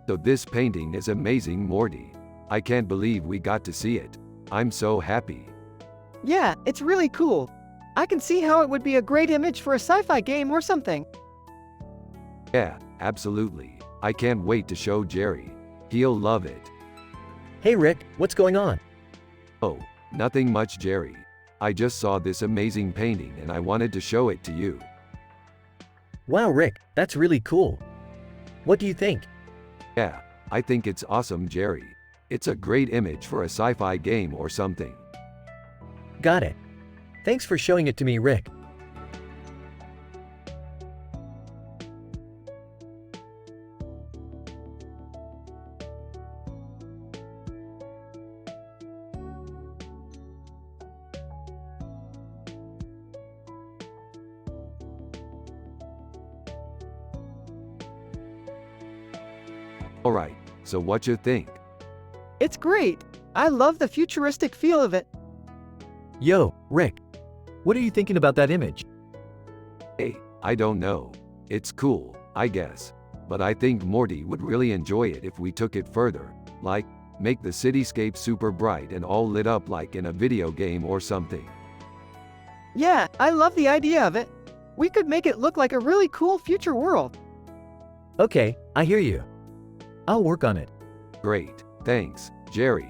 So this painting is amazing, Morty. I can't believe we got to see it. I'm so happy. Yeah, it's really cool. I can see how it would be a great image for a sci-fi game or something. Yeah, absolutely. I can't wait to show Jerry. He'll love it. Hey Rick, what's going on? Oh, nothing much, Jerry. I just saw this amazing painting and I wanted to show it to you. Wow Rick, that's really cool. What do you think? Yeah, I think it's awesome, Jerry. It's a great image for a sci-fi game or something. Got it. Thanks for showing it to me, Rick. Alright, so what you think? It's great. I love the futuristic feel of it. Yo, Rick. What are you thinking about that image? Hey, I don't know. It's cool, I guess. But I think Morty would really enjoy it if we took it further. Like, make the cityscape super bright and all lit up like in a video game or something. Yeah, I love the idea of it. We could make it look like a really cool future world. Okay, I hear you. I'll work on it. Great, thanks, Jerry.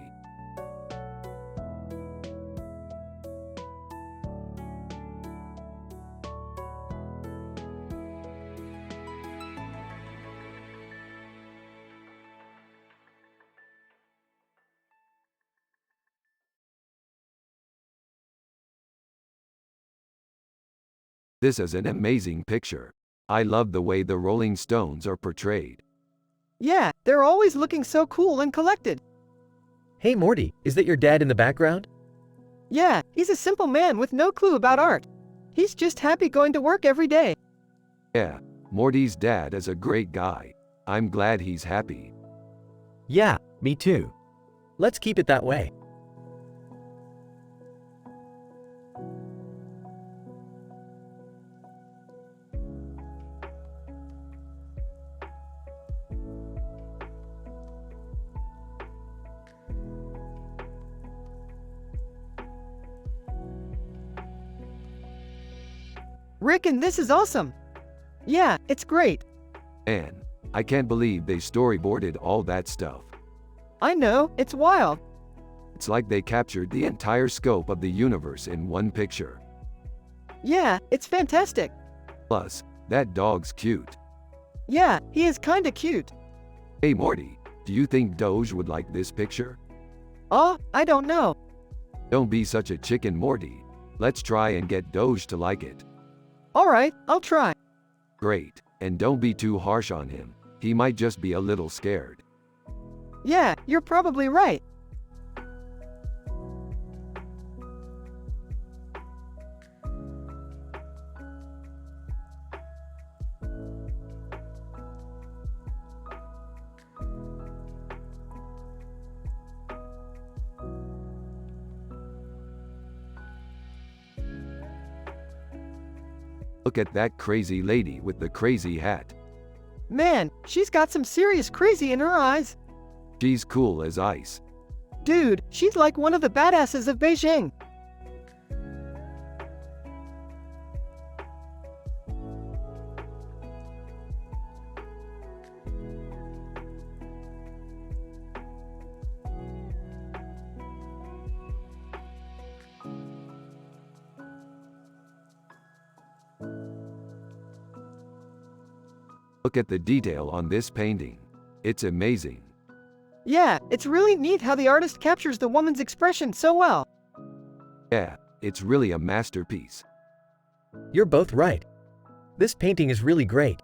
This is an amazing picture. I love the way the Rolling Stones are portrayed. Yeah, they're always looking so cool and collected. Hey Morty, is that your dad in the background? Yeah, he's a simple man with no clue about art. He's just happy going to work every day. Yeah, Morty's dad is a great guy. I'm glad he's happy. Yeah, me too. Let's keep it that way. Rick, and this is awesome. Yeah, it's great. Man, I can't believe they storyboarded all that stuff. I know, it's wild. It's like they captured the entire scope of the universe in one picture. Yeah, it's fantastic. Plus, that dog's cute. Yeah, he is kinda cute. Hey Morty, do you think Doge would like this picture? Oh, I don't know. Don't be such a chicken, Morty. Let's try and get Doge to like it. Alright, I'll try. Great, and don't be too harsh on him. He might just be a little scared. Yeah, you're probably right. Look at that crazy lady with the crazy hat. Man, she's got some serious crazy in her eyes. She's cool as ice. Dude, she's like one of the badasses of Beijing. Look at the detail on this painting. It's amazing. Yeah, it's really neat how the artist captures the woman's expression so well. Yeah, it's really a masterpiece. You're both right. This painting is really great.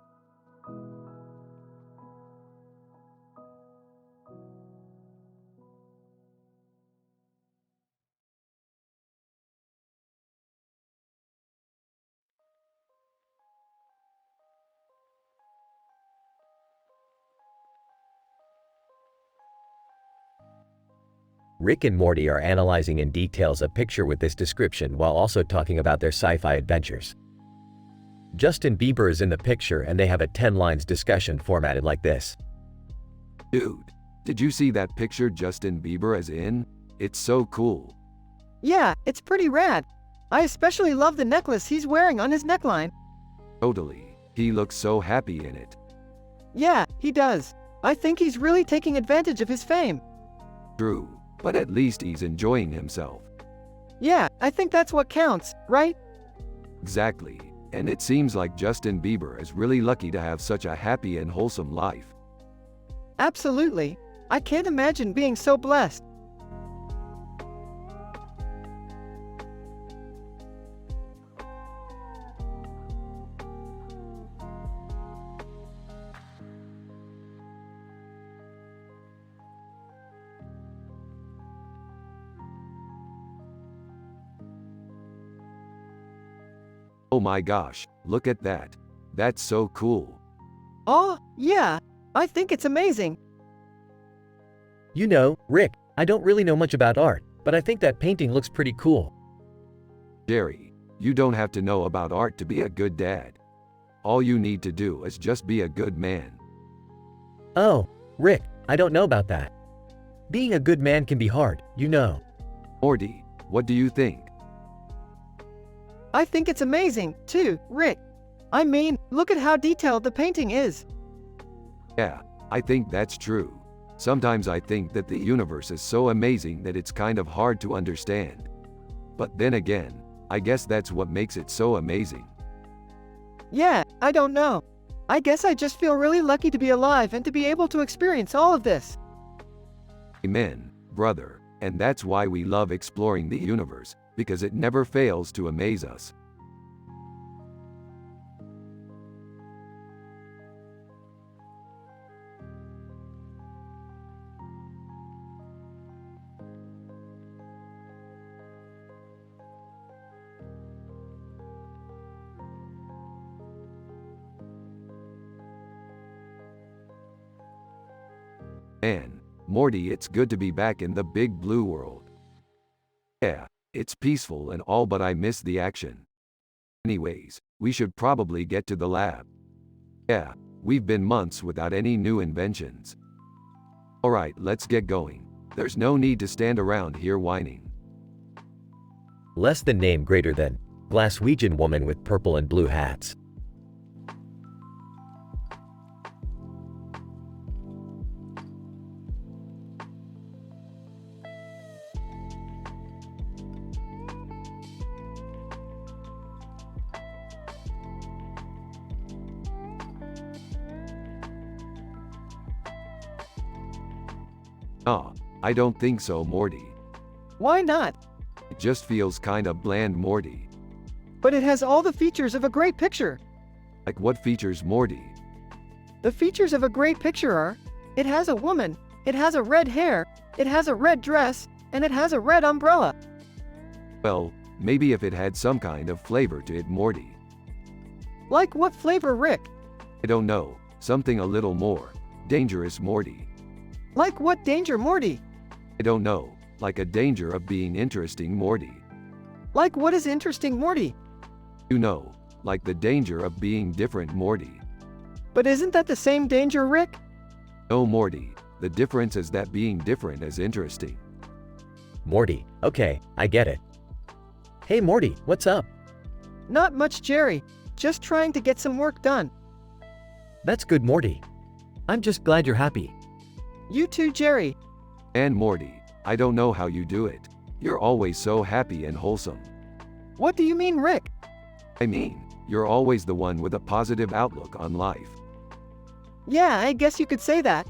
Rick and Morty are analyzing in details a picture with this description while also talking about their sci-fi adventures. Justin Bieber is in the picture and they have a 10 lines discussion formatted like this. Dude, did you see that picture Justin Bieber is in? It's so cool. Yeah, it's pretty rad. I especially love the necklace he's wearing on his neckline. Totally. He looks so happy in it. Yeah, he does. I think he's really taking advantage of his fame. True, but at least he's enjoying himself. Yeah, I think that's what counts, right? Exactly. And it seems like Justin Bieber is really lucky to have such a happy and wholesome life. Absolutely. I can't imagine being so blessed. Oh my gosh, look at that. That's so cool. Oh, yeah. I think it's amazing. You know, Rick, I don't really know much about art, but I think that painting looks pretty cool. Jerry, you don't have to know about art to be a good dad. All you need to do is just be a good man. Oh, Rick, I don't know about that. Being a good man can be hard, you know. Morty, what do you think? I think it's amazing, too, Rick. I mean, look at how detailed the painting is. Yeah, I think that's true. Sometimes I think that the universe is so amazing that it's kind of hard to understand. But then again, I guess that's what makes it so amazing. Yeah, I don't know. I guess I just feel really lucky to be alive and to be able to experience all of this. Amen, brother. And that's why we love exploring the universe, because it never fails to amaze us. Man, Morty, it's good to be back in the big blue world. Yeah, it's peaceful and all, but I miss the action. Anyways, we should probably get to the lab. Yeah, we've been months without any new inventions. Alright, let's get going. There's no need to stand around here whining. Less than name greater than. Glaswegian woman with purple and blue hats. I don't think so, Morty. Why not? It just feels kinda bland, Morty. But it has all the features of a great picture. Like what features, Morty? The features of a great picture are, it has a woman, it has a red hair, it has a red dress, and it has a red umbrella. Well, maybe if it had some kind of flavor to it, Morty. Like what flavor, Rick? I don't know, something a little more dangerous, Morty. Like what danger, Morty? I don't know, like a danger of being interesting, Morty. Like what is interesting, Morty? You know, like the danger of being different, Morty. But isn't that the same danger, Rick? No, Morty, the difference is that being different is interesting. Morty, okay, I get it. Hey Morty, what's up? Not much, Jerry. Just trying to get some work done. That's good, Morty. I'm just glad you're happy. You too, Jerry. And Morty, I don't know how you do it. You're always so happy and wholesome. What do you mean, Rick? I mean, you're always the one with a positive outlook on life. Yeah, I guess you could say that.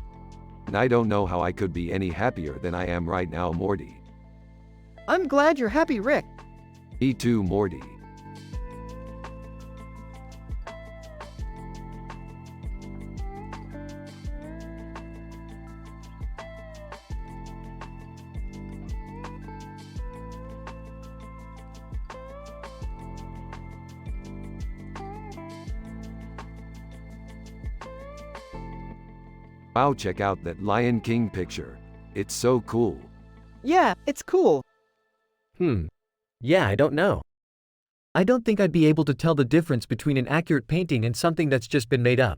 And I don't know how I could be any happier than I am right now, Morty. I'm glad you're happy, Rick. Me too, Morty. Wow, check out that Lion King picture. It's so cool. Yeah, it's cool. Yeah, I don't know. I don't think I'd be able to tell the difference between an accurate painting and something that's just been made up.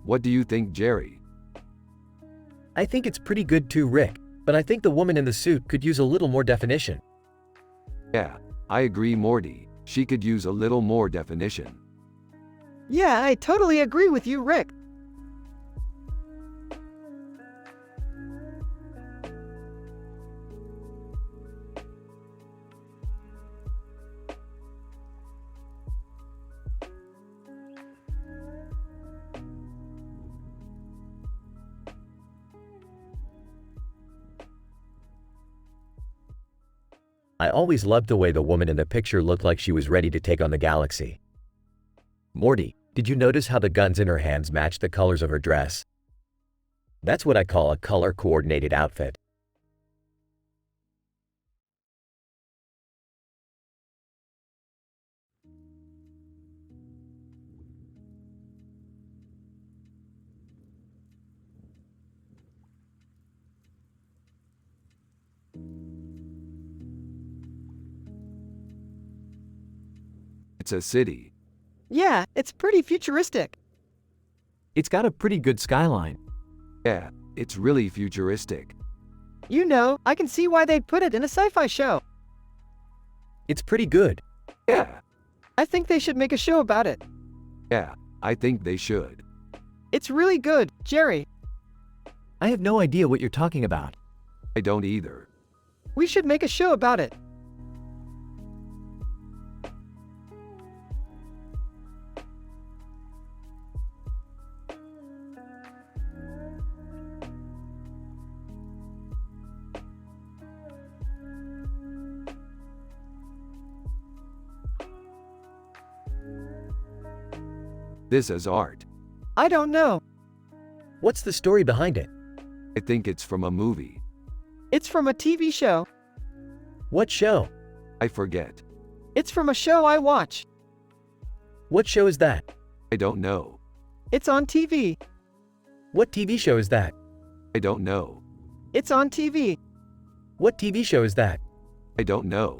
What do you think, Jerry? I think it's pretty good too, Rick, but I think the woman in the suit could use a little more definition. Yeah, I agree, Morty. She could use a little more definition. Yeah, I totally agree with you, Rick. I always loved the way the woman in the picture looked like she was ready to take on the galaxy. Morty, did you notice how the guns in her hands match the colors of her dress? That's what I call a color-coordinated outfit. It's a city. Yeah, it's pretty futuristic. It's got a pretty good skyline. Yeah, it's really futuristic. You know, I can see why they'd put it in a sci-fi show. It's pretty good. Yeah, I think they should make a show about it. yeah, I think they should. It's really good, Jerry. I have no idea what you're talking about. I don't either. We should make a show about it. This is art. I don't know. What's the story behind it? I think it's from a movie. It's from a TV show. What show? I forget. It's from a show I watch. What show is that? I don't know. It's on TV. What TV show is that? I don't know. It's on TV. What TV show is that? I don't know.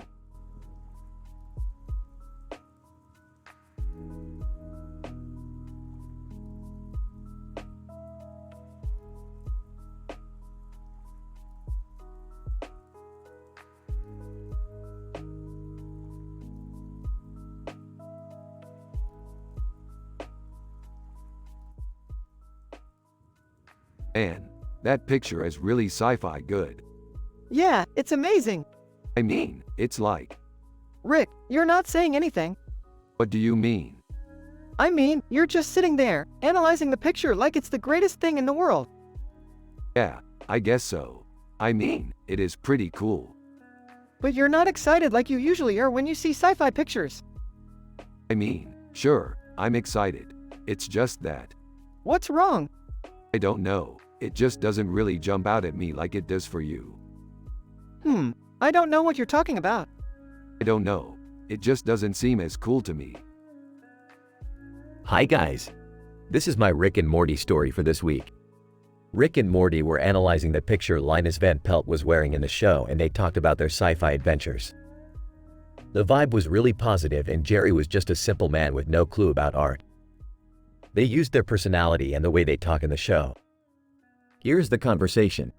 Man, that picture is really sci-fi good. Yeah, it's amazing. I mean, it's like, Rick, you're not saying anything. what do you mean? I mean, you're just sitting there, analyzing the picture like it's the greatest thing in the world. Yeah, I guess so. I mean, it is pretty cool. But you're not excited like you usually are when you see sci-fi pictures. I mean, sure, I'm excited. It's just that, What's wrong? I don't know, it just doesn't really jump out at me like it does for you. I don't know what you're talking about. I don't know, it just doesn't seem as cool to me. Hi guys. This is my Rick and Morty story for this week. Rick and Morty were analyzing the picture Linus Van Pelt was wearing in the show, and they talked about their sci-fi adventures. The vibe was really positive, and Jerry was just a simple man with no clue about art. They used their personality and the way they talk in the show. Here's the conversation.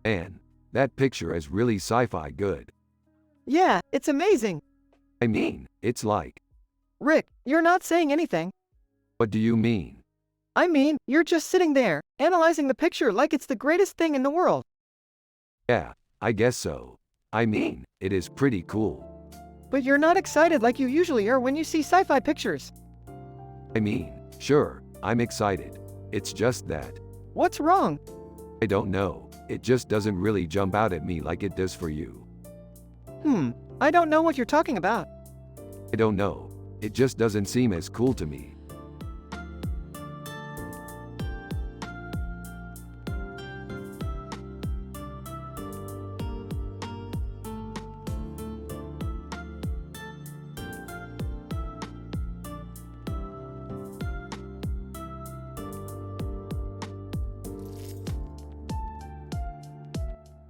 Man, that picture is really sci-fi good. Yeah, it's amazing. I mean, it's like, Rick, you're not saying anything. what do you mean? I mean, you're just sitting there, analyzing the picture like it's the greatest thing in the world. Yeah, I guess so. I mean, it is pretty cool. But you're not excited like you usually are when you see sci-fi pictures. I mean, sure, I'm excited. It's just that, What's wrong? I don't know, it just doesn't really jump out at me like it does for you. I don't know what you're talking about. I don't know, it just doesn't seem as cool to me.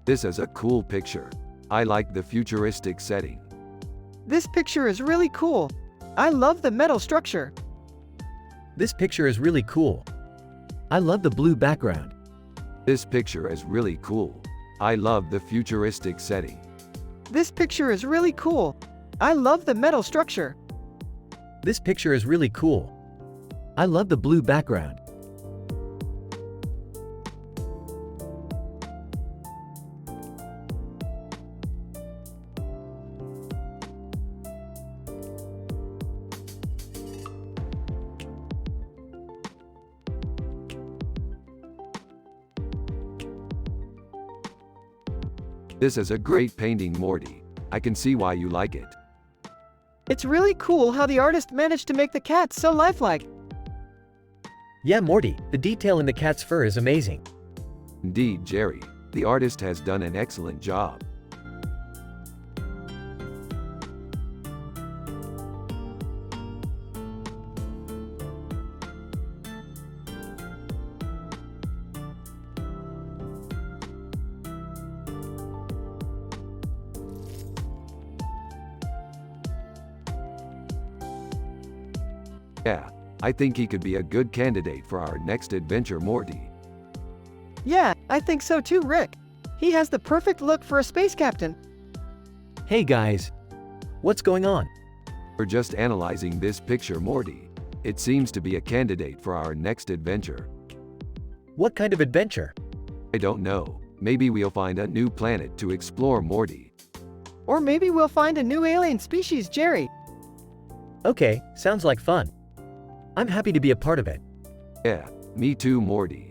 This is a cool picture. I like the futuristic setting. This picture is really cool. I love the metal structure. This picture is really cool. I love the blue background. This picture is really cool. I love the futuristic setting. This picture is really cool. I love the metal structure. This picture is really cool. I love the blue background. This is a great painting, Morty. I can see why you like it. It's really cool how the artist managed to make the cat so lifelike. Yeah, Morty, the detail in the cat's fur is amazing. Indeed, Jerry. The artist has done an excellent job. Yeah, I think he could be a good candidate for our next adventure, Morty. Yeah, I think so too, Rick. He has the perfect look for a space captain. Hey guys. What's going on? We're just analyzing this picture, Morty. It seems to be a candidate for our next adventure. What kind of adventure? I don't know. Maybe we'll find a new planet to explore, Morty. Or maybe we'll find a new alien species, Jerry. Okay, sounds like fun. I'm happy to be a part of it. Yeah, me too, Morty.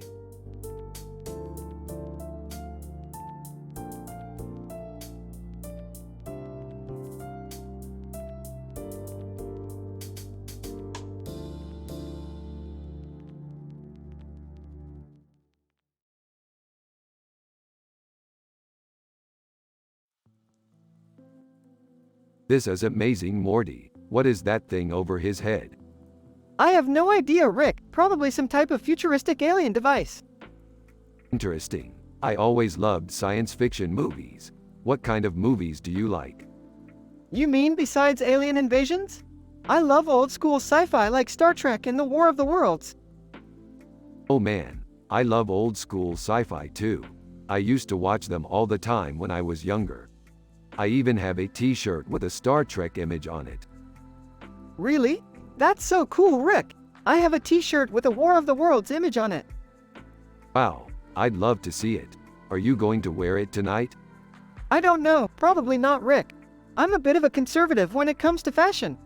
This is amazing, Morty. What is that thing over his head? I have no idea, Rick. Probably some type of futuristic alien device. Interesting. I always loved science fiction movies. What kind of movies do you like? You mean besides alien invasions? I love old school sci-fi like Star Trek and the War of the Worlds. Oh man, I love old school sci-fi too. I used to watch them all the time when I was younger. I even have a t-shirt with a Star Trek image on it. Really? That's so cool, Rick. I have a t-shirt with a War of the Worlds image on it. Wow, I'd love to see it. Are you going to wear it tonight? I don't know, probably not, Rick. I'm a bit of a conservative when it comes to fashion.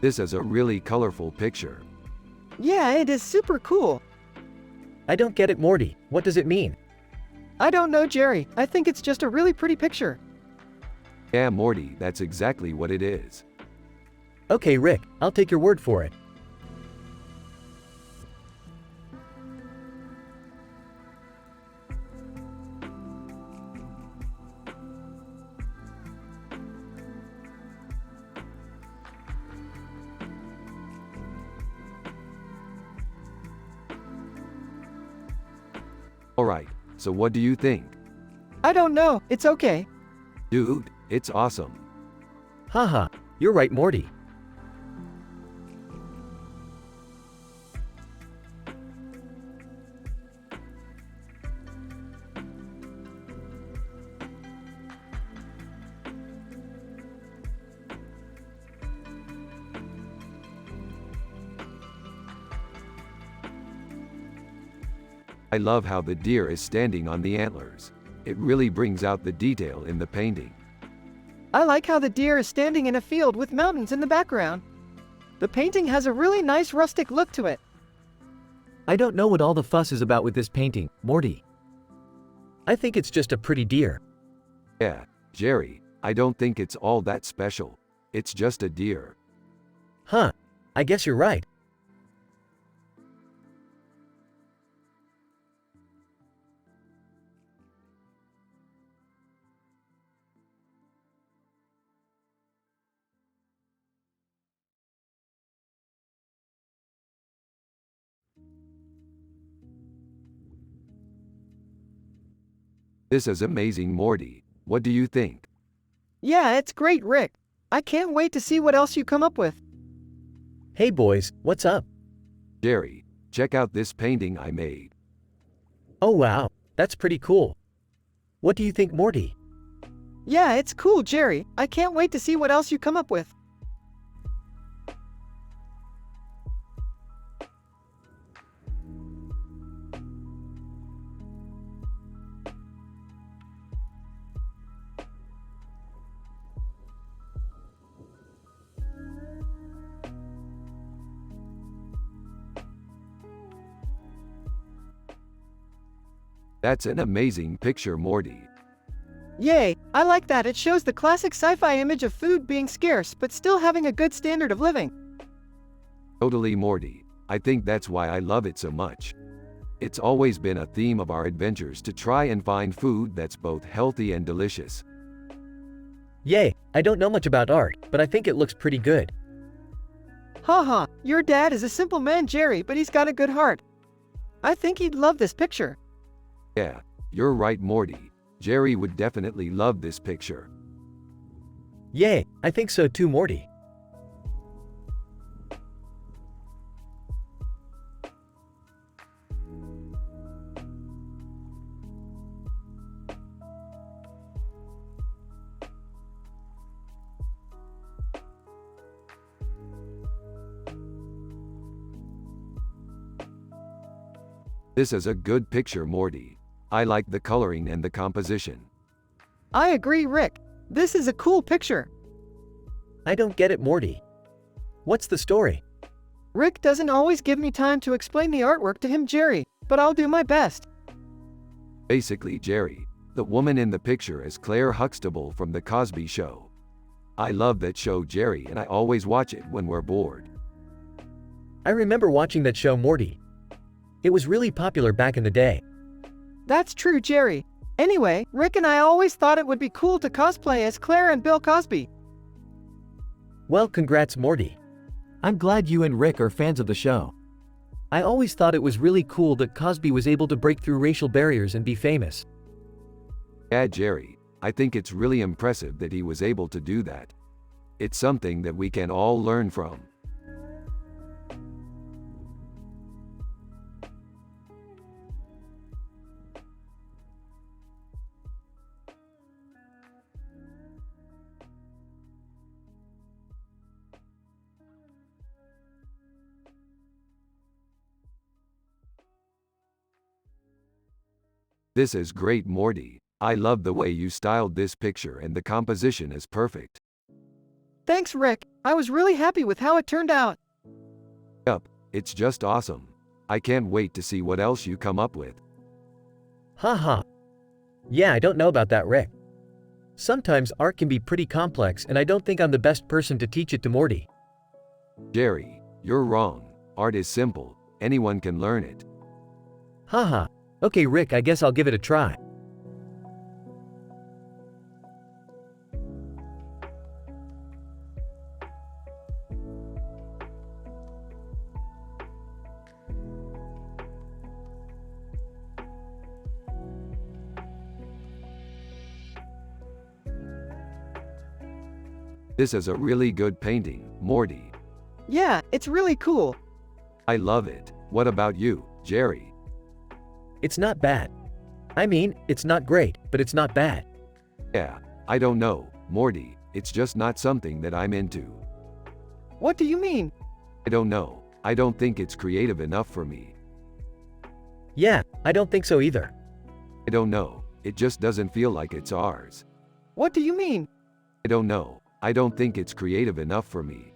This is a really colorful picture. Yeah, it is super cool. I don't get it, Morty. What does it mean? I don't know, Jerry. I think it's just a really pretty picture. Yeah, Morty, that's exactly what it is. Okay, Rick, I'll take your word for it. Alright, so what do you think? I don't know, it's okay. Dude, it's awesome. Haha, you're right, Morty. I love how the deer is standing on the antlers. It really brings out the detail in the painting. I like how the deer is standing in a field with mountains in the background. The painting has a really nice rustic look to it. I don't know what all the fuss is about with this painting, Morty. I think it's just a pretty deer. Yeah, Jerry, I don't think it's all that special. It's just a deer. Huh, I guess you're right. This is amazing, Morty. What do you think? Yeah, it's great, Rick. I can't wait to see what else you come up with. Hey boys, what's up? Jerry, check out this painting I made. Oh wow, that's pretty cool. What do you think, Morty? Yeah, it's cool, Jerry. I can't wait to see what else you come up with. That's an amazing picture, Morty. Yay, I like that. It shows the classic sci-fi image of food being scarce but still having a good standard of living. Totally, Morty. I think that's why I love it so much. It's always been a theme of our adventures to try and find food that's both healthy and delicious. Yay, I don't know much about art, but I think it looks pretty good. Haha, your dad is a simple man, Jerry, but he's got a good heart. I think he'd love this picture. Yeah, you're right, Morty. Jerry would definitely love this picture. Yay, I think so too, Morty. This is a good picture, Morty. I like the coloring and the composition. I agree, Rick. This is a cool picture. I don't get it, Morty. What's the story? Rick doesn't always give me time to explain the artwork to him, Jerry, but I'll do my best. Basically, Jerry, the woman in the picture is Claire Huxtable from The Cosby Show. I love that show, Jerry, and I always watch it when we're bored. I remember watching that show, Morty. It was really popular back in the day. That's true, Jerry. Anyway, Rick and I always thought it would be cool to cosplay as Claire and Bill Cosby. Well, congrats, Morty. I'm glad you and Rick are fans of the show. I always thought it was really cool that Cosby was able to break through racial barriers and be famous. Yeah, Jerry, I think it's really impressive that he was able to do that. It's something that we can all learn from. This is great, Morty. I love the way you styled this picture and the composition is perfect. Thanks, Rick. I was really happy with how it turned out. Yup, it's just awesome. I can't wait to see what else you come up with. Haha. Yeah, I don't know about that, Rick. Sometimes art can be pretty complex and I don't think I'm the best person to teach it to Morty. Jerry, you're wrong. Art is simple. Anyone can learn it. Haha. Okay, Rick, I guess I'll give it a try. This is a really good painting, Morty. Yeah, it's really cool. I love it. What about you, Jerry? It's not bad. I mean, it's not great, but it's not bad. Yeah, I don't know, Morty. It's just not something that I'm into. What do you mean? I don't know. I don't think it's creative enough for me. Yeah, I don't think so either. I don't know. It just doesn't feel like it's ours. What do you mean? I don't know. I don't think it's creative enough for me.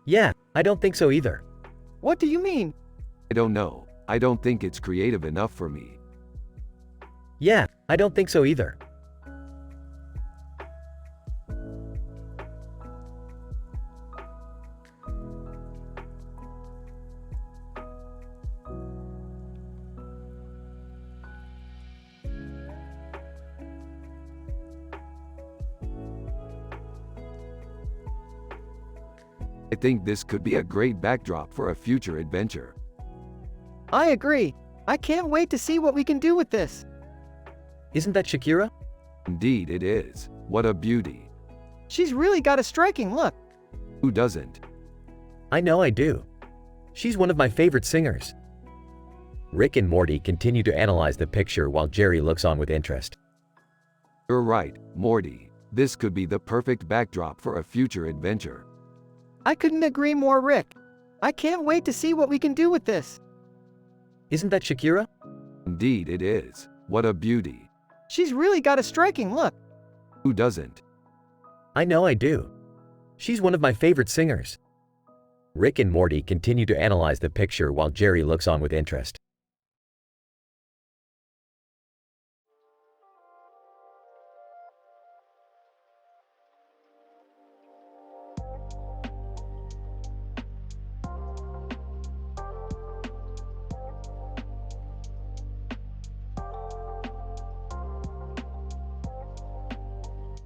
Yeah, I don't think so either. What do you mean? I don't know. I don't think it's creative enough for me. Yeah, I don't think so either. I think this could be a great backdrop for a future adventure. I agree. I can't wait to see what we can do with this. Isn't that Shakira? Indeed it is. What a beauty. She's really got a striking look. Who doesn't? I know I do. She's one of my favorite singers. Rick and Morty continue to analyze the picture while Jerry looks on with interest. You're right, Morty. This could be the perfect backdrop for a future adventure. I couldn't agree more, Rick. I can't wait to see what we can do with this. Isn't that Shakira? Indeed it is. What a beauty. She's really got a striking look. Who doesn't? I know I do. She's one of my favorite singers. Rick and Morty continue to analyze the picture while Jerry looks on with interest.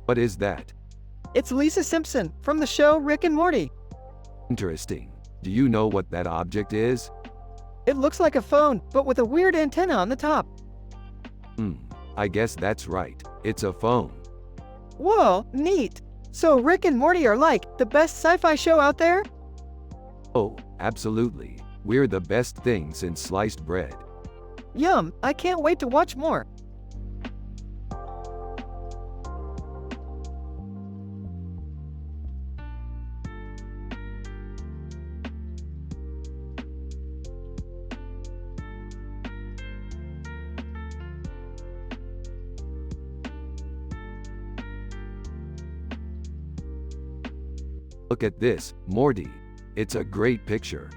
What is that? It's Lisa Simpson from the show Rick and Morty. Interesting. Do you know what that object is? It looks like a phone, but with a weird antenna on the top. I guess that's right. It's a phone. Whoa, neat. So Rick and Morty are like the best sci-fi show out there? Oh, absolutely. We're the best thing since sliced bread. Yum, I can't wait to watch more. Look at this, Morty. It's a great picture.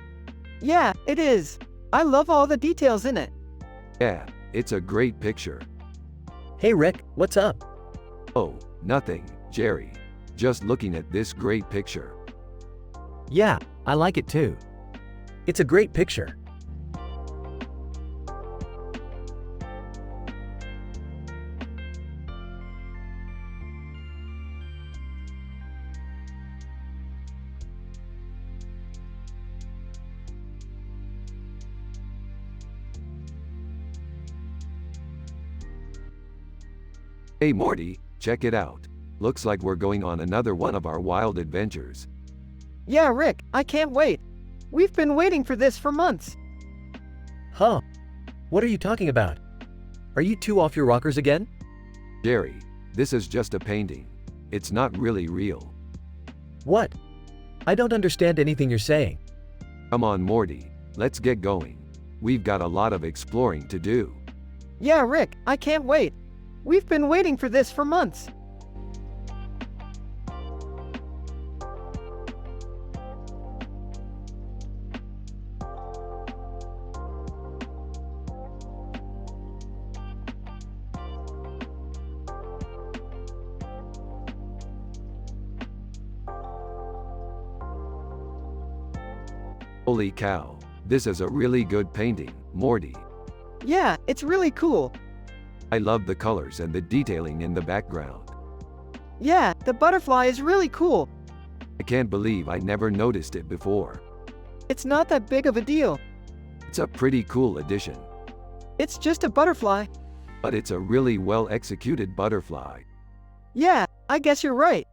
Yeah, it is. I love all the details in it. Yeah, it's a great picture. Hey Rick, what's up? Oh, nothing, Jerry. Just looking at this great picture. Yeah, I like it too. It's a great picture. Hey Morty, check it out. Looks like we're going on another one of our wild adventures. Yeah, Rick, I can't wait. We've been waiting for this for months. Huh? What are you talking about? Are you two off your rockers again? Jerry, this is just a painting. It's not really real. What? I don't understand anything you're saying. Come on Morty, let's get going. We've got a lot of exploring to do. Yeah, Rick, I can't wait. We've been waiting for this for months. Holy cow, this is a really good painting, Morty. Yeah, it's really cool. I love the colors and the detailing in the background. Yeah, the butterfly is really cool. I can't believe I never noticed it before. It's not that big of a deal. It's a pretty cool addition, It's just a butterfly. but it's a really well executed butterfly. Yeah, I guess you're right.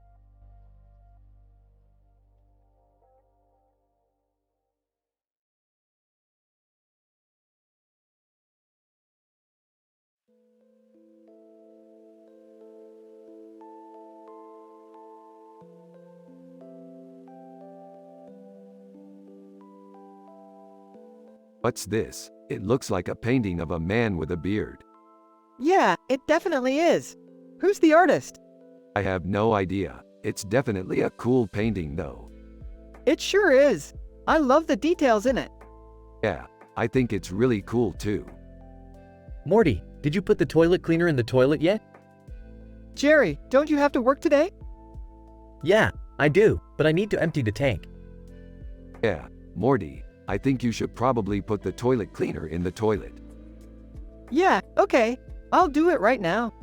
What's this? It looks like a painting of a man with a beard. Yeah, it definitely is. Who's the artist? I have no idea. It's definitely a cool painting though. It sure is. I love the details in it. Yeah, I think it's really cool too. Morty, did you put the toilet cleaner in the toilet yet? Jerry, don't you have to work today? Yeah, I do, but I need to empty the tank. Yeah, Morty, I think you should probably put the toilet cleaner in the toilet. Yeah, okay. I'll do it right now.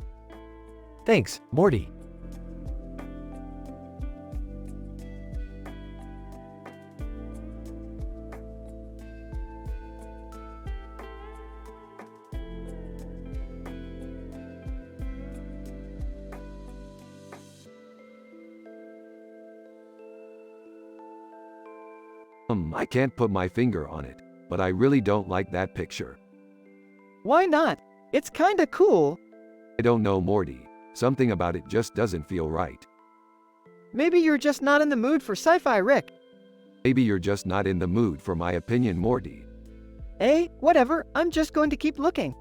Thanks, Morty. I can't put my finger on it, but I really don't like that picture. Why not? It's kinda cool. I don't know, Morty. Something about it just doesn't feel right. Maybe you're just not in the mood for sci-fi, Rick. Maybe you're just not in the mood for my opinion, Morty. Whatever, I'm just going to keep looking.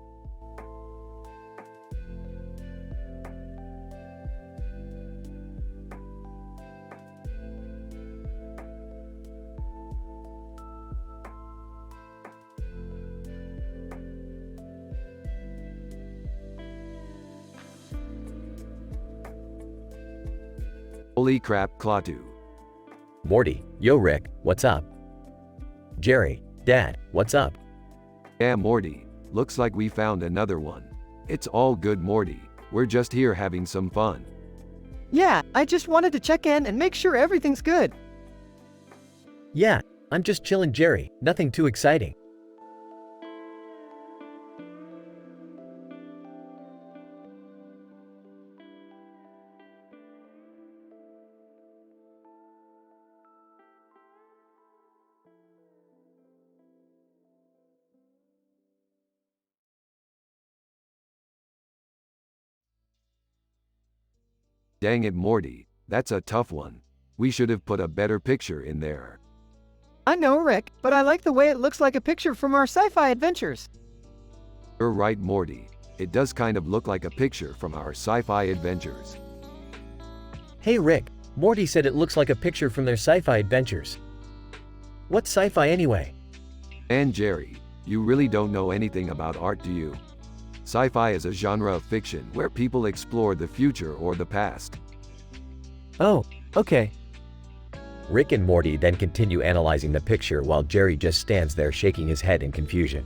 Holy crap, Klaatu. Morty, yo Rick, what's up? Jerry, Dad, what's up? Yeah, Morty. Looks like we found another one. It's all good, Morty. We're just here having some fun. Yeah, I just wanted to check in and make sure everything's good. Yeah, I'm just chilling, Jerry, nothing too exciting. Dang it, Morty. That's a tough one. We should have put a better picture in there. I know, Rick, but I like the way it looks like a picture from our sci-fi adventures. You're right, Morty. It does kind of look like a picture from our sci-fi adventures. Hey Rick, Morty said it looks like a picture from their sci-fi adventures. What's sci-fi anyway? And Jerry, you really don't know anything about art, do you? Sci-fi is a genre of fiction where people explore the future or the past. Oh, okay. Rick and Morty then continue analyzing the picture while Jerry just stands there shaking his head in confusion.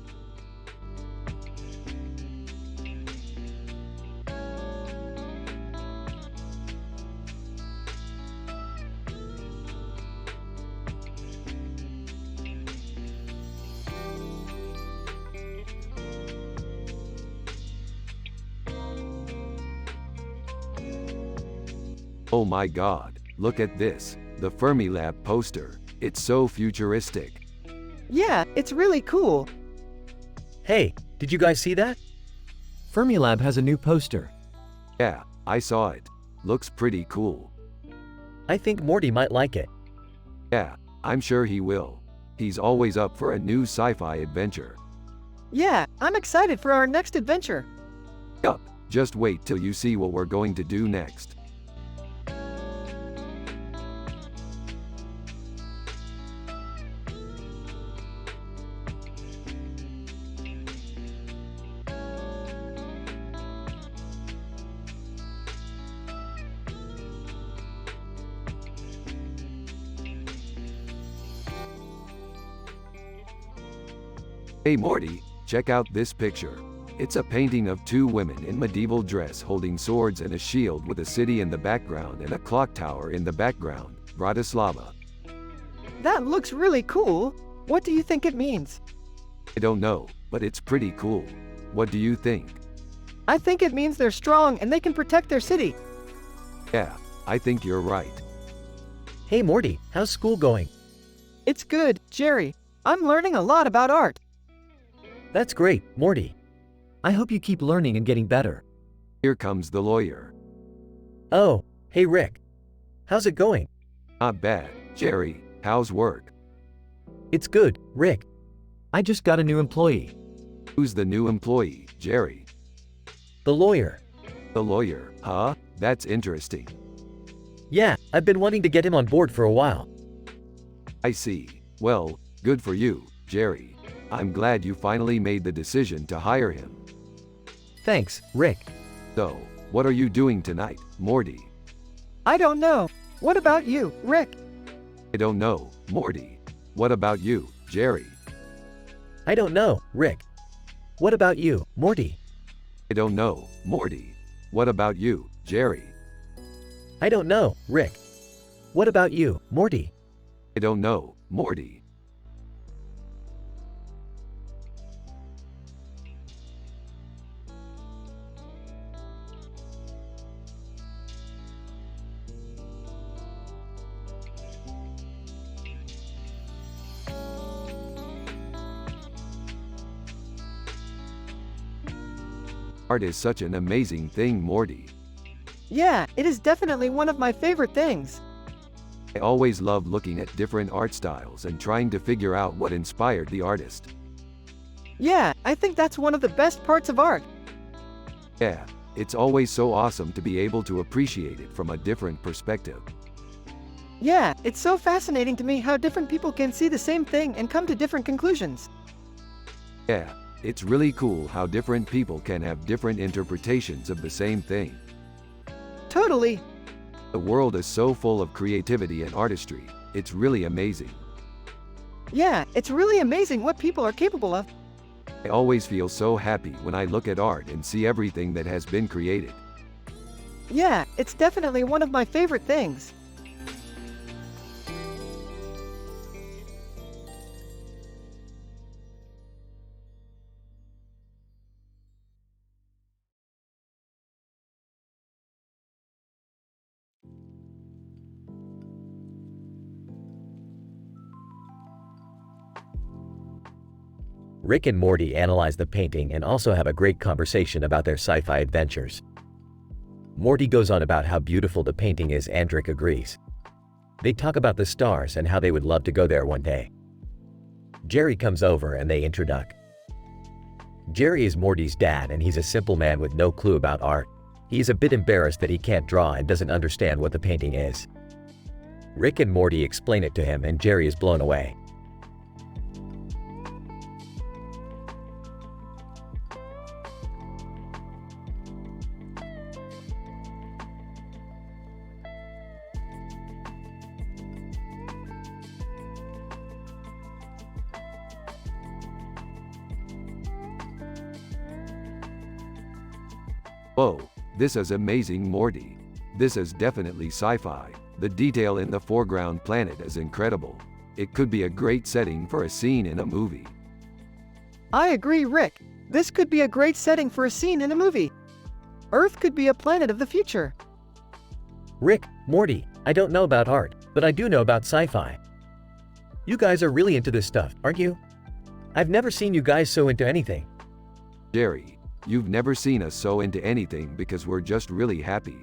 Oh my god, look at this, the Fermilab poster. It's so futuristic. Yeah, it's really cool. Hey, did you guys see that? Fermilab has a new poster. Yeah, I saw it. Looks pretty cool. I think Morty might like it. Yeah, I'm sure he will. He's always up for a new sci-fi adventure. Yeah, I'm excited for our next adventure. Yup, just wait till you see what we're going to do next. Hey Morty, check out this picture. It's a painting of two women in medieval dress holding swords and a shield with a city in the background and a clock tower in the background, Bratislava. That looks really cool. What do you think it means? I don't know, but it's pretty cool. What do you think? I think it means they're strong and they can protect their city. Yeah, I think you're right. Hey Morty, how's school going? It's good, Jerry. I'm learning a lot about art. That's great, Morty. I hope you keep learning and getting better. Here comes the lawyer. Oh, hey Rick. How's it going? Not bad. Jerry, how's work? It's good, Rick. I just got a new employee. Who's the new employee, Jerry? The lawyer. The lawyer, huh? That's interesting. Yeah, I've been wanting to get him on board for a while. I see. Well, good for you, Jerry. I'm glad you finally made the decision to hire him. Thanks, Rick. So, what are you doing tonight, Morty? I don't know. What about you, Rick? I don't know, Morty. What about you, Jerry? I don't know, Rick. What about you, Morty? I don't know, Morty. What about you, Jerry? I don't know, Rick. What about you, Morty? I don't know, Morty. Art is such an amazing thing, Morty. Yeah, it is definitely one of my favorite things. I always love looking at different art styles and trying to figure out what inspired the artist. Yeah, I think that's one of the best parts of art. Yeah, it's always so awesome to be able to appreciate it from a different perspective. Yeah, it's so fascinating to me how different people can see the same thing and come to different conclusions. Yeah, it's really cool how different people can have different interpretations of the same thing. Totally. The world is so full of creativity and artistry, it's really amazing. Yeah, it's really amazing what people are capable of. I always feel so happy when I look at art and see everything that has been created. Yeah, it's definitely one of my favorite things. Rick and Morty analyze the painting and also have a great conversation about their sci-fi adventures. Morty goes on about how beautiful the painting is and Rick agrees. They talk about the stars and how they would love to go there one day. Jerry comes over and they introduce. Jerry is Morty's dad and he's a simple man with no clue about art. He is a bit embarrassed that he can't draw and doesn't understand what the painting is. Rick and Morty explain it to him and Jerry is blown away. Whoa, this is amazing, Morty. This is definitely sci-fi. The detail in the foreground planet is incredible. It could be a great setting for a scene in a movie. I agree, Rick. This could be a great setting for a scene in a movie. Earth could be a planet of the future. Rick, Morty, I don't know about art, but I do know about sci-fi. You guys are really into this stuff, aren't you? I've never seen you guys so into anything. Jerry, you've never seen us so into anything because we're just really happy.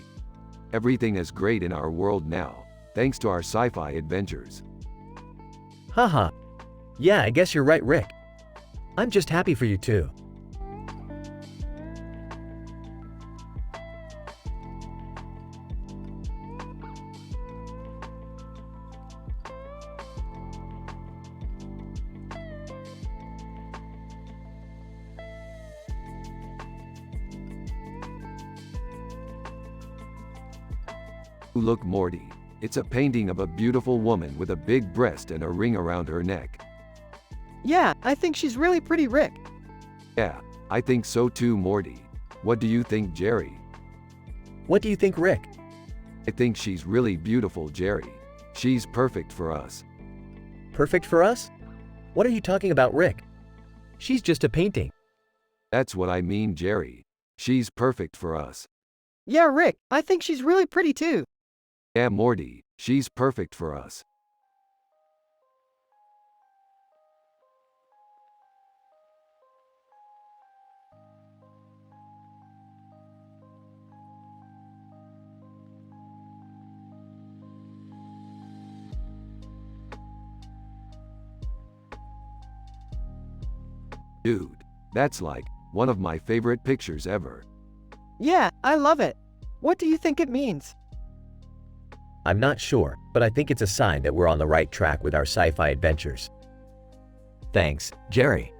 Everything is great in our world now, thanks to our sci-fi adventures. Haha. Yeah, I guess you're right, Rick. I'm just happy for you too. Look, Morty. It's a painting of a beautiful woman with a big breast and a ring around her neck. Yeah, I think she's really pretty, Rick. Yeah, I think so too, Morty. What do you think, Jerry? What do you think, Rick? I think she's really beautiful, Jerry. She's perfect for us. Perfect for us? What are you talking about, Rick? She's just a painting. That's what I mean, Jerry. She's perfect for us. Yeah, Rick, I think she's really pretty too. Yeah, Morty, she's perfect for us. Dude, that's like one of my favorite pictures ever. Yeah, I love it. What do you think it means? I'm not sure, but I think it's a sign that we're on the right track with our sci-fi adventures. Thanks, Jerry.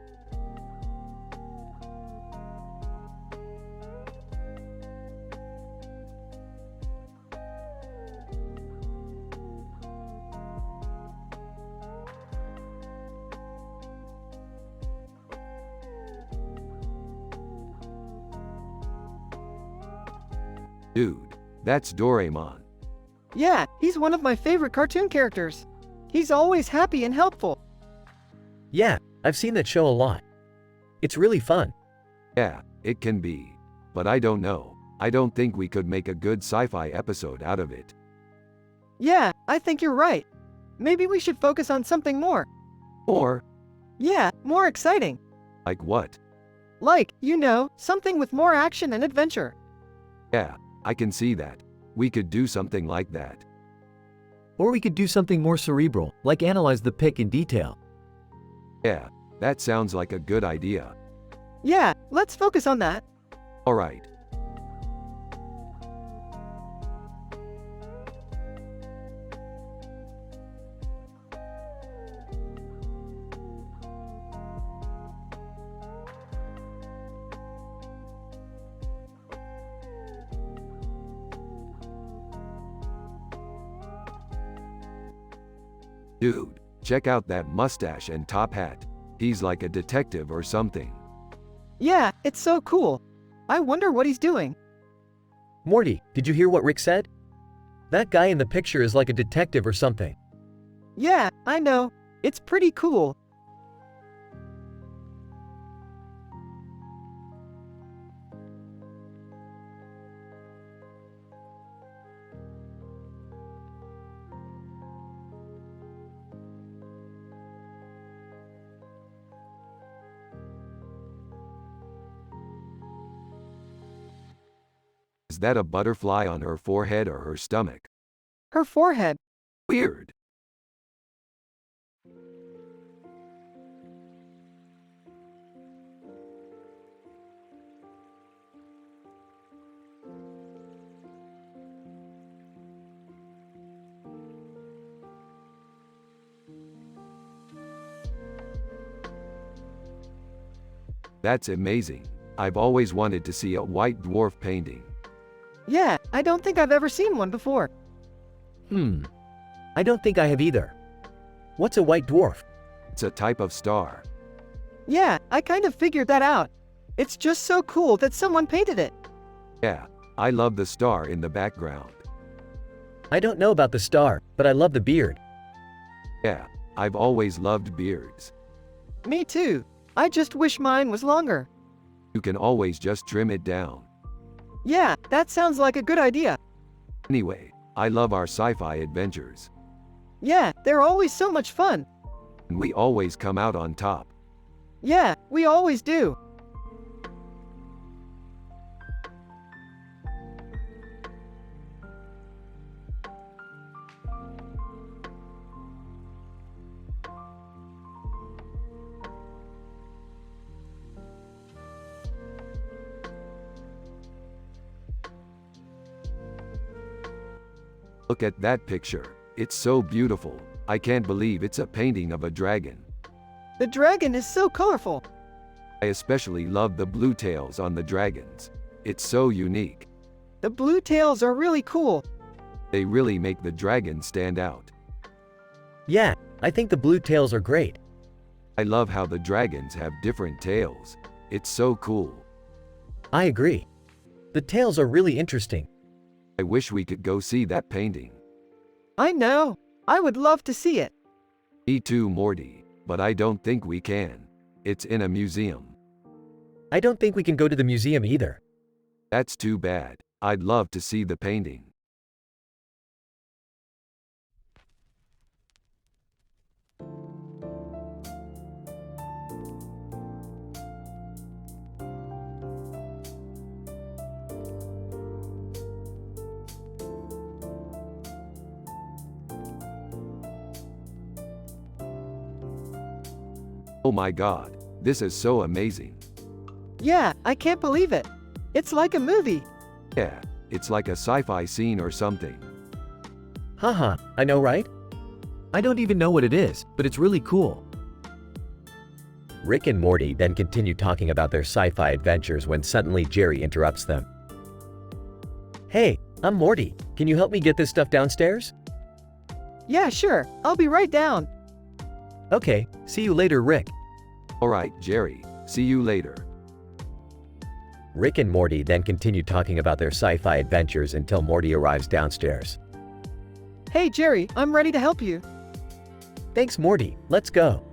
Dude, that's Doraemon. Yeah, he's one of my favorite cartoon characters. He's always happy and helpful. Yeah, I've seen that show a lot. It's really fun. Yeah, it can be. But I don't know. I don't think we could make a good sci-fi episode out of it. Yeah, I think you're right. Maybe we should focus on something more. Or, Yeah, more exciting. like what? Like, something with more action and adventure. Yeah, I can see that. We could do something like that. Or we could do something more cerebral, like analyze the pic in detail. Yeah, that sounds like a good idea. Yeah, let's focus on that. Alright. Dude, check out that mustache and top hat. He's like a detective or something. Yeah, it's so cool. I wonder what he's doing. Morty, did you hear what Rick said? That guy in the picture is like a detective or something. Yeah, I know. It's pretty cool. Is that a butterfly on her forehead or her stomach? Her forehead. Weird. That's amazing. I've always wanted to see a white dwarf painting. Yeah, I don't think I've ever seen one before. I don't think I have either. What's a white dwarf? It's a type of star. Yeah, I kind of figured that out. It's just so cool that someone painted it. Yeah, I love the star in the background. I don't know about the star, but I love the beard. Yeah, I've always loved beards. Me too. I just wish mine was longer. You can always just trim it down. Yeah, that sounds like a good idea. Anyway, I love our sci-fi adventures. Yeah, they're always so much fun. And we always come out on top. Yeah, we always do. Look at that picture. It's so beautiful. I can't believe it's a painting of a dragon. The dragon is so colorful. I especially love the blue tails on the dragons. It's so unique. The blue tails are really cool. They really make the dragon stand out. Yeah, I think the blue tails are great. I love how the dragons have different tails. It's so cool. I agree. The tails are really interesting. I wish we could go see that painting. I know. I would love to see it. Me too, Morty, but I don't think we can. It's in a museum. I don't think we can go to the museum either. That's too bad. I'd love to see the painting. Oh my god, this is so amazing. Yeah, I can't believe it. It's like a movie. Yeah, it's like a sci-fi scene or something. Haha, I know, right? I don't even know what it is, but it's really cool. Rick and Morty then continue talking about their sci-fi adventures when suddenly Jerry interrupts them. Hey, I'm Morty. Can you help me get this stuff downstairs? Yeah, sure. I'll be right down. Okay, see you later, Rick. Alright, Jerry, see you later. Rick and Morty then continue talking about their sci-fi adventures until Morty arrives downstairs. Hey, Jerry, I'm ready to help you. Thanks, Morty. Let's go.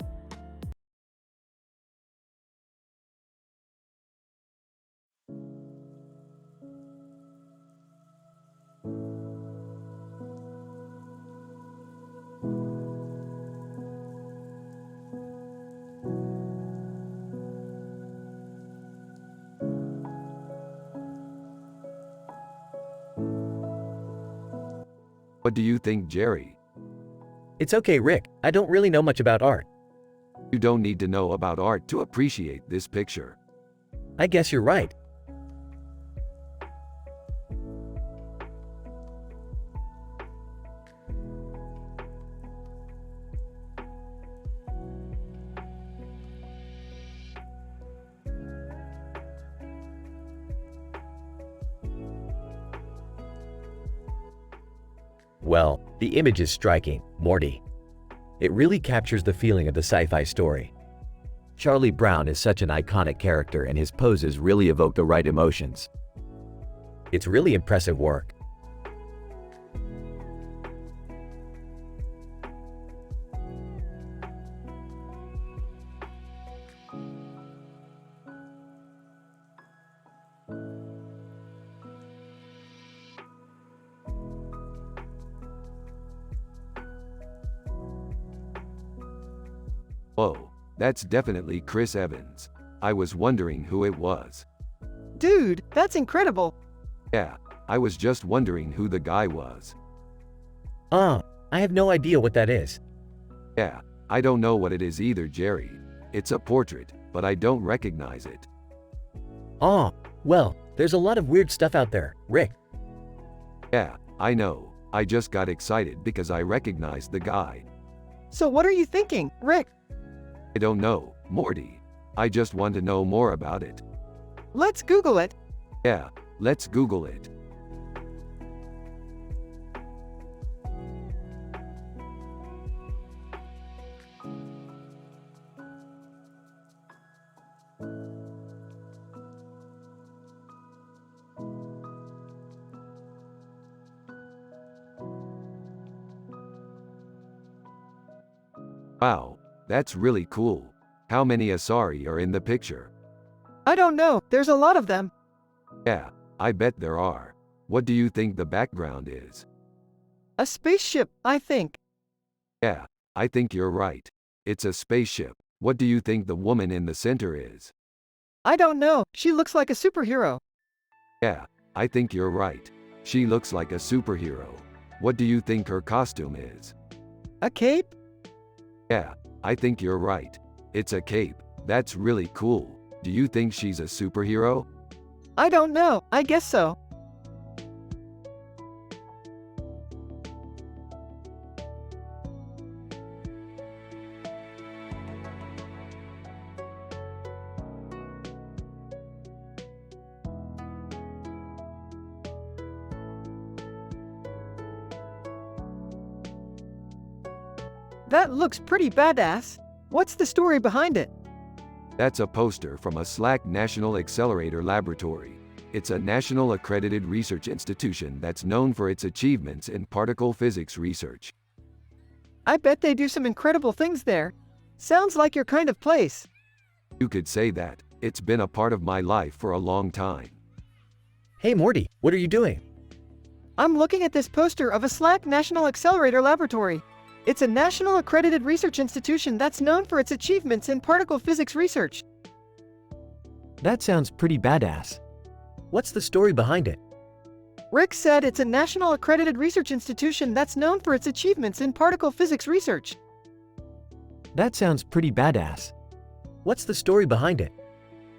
What do you think, Jerry? It's okay, Rick. I don't really know much about art. You don't need to know about art to appreciate this picture. I guess you're right. Well, the image is striking, Morty. It really captures the feeling of the sci-fi story. Charlie Brown is such an iconic character and his poses really evoke the right emotions. It's really impressive work. Whoa, that's definitely Chris Evans. I was wondering who it was. Dude, that's incredible. Yeah, I was just wondering who the guy was. I have no idea what that is. Yeah, I don't know what it is either, Jerry. It's a portrait, but I don't recognize it. Well, there's a lot of weird stuff out there, Rick. Yeah, I know. I just got excited because I recognized the guy. So what are you thinking, Rick? I don't know, Morty. I just want to know more about it. Let's Google it. Yeah, let's Google it. Wow, that's really cool. How many Asari are in the picture? I don't know, there's a lot of them. Yeah, I bet there are. What do you think the background is? A spaceship, I think. Yeah, I think you're right. It's a spaceship. What do you think the woman in the center is? I don't know, she looks like a superhero. Yeah, I think you're right. She looks like a superhero. What do you think her costume is? A cape? Yeah, I think you're right. It's a cape. That's really cool. Do you think she's a superhero? I don't know, I guess so. That looks pretty badass. What's the story behind it? That's a poster from a SLAC National Accelerator Laboratory. It's a national accredited research institution that's known for its achievements in particle physics research. I bet they do some incredible things there. Sounds like your kind of place. You could say that. It's been a part of my life for a long time. Hey Morty, what are you doing? I'm looking at this poster of a SLAC National Accelerator Laboratory. It's a national accredited research institution that's known for its achievements in particle physics research. That sounds pretty badass. What's the story behind it? Rick said it's a national accredited research institution that's known for its achievements in particle physics research. That sounds pretty badass. What's the story behind it?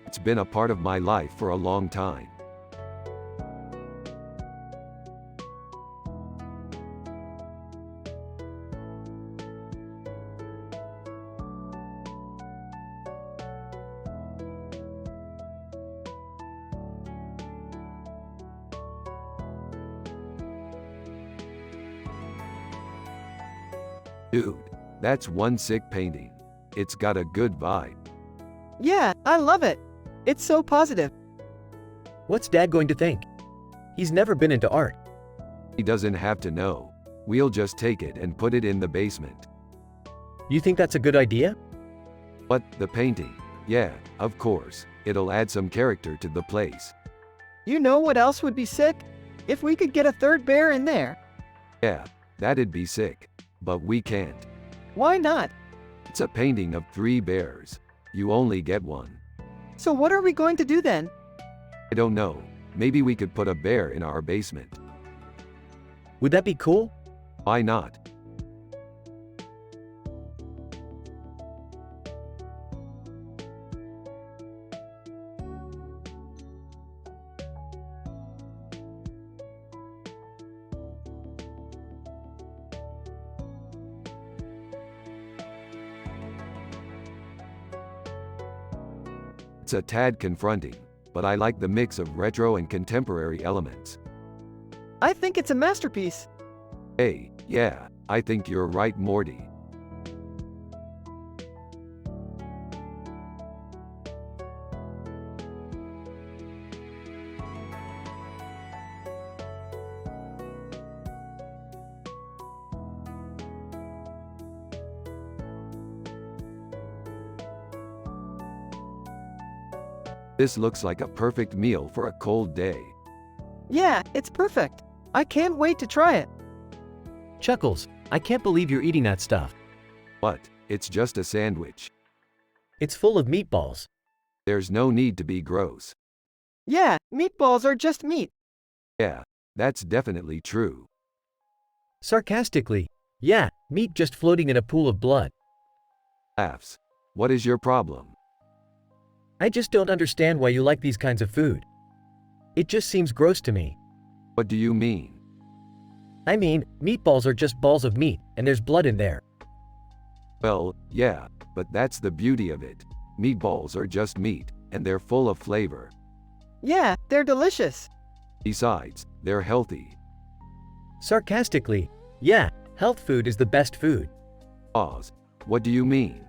It's been a part of my life for a long time. Dude, that's one sick painting. It's got a good vibe. Yeah, I love it. It's so positive. What's Dad going to think? He's never been into art. He doesn't have to know. We'll just take it and put it in the basement. You think that's a good idea? What, the painting? Yeah, of course. It'll add some character to the place. You know what else would be sick? If we could get a third bear in there. Yeah, that'd be sick. But we can't. Why not? It's a painting of 3 bears. You only get one. So what are we going to do then? I don't know. Maybe we could put a bear in our basement. Would that be cool? Why not? It's a tad confronting, but I like the mix of retro and contemporary elements. I think it's a masterpiece. Hey, yeah, I think you're right, Morty. This looks like a perfect meal for a cold day. Yeah, it's perfect. I can't wait to try it. Chuckles, I can't believe you're eating that stuff. But, it's just a sandwich. It's full of meatballs. There's no need to be gross. Yeah, meatballs are just meat. Yeah, that's definitely true. Sarcastically, yeah, meat just floating in a pool of blood. Laughs. What is your problem? I just don't understand why you like these kinds of food. It just seems gross to me. What do you mean? I mean, meatballs are just balls of meat, and there's blood in there. Well, yeah, but that's the beauty of it. Meatballs are just meat, and they're full of flavor. Yeah, they're delicious. Besides, they're healthy. Sarcastically, yeah, health food is the best food. Pause. What do you mean?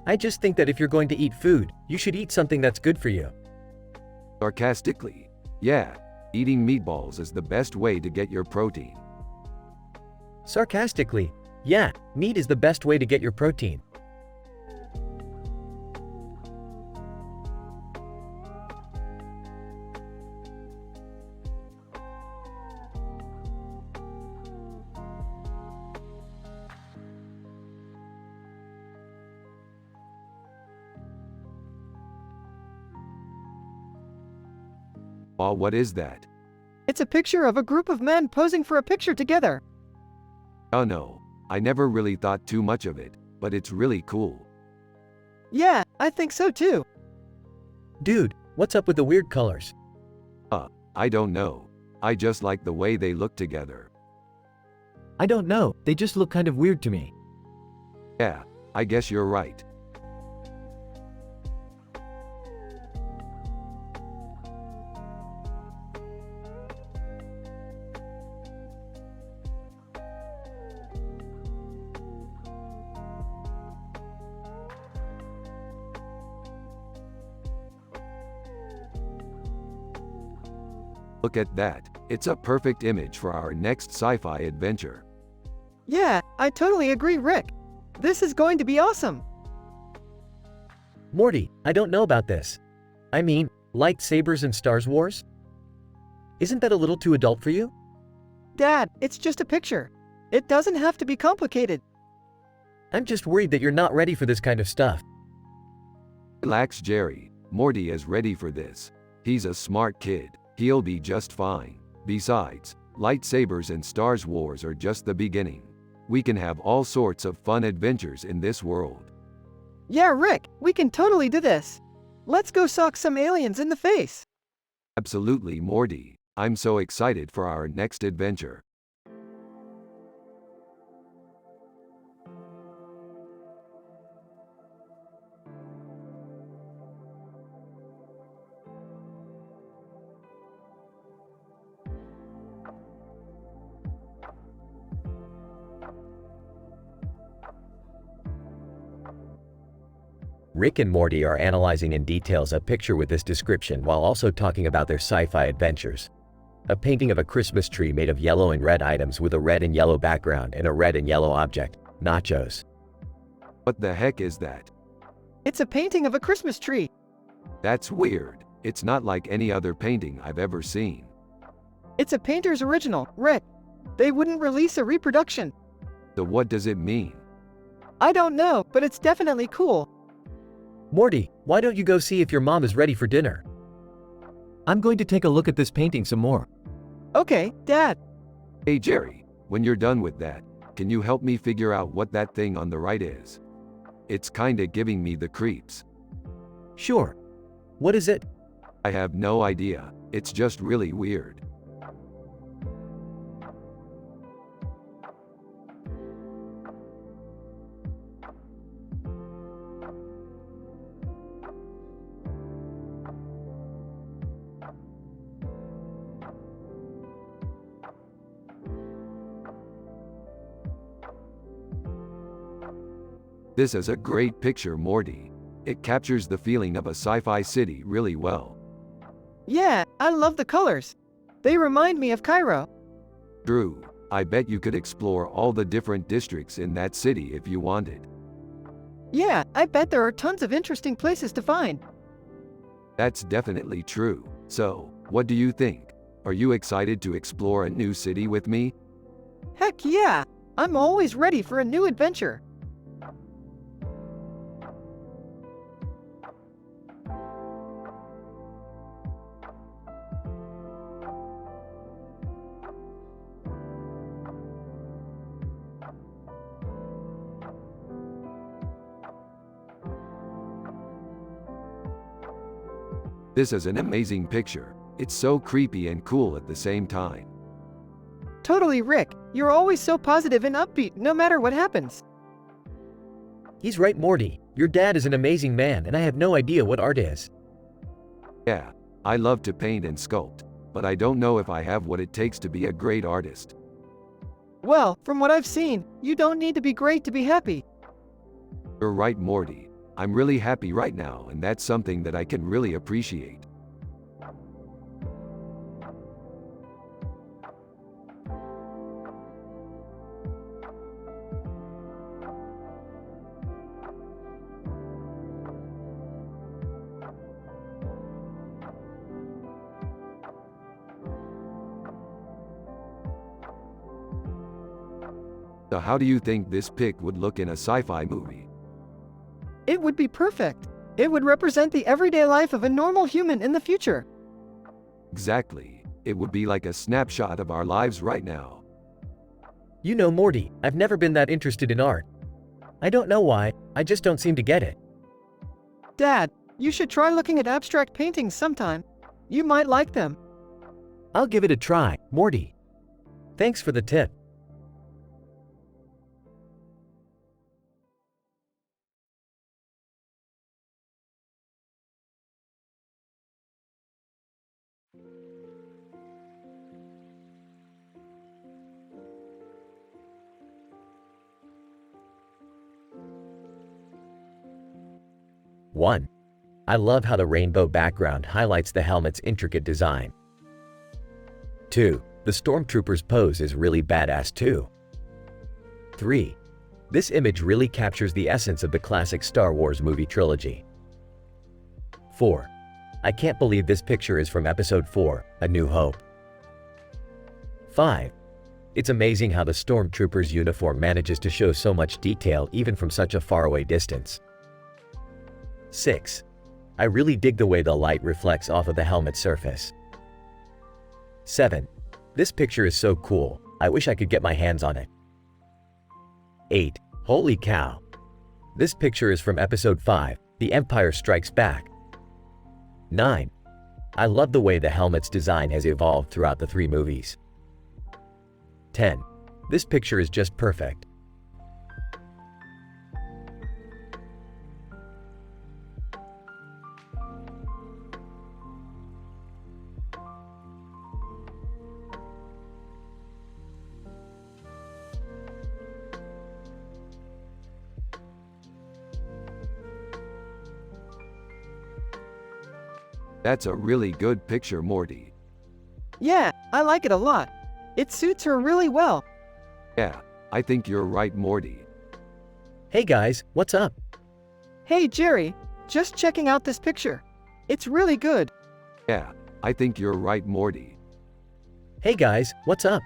I just think that if you're going to eat food, you should eat something that's good for you. Sarcastically, yeah, eating meatballs is the best way to get your protein. Sarcastically, yeah, meat is the best way to get your protein. Oh, what is that? It's a picture of a group of men posing for a picture together. Oh no, I never really thought too much of it, but it's really cool. Yeah, I think so too. Dude, what's up with the weird colors? I don't know. I just like the way they look together. I don't know, they just look kind of weird to me. Yeah, I guess you're right. Look at that, it's a perfect image for our next sci-fi adventure. Yeah, I totally agree, Rick. This is going to be awesome. Morty, I don't know about this. I mean, lightsabers and Star Wars? Isn't that a little too adult for you? Dad, it's just a picture. It doesn't have to be complicated. I'm just worried that you're not ready for this kind of stuff. Relax, Jerry. Morty is ready for this. He's a smart kid. He'll be just fine. Besides, lightsabers and Star Wars are just the beginning. We can have all sorts of fun adventures in this world. Yeah, Rick, we can totally do this. Let's go sock some aliens in the face. Absolutely, Morty. I'm so excited for our next adventure. Rick and Morty are analyzing in details a picture with this description while also talking about their sci-fi adventures. A painting of a Christmas tree made of yellow and red items with a red and yellow background and a red and yellow object, nachos. What the heck is that? It's a painting of a Christmas tree. That's weird. It's not like any other painting I've ever seen. It's a painter's original, Rick. They wouldn't release a reproduction. So what does it mean? I don't know, but it's definitely cool. Morty, why don't you go see if your mom is ready for dinner? I'm going to take a look at this painting some more. Okay, Dad. Hey Jerry, When you're done with that, can you help me figure out what that thing on the right is? It's kinda giving me the creeps. Sure. What is it? I have no idea, it's just really weird. This is a great picture, Morty. It captures the feeling of a sci-fi city really well. Yeah, I love the colors. They remind me of Cairo. True, I bet you could explore all the different districts in that city if you wanted. Yeah, I bet there are tons of interesting places to find. That's definitely true. So, what do you think? Are you excited to explore a new city with me? Heck yeah! I'm always ready for a new adventure. This is an amazing picture. It's so creepy and cool at the same time. Totally, Rick. You're always so positive and upbeat no matter what happens. He's right, Morty. Your dad is an amazing man, and I have no idea what art is. Yeah, I love to paint and sculpt, but I don't know if I have what it takes to be a great artist. Well, from what I've seen, you don't need to be great to be happy. You're right, Morty. I'm really happy right now, and that's something that I can really appreciate. So how do you think this pic would look in a sci-fi movie? It would be perfect. It would represent the everyday life of a normal human in the future. Exactly. It would be like a snapshot of our lives right now. You know, Morty, I've never been that interested in art. I don't know why, I just don't seem to get it. Dad, you should try looking at abstract paintings sometime. You might like them. I'll give it a try, Morty. Thanks for the tip. One. I love how the rainbow background highlights the helmet's intricate design. 2. The stormtrooper's pose is really badass too. 3. This image really captures the essence of the classic Star Wars movie trilogy. 4. I can't believe this picture is from Episode 4, A New Hope. 5. It's amazing how the stormtrooper's uniform manages to show so much detail even from such a faraway distance. 6. I really dig the way the light reflects off of the helmet surface. 7. This picture is so cool, I wish I could get my hands on it. 8. Holy cow! This picture is from Episode 5, The Empire Strikes Back. 9. I love the way the helmet's design has evolved throughout the 3 movies. 10. This picture is just perfect. That's a really good picture, Morty. Yeah, I like it a lot. It suits her really well. Yeah, I think you're right, Morty. Hey guys, what's up? Hey Jerry, just checking out this picture. It's really good. Yeah, I think you're right, Morty. Hey guys, what's up?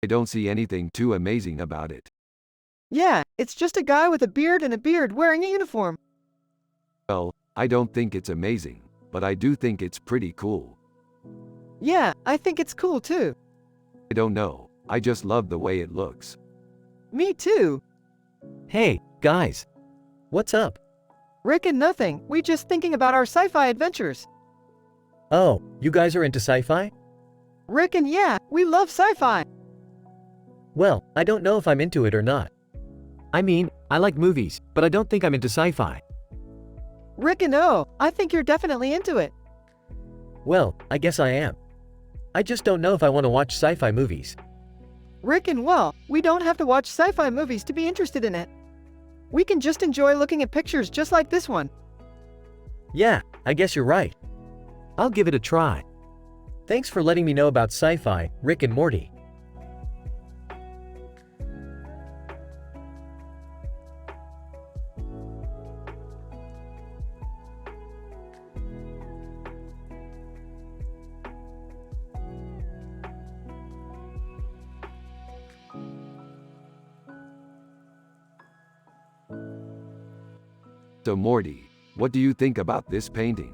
I don't see anything too amazing about it. Yeah, it's just a guy with a beard wearing a uniform. Well, I don't think it's amazing, but I do think it's pretty cool. Yeah, I think it's cool too. I don't know, I just love the way it looks. Me too. Hey, guys. What's up? Rick and nothing, we just thinking about our sci-fi adventures. Oh, you guys are into sci-fi? Rick and yeah, we love sci-fi. Well, I don't know if I'm into it or not. I mean, I like movies, but I don't think I'm into sci-fi. Rick and oh, I think you're definitely into it. Well, I guess I am. I just don't know if I want to watch sci-fi movies. Rick and well, we don't have to watch sci-fi movies to be interested in it. We can just enjoy looking at pictures just like this one. Yeah, I guess you're right. I'll give it a try. Thanks for letting me know about sci-fi, Rick and Morty. So Morty, what do you think about this painting?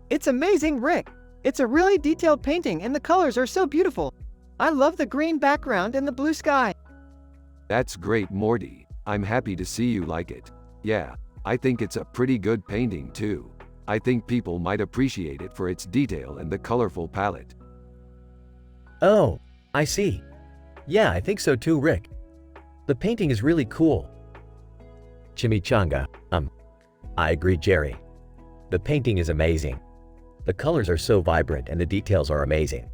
It's amazing, Rick. It's a really detailed painting and the colors are so beautiful. I love the green background and the blue sky. That's great, Morty. I'm happy to see you like it. Yeah, I think it's a pretty good painting too. I think people might appreciate it for its detail and the colorful palette. Oh, I see. Yeah, I think so too, Rick. The painting is really cool. Chimichanga, I agree, Jerry. The painting is amazing. The colors are so vibrant and the details are amazing.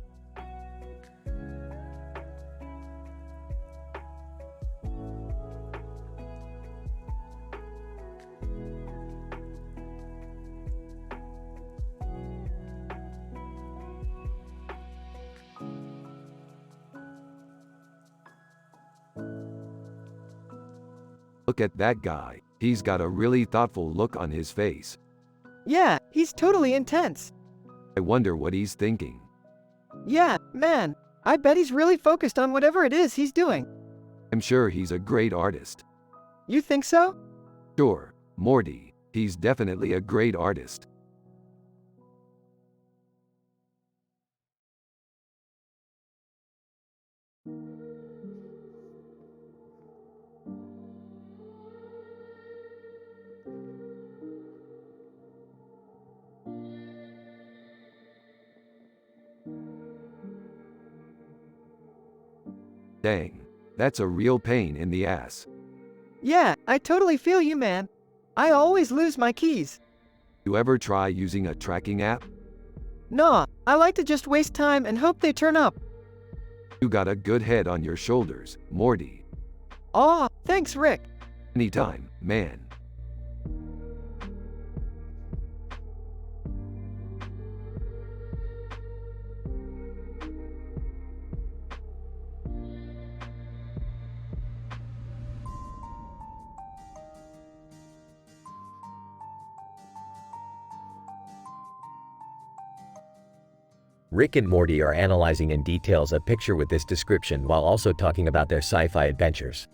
Look at that guy, he's got a really thoughtful look on his face. Yeah, he's totally intense. I wonder what he's thinking. Yeah, man, I bet he's really focused on whatever it is he's doing. I'm sure he's a great artist. You think so? Sure, Morty, he's definitely a great artist. Dang, that's a real pain in the ass. Yeah, I totally feel you, man. I always lose my keys. You ever try using a tracking app? Nah, I like to just waste time and hope they turn up. You got a good head on your shoulders, Morty. Aw, thanks, Rick. Anytime, man. Rick and Morty are analyzing in details a picture with this description while also talking about their sci-fi adventures.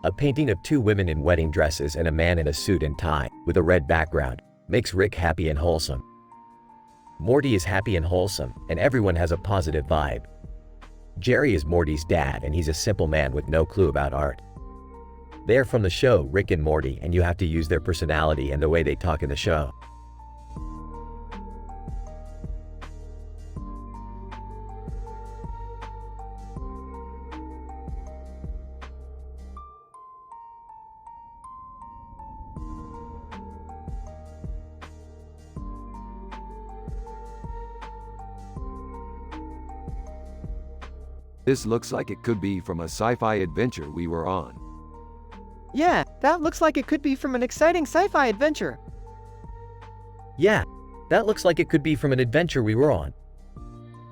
A painting of two women in wedding dresses and a man in a suit and tie, with a red background, makes Rick happy and wholesome. Morty is happy and wholesome, and everyone has a positive vibe. Jerry is Morty's dad, and he's a simple man with no clue about art. They are from the show Rick and Morty, and you have to use their personality and the way they talk in the show. This looks like it could be from a sci-fi adventure we were on. Yeah, that looks like it could be from an exciting sci-fi adventure. Yeah, that looks like it could be from an adventure we were on.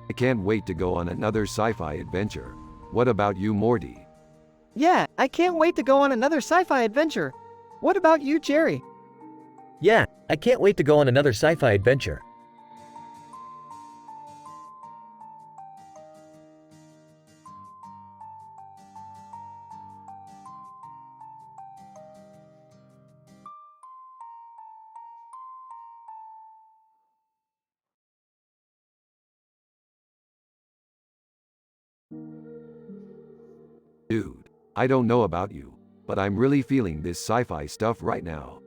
I can't wait to go on another sci-fi adventure. What about you, Morty? Yeah, I can't wait to go on another sci-fi adventure. What about you, Jerry? Yeah, I can't wait to go on another sci-fi adventure. Dude, I don't know about you, but I'm really feeling this sci-fi stuff right now.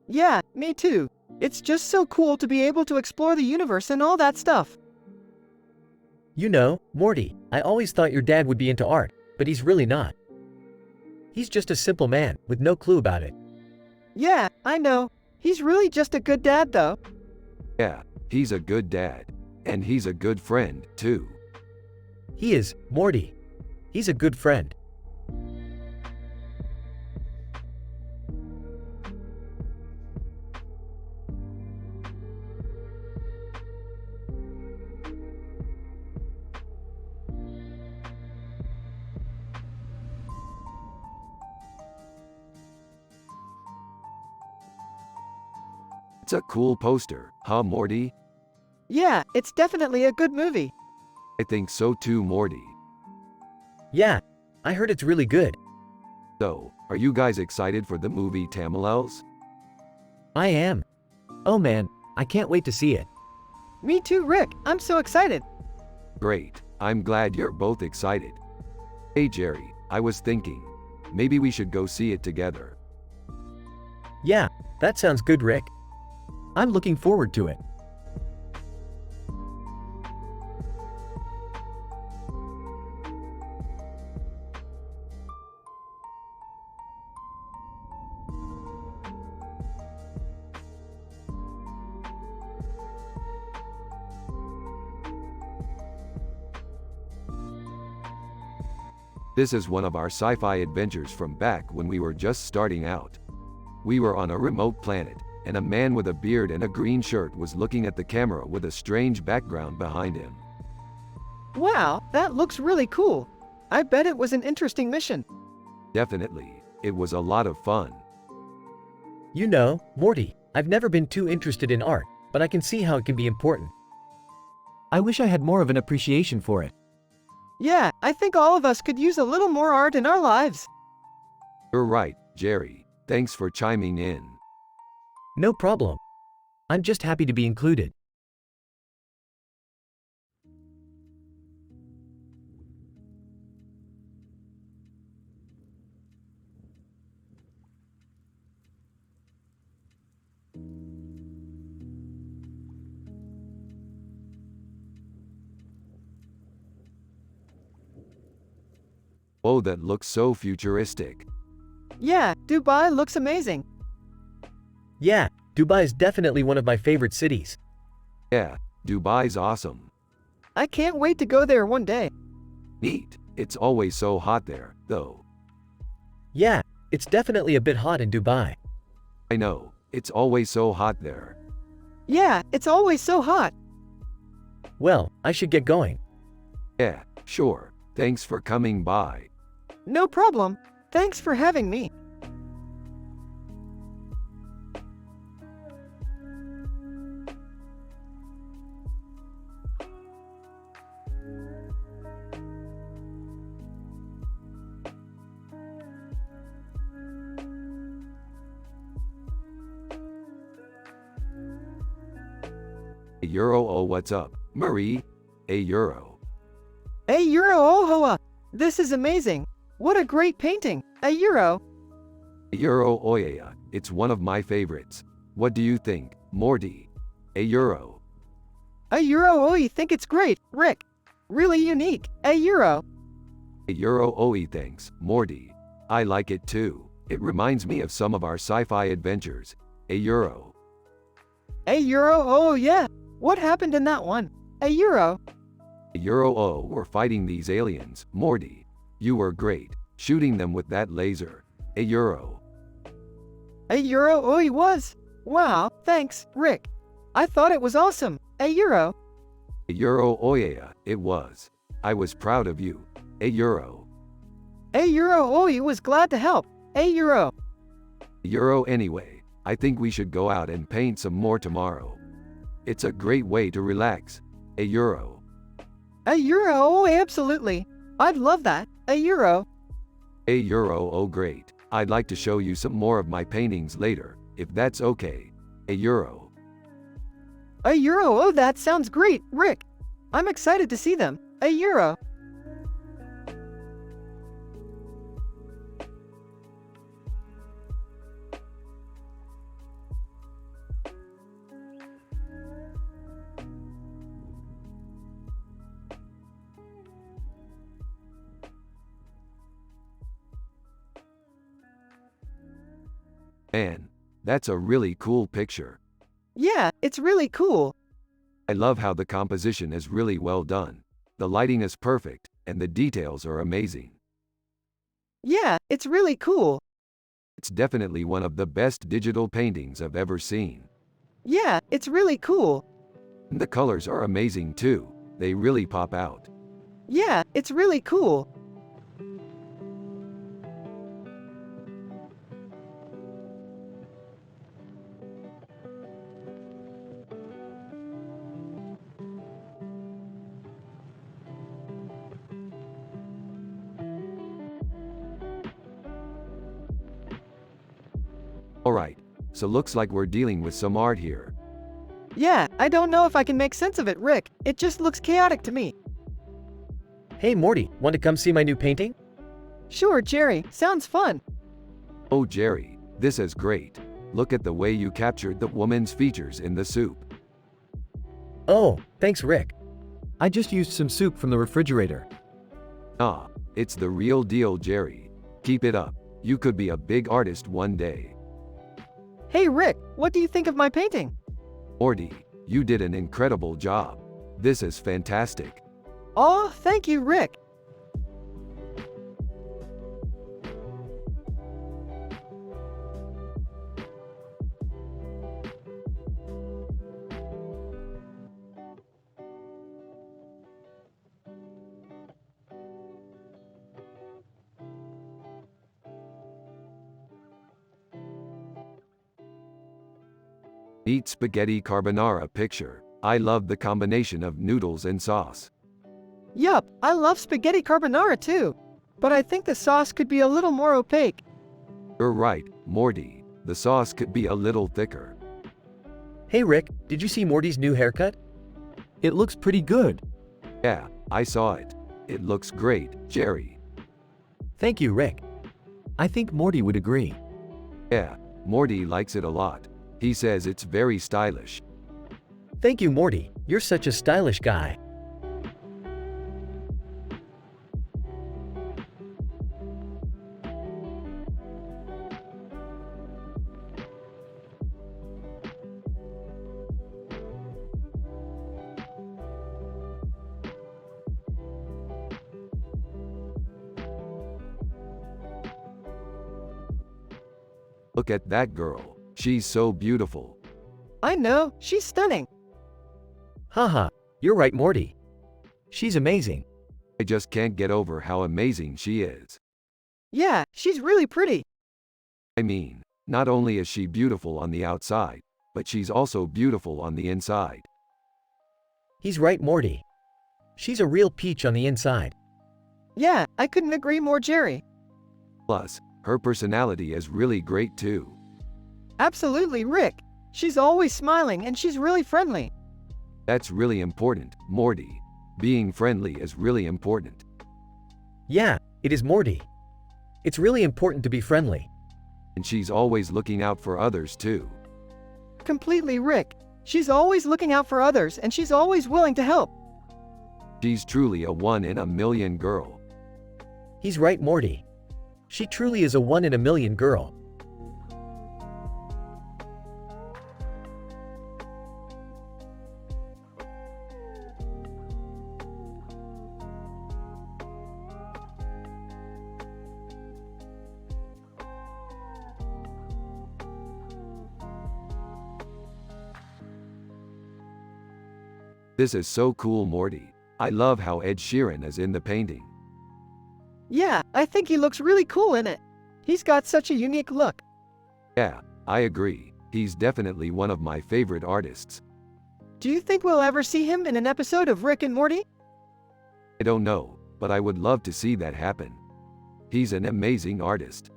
Yeah, me too. It's just so cool to be able to explore the universe and all that stuff. You know, Morty, I always thought your dad would be into art, but he's really not. He's just a simple man with no clue about it. Yeah, I know. He's really just a good dad though. Yeah, he's a good dad. And he's a good friend, too. He is, Morty. He's a good friend. It's a cool poster, huh, Morty? Yeah, it's definitely a good movie. I think so too, Morty. Yeah, I heard it's really good. So, are you guys excited for the movie Tamalels? I am. Oh man, I can't wait to see it. Me too, Rick. I'm so excited. Great, I'm glad you're both excited. Hey Jerry, I was thinking, maybe we should go see it together. Yeah, that sounds good, Rick. I'm looking forward to it. This is one of our sci-fi adventures from back when we were just starting out. We were on a remote planet, and a man with a beard and a green shirt was looking at the camera with a strange background behind him. Wow, that looks really cool. I bet it was an interesting mission. Definitely, it was a lot of fun. You know, Morty, I've never been too interested in art, but I can see how it can be important. I wish I had more of an appreciation for it. Yeah, I think all of us could use a little more art in our lives. You're right, Jerry. Thanks for chiming in. No problem. I'm just happy to be included. Oh, that looks so futuristic. Yeah, Dubai looks amazing. Yeah, Dubai is definitely one of my favorite cities. Yeah, Dubai's awesome. I can't wait to go there one day. Neat. It's always so hot there, though. Yeah, it's definitely a bit hot in Dubai. I know, it's always so hot there. Yeah, it's always so hot. Well, I should get going. Yeah, sure. Thanks for coming by. No problem. Thanks for having me. A euro, oh what's up, Marie? A euro. A euro, oh hoa! This is amazing. What a great painting. A euro. A euro, oh yeah, it's one of my favorites. What do you think, Morty? A euro. A euro, oh, you think it's great, Rick. Really unique. A euro. A euro, oh thanks, Morty. I like it too. It reminds me of some of our sci-fi adventures. A euro. A euro, oh yeah. What happened in that one? A euro. A euro, oh, we're fighting these aliens, Morty. You were great, shooting them with that laser. A euro. A euro, oh, he was. Wow, thanks, Rick. I thought it was awesome. A euro. A euro, oh yeah, it was. I was proud of you. A euro. A euro, oh, he was glad to help. A euro. A euro anyway. I think we should go out and paint some more tomorrow. It's a great way to relax. A euro. A euro, oh, absolutely. I'd love that. A euro. A euro, oh great. I'd like to show you some more of my paintings later, if that's okay. A euro. A euro, oh, that sounds great, Rick. I'm excited to see them. A euro. Man, that's a really cool picture. Yeah, it's really cool. I love how the composition is really well done. The lighting is perfect, and the details are amazing. Yeah, it's really cool. It's definitely one of the best digital paintings I've ever seen. Yeah, it's really cool. And the colors are amazing too. They really pop out. Yeah, it's really cool. Alright, so looks like we're dealing with some art here. Yeah, I don't know if I can make sense of it, Rick. It just looks chaotic to me. Hey Morty, want to come see my new painting? Sure, Jerry. Sounds fun. Oh Jerry, this is great. Look at the way you captured the woman's features in the soup. Oh, thanks Rick. I just used some soup from the refrigerator. Ah, it's the real deal, Jerry. Keep it up. You could be a big artist one day. Hey, Rick, what do you think of my painting? Morty, you did an incredible job. This is fantastic. Oh, thank you, Rick. Neat spaghetti carbonara picture. I love the combination of noodles and sauce. Yup, I love spaghetti carbonara too. But I think the sauce could be a little more opaque. You're right, Morty. The sauce could be a little thicker. Hey Rick, did you see Morty's new haircut? It looks pretty good. Yeah, I saw it. It looks great, Jerry. Thank you, Rick. I think Morty would agree. Yeah, Morty likes it a lot. He says it's very stylish. Thank you, Morty. You're such a stylish guy. Look at that girl. She's so beautiful. I know, she's stunning. Haha, you're right, Morty. She's amazing. I just can't get over how amazing she is. Yeah, she's really pretty. I mean, not only is she beautiful on the outside, but she's also beautiful on the inside. He's right, Morty. She's a real peach on the inside. Yeah, I couldn't agree more, Jerry. Plus, her personality is really great too. Absolutely, Rick. She's always smiling and she's really friendly. That's really important, Morty. Being friendly is really important. Yeah, it is, Morty. It's really important to be friendly. And she's always looking out for others too. Completely, Rick. She's always looking out for others and she's always willing to help. She's truly a one-in-a-million girl. He's right, Morty. She truly is a one-in-a-million girl. This is so cool, Morty. I love how Ed Sheeran is in the painting. Yeah, I think he looks really cool in it. He's got such a unique look. Yeah, I agree. He's definitely one of my favorite artists. Do you think we'll ever see him in an episode of Rick and Morty? I don't know, but I would love to see that happen. He's an amazing artist.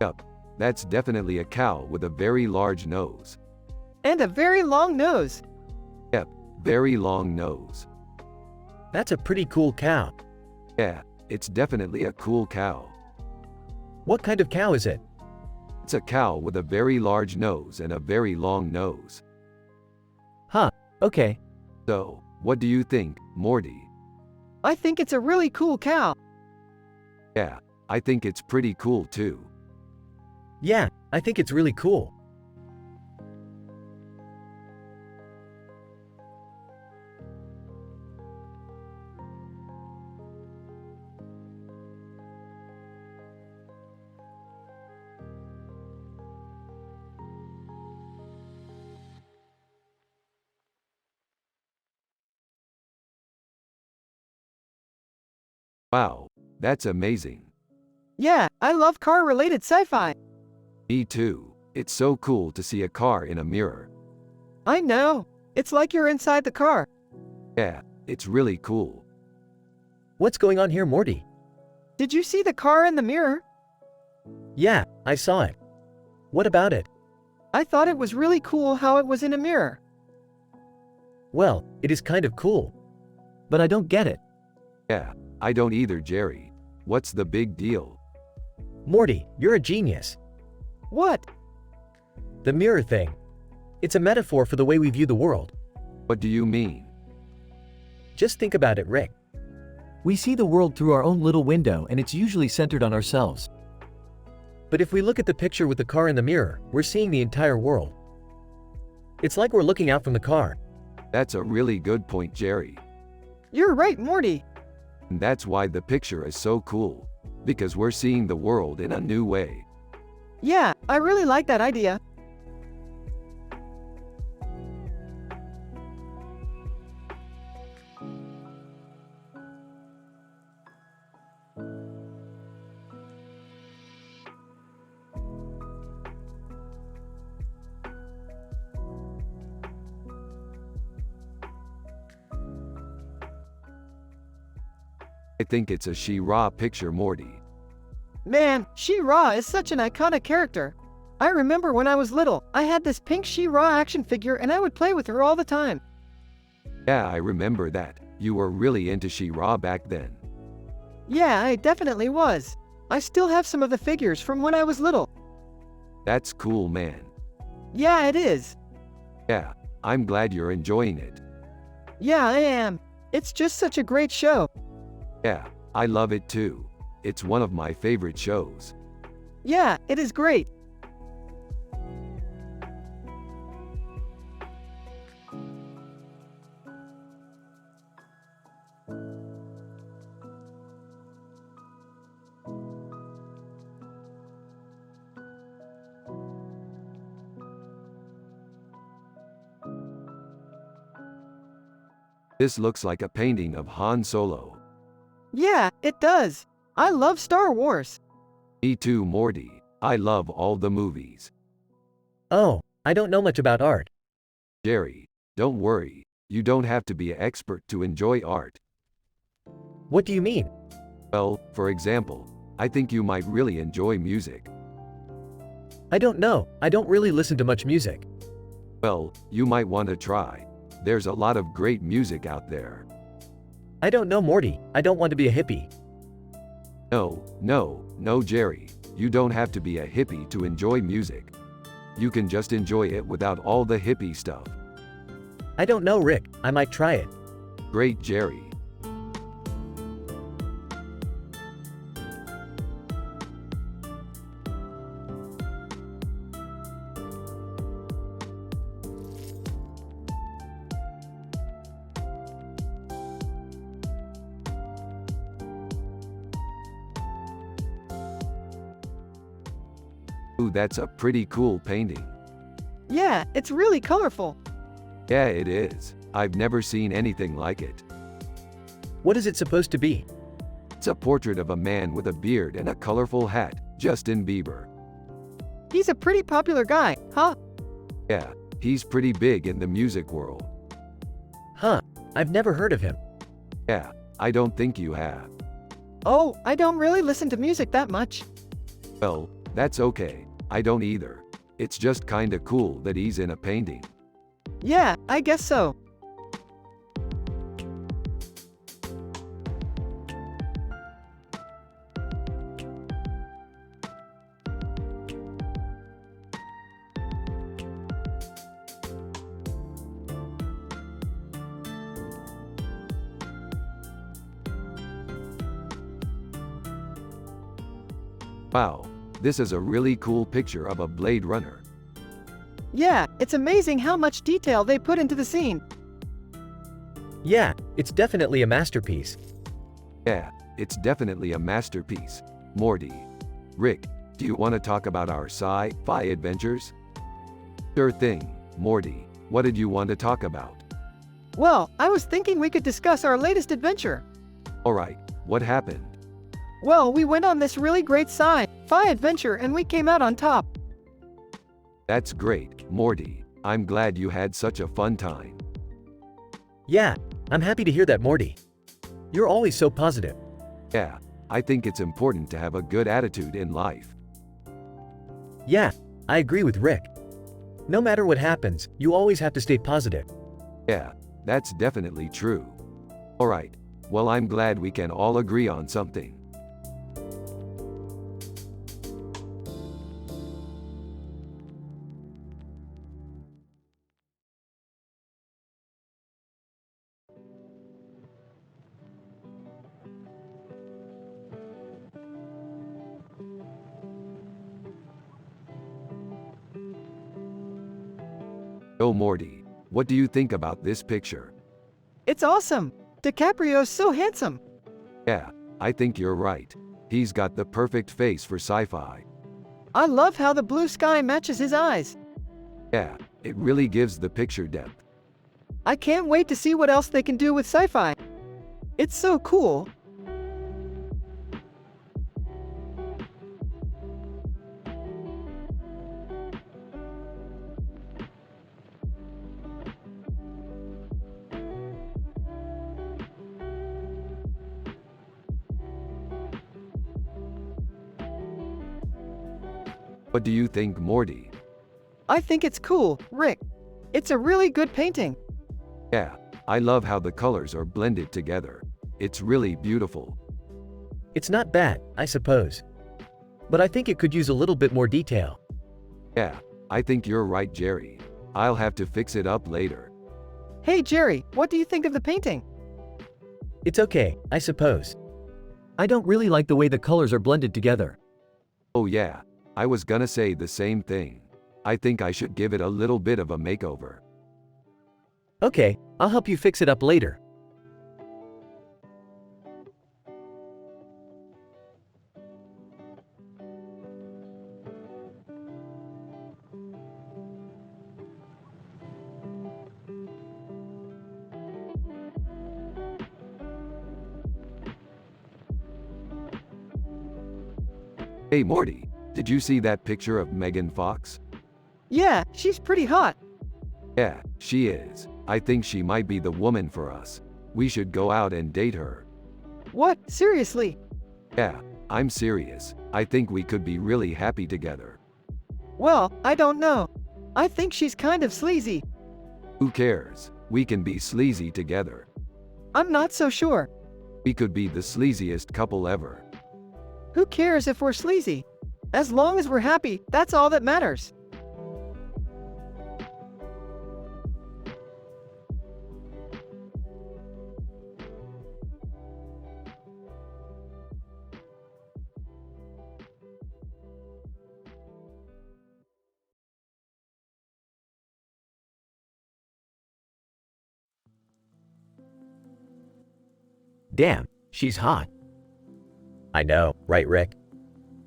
Yup, that's definitely a cow with a very large nose. And a very long nose. Yep, very long nose. That's a pretty cool cow. Yeah, it's definitely a cool cow. What kind of cow is it? It's a cow with a very large nose and a very long nose. Huh, okay. So, what do you think, Morty? I think it's a really cool cow. Yeah, I think it's pretty cool too. Yeah, I think it's really cool. Wow, that's amazing. Yeah, I love car-related sci-fi. Me too. It's so cool to see a car in a mirror. I know. It's like you're inside the car. Yeah, it's really cool. What's going on here, Morty? Did you see the car in the mirror? Yeah, I saw it. What about it? I thought it was really cool how it was in a mirror. Well, it is kind of cool. But I don't get it. Yeah, I don't either, Jerry. What's the big deal? Morty, you're a genius. What? The mirror thing. It's a metaphor for the way we view the world. What do you mean? Just think about it, Rick. We see the world through our own little window, and it's usually centered on ourselves. But if we look at the picture with the car in the mirror, we're seeing the entire world. It's like we're looking out from the car. That's a really good point, Jerry. You're right, Morty. And that's why the picture is so cool. Because we're seeing the world in a new way. Yeah, I really like that idea. I think it's a She-Ra picture, Morty. Man, She-Ra is such an iconic character. I remember when I was little, I had this pink She-Ra action figure and I would play with her all the time. Yeah, I remember that. You were really into She-Ra back then. Yeah, I definitely was. I still have some of the figures from when I was little. That's cool, man. Yeah, it is. Yeah, I'm glad you're enjoying it. Yeah, I am. It's just such a great show. Yeah, I love it too. It's one of my favorite shows. Yeah, it is great. This looks like a painting of Han Solo. Yeah, it does. I love Star Wars. Me too, Morty. I love all the movies. Oh, I don't know much about art. Jerry, don't worry. You don't have to be an expert to enjoy art. What do you mean? Well, for example, I think you might really enjoy music. I don't know. I don't really listen to much music. Well, you might want to try. There's a lot of great music out there. I don't know, Morty. I don't want to be a hippie. No, Jerry. You don't have to be a hippie to enjoy music. You can just enjoy it without all the hippie stuff. I don't know, Rick. I might try it. Great, Jerry. Ooh, that's a pretty cool painting. Yeah, it's really colorful. Yeah, it is. I've never seen anything like it. What is it supposed to be? It's a portrait of a man with a beard and a colorful hat, Justin Bieber. He's a pretty popular guy, huh? Yeah, he's pretty big in the music world. Huh, I've never heard of him. Yeah, I don't think you have. Oh, I don't really listen to music that much. Well, that's okay. I don't either. It's just kinda cool that he's in a painting. Yeah, I guess so. Wow, this is a really cool picture of a Blade Runner. Yeah, it's amazing how much detail they put into the scene. Yeah, it's definitely a masterpiece. Yeah, it's definitely a masterpiece. Morty. Rick, do you want to talk about our sci-fi adventures? Sure thing, Morty. What did you want to talk about? Well, I was thinking we could discuss our latest adventure. Alright, what happened? Well, we went on this really great sci-fi adventure and we came out on top. That's great, Morty. I'm glad you had such a fun time. Yeah, I'm happy to hear that, Morty. You're always so positive. Yeah, I think it's important to have a good attitude in life. Yeah, I agree with Rick. No matter what happens, you always have to stay positive. Yeah, that's definitely true. Alright, well, I'm glad we can all agree on something. Oh, Morty, what do you think about this picture? It's awesome. DiCaprio's so handsome. Yeah, I think you're right. He's got the perfect face for sci-fi. I love how the blue sky matches his eyes. Yeah, it really gives the picture depth. I can't wait to see what else they can do with sci-fi. It's so cool. What do you think, Morty? I think it's cool, Rick. It's a really good painting. Yeah, I love how the colors are blended together. It's really beautiful. It's not bad, I suppose. But I think it could use a little bit more detail. Yeah, I think you're right, Jerry. I'll have to fix it up later. Hey Jerry, what do you think of the painting? It's okay, I suppose. I don't really like the way the colors are blended together. Oh yeah, I was gonna say the same thing. I think I should give it a little bit of a makeover. Okay, I'll help you fix it up later. Hey Morty, did you see that picture of Megan Fox? Yeah, she's pretty hot. Yeah, she is. I think she might be the woman for us. We should go out and date her. What? Seriously? Yeah, I'm serious. I think we could be really happy together. Well, I don't know. I think she's kind of sleazy. Who cares? We can be sleazy together. I'm not so sure. We could be the sleaziest couple ever. Who cares if we're sleazy? As long as we're happy, that's all that matters. Damn, she's hot. I know, right, Rick?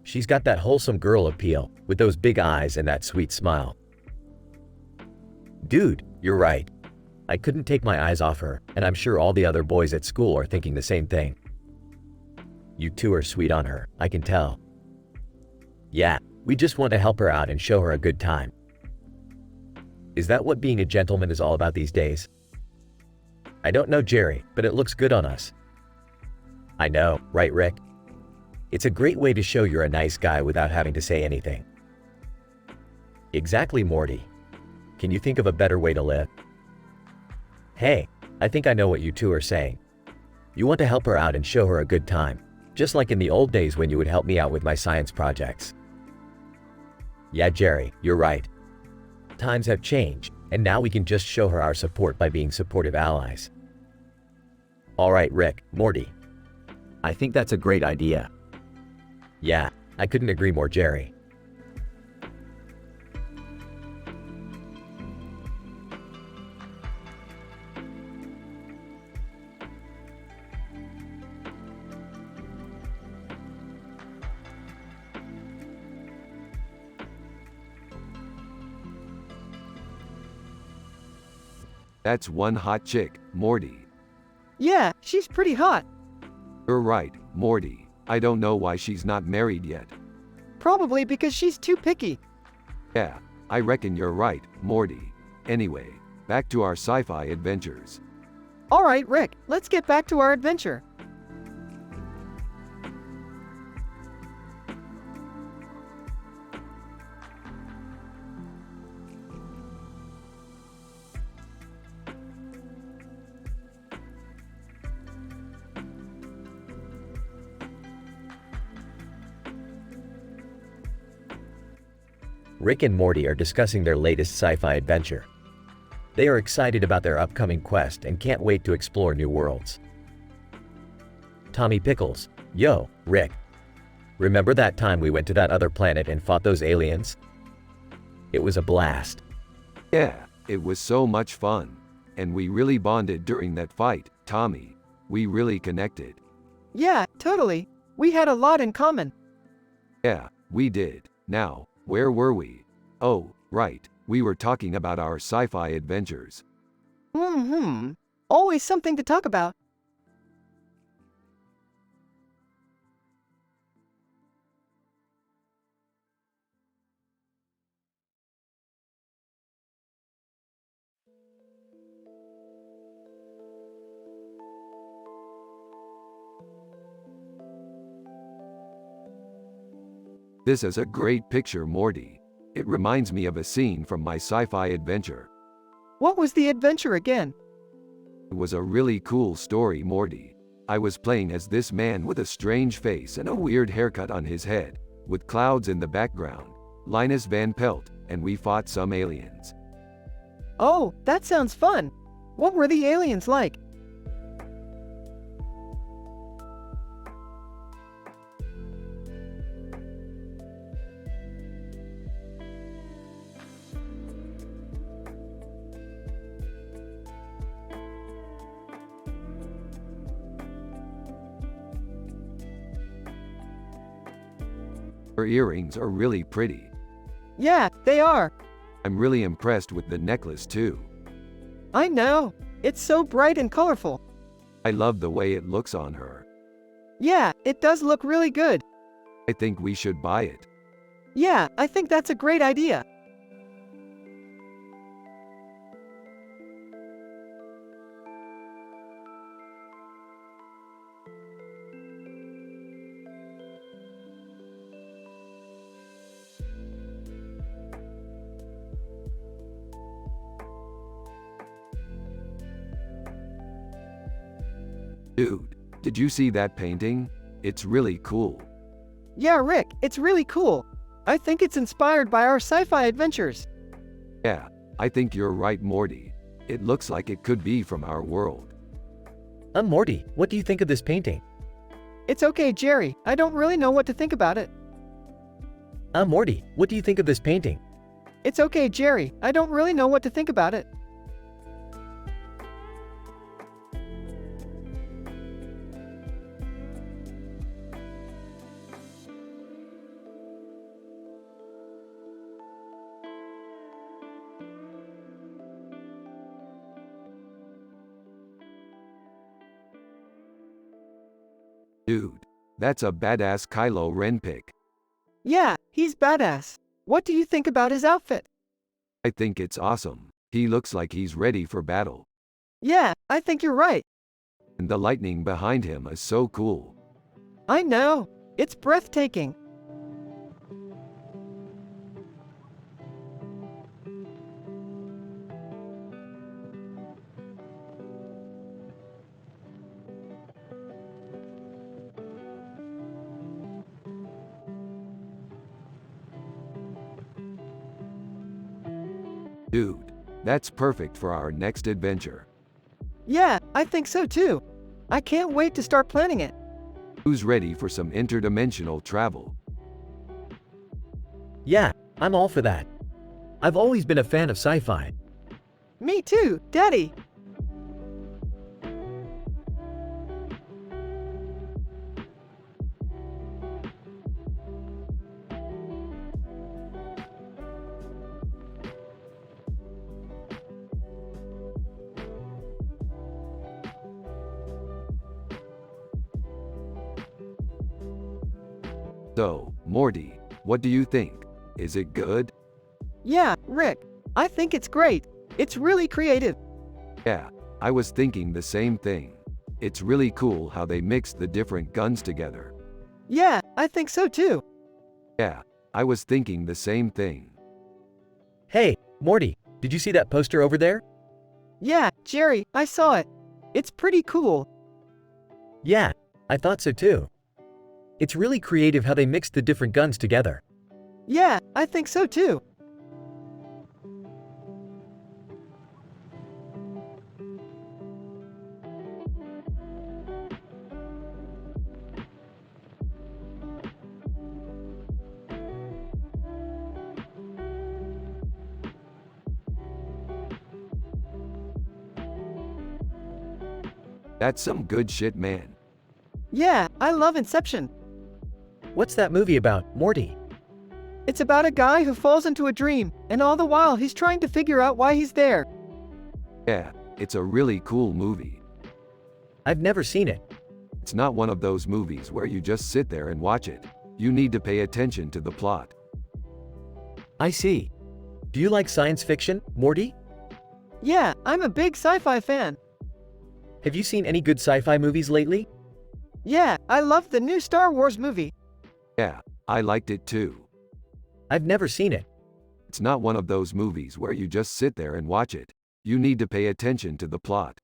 She's got that wholesome girl appeal, with those big eyes and that sweet smile. Dude, you're right. I couldn't take my eyes off her, and I'm sure all the other boys at school are thinking the same thing. You two are sweet on her, I can tell. Yeah, we just want to help her out and show her a good time. Is that what being a gentleman is all about these days? I don't know, Jerry, but it looks good on us. I know, right, Rick? It's a great way to show you're a nice guy without having to say anything. Exactly, Morty. Can you think of a better way to live? Hey, I think I know what you two are saying. You want to help her out and show her a good time, just like in the old days when you would help me out with my science projects. Yeah, Jerry, you're right. Times have changed, and now we can just show her our support by being supportive allies. All right, Rick, Morty. I think that's a great idea. Yeah, I couldn't agree more, Jerry. That's one hot chick, Morty. Yeah, she's pretty hot. You're right, Morty. I don't know why she's not married yet. Probably because she's too picky. Yeah, I reckon you're right, Morty. Anyway, back to our sci-fi adventures. Alright, Rick, let's get back to our adventure. Rick and Morty are discussing their latest sci-fi adventure. They are excited about their upcoming quest and can't wait to explore new worlds. Tommy Pickles, yo, Rick. Remember that time we went to that other planet and fought those aliens? It was a blast. Yeah, it was so much fun. And we really bonded during that fight, Tommy. We really connected. Yeah, totally. We had a lot in common. Yeah, we did. Now, where were we? Oh, right, we were talking about our sci-fi adventures. Always something to talk about. This is a great picture, Morty. It reminds me of a scene from my sci-fi adventure. What was the adventure again? It was a really cool story, Morty. I was playing as this man with a strange face and a weird haircut on his head, with clouds in the background, Linus Van Pelt, and we fought some aliens. Oh, that sounds fun. What were the aliens like? Her earrings are really pretty. Yeah, they are. I'm really impressed with the necklace too. I know. It's so bright and colorful. I love the way it looks on her. Yeah, it does look really good. I think we should buy it. Yeah, I think that's a great idea. Dude, did you see that painting? It's really cool. Yeah, Rick, it's really cool. I think it's inspired by our sci-fi adventures. Yeah, I think you're right, Morty. It looks like it could be from our world. Morty, what do you think of this painting? It's okay, Jerry. I don't really know what to think about it. Morty, what do you think of this painting? It's okay, Jerry. I don't really know what to think about it. Dude, that's a badass Kylo Ren pic. Yeah, he's badass. What do you think about his outfit? I think it's awesome. He looks like he's ready for battle. Yeah, I think you're right. And the lightning behind him is so cool. I know. It's breathtaking. Dude, that's perfect for our next adventure. Yeah, I think so too. I can't wait to start planning it. Who's ready for some interdimensional travel? Yeah, I'm all for that. I've always been a fan of sci-fi. Me too, Daddy. So, Morty, what do you think? Is it good? Yeah, Rick. I think it's great. It's really creative. Yeah, I was thinking the same thing. It's really cool how they mixed the different guns together. Yeah, I think so too. Yeah, I was thinking the same thing. Hey, Morty, did you see that poster over there? Yeah, Jerry, I saw it. It's pretty cool. Yeah, I thought so too. It's really creative how they mixed the different guns together. Yeah, I think so too. That's some good shit, man. Yeah, I love Inception. What's that movie about, Morty? It's about a guy who falls into a dream, and all the while he's trying to figure out why he's there. Yeah, it's a really cool movie. I've never seen it. It's not one of those movies where you just sit there and watch it. You need to pay attention to the plot. I see. Do you like science fiction, Morty? Yeah, I'm a big sci-fi fan. Have you seen any good sci-fi movies lately? Yeah, I love the new Star Wars movie. Yeah, I liked it too. I've never seen it. It's not one of those movies where you just sit there and watch it. You need to pay attention to the plot.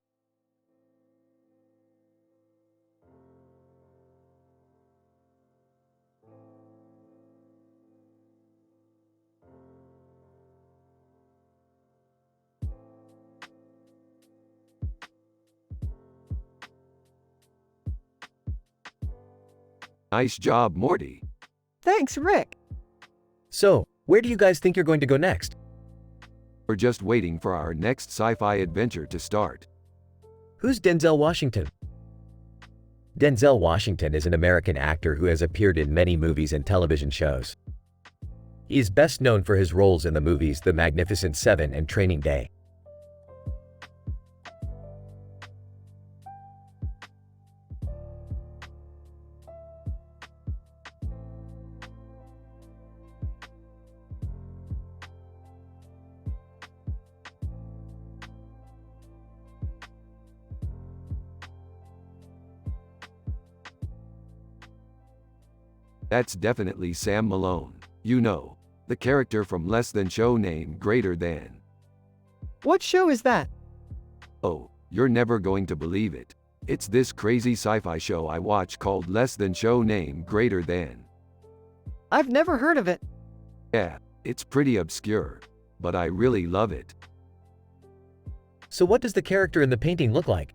Nice job, Morty. Thanks, Rick. So, where do you guys think you're going to go next? We're just waiting for our next sci-fi adventure to start. Who's Denzel Washington? Denzel Washington is an American actor who has appeared in many movies and television shows. He is best known for his roles in the movies The Magnificent Seven and Training Day. That's definitely Sam Malone. You know, the character from Less Than show name Greater Than. What show is that? Oh, you're never going to believe it. It's this crazy sci-fi show I watch called Less Than show name Greater Than. I've never heard of it. Yeah, it's pretty obscure, but I really love it. So what does the character in the painting look like?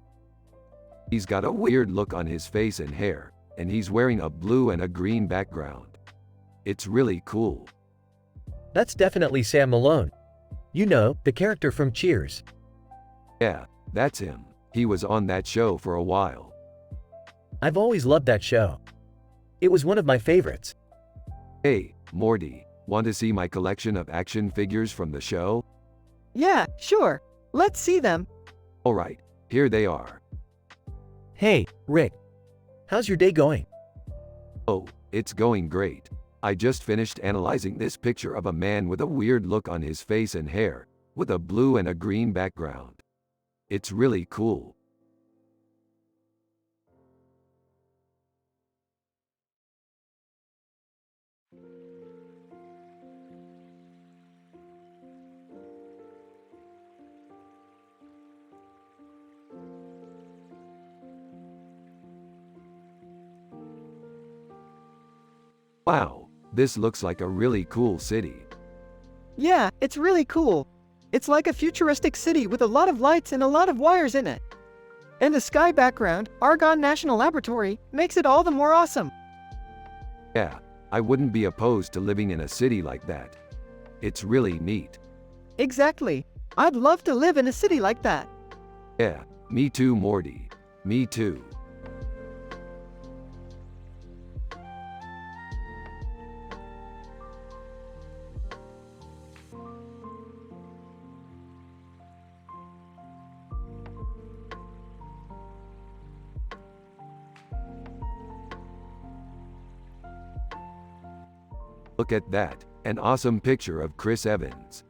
He's got a weird look on his face and hair, and he's wearing a blue and a green background. It's really cool. That's definitely Sam Malone. You know, the character from Cheers. Yeah, that's him. He was on that show for a while. I've always loved that show. It was one of my favorites. Hey, Morty, want to see my collection of action figures from the show? Yeah, sure. Let's see them. Alright, here they are. Hey, Rick. How's your day going? Oh, it's going great. I just finished analyzing this picture of a man with a weird look on his face and hair, with a blue and a green background. It's really cool. Wow, this looks like a really cool city. Yeah, it's really cool. It's like a futuristic city with a lot of lights and a lot of wires in it. And the sky background, Argonne National Laboratory, makes it all the more awesome. Yeah, I wouldn't be opposed to living in a city like that. It's really neat. Exactly. I'd love to live in a city like that. Yeah, me too, Morty. Me too. Look at that, an awesome picture of Chris Evans.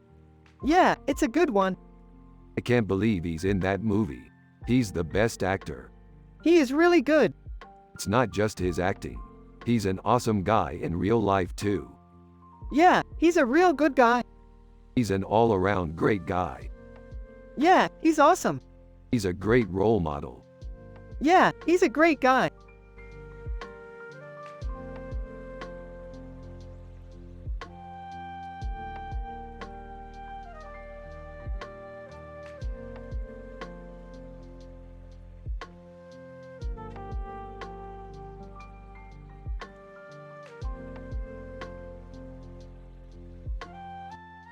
Yeah, it's a good one. I can't believe he's in that movie. He's the best actor. He is really good. It's not just his acting. He's an awesome guy in real life too. Yeah, he's a real good guy. He's an all-around great guy. Yeah, he's awesome. He's a great role model. Yeah, he's a great guy.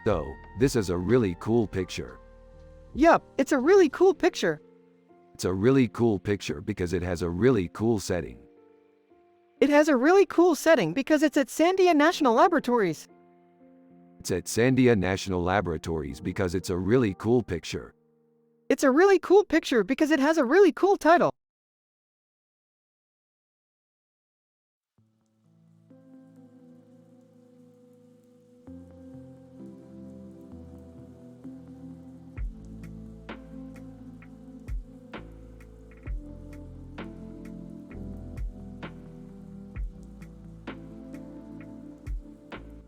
So, this is a really cool picture. Yup, it's a really cool picture. It's a really cool picture because it has a really cool setting. It has a really cool setting because it's at Sandia National Laboratories. It's at Sandia National Laboratories because it's a really cool picture. It's a really cool picture because it has a really cool title.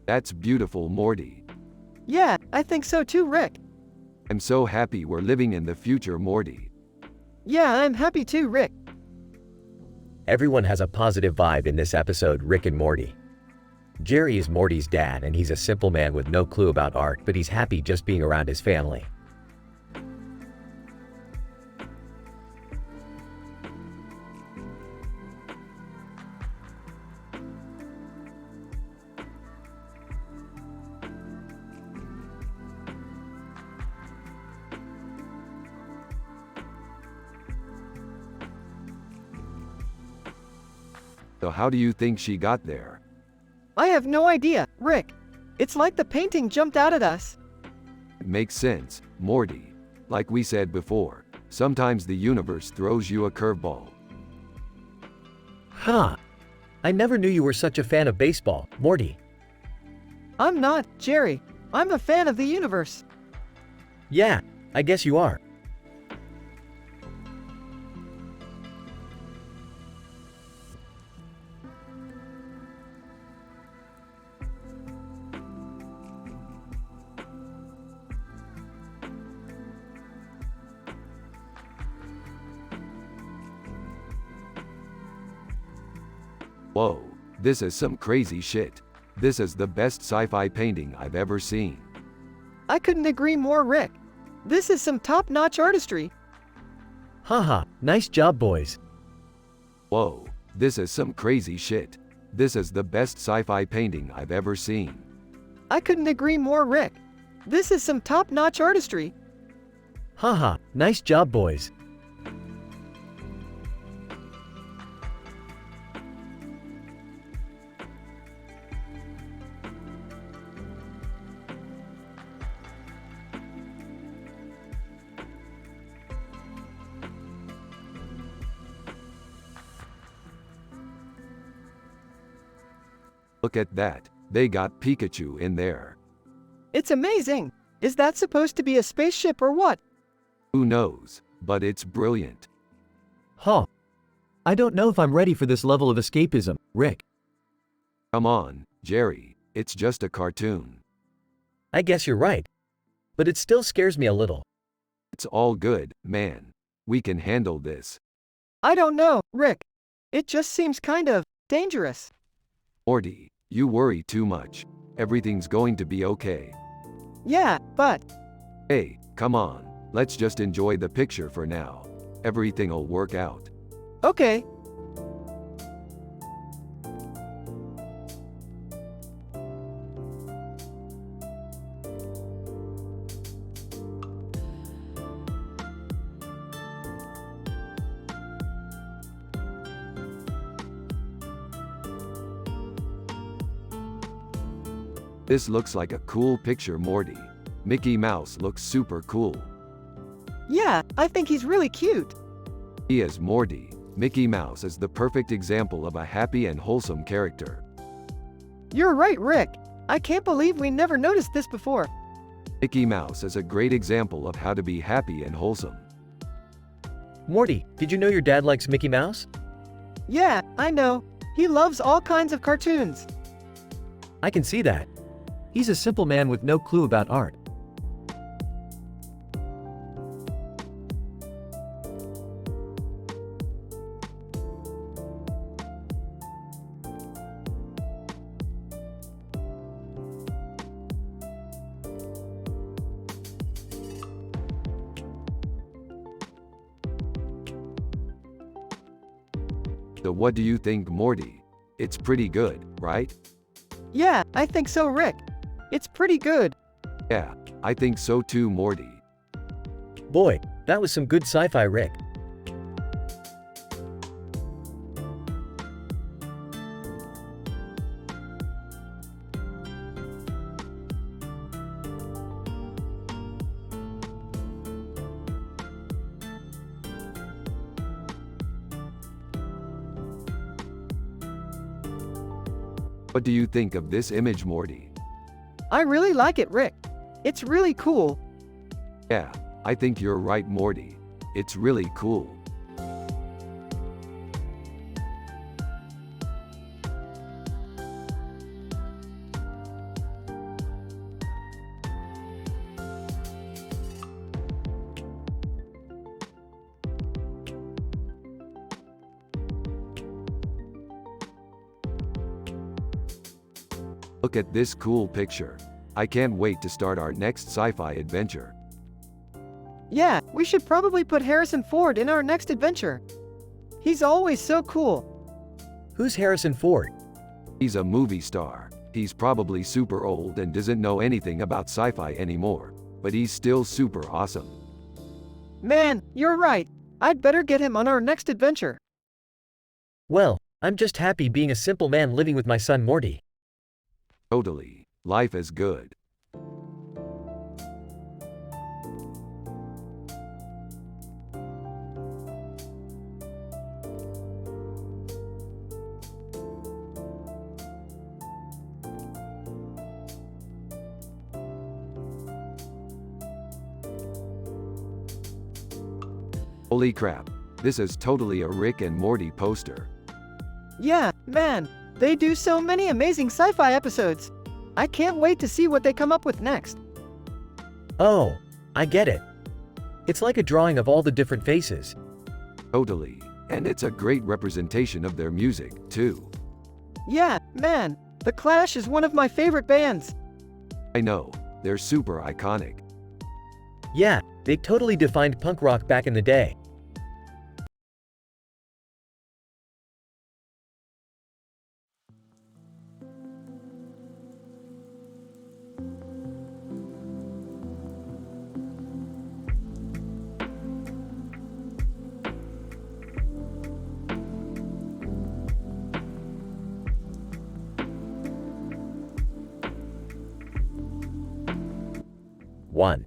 That's beautiful, Morty. Yeah, I think so too, Rick. I'm so happy we're living in the future, Morty. Yeah, I'm happy too, Rick. Everyone has a positive vibe in this episode, Rick and Morty. Jerry is Morty's dad and he's a simple man with no clue about art, but he's happy just being around his family. So how do you think she got there? I have no idea, Rick. It's like the painting jumped out at us. It makes sense, Morty. Like we said before, sometimes the universe throws you a curveball. Huh. I never knew you were such a fan of baseball, Morty. I'm not, Jerry. I'm a fan of the universe. Yeah, I guess you are. Whoa, this is some crazy shit. This is the best sci-fi painting I've ever seen. I couldn't agree more, Rick. This is some top-notch artistry. Haha, nice job, boys. Whoa, this is some crazy shit. This is the best sci-fi painting I've ever seen. I couldn't agree more, Rick. This is some top-notch artistry. Haha, nice job, boys. Look at that, they got Pikachu in there. It's amazing. Is that supposed to be a spaceship or what? Who knows, but it's brilliant. Huh. I don't know if I'm ready for this level of escapism, Rick. Come on, Jerry, it's just a cartoon. I guess you're right. But it still scares me a little. It's all good, man. We can handle this. I don't know, Rick. It just seems kind of dangerous. Morty, you worry too much. Everything's going to be okay. Yeah, but Hey, come on, let's just enjoy the picture for now. Everything'll work out. okay. This looks like a cool picture, Morty. Mickey Mouse looks super cool. Yeah, I think he's really cute. He is Morty. Mickey Mouse is the perfect example of a happy and wholesome character. You're right, Rick. I can't believe we never noticed this before. Mickey Mouse is a great example of how to be happy and wholesome. Morty, did you know your dad likes Mickey Mouse? Yeah, I know. He loves all kinds of cartoons. I can see that. He's a simple man with no clue about art. So what do you think, Morty? It's pretty good, right? Yeah, I think so, Rick. It's pretty good. Yeah, I think so too, Morty. Boy, that was some good sci-fi, Rick. What do you think of this image, Morty? I really like it, Rick. It's really cool. Yeah, I think you're right, Morty. It's really cool. Look at this cool picture. I can't wait to start our next sci-fi adventure. Yeah, we should probably put Harrison Ford in our next adventure. He's always so cool. Who's Harrison Ford? He's a movie star. He's probably super old and doesn't know anything about sci-fi anymore, but he's still super awesome. Man, you're right. I'd better get him on our next adventure. Well, I'm just happy being a simple man living with my son Morty. Totally. Life is good. Holy crap. This is totally a Rick and Morty poster. Yeah, man, they do so many amazing sci-fi episodes. I can't wait to see what they come up with next. Oh, I get it. It's like a drawing of all the different faces. Totally. And it's a great representation of their music, too. Yeah, man, The Clash is one of my favorite bands. I know. They're super iconic. Yeah, they totally defined punk rock back in the day. One.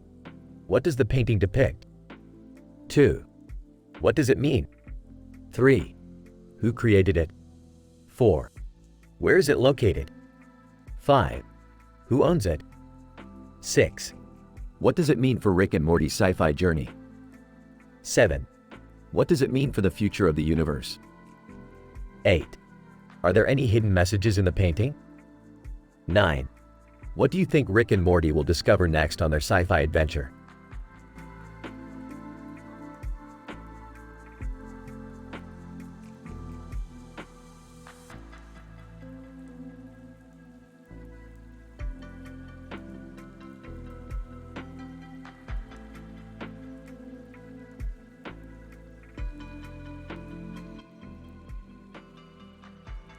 What does the painting depict? 2. What does it mean? 3. Who created it? 4. Where is it located? 5. Who owns it? 6. What does it mean for Rick and Morty's sci-fi journey? 7. What does it mean for the future of the universe? 8. Are there any hidden messages in the painting? 9. What do you think Rick and Morty will discover next on their sci-fi adventure?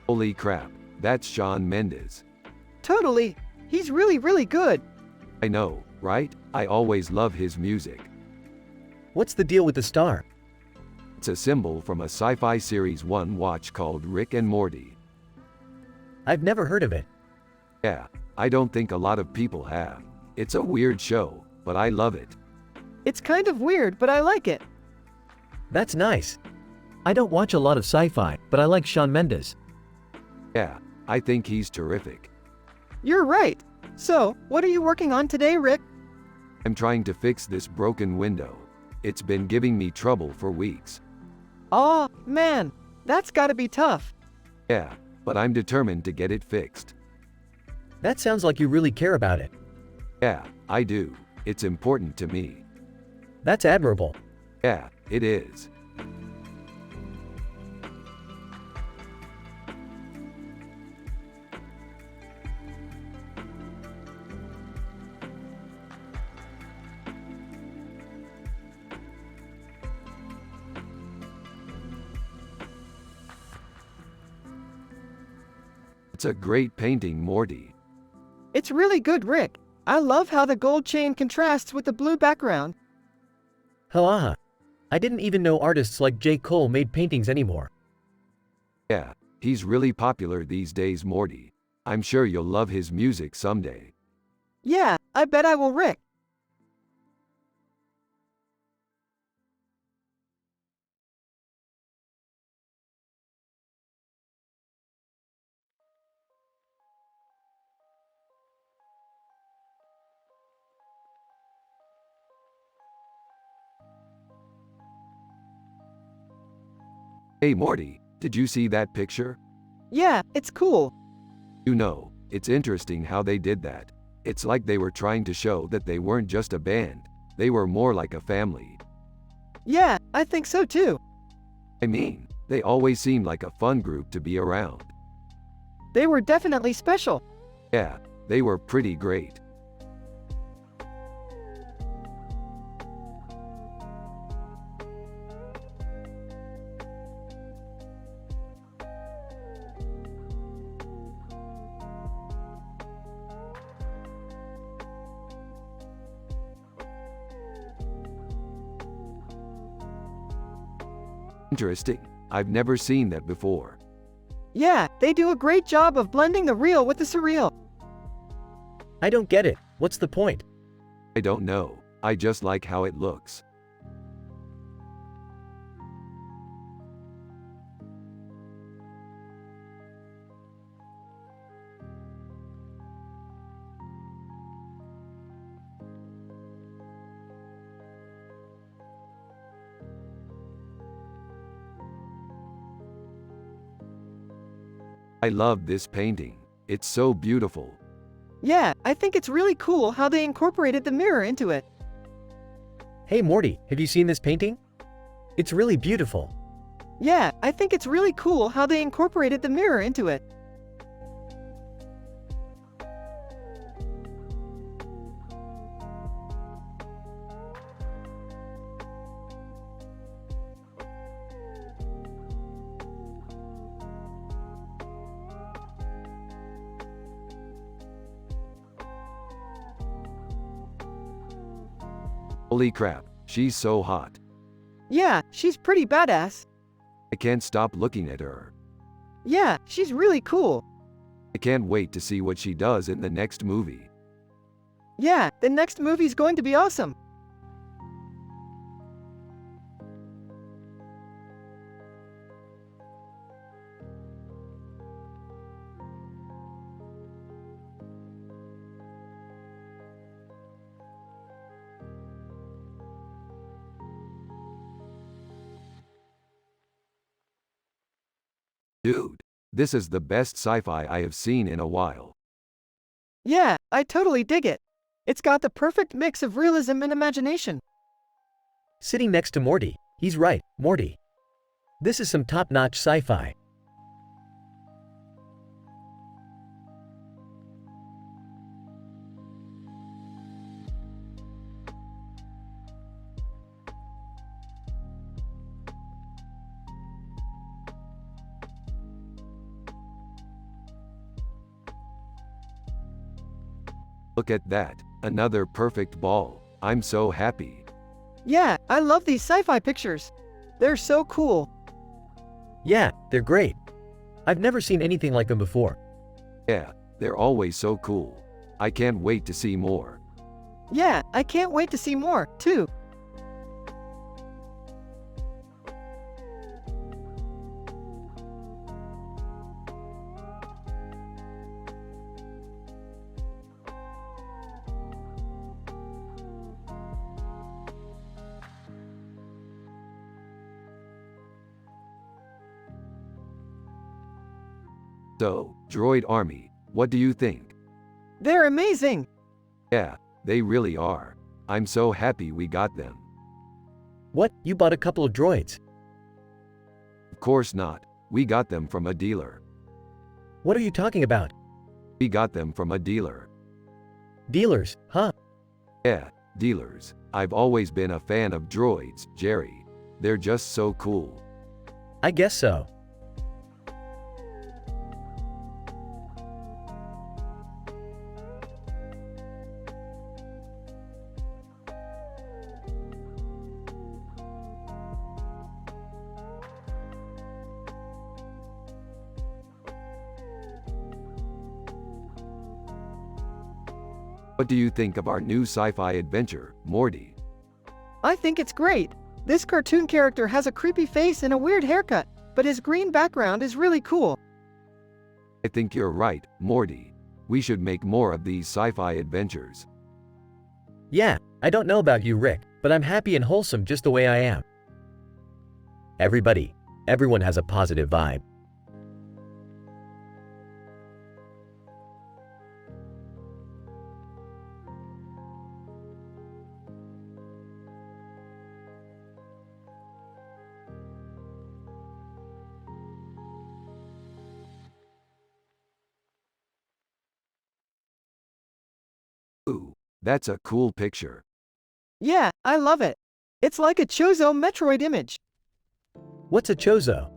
Holy crap. That's Shawn Mendes. Totally. He's really, really good. I know, right? I always love his music. What's the deal with the star? It's a symbol from a sci-fi series one watch called Rick and Morty. I've never heard of it. Yeah, I don't think a lot of people have. It's a weird show, but I love it. It's kind of weird, but I like it. That's nice. I don't watch a lot of sci-fi, but I like Shawn Mendes. Yeah, I think he's terrific. You're right. So, what are you working on today, Rick? I'm trying to fix this broken window. It's been giving me trouble for weeks. Aw, man, that's gotta be tough. Yeah, but I'm determined to get it fixed. That sounds like you really care about it. Yeah, I do. It's important to me. That's admirable. Yeah, it is. It's a great painting, Morty. It's really good, Rick. I love how the gold chain contrasts with the blue background. Haha. I didn't even know artists like J. Cole made paintings anymore. Yeah, he's really popular these days, Morty. I'm sure you'll love his music someday. Yeah, I bet I will, Rick. Hey Morty, did you see that picture? Yeah, it's cool. You know, it's interesting how they did that. It's like they were trying to show that they weren't just a band, they were more like a family. Yeah, I think so too. I mean, they always seemed like a fun group to be around. They were definitely special. Yeah, they were pretty great. Interesting. I've never seen that before. Yeah, they do a great job of blending the real with the surreal. I don't get it. What's the point? I don't know. I just like how it looks. I love this painting. It's so beautiful. Yeah, I think it's really cool how they incorporated the mirror into it. Hey Morty, have you seen this painting? It's really beautiful. Yeah, I think it's really cool how they incorporated the mirror into it. Holy crap, she's so hot. Yeah, she's pretty badass. I can't stop looking at her. Yeah, she's really cool. I can't wait to see what she does in the next movie. Yeah, the next movie's going to be awesome. Dude, this is the best sci-fi I have seen in a while. Yeah, I totally dig it. It's got the perfect mix of realism and imagination. Sitting next to Morty. He's right, Morty. This is some top-notch sci-fi. Look at that, another perfect ball. I'm so happy. Yeah, I love these sci-fi pictures. They're so cool. Yeah, they're great. I've never seen anything like them before. Yeah, They're always so cool. I can't wait to see more. Yeah, I can't wait to see more, too. So, Droid Army, what do you think? They're amazing. Yeah, they really are. I'm so happy we got them. What? You bought a couple of droids? Of course not. We got them from a dealer. What are you talking about? We got them from a dealer. Dealers, huh? Yeah, dealers. I've always been a fan of droids, Jerry. They're just so cool. I guess so. What do you think of our new sci-fi adventure, Morty? I think it's great. This cartoon character has a creepy face and a weird haircut, but his green background is really cool. I think you're right, Morty. We should make more of these sci-fi adventures. Yeah, I don't know about you, Rick, but I'm happy and wholesome just the way I am. Everyone has a positive vibe. Ooh, that's a cool picture. Yeah, I love it. It's like a Chozo Metroid image. What's a Chozo?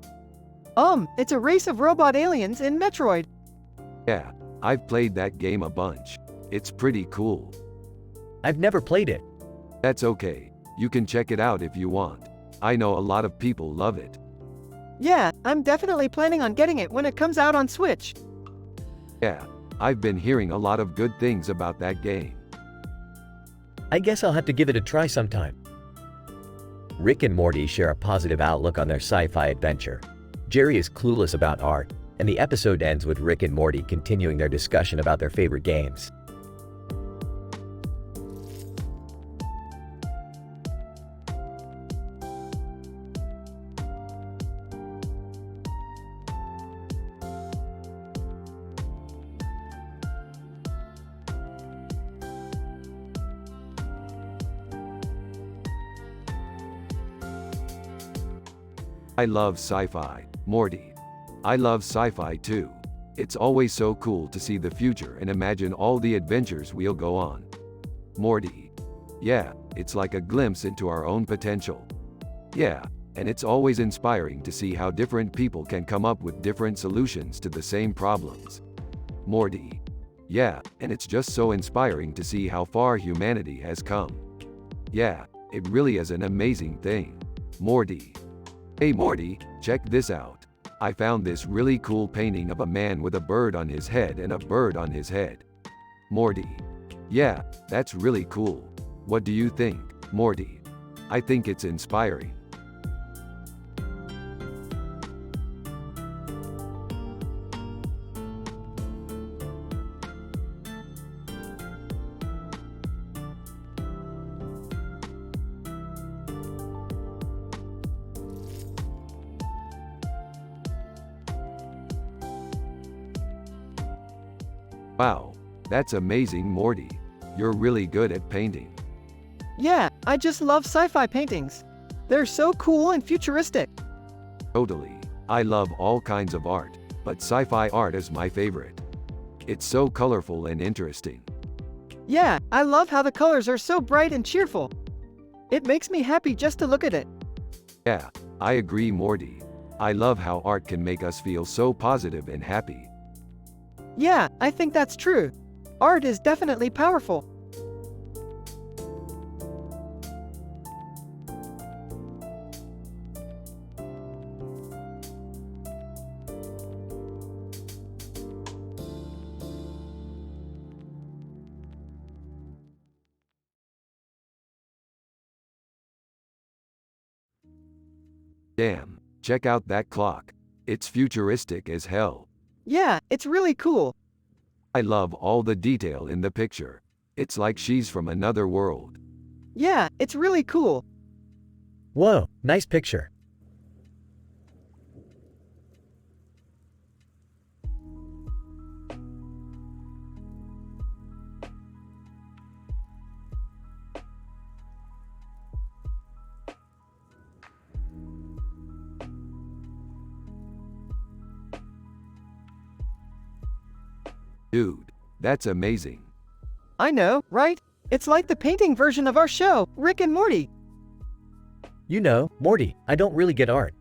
It's a race of robot aliens in Metroid. Yeah, I've played that game a bunch. It's pretty cool. I've never played it. That's okay. You can check it out if you want. I know a lot of people love it. Yeah, I'm definitely planning on getting it when it comes out on Switch. Yeah, I've been hearing a lot of good things about that game. I guess I'll have to give it a try sometime. Rick and Morty share a positive outlook on their sci-fi adventure. Jerry is clueless about art, and the episode ends with Rick and Morty continuing their discussion about their favorite games. I love sci-fi, Morty. I love sci-fi too. It's always so cool to see the future and imagine all the adventures we'll go on. Morty. Yeah, it's like a glimpse into our own potential. Yeah, and it's always inspiring to see how different people can come up with different solutions to the same problems. Morty. Yeah, and it's just so inspiring to see how far humanity has come. Yeah, it really is an amazing thing. Morty. Hey Morty, check this out. I found this really cool painting of a man with a bird on his head and a bird on his head. Morty. Yeah, that's really cool. What do you think, Morty? I think it's inspiring. Wow, that's amazing, Morty. You're really good at painting. Yeah, I just love sci-fi paintings. They're so cool and futuristic. Totally. I love all kinds of art, but sci-fi art is my favorite. It's so colorful and interesting. Yeah, I love how the colors are so bright and cheerful. It makes me happy just to look at it. Yeah, I agree, Morty. I love how art can make us feel so positive and happy. Yeah, I think that's true. Art is definitely powerful. Damn, check out that clock. It's futuristic as hell. Yeah, it's really cool. I love all the detail in the picture. It's like she's from another world. Yeah, it's really cool. Whoa, nice picture. Dude, that's amazing. I know, right? It's like the painting version of our show, Rick and Morty. You know, Morty, I don't really get art.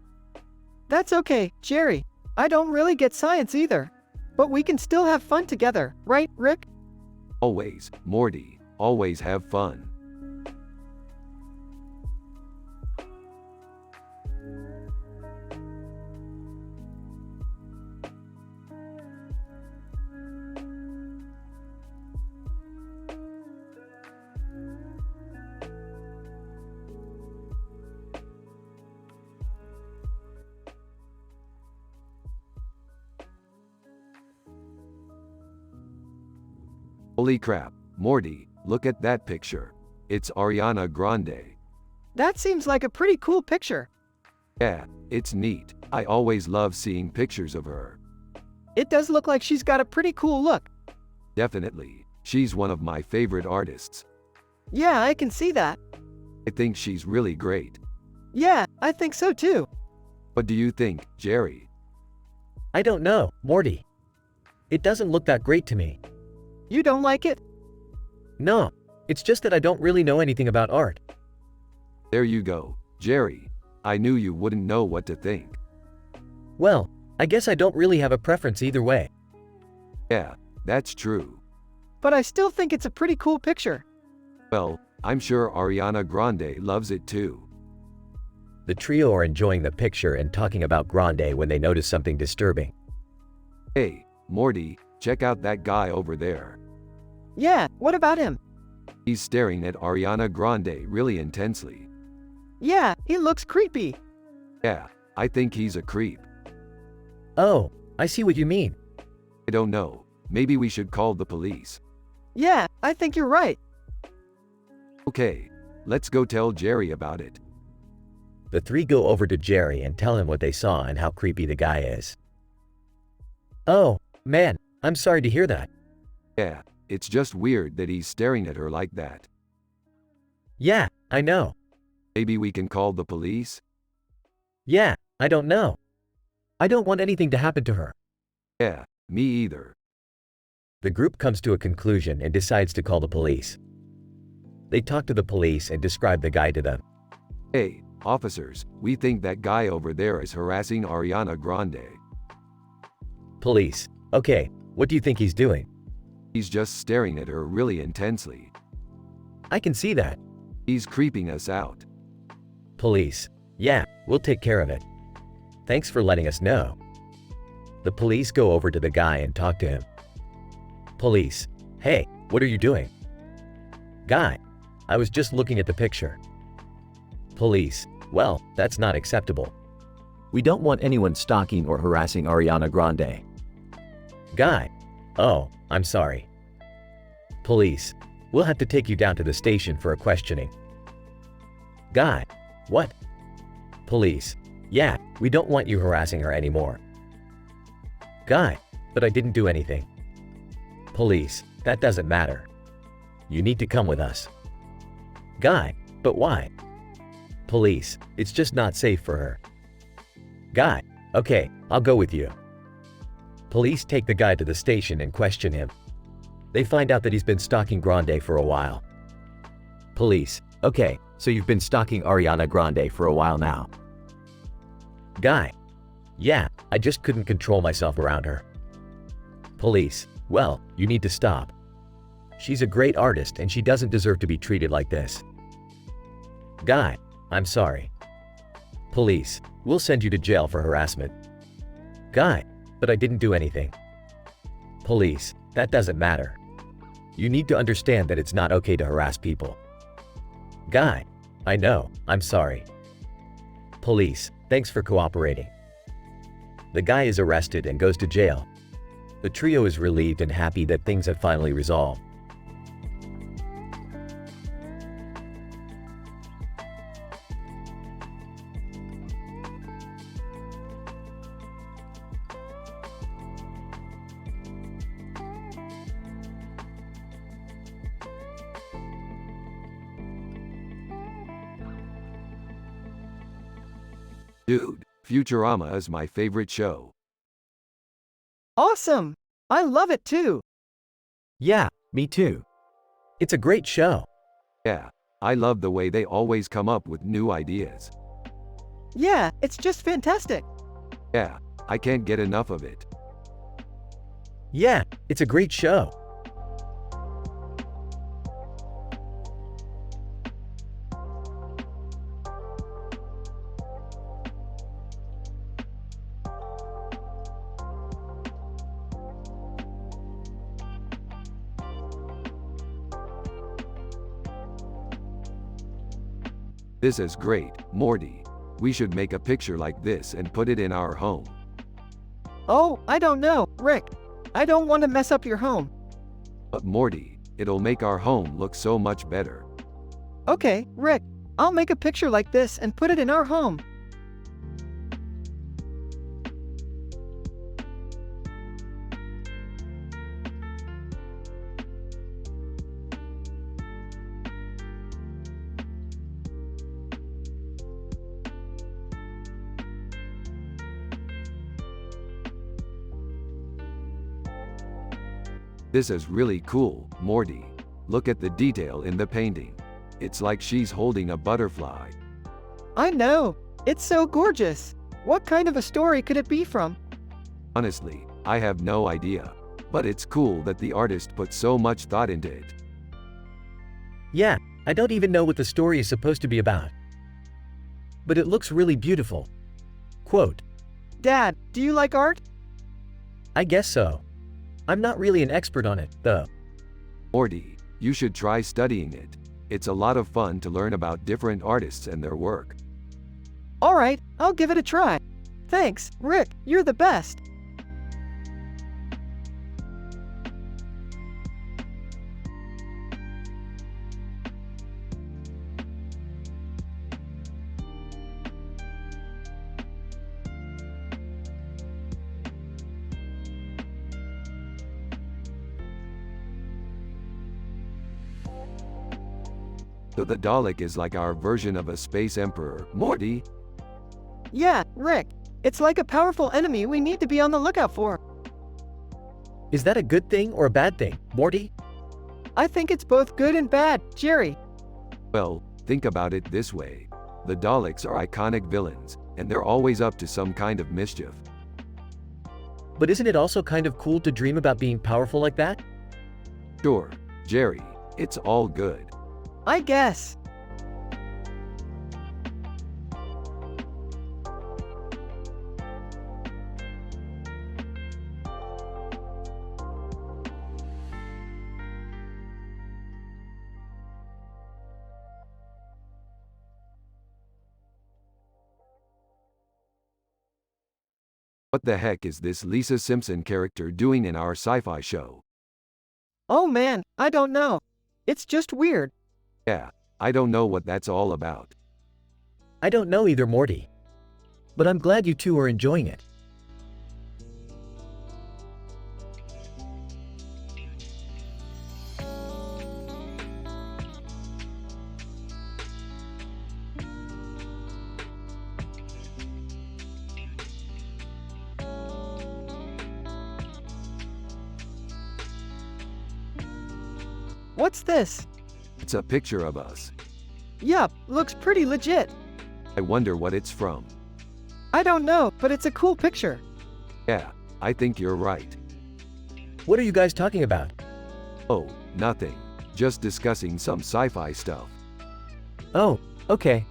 That's okay, Jerry. I don't really get science either. But we can still have fun together, right, Rick? Always, Morty, always have fun. Holy crap, Morty, look at that picture. It's Ariana Grande. That seems like a pretty cool picture. Yeah, it's neat. I always love seeing pictures of her. It does look like she's got a pretty cool look. Definitely, she's one of my favorite artists. Yeah, I can see that. I think she's really great. Yeah, I think so too. What do you think, Jerry? I don't know, Morty. It doesn't look that great to me. You don't like it? No, it's just that I don't really know anything about art. There you go, Jerry. I knew you wouldn't know what to think. Well, I guess I don't really have a preference either way. Yeah, that's true. But I still think it's a pretty cool picture. Well, I'm sure Ariana Grande loves it too. The trio are enjoying the picture and talking about Grande when they notice something disturbing. Hey, Morty, check out that guy over there. Yeah, what about him? He's staring at Ariana Grande really intensely. Yeah, he looks creepy. Yeah, I think he's a creep. Oh, I see what you mean. I don't know, maybe we should call the police. Yeah, I think you're right. Okay, let's go tell Jerry about it. The three go over to Jerry and tell him what they saw and how creepy the guy is. Oh, man, I'm sorry to hear that. Yeah, it's just weird that he's staring at her like that. Yeah, I know. Maybe we can call the police? Yeah, I don't know. I don't want anything to happen to her. Yeah, me either. The group comes to a conclusion and decides to call the police. They talk to the police and describe the guy to them. Hey, officers, we think that guy over there is harassing Ariana Grande. Police. Okay, what do you think he's doing? He's just staring at her really intensely. I can see that. He's creeping us out. Police. Yeah, we'll take care of it. Thanks for letting us know. The police go over to the guy and talk to him. Police. Hey, what are you doing? Guy. I was just looking at the picture. Police. Well, that's not acceptable. We don't want anyone stalking or harassing Ariana Grande. Guy. Oh, I'm sorry. Police. We'll have to take you down to the station for a questioning. Guy. What? Police. Yeah, we don't want you harassing her anymore. Guy. But I didn't do anything. Police. That doesn't matter. You need to come with us. Guy. But why? Police. It's just not safe for her. Guy. Okay, I'll go with you. Police take the guy to the station and question him. They find out that he's been stalking Grande for a while. Police. Okay, so you've been stalking Ariana Grande for a while now. Guy. Yeah, I just couldn't control myself around her. Police. Well, you need to stop. She's a great artist and she doesn't deserve to be treated like this. Guy. I'm sorry. Police. We'll send you to jail for harassment. Guy. But I didn't do anything. Police. That doesn't matter. You need to understand that it's not okay to harass people. Guy. I know. I'm sorry. Police, thanks for cooperating. The guy is arrested and goes to jail. The trio is relieved and happy that things have finally resolved. Dude, Futurama is my favorite show. Awesome! I love it too. Yeah, me too. It's a great show. Yeah, I love the way they always come up with new ideas. Yeah, it's just fantastic. Yeah, I can't get enough of it. Yeah, it's a great show. This is great, Morty. We should make a picture like this and put it in our home. Oh, I don't know, Rick. I don't want to mess up your home. But Morty, it'll make our home look so much better. Okay, Rick. I'll make a picture like this and put it in our home. This is really cool, Morty. Look at the detail in the painting. It's like she's holding a butterfly. I know. It's so gorgeous. What kind of a story could it be from? Honestly, I have no idea. But it's cool that the artist put so much thought into it. Yeah, I don't even know what the story is supposed to be about. But it looks really beautiful. Quote, Dad, do you like art? I guess so. I'm not really an expert on it, though. Morty, you should try studying it. It's a lot of fun to learn about different artists and their work. Alright, I'll give it a try. Thanks, Rick, you're the best. So the Dalek is like our version of a space emperor, Morty. Yeah, Rick. It's like a powerful enemy we need to be on the lookout for. Is that a good thing or a bad thing, Morty? I think it's both good and bad, Jerry. Well, think about it this way. The Daleks are iconic villains, and they're always up to some kind of mischief. But isn't it also kind of cool to dream about being powerful like that? Sure, Jerry, it's all good. I guess. What the heck is this Lisa Simpson character doing in our sci-fi show? Oh man, I don't know. It's just weird. Yeah, I don't know what that's all about. I don't know either, Morty. But I'm glad you two are enjoying it. What's this? It's a picture of us. Yup, looks pretty legit. I wonder what it's from. I don't know, but it's a cool picture. Yeah, I think you're right. What are you guys talking about? Oh, nothing. Just discussing some sci-fi stuff. Oh, okay.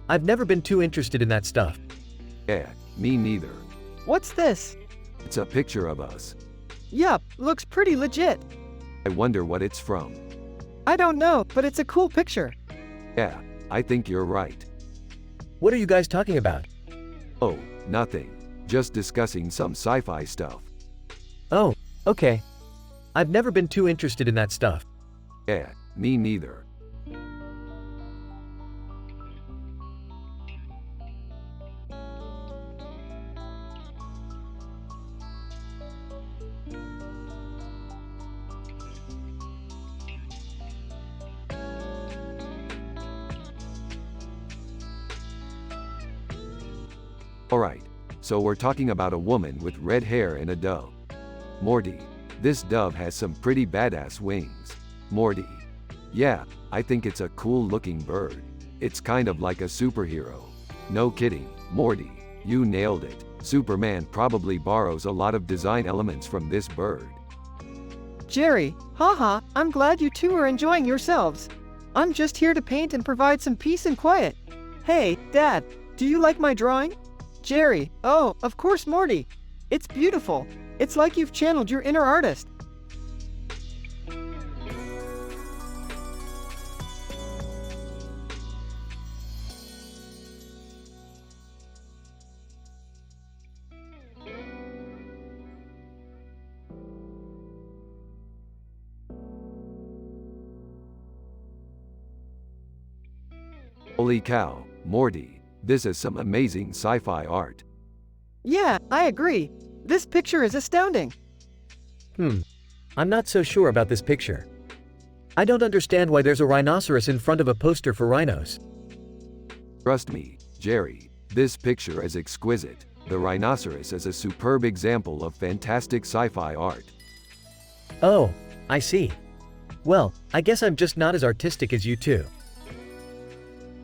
I've never been too interested in that stuff. Yeah, me neither. What's this? It's a picture of us. Yup, looks pretty legit. I wonder what it's from. I don't know, but it's a cool picture. Yeah, I think you're right. What are you guys talking about? Oh, nothing. Just discussing some sci-fi stuff. Oh, okay. I've never been too interested in that stuff. Yeah, me neither. Alright, so we're talking about a woman with red hair and a dove. Morty, this dove has some pretty badass wings. Morty. Yeah, I think it's a cool looking bird. It's kind of like a superhero. No kidding, Morty, you nailed it. Superman probably borrows a lot of design elements from this bird. Jerry, haha, I'm glad you two are enjoying yourselves. I'm just here to paint and provide some peace and quiet. Hey, Dad, do you like my drawing? Jerry, oh, of course, Morty. It's beautiful. It's like you've channeled your inner artist. Holy cow, Morty, this is some amazing sci-fi art. Yeah, I agree. This picture is astounding. I'm not so sure about this picture. I don't understand why there's a rhinoceros in front of a poster for rhinos. Trust me, Jerry, this picture is exquisite. The rhinoceros is a superb example of fantastic sci-fi art. Oh, I see. Well, I guess I'm just not as artistic as you two.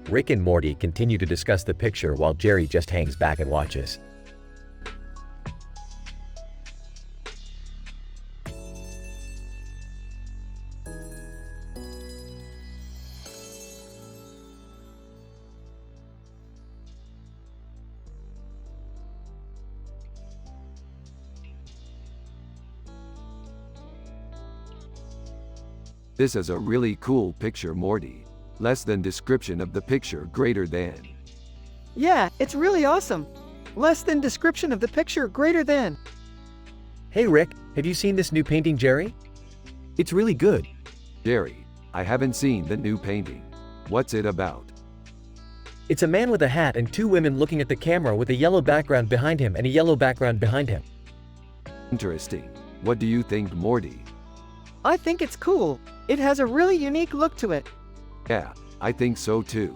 Rick and Morty continue to discuss the picture while Jerry just hangs back and watches. This is a really cool picture, Morty. Less than description of the picture greater than. Yeah, it's really awesome. Less than description of the picture greater than. Hey Rick, have you seen this new painting, Jerry? It's really good. Jerry, I haven't seen the new painting. What's it about? It's a man with a hat and two women looking at the camera with a yellow background behind him and a yellow background behind him. Interesting. What do you think, Morty? I think it's cool. It has a really unique look to it. Yeah, I think so too.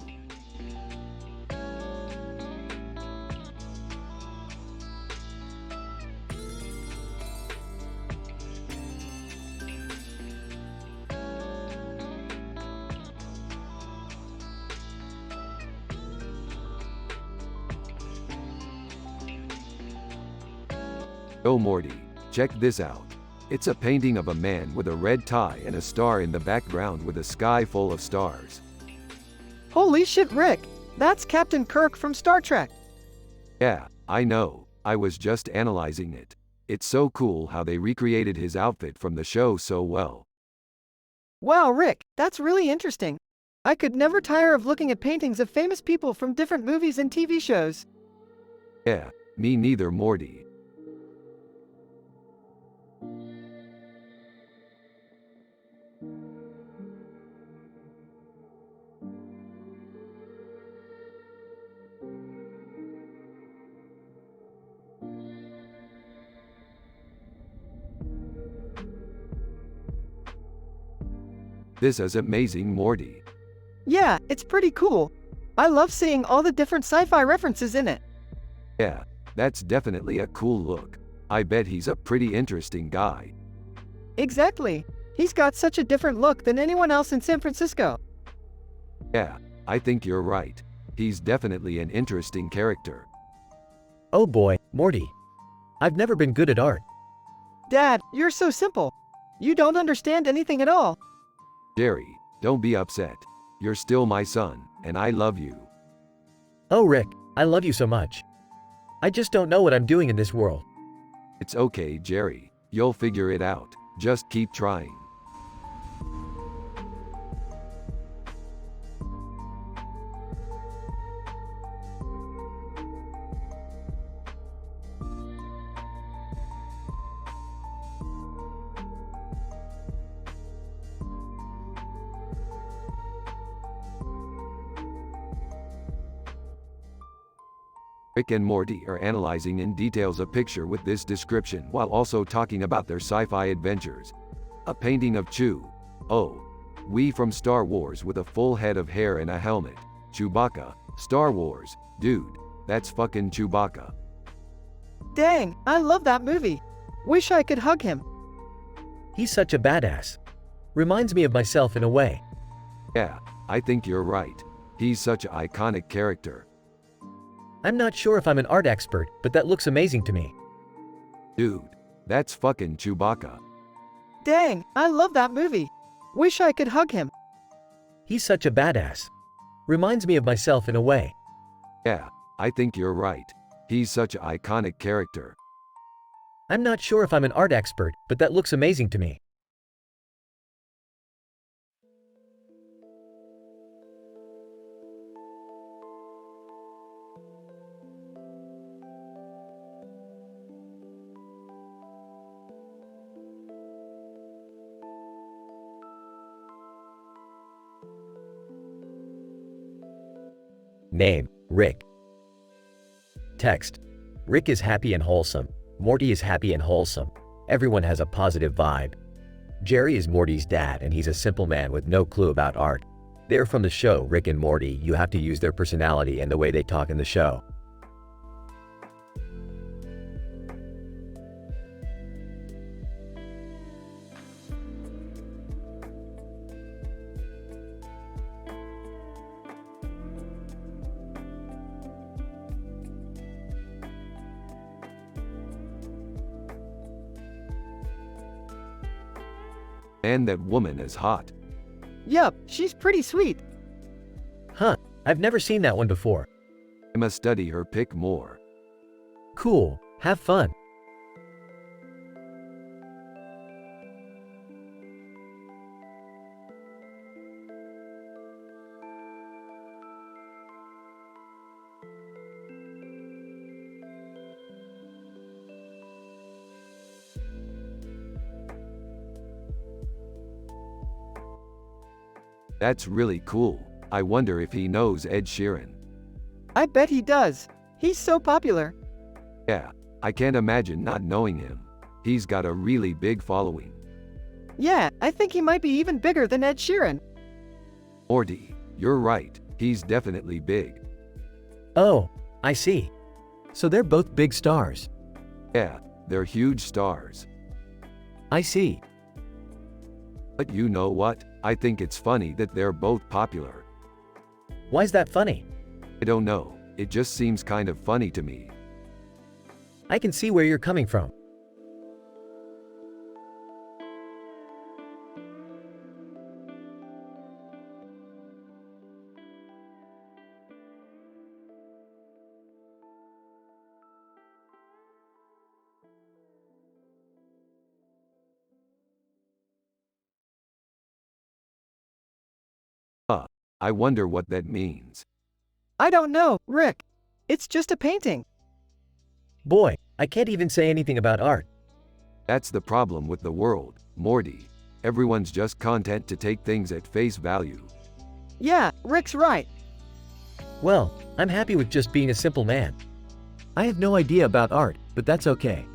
Oh Morty, check this out. It's a painting of a man with a red tie and a star in the background with a sky full of stars. Holy shit, Rick! That's Captain Kirk from Star Trek. Yeah, I know. I was just analyzing it. It's so cool how they recreated his outfit from the show so well. Wow, Rick, that's really interesting. I could never tire of looking at paintings of famous people from different movies and TV shows. Yeah, me neither, Morty. This is amazing, Morty. Yeah, it's pretty cool. I love seeing all the different sci-fi references in it. Yeah, that's definitely a cool look. I bet he's a pretty interesting guy. Exactly. He's got such a different look than anyone else in San Francisco. Yeah, I think you're right. He's definitely an interesting character. Oh boy, Morty. I've never been good at art. Dad, you're so simple. You don't understand anything at all. Jerry, don't be upset. You're still my son, and I love you. Oh Rick, I love you so much. I just don't know what I'm doing in this world. It's okay, Jerry. You'll figure it out. Just keep trying. Rick and Morty are analyzing in details a picture with this description while also talking about their sci-fi adventures. A painting of Chew. Oh. We from Star Wars with a full head of hair and a helmet. Chewbacca. Star Wars. Dude. That's fucking Chewbacca. Dang, I love that movie. Wish I could hug him. He's such a badass. Reminds me of myself in a way. Yeah, I think you're right. He's such an iconic character. I'm not sure if I'm an art expert, but that looks amazing to me. Dude. That's fucking Chewbacca. Dang, I love that movie. Wish I could hug him. He's such a badass. Reminds me of myself in a way. Yeah, I think you're right. He's such an iconic character. I'm not sure if I'm an art expert, but that looks amazing to me. Name, Rick. Text. Rick is happy and wholesome. Morty is happy and wholesome. Everyone has a positive vibe. Jerry is Morty's dad and he's a simple man with no clue about art. They're from the show Rick and Morty. You have to use their personality and the way they talk in the show. And that woman is hot. Yup, she's pretty sweet. Huh, I've never seen that one before. I must study her pic more. Cool, have fun. That's really cool. I wonder if he knows Ed Sheeran. I bet he does. He's so popular. Yeah, I can't imagine not knowing him. He's got a really big following. Yeah, I think he might be even bigger than Ed Sheeran. Morty, you're right. He's definitely big. Oh, I see. So they're both big stars. Yeah, they're huge stars. I see. But you know what? I think it's funny that they're both popular. Why's that funny? I don't know. It just seems kind of funny to me. I can see where you're coming from. I wonder what that means. I don't know, Rick. It's just a painting. Boy, I can't even say anything about art. That's the problem with the world, Morty. Everyone's just content to take things at face value. Yeah, Rick's right. Well, I'm happy with just being a simple man. I have no idea about art, but that's okay.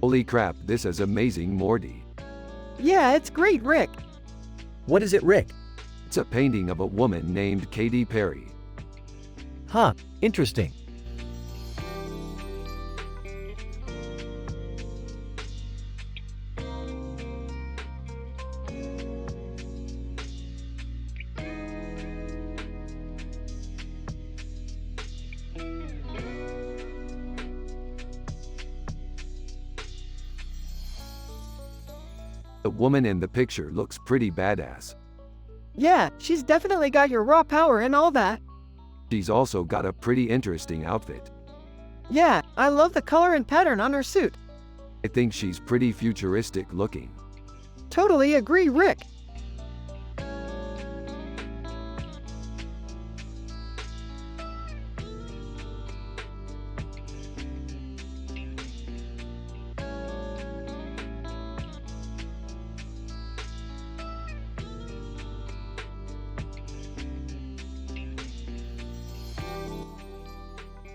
Holy crap, this is amazing, Morty. Yeah, it's great, Rick. What is it, Rick? It's a painting of a woman named Katy Perry. Huh, interesting. The woman in the picture looks pretty badass. Yeah, she's definitely got your raw power and all that. She's also got a pretty interesting outfit. Yeah, I love the color and pattern on her suit. I think she's pretty futuristic looking. Totally agree, Rick.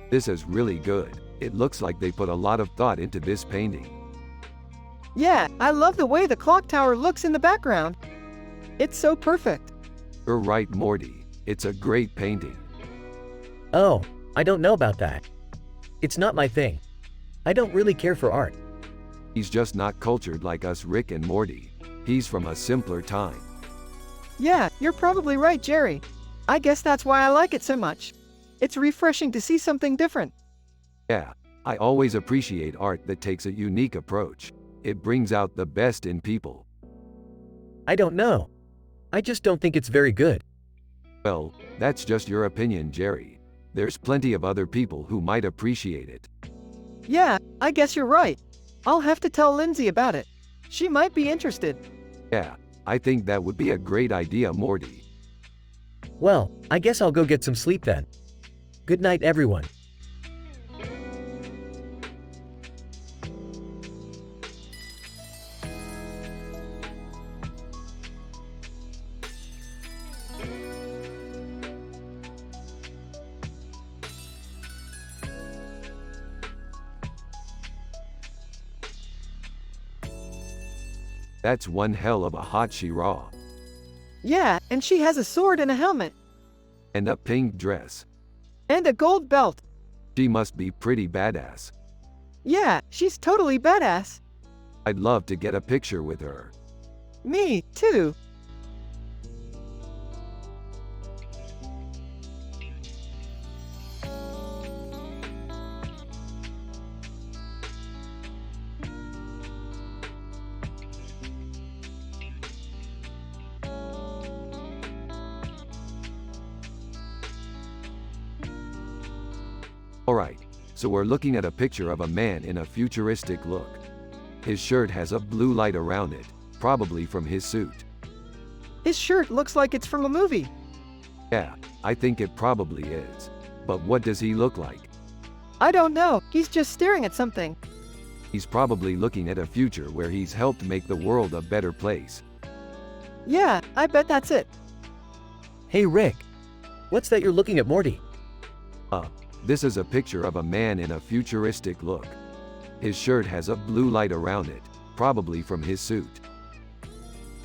This is really good. It looks like they put a lot of thought into this painting. Yeah, I love the way the clock tower looks in the background. It's so perfect. You're right, Morty. It's a great painting. Oh, I don't know about that. It's not my thing. I don't really care for art. He's just not cultured like us Rick and Morty. He's from a simpler time. Yeah, you're probably right, Jerry. I guess that's why I like it so much. It's refreshing to see something different. Yeah, I always appreciate art that takes a unique approach. It brings out the best in people. I don't know. I just don't think it's very good. Well, that's just your opinion, Jerry. There's plenty of other people who might appreciate it. Yeah, I guess you're right. I'll have to tell Lindsay about it. She might be interested. Yeah, I think that would be a great idea, Morty. Well, I guess I'll go get some sleep then. Good night, everyone. That's one hell of a hot Shira. Yeah, and she has a sword and a helmet. And a pink dress. And a gold belt. She must be pretty badass. Yeah, she's totally badass. I'd love to get a picture with her. Me, too. Alright, so we're looking at a picture of a man in a futuristic look. His shirt has a blue light around it, probably from his suit. His shirt looks like it's from a movie. Yeah, I think it probably is. But what does he look like? I don't know, he's just staring at something. He's probably looking at a future where he's helped make the world a better place. Yeah, I bet that's it. Hey, Rick. What's that you're looking at, Morty? This is a picture of a man in a futuristic look. His shirt has a blue light around it, probably from his suit.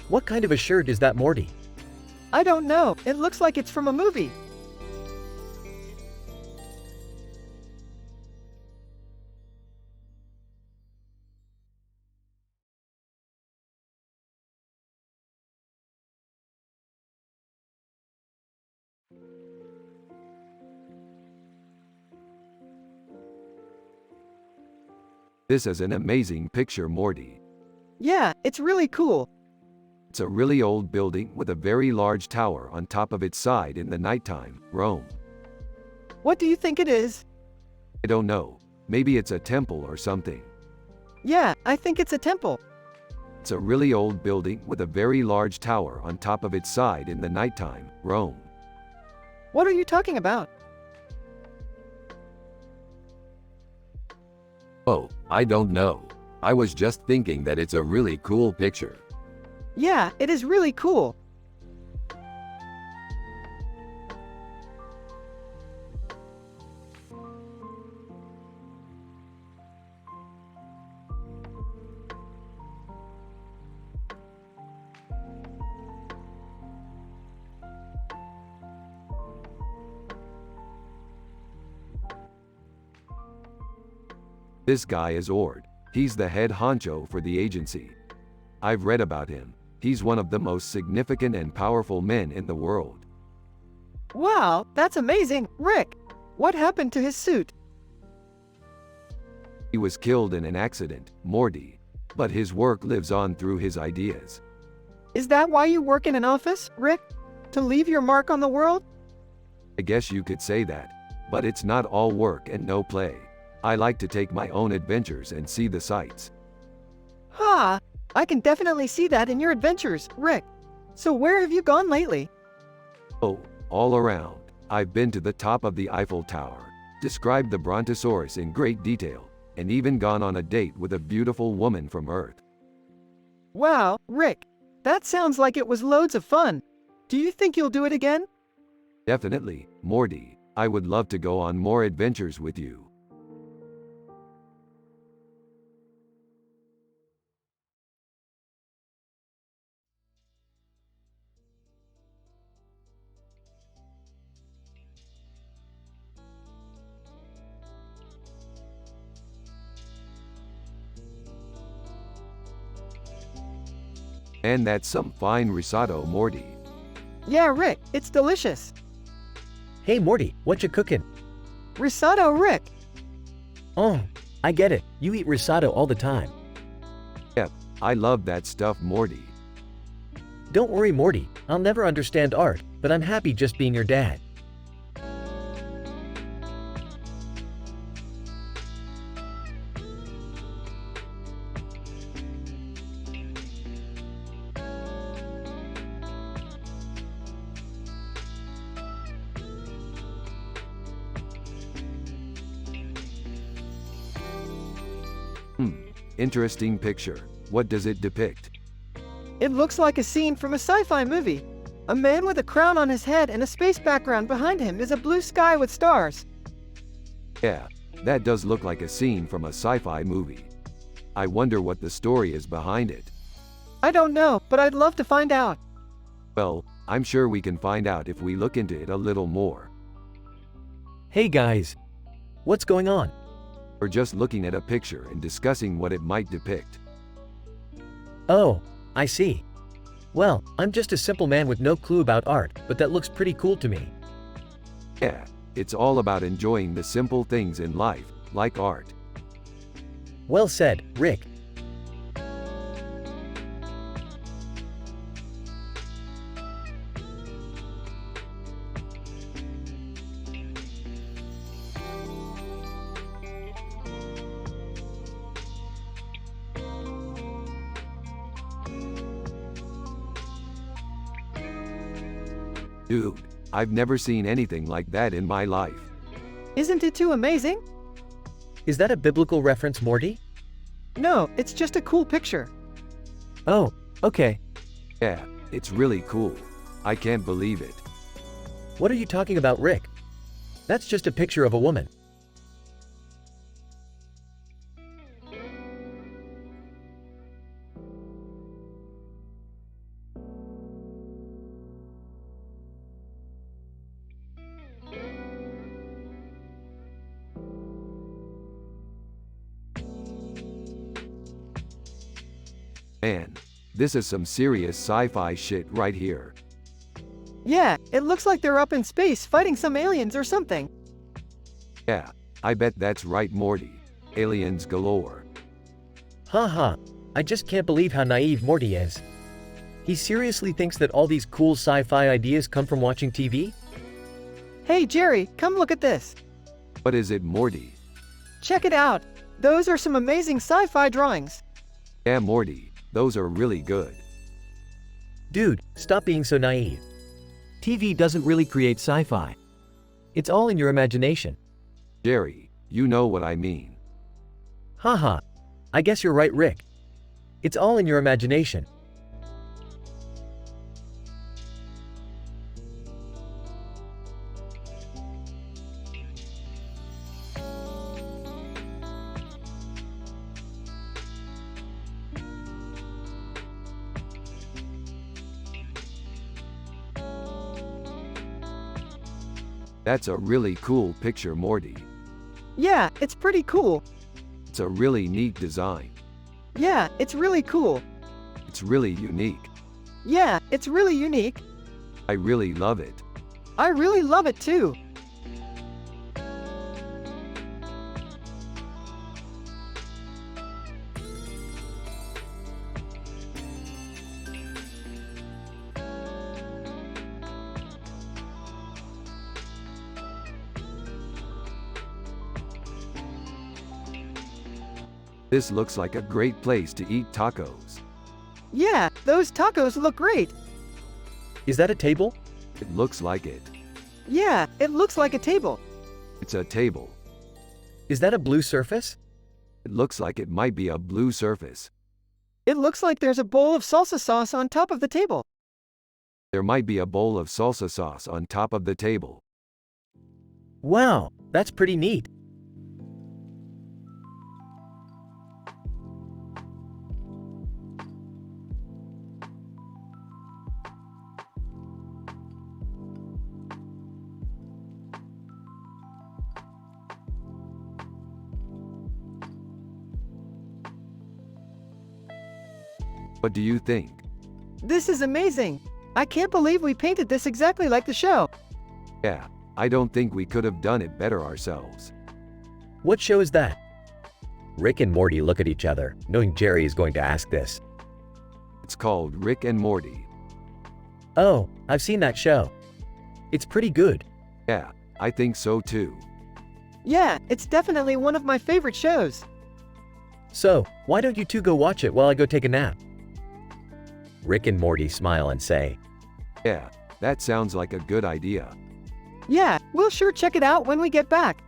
What kind of a shirt is that, Morty? I don't know, it looks like it's from a movie. This is an amazing picture, Morty. Yeah, it's really cool. It's a really old building with a very large tower on top of its side in the nighttime, Rome. What do you think it is? I don't know. Maybe it's a temple or something. Yeah, I think it's a temple. It's a really old building with a very large tower on top of its side in the nighttime, Rome. What are you talking about? Oh, I don't know. I was just thinking that it's a really cool picture. Yeah, it is really cool. This guy is Ord. He's the head honcho for the agency. I've read about him. He's one of the most significant and powerful men in the world. Wow, that's amazing. Rick, what happened to his suit? He was killed in an accident, Morty. But his work lives on through his ideas. Is that why you work in an office, Rick? To leave your mark on the world? I guess you could say that. But it's not all work and no play. I like to take my own adventures and see the sights. Ha! I can definitely see that in your adventures, Rick. So where have you gone lately? Oh, all around. I've been to the top of the Eiffel Tower, described the Brontosaurus in great detail, and even gone on a date with a beautiful woman from Earth. Wow, Rick, that sounds like it was loads of fun. Do you think you'll do it again? Definitely, Morty. I would love to go on more adventures with you. And that's some fine risotto, Morty. Yeah, Rick, it's delicious. Hey Morty, what you cooking? Risotto, Rick. Oh, I get it. You eat risotto all the time. Yep, I love that stuff, Morty. Don't worry, Morty. I'll never understand art, but I'm happy just being your dad. Interesting picture. What does it depict? It looks like a scene from a sci-fi movie. A man with a crown on his head and a space background behind him is a blue sky with stars. Yeah, that does look like a scene from a sci-fi movie. I wonder what the story is behind it. I don't know, but I'd love to find out. Well, I'm sure we can find out if we look into it a little more. Hey guys. What's going on? We're just looking at a picture and discussing what it might depict. Oh, I see. Well, I'm just a simple man with no clue about art, but that looks pretty cool to me. Yeah, it's all about enjoying the simple things in life, like art. Well said, Rick. Dude, I've never seen anything like that in my life. Isn't it too amazing? Is that a biblical reference, Morty? No, it's just a cool picture. Oh, okay. Yeah, it's really cool. I can't believe it. What are you talking about, Rick? That's just a picture of a woman. Man, this is some serious sci-fi shit right here. Yeah, it looks like they're up in space fighting some aliens or something. Yeah, I bet that's right, Morty. Aliens galore. Haha, I just can't believe how naive Morty is. He seriously thinks that all these cool sci-fi ideas come from watching TV? Hey Jerry, come look at this. What is it, Morty? Check it out. Those are some amazing sci-fi drawings. Yeah, Morty, those are really good. Dude, stop being so naive. TV doesn't really create sci-fi. It's all in your imagination. Jerry, you know what I mean. Haha, I guess you're right, Rick. It's all in your imagination. That's a really cool picture, Morty. Yeah, it's pretty cool. It's a really neat design. Yeah, it's really cool. It's really unique. Yeah, it's really unique. I really love it. I really love it too. This looks like a great place to eat tacos. Yeah, those tacos look great. Is that a table? It looks like it. Yeah, it looks like a table. It's a table. Is that a blue surface? It looks like it might be a blue surface. It looks like there's a bowl of salsa sauce on top of the table. There might be a bowl of salsa sauce on top of the table. Wow, that's pretty neat. What do you think? This is amazing. I can't believe we painted this exactly like the show. Yeah, I don't think we could have done it better ourselves. What show is that? Rick and Morty look at each other, knowing Jerry is going to ask this. It's called Rick and Morty. Oh, I've seen that show. It's pretty good. Yeah, I think so too. Yeah, it's definitely one of my favorite shows. So, why don't you two go watch it while I go take a nap? Rick and Morty smile and say, Yeah, that sounds like a good idea. Yeah, we'll sure check it out when we get back.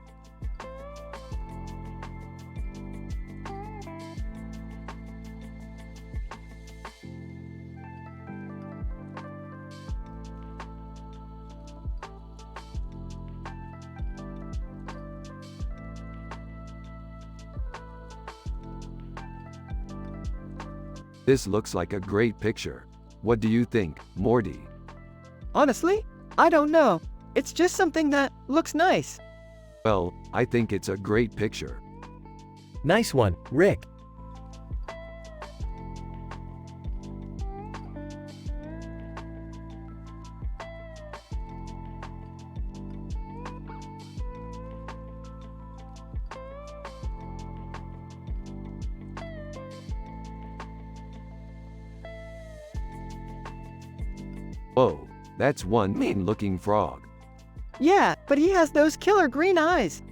This looks like a great picture. What do you think, Morty? Honestly, I don't know. It's just something that looks nice. Well, I think it's a great picture. Nice one, Rick. Whoa, that's one mean-looking frog. Yeah, but he has those killer green eyes.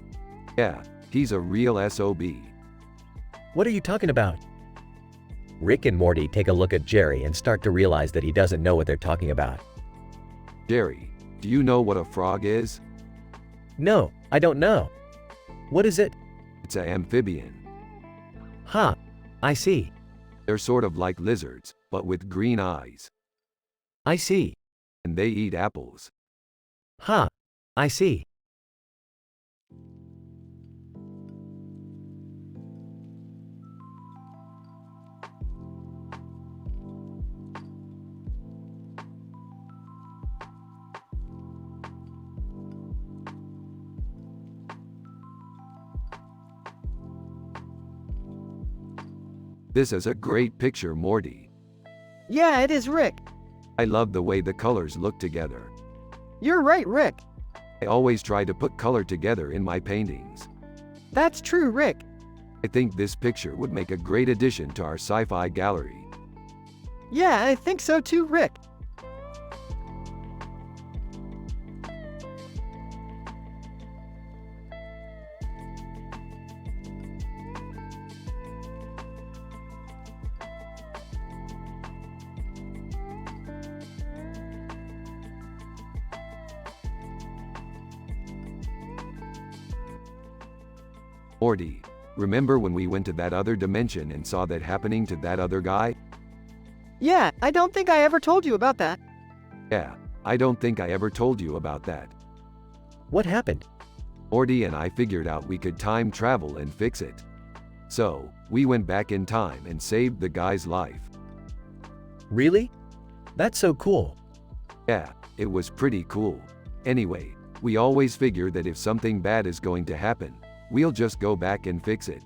Yeah, he's a real SOB. What are you talking about? Rick and Morty take a look at Jerry and start to realize that he doesn't know what they're talking about. Jerry, do you know what a frog is? No, I don't know. What is it? It's an amphibian. Huh, I see. They're sort of like lizards, but with green eyes. I see. And they eat apples. Huh, I see. This is a great picture, Morty. Yeah, it is Rick. I love the way the colors look together. You're right, Rick. I always try to put color together in my paintings. That's true, Rick. I think this picture would make a great addition to our sci-fi gallery. Yeah, I think so too, Rick. Morty, remember when we went to that other dimension and saw that happening to that other guy? Yeah, I don't think I ever told you about that. Yeah, I don't think I ever told you about that. What happened? Morty and I figured out we could time travel and fix it. So, we went back in time and saved the guy's life. Really? That's so cool. Yeah, it was pretty cool. Anyway, we always figure that if something bad is going to happen, we'll just go back and fix it.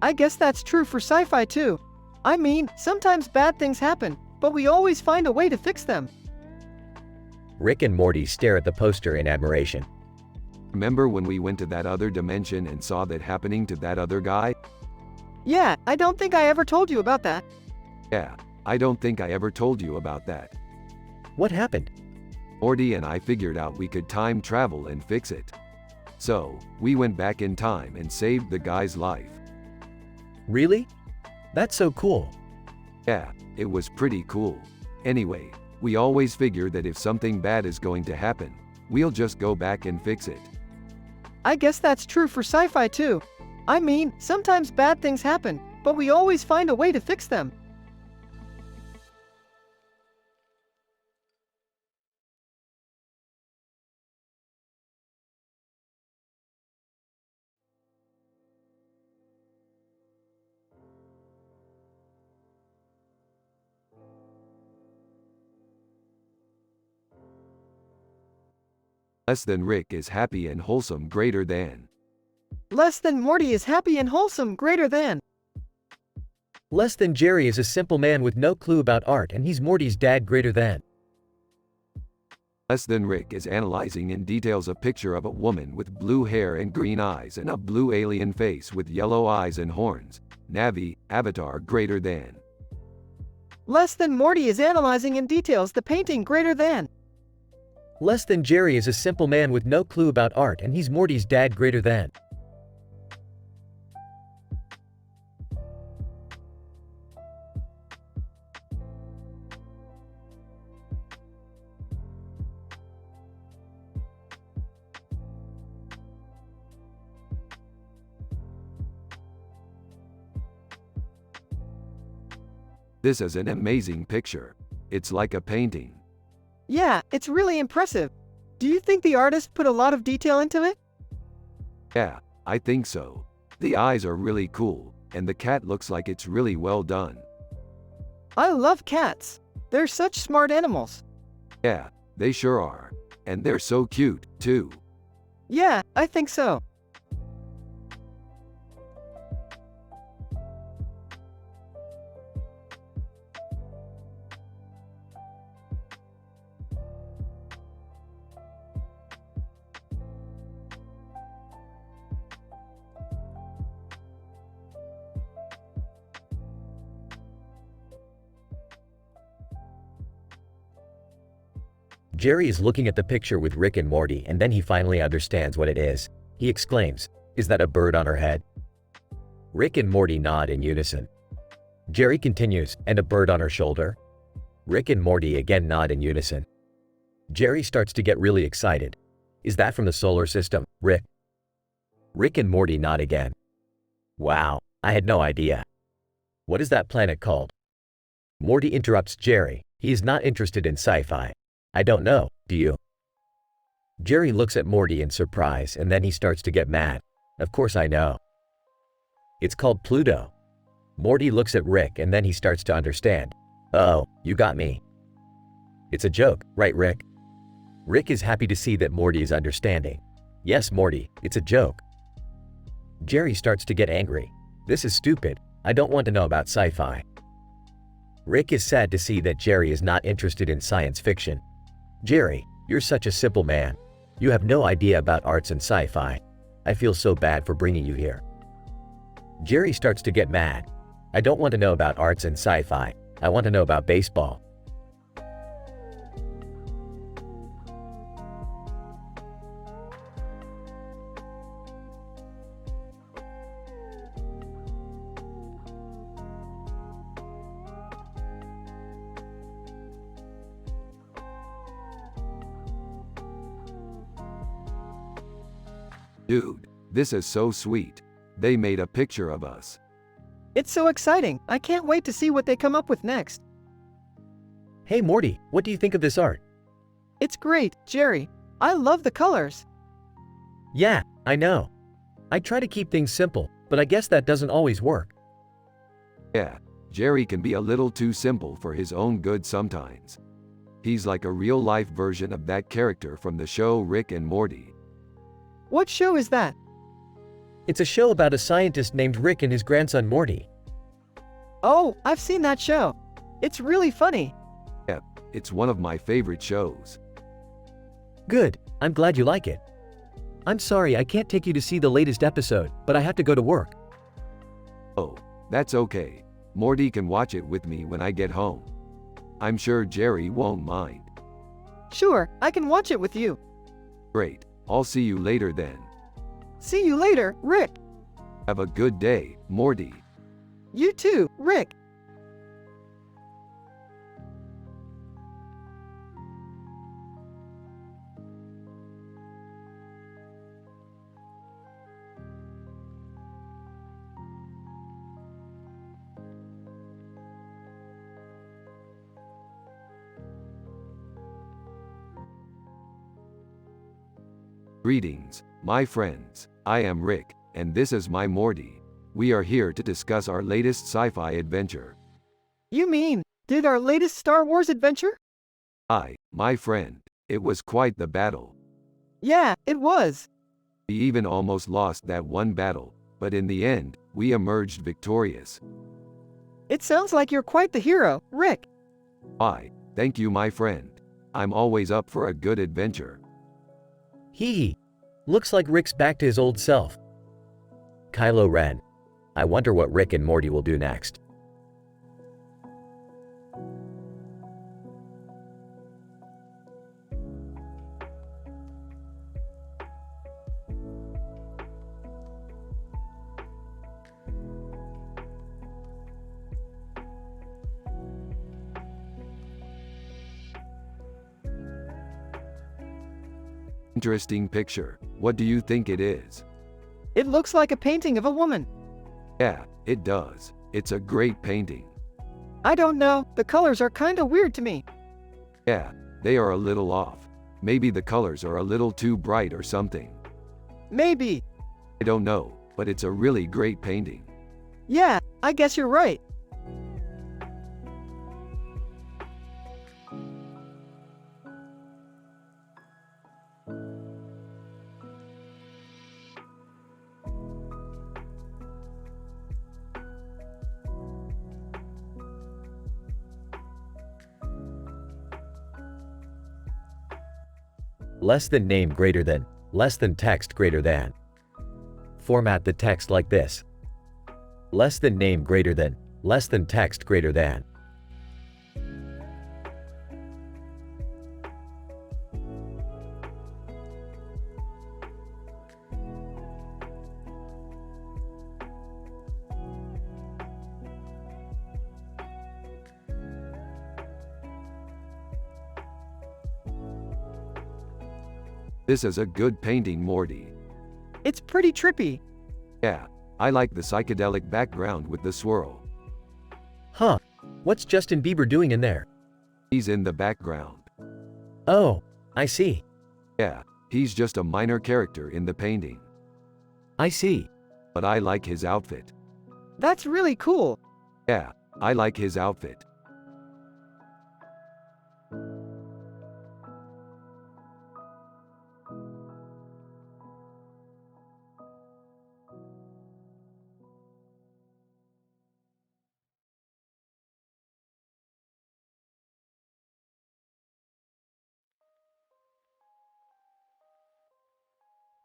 I guess that's true for sci-fi too. I mean, sometimes bad things happen, but we always find a way to fix them. Rick and Morty stare at the poster in admiration. Remember when we went to that other dimension and saw that happening to that other guy? Yeah, I don't think I ever told you about that. Yeah, I don't think I ever told you about that. What happened? Morty and I figured out we could time travel and fix it. So, we went back in time and saved the guy's life. Really? That's so cool. Yeah, it was pretty cool. Anyway, we always figure that if something bad is going to happen, we'll just go back and fix it. I guess that's true for sci-fi too. I mean, sometimes bad things happen, but we always find a way to fix them. Less than Rick is happy and wholesome greater than. Less than Morty is happy and wholesome greater than. Less than Jerry is a simple man with no clue about art and he's Morty's dad greater than. Less than Rick is analyzing in details a picture of a woman with blue hair and green eyes and a blue alien face with yellow eyes and horns. Navi, avatar greater than. Less than Morty is analyzing in details the painting greater than. Less than Jerry is a simple man with no clue about art and he's Morty's dad greater than. This is an amazing picture. It's like a painting. Yeah, it's really impressive. Do you think the artist put a lot of detail into it? Yeah, I think so. The eyes are really cool, and the cat looks like it's really well done. I love cats. They're such smart animals. Yeah, they sure are. And they're so cute, too. Yeah, I think so. Jerry is looking at the picture with Rick and Morty and then he finally understands what it is. He exclaims, "Is that a bird on her head?" Rick and Morty nod in unison. Jerry continues, "And a bird on her shoulder?" Rick and Morty again nod in unison. Jerry starts to get really excited. "Is that from the solar system, Rick?" Rick and Morty nod again. "Wow, I had no idea. What is that planet called?" Morty interrupts Jerry. He is not interested in sci-fi. "I don't know, do you?" Jerry looks at Morty in surprise and then he starts to get mad. "Of course I know. It's called Pluto." Morty looks at Rick and then he starts to understand. "Oh, you got me. It's a joke, right, Rick?" Rick is happy to see that Morty is understanding. "Yes, Morty, it's a joke." Jerry starts to get angry. "This is stupid. I don't want to know about sci-fi." Rick is sad to see that Jerry is not interested in science fiction. "Jerry, you're such a simple man. You have no idea about arts and sci-fi. I feel so bad for bringing you here." Jerry starts to get mad. "I don't want to know about arts and sci-fi. I want to know about baseball." Dude, this is so sweet. They made a picture of us. It's so exciting. I can't wait to see what they come up with next. "Hey Morty, what do you think of this art?" It's great, Jerry. I love the colors. "Yeah, I know. I try to keep things simple, but I guess that doesn't always work." Yeah, Jerry can be a little too simple for his own good sometimes. He's like a real-life version of that character from the show Rick and Morty. What show is that? It's a show about a scientist named Rick and his grandson Morty. Oh, I've seen that show. It's really funny. Yep, it's one of my favorite shows. Good, I'm glad you like it. I'm sorry I can't take you to see the latest episode, but I have to go to work. Oh, that's okay. Morty can watch it with me when I get home. I'm sure Jerry won't mind. Sure, I can watch it with you. Great, I'll see you later then. See you later, Rick. Have a good day, Morty. You too, Rick. Greetings, my friends. I am Rick, and this is my Morty. We are here to discuss our latest sci-fi adventure. You mean, did our latest Star Wars adventure? My friend, it was quite the battle. Yeah, it was. We even almost lost that one battle, but in the end, we emerged victorious. It sounds like you're quite the hero, Rick. Why, thank you, my friend. I'm always up for a good adventure. Hee hee. Looks like Rick's back to his old self. Kylo Ren. I wonder what Rick and Morty will do next. Interesting picture. What do you think it is? It looks like a painting of a woman. Yeah, it does. It's a great painting. I don't know, the colors are kinda weird to me. Yeah, they are a little off. Maybe the colors are a little too bright or something. Maybe. I don't know, but it's a really great painting. Yeah, I guess you're right. Less than name greater than, less than text greater than. Format the text like this. Less than name greater than, less than text greater than. This is a good painting, Morty. It's pretty trippy. Yeah, I like the psychedelic background with the swirl. Huh. What's Justin Bieber doing in there? He's in the background. Oh, I see. Yeah, he's just a minor character in the painting. I see. But I like his outfit. That's really cool. Yeah, I like his outfit.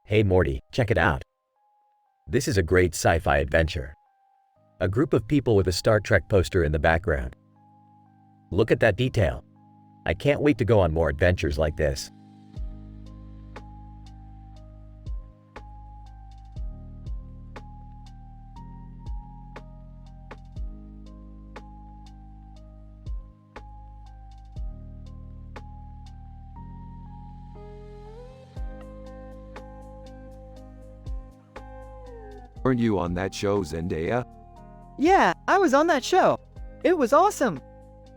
Hey Morty, check it out. This is a great sci-fi adventure. A group of people with a Star Trek poster in the background. Look at that detail. I can't wait to go on more adventures like this. Weren't you on that show, Zendaya? Yeah, I was on that show. It was awesome.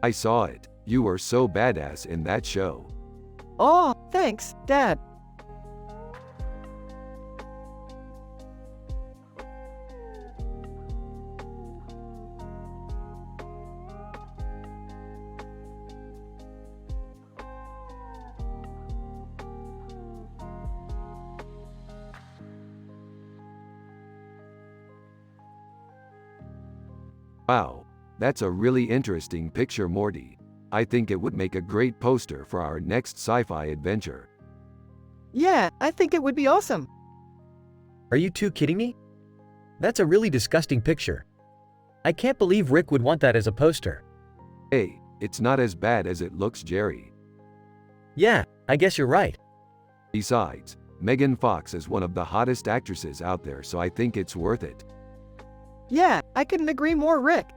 I saw it. You were so badass in that show. Oh, thanks, Dad. Wow, that's a really interesting picture, Morty. I think it would make a great poster for our next sci-fi adventure. Yeah, I think it would be awesome. Are you two kidding me? That's a really disgusting picture. I can't believe Rick would want that as a poster. Hey, it's not as bad as it looks, Jerry. Yeah, I guess you're right. Besides, Megan Fox is one of the hottest actresses out there, so I think it's worth it. Yeah, I couldn't agree more, Rick.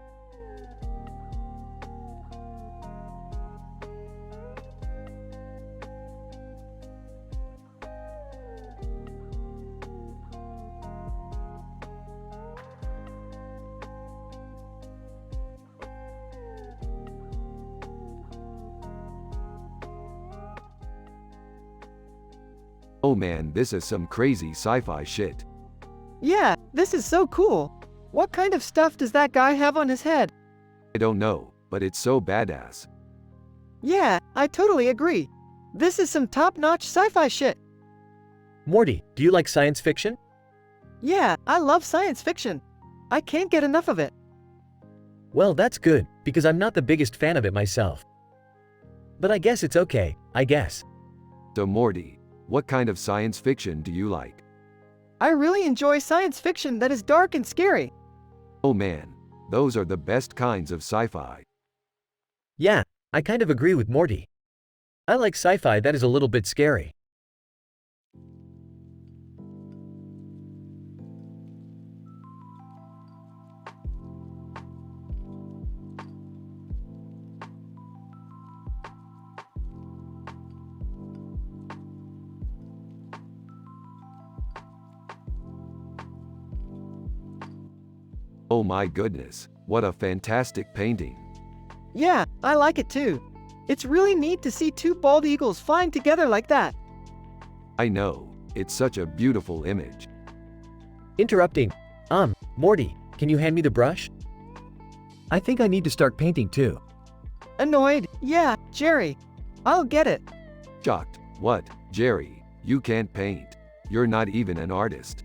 Oh man, this is some crazy sci-fi shit. Yeah, this is so cool. What kind of stuff does that guy have on his head? I don't know, but it's so badass. Yeah, I totally agree. This is some top-notch sci-fi shit. Morty, do you like science fiction? Yeah, I love science fiction. I can't get enough of it. Well, that's good, because I'm not the biggest fan of it myself. But I guess it's okay, I guess. So Morty, what kind of science fiction do you like? I really enjoy science fiction that is dark and scary. Oh man, those are the best kinds of sci-fi. Yeah, I kind of agree with Morty. I like sci-fi that is a little bit scary. Oh my goodness, what a fantastic painting. Yeah, I like it too. It's really neat to see two bald eagles flying together like that. I know, it's such a beautiful image. Interrupting. Morty, can you hand me the brush? I think I need to start painting too. Annoyed, yeah, Jerry. I'll get it. Shocked, what, Jerry, you can't paint. You're not even an artist.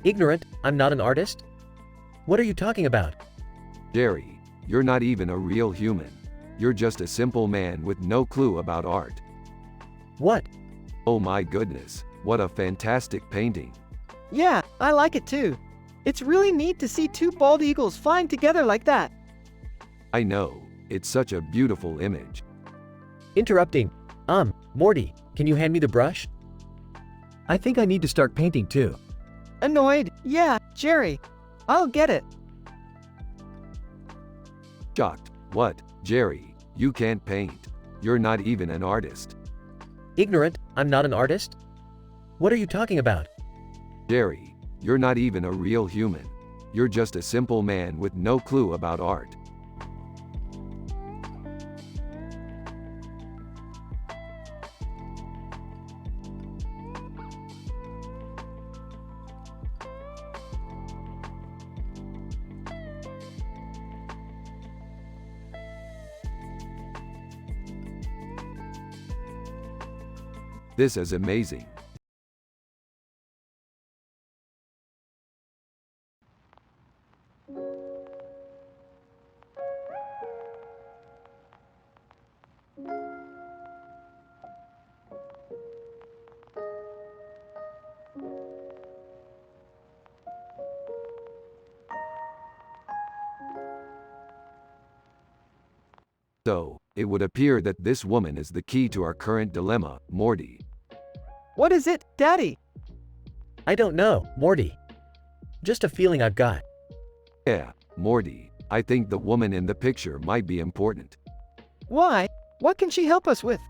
Ignorant, I'm not an artist? What are you talking about? Jerry, you're not even a real human. You're just a simple man with no clue about art. What? Oh my goodness, what a fantastic painting. Yeah, I like it too. It's really neat to see two bald eagles flying together like that. I know, it's such a beautiful image. Interrupting. Morty, can you hand me the brush? I think I need to start painting too. Annoyed, yeah, Jerry. I'll get it. Shocked, what, Jerry, you can't paint. You're not even an artist. Ignorant, I'm not an artist? What are you talking about? Jerry, you're not even a real human. You're just a simple man with no clue about art. This is amazing. So, it would appear that this woman is the key to our current dilemma, Morty. What is it, Daddy? I don't know, Morty. Just a feeling I've got. Yeah, Morty, I think the woman in the picture might be important. Why? What can she help us with?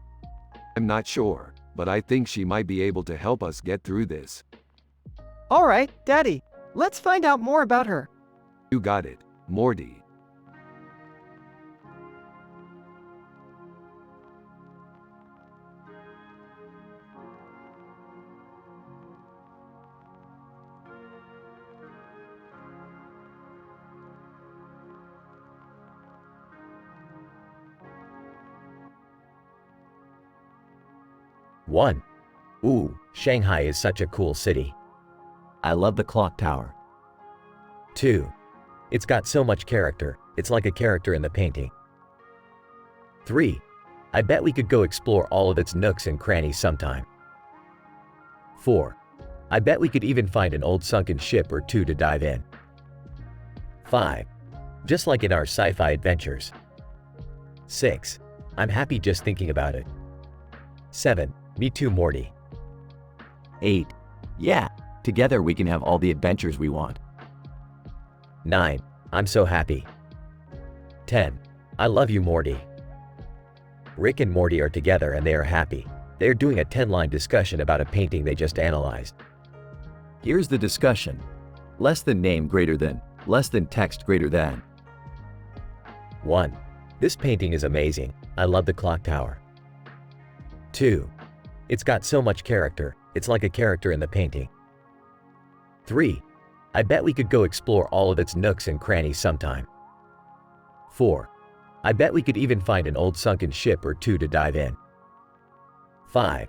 I'm not sure, but I think she might be able to help us get through this. All right, Daddy. Let's find out more about her. You got it, Morty. One. Ooh, Shanghai is such a cool city. I love the clock tower. 2. It's got so much character, it's like a character in the painting. 3. I bet we could go explore all of its nooks and crannies sometime. 4. I bet we could even find an old sunken ship or two to dive in. 5. Just like in our sci-fi adventures. 6. I'm happy just thinking about it. 7. Me too, Morty. 8. Yeah, together we can have all the adventures we want. 9. I'm so happy. 10. I love you, Morty. Rick and Morty are together and they are happy. They are doing a 10-line discussion about a painting they just analyzed. Here's the discussion. Less than name greater than, less than text greater than. 1. This painting is amazing. I love the clock tower. 2. It's got so much character, it's like a character in the painting. 3. I bet we could go explore all of its nooks and crannies sometime. 4. I bet we could even find an old sunken ship or two to dive in. 5.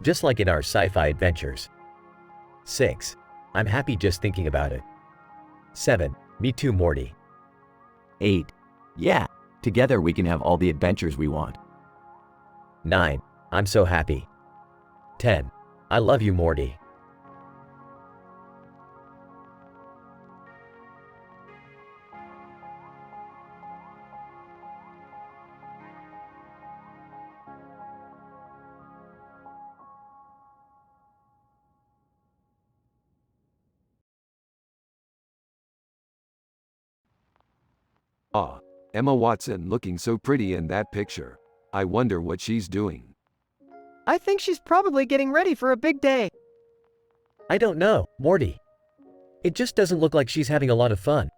just like in our sci-fi adventures. 6. I'm happy just thinking about it. 7. Me too, Morty. 8. Yeah, together we can have all the adventures we want. 9. I'm so happy. 10. I love you, Morty. Ah, Emma Watson looking so pretty in that picture. I wonder what she's doing. I think she's probably getting ready for a big day. I don't know, Morty. It just doesn't look like she's having a lot of fun.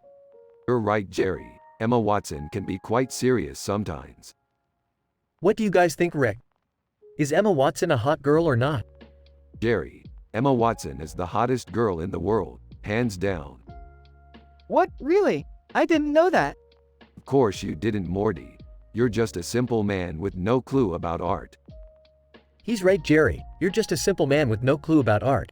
You're right, Jerry. Emma Watson can be quite serious sometimes. What do you guys think, Rick? Is Emma Watson a hot girl or not? Jerry, Emma Watson is the hottest girl in the world, hands down. What, really? I didn't know that. Of course you didn't, Morty. You're just a simple man with no clue about art. He's right, Jerry. You're just a simple man with no clue about art.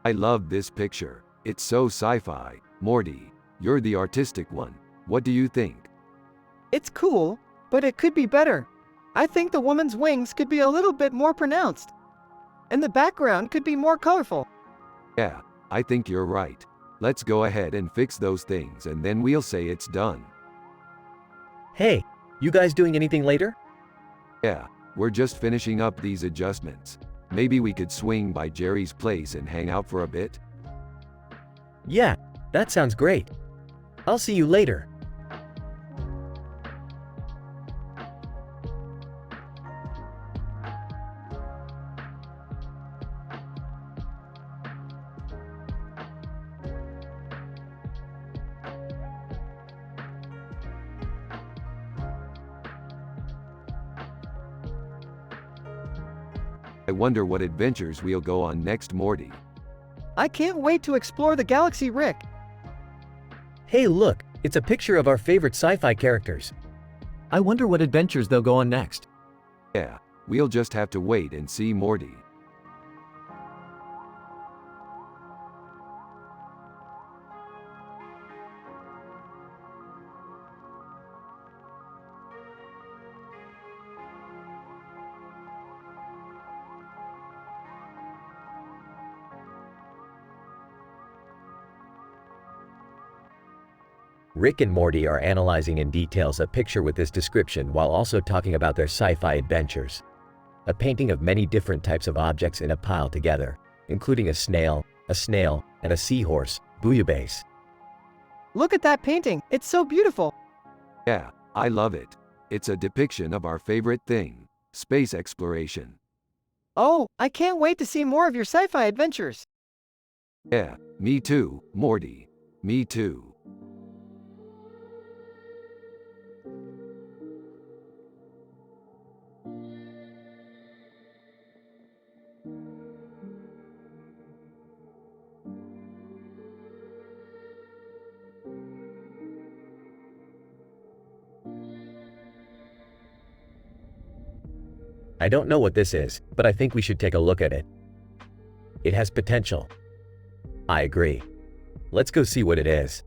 I love this picture. It's so sci-fi. Morty, you're the artistic one. What do you think? It's cool, but it could be better. I think the woman's wings could be a little bit more pronounced. And the background could be more colorful. Yeah, I think you're right. Let's go ahead and fix those things and then we'll say it's done. Hey, you guys doing anything later? Yeah, we're just finishing up these adjustments. Maybe we could swing by Jerry's place and hang out for a bit? Yeah, that sounds great. I'll see you later. I wonder what adventures we'll go on next, Morty. I can't wait to explore the galaxy, Rick. Hey, look, it's a picture of our favorite sci-fi characters. I wonder what adventures they'll go on next. Yeah, we'll just have to wait and see, Morty. Rick and Morty are analyzing in details a picture with this description while also talking about their sci-fi adventures. A painting of many different types of objects in a pile together, including a snail, and a seahorse, bouillabaisse. Look at that painting, it's so beautiful. Yeah, I love it. It's a depiction of our favorite thing, space exploration. Oh, I can't wait to see more of your sci-fi adventures. Yeah, me too, Morty. Me too. I don't know what this is, but I think we should take a look at it. It has potential. I agree. Let's go see what it is.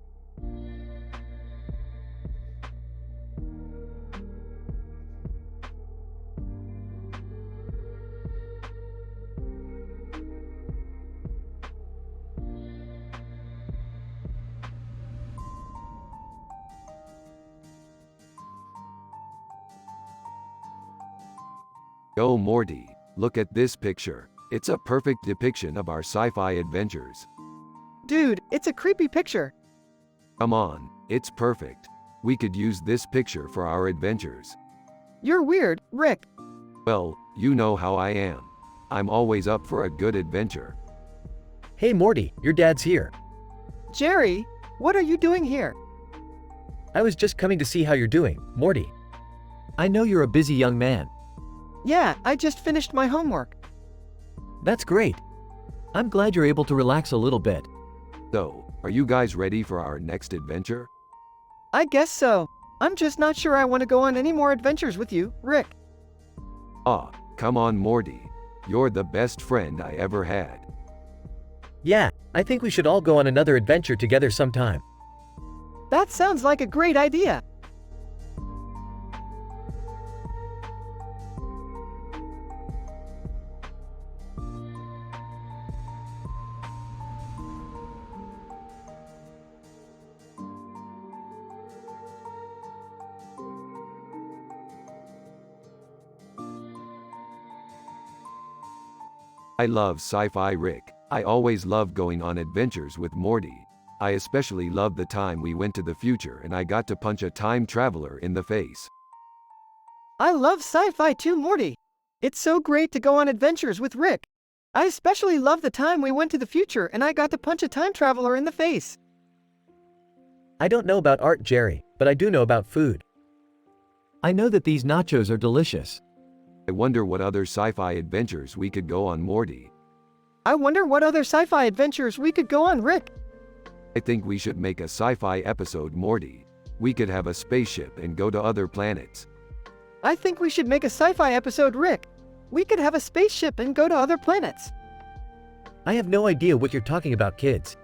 Oh, Morty, look at this picture. It's a perfect depiction of our sci-fi adventures. Dude, it's a creepy picture. Come on, it's perfect. We could use this picture for our adventures. You're weird, Rick. Well, you know how I am. I'm always up for a good adventure. Hey Morty, your dad's here. Jerry, what are you doing here? I was just coming to see how you're doing, Morty. I know you're a busy young man. Yeah, I just finished my homework. That's great. I'm glad you're able to relax a little bit. So, are you guys ready for our next adventure? I guess so. I'm just not sure I want to go on any more adventures with you, Rick. Ah, come on, Morty. You're the best friend I ever had. Yeah, I think we should all go on another adventure together sometime. That sounds like a great idea. I love sci-fi Rick. I always love going on adventures with Morty. I especially love the time we went to the future and I got to punch a time traveler in the face. I love sci-fi too, Morty. It's so great to go on adventures with Rick. I especially love the time we went to the future and I got to punch a time traveler in the face. I don't know about art, Jerry, but I do know about food. I know that these nachos are delicious. I wonder what other sci-fi adventures we could go on, Morty. I wonder what other sci-fi adventures we could go on, Rick. I think we should make a sci-fi episode, Morty. We could have a spaceship and go to other planets. I think we should make a sci-fi episode, Rick. We could have a spaceship and go to other planets. I have no idea what you're talking about, kids.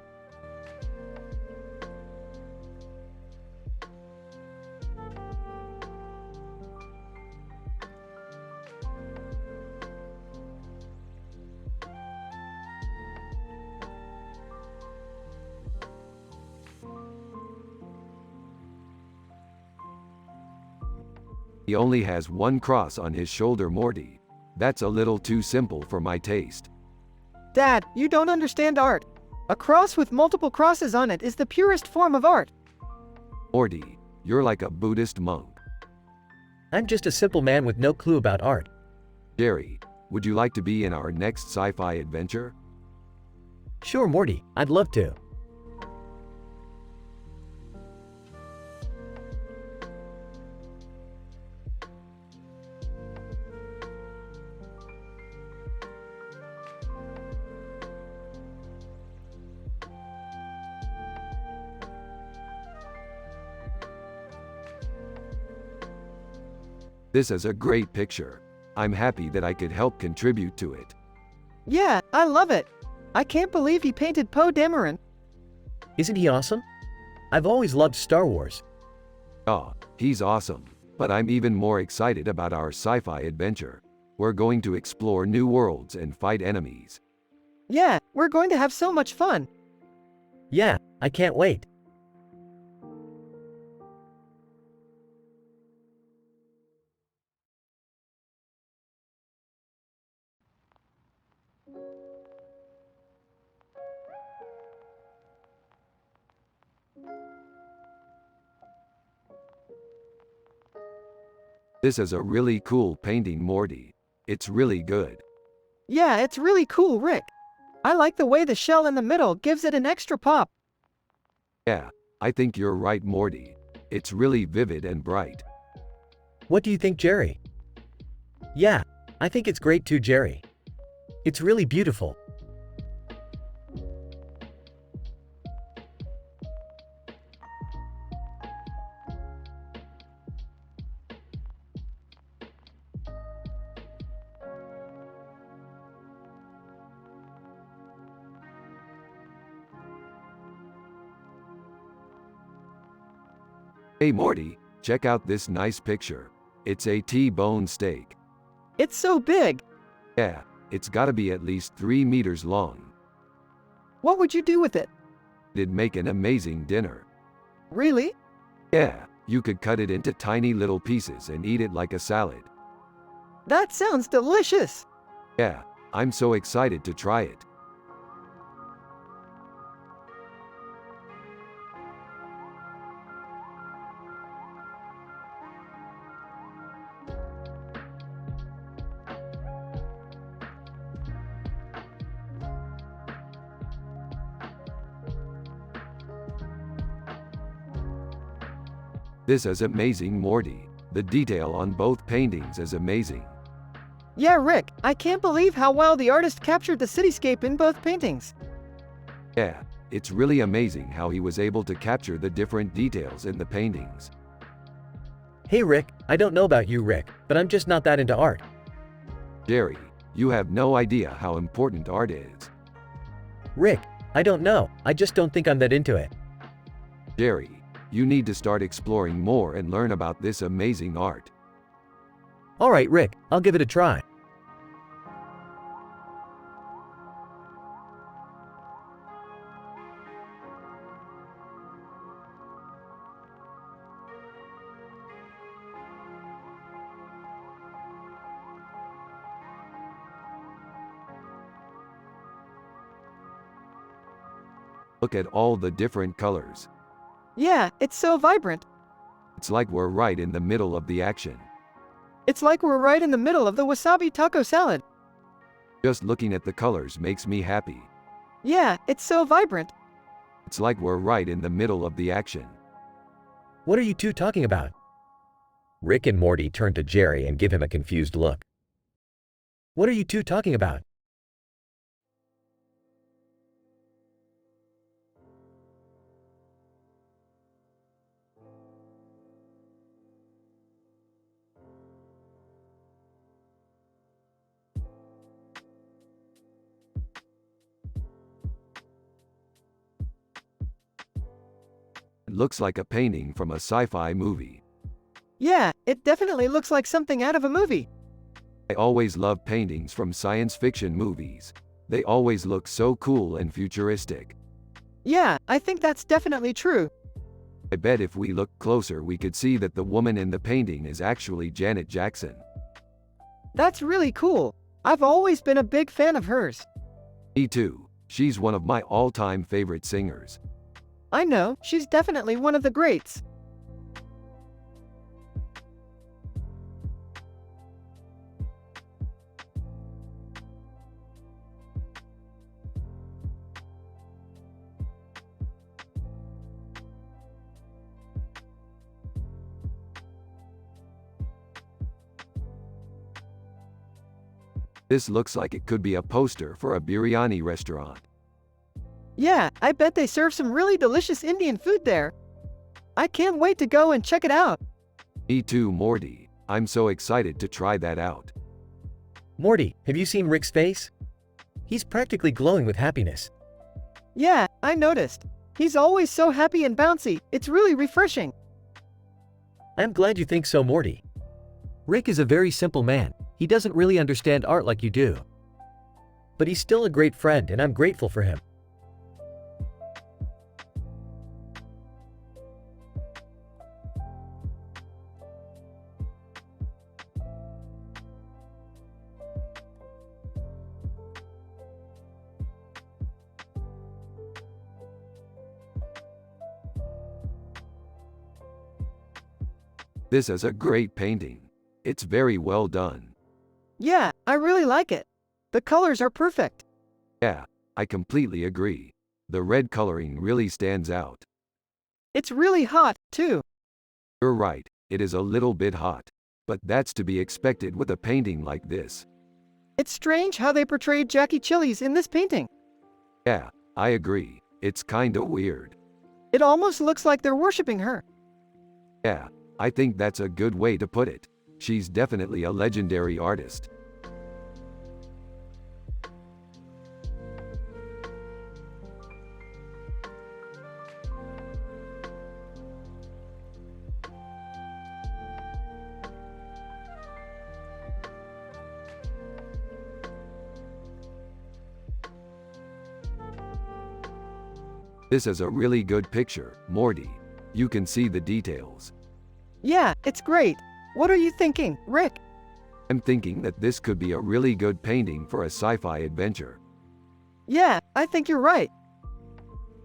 He only has one cross on his shoulder, Morty. That's a little too simple for my taste. Dad, you don't understand art. A cross with multiple crosses on it is the purest form of art. Morty, you're like a Buddhist monk. I'm just a simple man with no clue about art. Jerry, would you like to be in our next sci-fi adventure? Sure, Morty, I'd love to. This is a great picture. I'm happy that I could help contribute to it. Yeah, I love it. I can't believe he painted Poe Dameron. Isn't he awesome? I've always loved Star Wars. Ah, he's awesome. But I'm even more excited about our sci-fi adventure. We're going to explore new worlds and fight enemies. Yeah, we're going to have so much fun. Yeah, I can't wait. This is a really cool painting, Morty. It's really good. Yeah, it's really cool, Rick. I like the way the shell in the middle gives it an extra pop. Yeah, I think you're right, Morty. It's really vivid and bright. What do you think, Jerry? Yeah, I think it's great too, Jerry. It's really beautiful. Hey Morty, check out this nice picture. It's a T-bone steak. It's so big. Yeah, it's gotta be at least 3 meters long. What would you do with it? It'd make an amazing dinner. Really? Yeah, you could cut it into tiny little pieces and eat it like a salad. That sounds delicious. Yeah, I'm so excited to try it. This is amazing, Morty. The detail on both paintings is amazing. Yeah, Rick, I can't believe how well the artist captured the cityscape in both paintings. Yeah, it's really amazing how he was able to capture the different details in the paintings. Hey Rick, I don't know about you Rick, but I'm just not that into art. Jerry, you have no idea how important art is. Rick, I don't know, I just don't think I'm that into it. Jerry, you need to start exploring more and learn about this amazing art. Alright Rick, I'll give it a try. Look at all the different colors. Yeah, it's so vibrant. It's like we're right in the middle of the action. It's like we're right in the middle of the wasabi taco salad. Just looking at the colors makes me happy. Yeah, it's so vibrant. It's like we're right in the middle of the action. What are you two talking about? Rick and Morty turn to Jerry and give him a confused look. What are you two talking about? It looks like a painting from a sci-fi movie. Yeah, it definitely looks like something out of a movie. I always love paintings from science fiction movies. They always look so cool and futuristic. Yeah, I think that's definitely true. I bet if we look closer we could see that the woman in the painting is actually Janet Jackson. That's really cool. I've always been a big fan of hers. Me too. She's one of my all-time favorite singers. I know, she's definitely one of the greats. This looks like it could be a poster for a biryani restaurant. Yeah, I bet they serve some really delicious Indian food there. I can't wait to go and check it out. Me too, Morty. I'm so excited to try that out. Morty, have you seen Rick's face? He's practically glowing with happiness. Yeah, I noticed. He's always so happy and bouncy, it's really refreshing. I'm glad you think so, Morty. Rick is a very simple man. He doesn't really understand art like you do. But he's still a great friend and I'm grateful for him. This is a great painting. It's very well done. Yeah, I really like it. The colors are perfect. Yeah, I completely agree. The red coloring really stands out. It's really hot, too. You're right, it is a little bit hot. But that's to be expected with a painting like this. It's strange how they portrayed Jackie Chili's in this painting. Yeah, I agree. It's kinda weird. It almost looks like they're worshipping her. Yeah, I think that's a good way to put it. She's definitely a legendary artist. This is a really good picture, Morty. You can see the details. Yeah, it's great. What are you thinking, Rick? I'm thinking that this could be a really good painting for a sci-fi adventure. Yeah, I think you're right.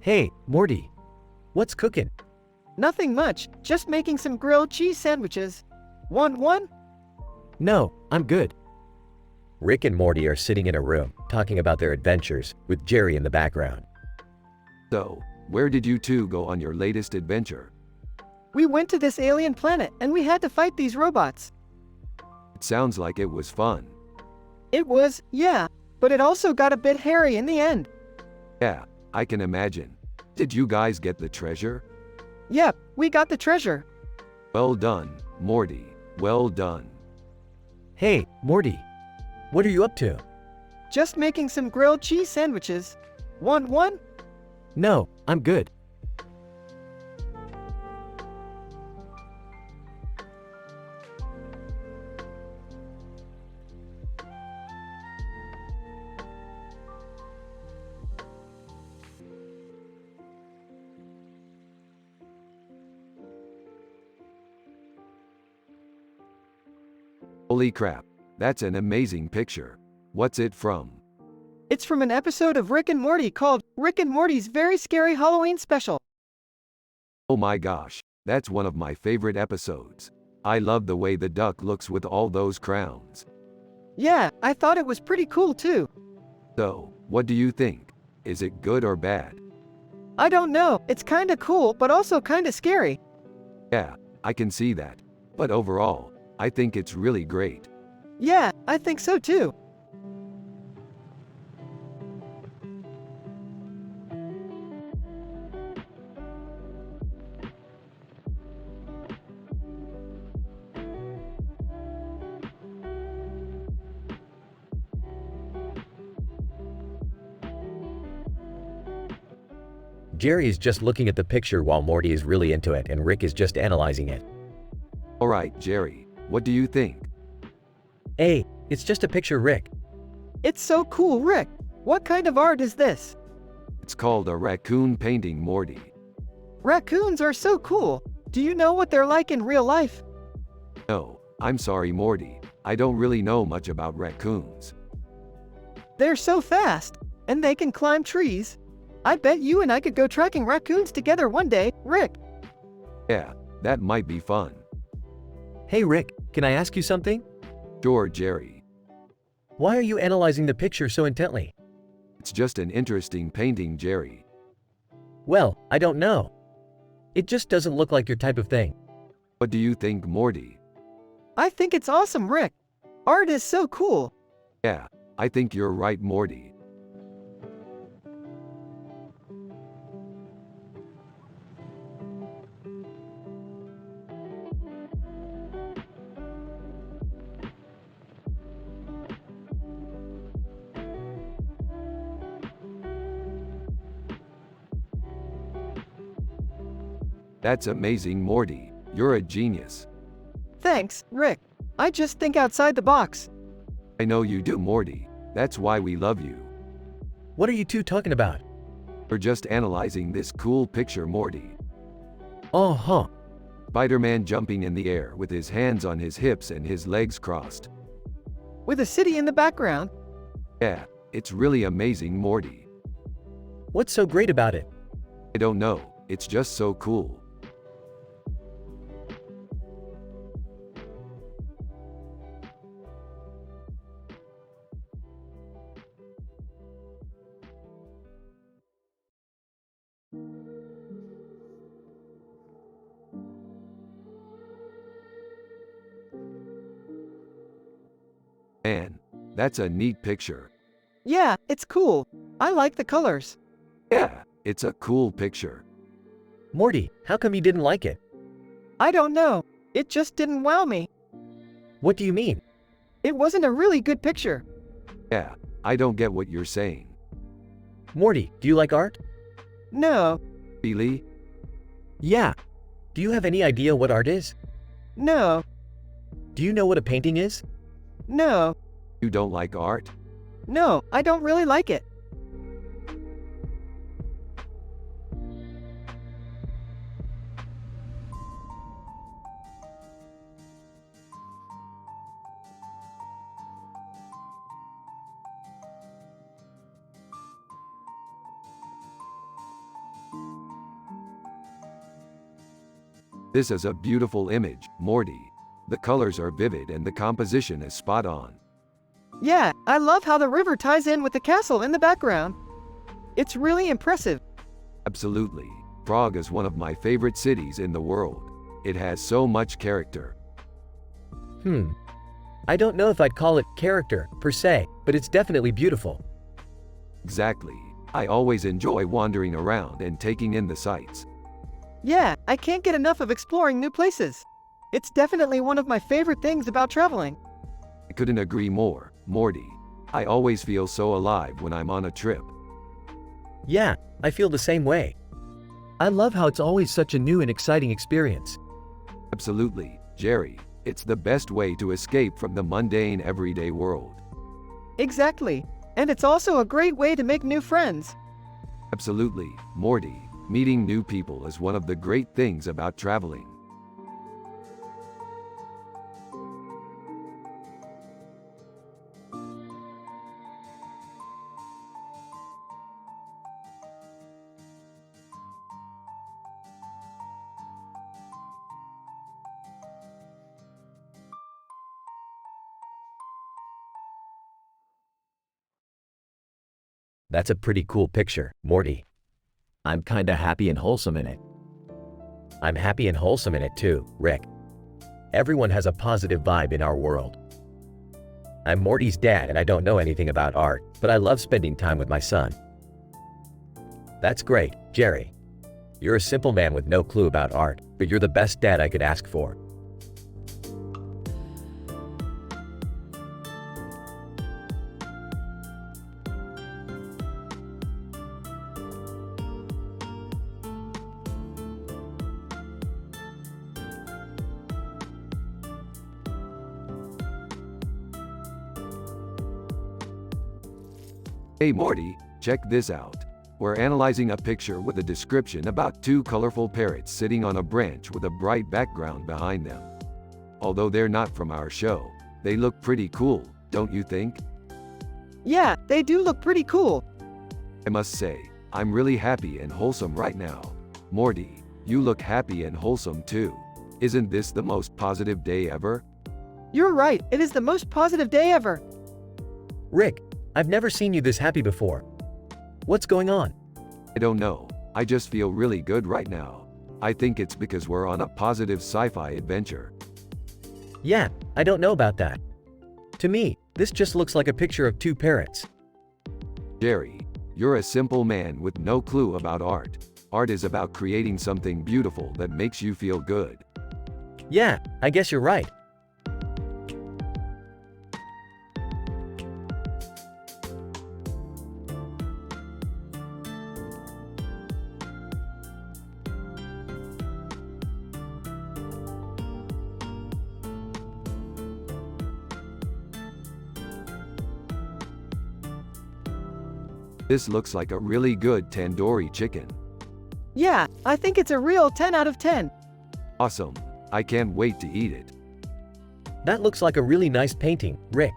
Hey, Morty. What's cooking? Nothing much, just making some grilled cheese sandwiches. Want one? No, I'm good. Rick and Morty are sitting in a room, talking about their adventures, with Jerry in the background. So, where did you two go on your latest adventure? We went to this alien planet and we had to fight these robots. It sounds like it was fun. It was, yeah, but it also got a bit hairy in the end. Yeah, I can imagine. Did you guys get the treasure? Yep, we got the treasure. Well done, Morty. Well done. Hey, Morty. What are you up to? Just making some grilled cheese sandwiches. Want one? No, I'm good. Holy crap, that's an amazing picture. What's it from? It's from an episode of Rick and Morty called Rick and Morty's Very Scary Halloween Special. Oh my gosh, that's one of my favorite episodes. I love the way the duck looks with all those crowns. Yeah, I thought it was pretty cool too. So, what do you think? Is it good or bad? I don't know, it's kinda cool but also kinda scary. Yeah, I can see that. But overall, I think it's really great. Yeah, I think so too. Jerry is just looking at the picture while Morty is really into it and Rick is just analyzing it. Alright, Jerry, what do you think? Hey, it's just a picture, Rick. It's so cool, Rick. What kind of art is this? It's called a raccoon painting, Morty. Raccoons are so cool. Do you know what they're like in real life? No, I'm sorry, Morty. I don't really know much about raccoons. They're so fast, and they can climb trees. I bet you and I could go tracking raccoons together one day, Rick. Yeah, that might be fun. Hey, Rick, can I ask you something? Sure, Jerry. Why are you analyzing the picture so intently? It's just an interesting painting, Jerry. Well, I don't know. It just doesn't look like your type of thing. What do you think, Morty? I think it's awesome, Rick. Art is so cool. Yeah, I think you're right, Morty. That's amazing, Morty. You're a genius. Thanks, Rick. I just think outside the box. I know you do, Morty. That's why we love you. What are you two talking about? We're just analyzing this cool picture, Morty. Uh-huh. Spider-Man jumping in the air with his hands on his hips and his legs crossed. With a city in the background. Yeah, it's really amazing, Morty. What's so great about it? I don't know, it's just so cool. Man, that's a neat picture. Yeah, it's cool. I like the colors. Yeah, it's a cool picture. Morty, how come you didn't like it? I don't know. It just didn't wow me. What do you mean? It wasn't a really good picture. Yeah, I don't get what you're saying. Morty, do you like art? No, Really? Yeah. Do you have any idea what art is? no, Do you know what a painting is? no, You don't like art? no, I don't really like it. This is a beautiful image, Morty. The colors are vivid and the composition is spot on. Yeah, I love how the river ties in with the castle in the background. It's really impressive. Absolutely. Prague is one of my favorite cities in the world. It has so much character. I don't know if I'd call it character, per se, but it's definitely beautiful. Exactly. I always enjoy wandering around and taking in the sights. Yeah, I can't get enough of exploring new places. It's definitely one of my favorite things about traveling. I couldn't agree more, Morty. I always feel so alive when I'm on a trip. Yeah, I feel the same way. I love how it's always such a new and exciting experience. Absolutely, Jerry. It's the best way to escape from the mundane everyday world. Exactly. And it's also a great way to make new friends. Absolutely, Morty. Meeting new people is one of the great things about traveling. That's a pretty cool picture, Morty. I'm kinda happy and wholesome in it. I'm happy and wholesome in it too, Rick. Everyone has a positive vibe in our world. I'm Morty's dad and I don't know anything about art, but I love spending time with my son. That's great, Jerry. You're a simple man with no clue about art, but you're the best dad I could ask for. Hey Morty, check this out. We're analyzing a picture with a description about two colorful parrots sitting on a branch with a bright background behind them. Although they're not from our show, they look pretty cool, don't you think? Yeah, they do look pretty cool. I must say, I'm really happy and wholesome right now. Morty, you look happy and wholesome too. Isn't this the most positive day ever? You're right, it is the most positive day ever. Rick, I've never seen you this happy before. What's going on? I don't know, I just feel really good right now. I think it's because we're on a positive sci-fi adventure. Yeah, I don't know about that. To me, this just looks like a picture of two parrots. Jerry, you're a simple man with no clue about art. Art is about creating something beautiful that makes you feel good. Yeah, I guess you're right. This looks like a really good tandoori chicken. Yeah, I think it's a real 10 out of 10. Awesome. I can't wait to eat it. That looks like a really nice painting, Rick.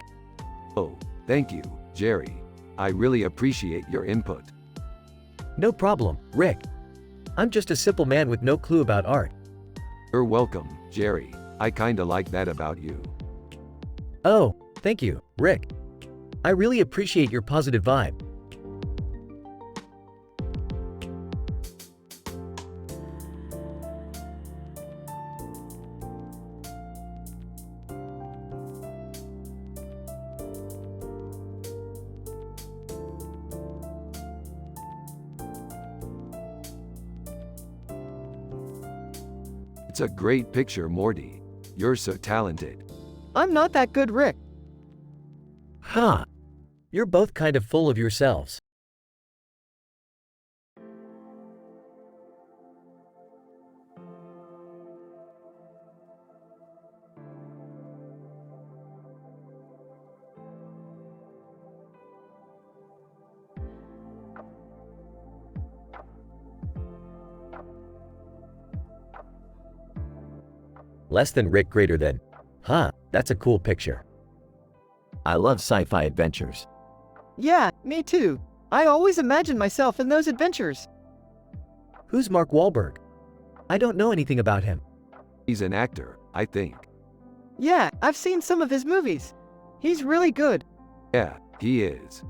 Oh, thank you, Jerry. I really appreciate your input. No problem, Rick. I'm just a simple man with no clue about art. You're welcome, Jerry. I kinda like that about you. Oh, thank you, Rick. I really appreciate your positive vibe. It's a great picture, Morty. You're so talented. I'm not that good, Rick. Huh. You're both kind of full of yourselves. Less than Rick, greater than. Huh, that's a cool picture. I love sci-fi adventures. Yeah, me too. I always imagine myself in those adventures. Who's Mark Wahlberg? I don't know anything about him. He's an actor, I think. Yeah, I've seen some of his movies. He's really good. Yeah, he is.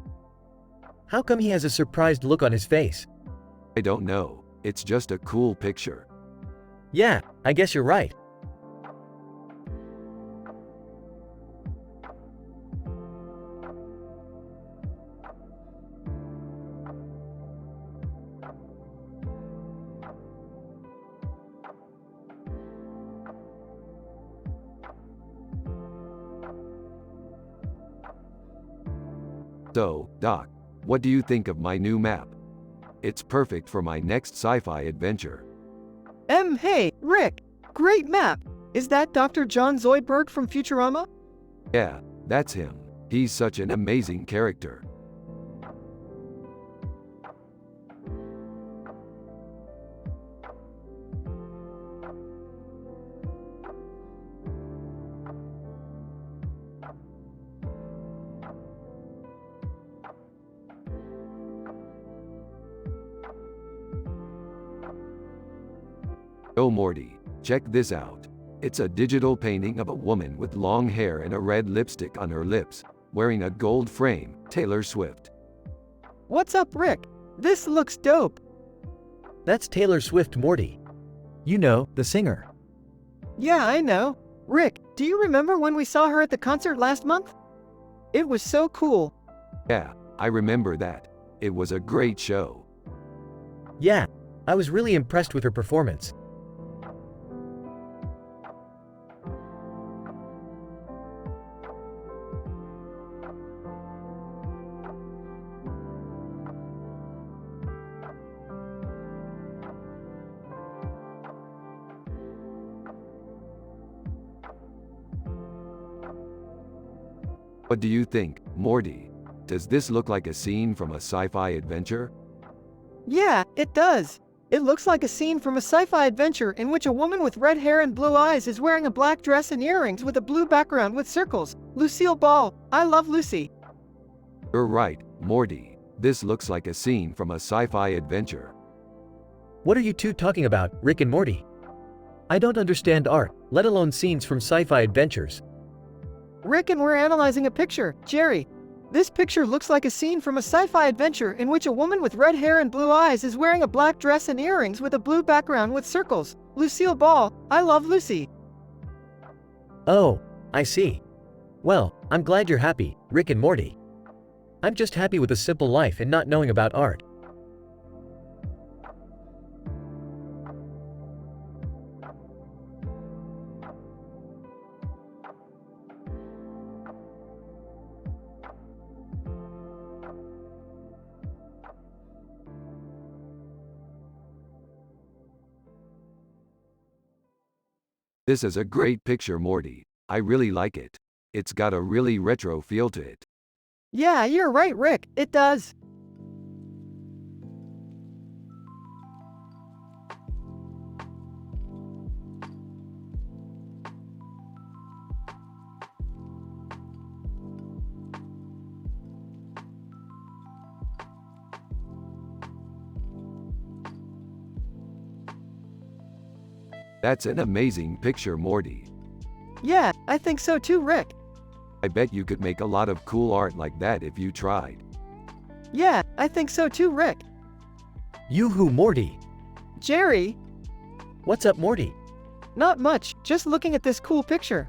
How come he has a surprised look on his face? I don't know. It's just a cool picture. Yeah, I guess you're right. So, Doc, what do you think of my new map? It's perfect for my next sci-fi adventure. Hey, Rick. Great map. Is that Dr. John Zoidberg from Futurama? Yeah, that's him. He's such an amazing character. Oh Morty, check this out. It's a digital painting of a woman with long hair and a red lipstick on her lips, wearing a gold frame, Taylor Swift. What's up, Rick? This looks dope. That's Taylor Swift, Morty. You know, the singer. Yeah, I know. Rick, do you remember when we saw her at the concert last month? It was so cool. Yeah, I remember that. It was a great show. Yeah, I was really impressed with her performance. What do you think, Morty? Does this look like a scene from a sci-fi adventure? Yeah, it does. It looks like a scene from a sci-fi adventure in which a woman with red hair and blue eyes is wearing a black dress and earrings with a blue background with circles. Lucille Ball. I love Lucy. You're right, Morty. This looks like a scene from a sci-fi adventure. What are you two talking about, Rick and Morty? I don't understand art, let alone scenes from sci-fi adventures. Rick and we're analyzing a picture, Jerry. This picture looks like a scene from a sci-fi adventure in which a woman with red hair and blue eyes is wearing a black dress and earrings with a blue background with circles. Lucille Ball. I love Lucy. Oh, I see. Well, I'm glad you're happy, Rick and Morty. I'm just happy with a simple life and not knowing about art. This is a great picture, Morty. I really like it. It's got a really retro feel to it. Yeah, you're right, Rick. It does. That's an amazing picture, Morty. Yeah, I think so too, Rick. I bet you could make a lot of cool art like that if you tried. Yeah, I think so too, Rick. Yoo-hoo, Morty. Jerry. What's up, Morty? Not much, just looking at this cool picture.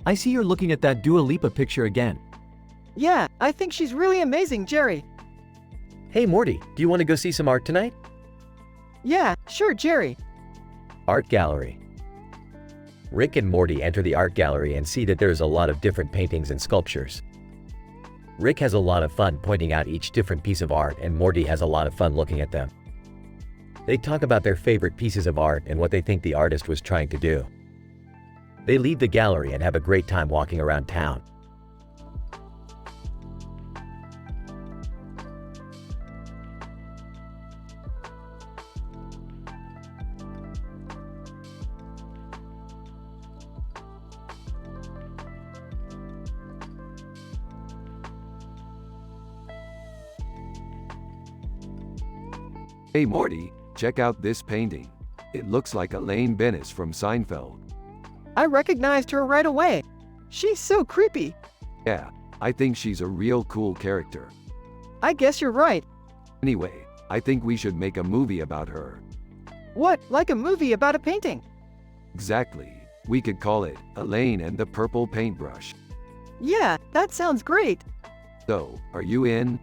I see you're looking at that Dua Lipa picture again. Yeah, I think she's really amazing, Jerry. Hey, Morty, do you want to go see some art tonight? Yeah, sure, Jerry. Art gallery. Rick and Morty enter the art gallery and see that there is a lot of different paintings and sculptures. Rick has a lot of fun pointing out each different piece of art, and Morty has a lot of fun looking at them. They talk about their favorite pieces of art and what they think the artist was trying to do. They leave the gallery and have a great time walking around town. Hey Morty, check out this painting. It looks like Elaine Bennis from Seinfeld. I recognized her right away. She's so creepy. Yeah, I think she's a real cool character. I guess you're right. Anyway, I think we should make a movie about her. What, like a movie about a painting? Exactly. We could call it Elaine and the Purple Paintbrush. Yeah, that sounds great. So, are you in?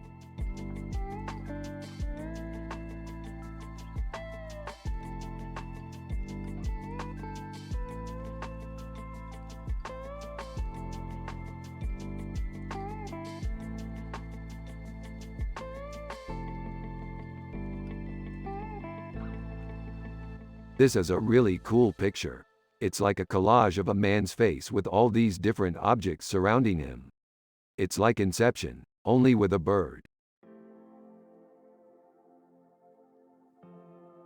This is a really cool picture. It's like a collage of a man's face with all these different objects surrounding him. It's like Inception, only with a bird.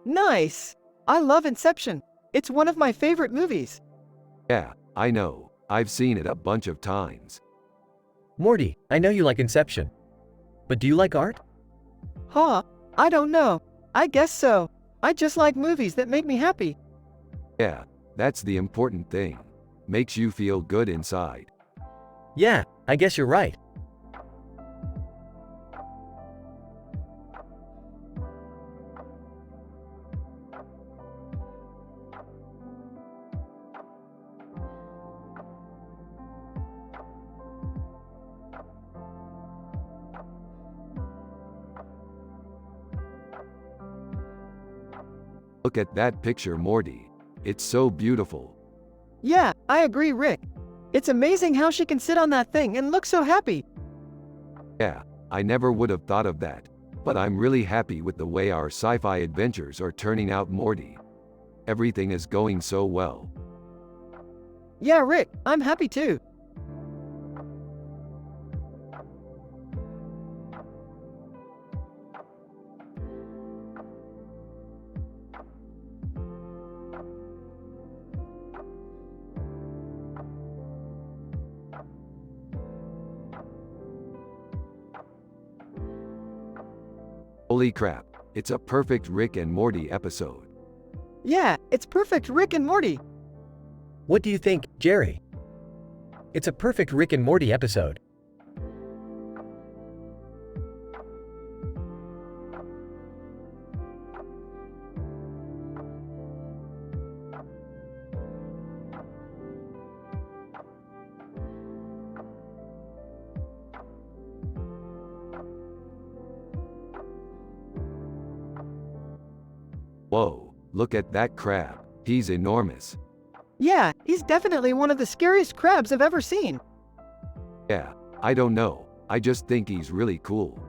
Nice. I love Inception. It's one of my favorite movies. Yeah, I know. I've seen it a bunch of times. Morty, I know you like Inception. But do you like art? Huh? I don't know. I guess so. I just like movies that make me happy. Yeah, that's the important thing. Makes you feel good inside. Yeah, I guess you're right. Look at that picture, Morty. It's so beautiful. Yeah, I agree, Rick. It's amazing how she can sit on that thing and look so happy. Yeah, I never would have thought of that. But I'm really happy with the way our sci-fi adventures are turning out, Morty. Everything is going so well. Yeah, Rick, I'm happy too. Holy crap, it's a perfect Rick and Morty episode. Yeah, it's perfect Rick and Morty. What do you think, Jerry? It's a perfect Rick and Morty episode. Whoa, look at that crab. He's enormous. Yeah, he's definitely one of the scariest crabs I've ever seen. Yeah, I don't know. I just think he's really cool.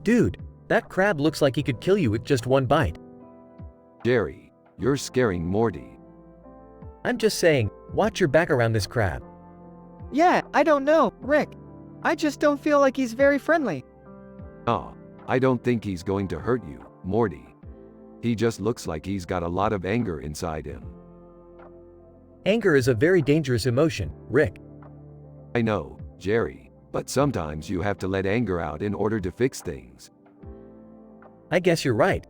Dude, that crab looks like he could kill you with just one bite. Jerry, you're scaring Morty. I'm just saying, watch your back around this crab. Yeah, I don't know, Rick. I just don't feel like he's very friendly. Aw, I don't think he's going to hurt you, Morty. He just looks like he's got a lot of anger inside him. Anger is a very dangerous emotion, Rick. I know, Jerry, but sometimes you have to let anger out in order to fix things. I guess you're right.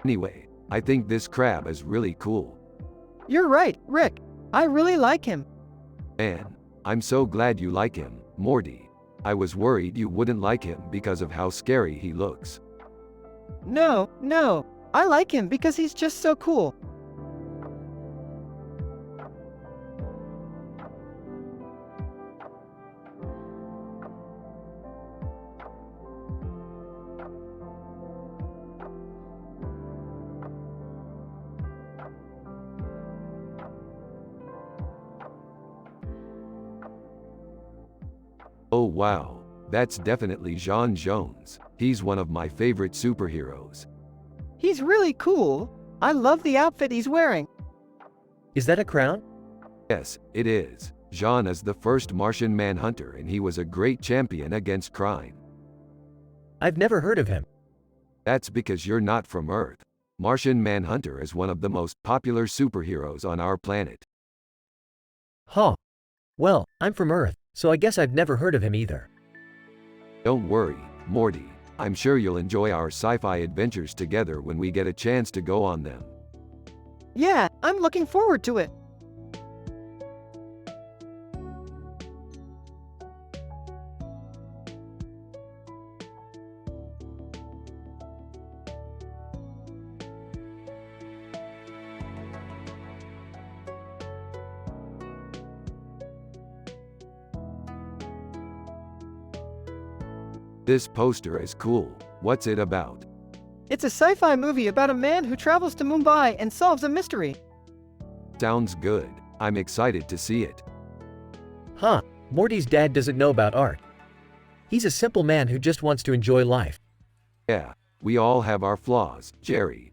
Anyway, I think this crab is really cool. You're right, Rick. I really like him. Man, I'm so glad you like him, Morty. I was worried you wouldn't like him because of how scary he looks. No, I like him because he's just so cool. Oh wow, that's definitely Jean Jones. He's one of my favorite superheroes. He's really cool. I love the outfit he's wearing. Is that a crown? Yes, it is. Jean is the first Martian manhunter and he was a great champion against crime. I've never heard of him. That's because you're not from Earth. Martian Manhunter is one of the most popular superheroes on our planet. Huh. Well, I'm from Earth, so I guess I've never heard of him either. Don't worry, Morty. I'm sure you'll enjoy our sci-fi adventures together when we get a chance to go on them. Yeah, I'm looking forward to it. This poster is cool. What's it about? It's a sci-fi movie about a man who travels to Mumbai and solves a mystery. Sounds good. I'm excited to see it. Huh, Morty's dad doesn't know about art. He's a simple man who just wants to enjoy life. Yeah, we all have our flaws, Jerry.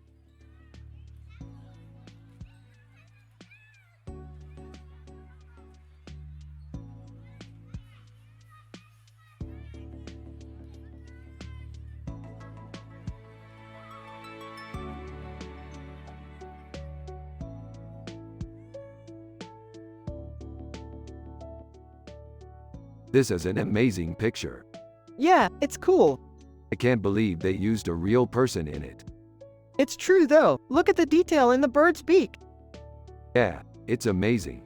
This is an amazing picture. Yeah, it's cool. I can't believe they used a real person in it. It's true though, look at the detail in the bird's beak. Yeah, it's amazing.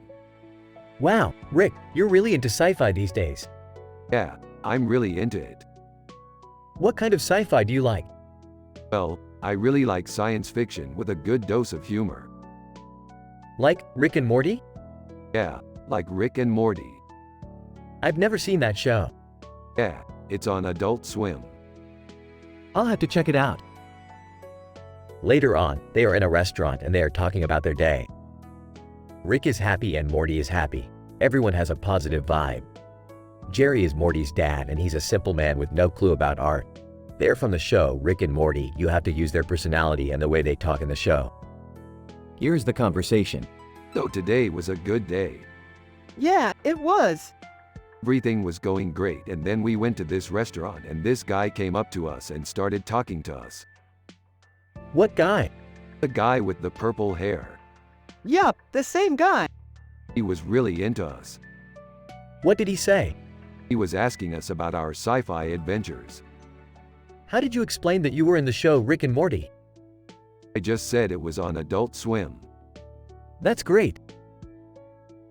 Wow, Rick, you're really into sci-fi these days. Yeah, I'm really into it. What kind of sci-fi do you like? Well, I really like science fiction with a good dose of humor. Like Rick and Morty? Yeah, like Rick and Morty. I've never seen that show. Yeah, it's on Adult Swim. I'll have to check it out. Later on, they are in a restaurant and they are talking about their day. Rick is happy and Morty is happy. Everyone has a positive vibe. Jerry is Morty's dad and he's a simple man with no clue about art. They're from the show Rick and Morty. You have to use their personality and the way they talk in the show. Here's the conversation. So today was a good day. Yeah, it was. Everything was going great and then we went to this restaurant and this guy came up to us and started talking to us. What guy? The guy with the purple hair. Yup, the same guy. He was really into us. What did he say? He was asking us about our sci-fi adventures. How did you explain that you were in the show Rick and Morty? I just said it was on Adult Swim. That's great.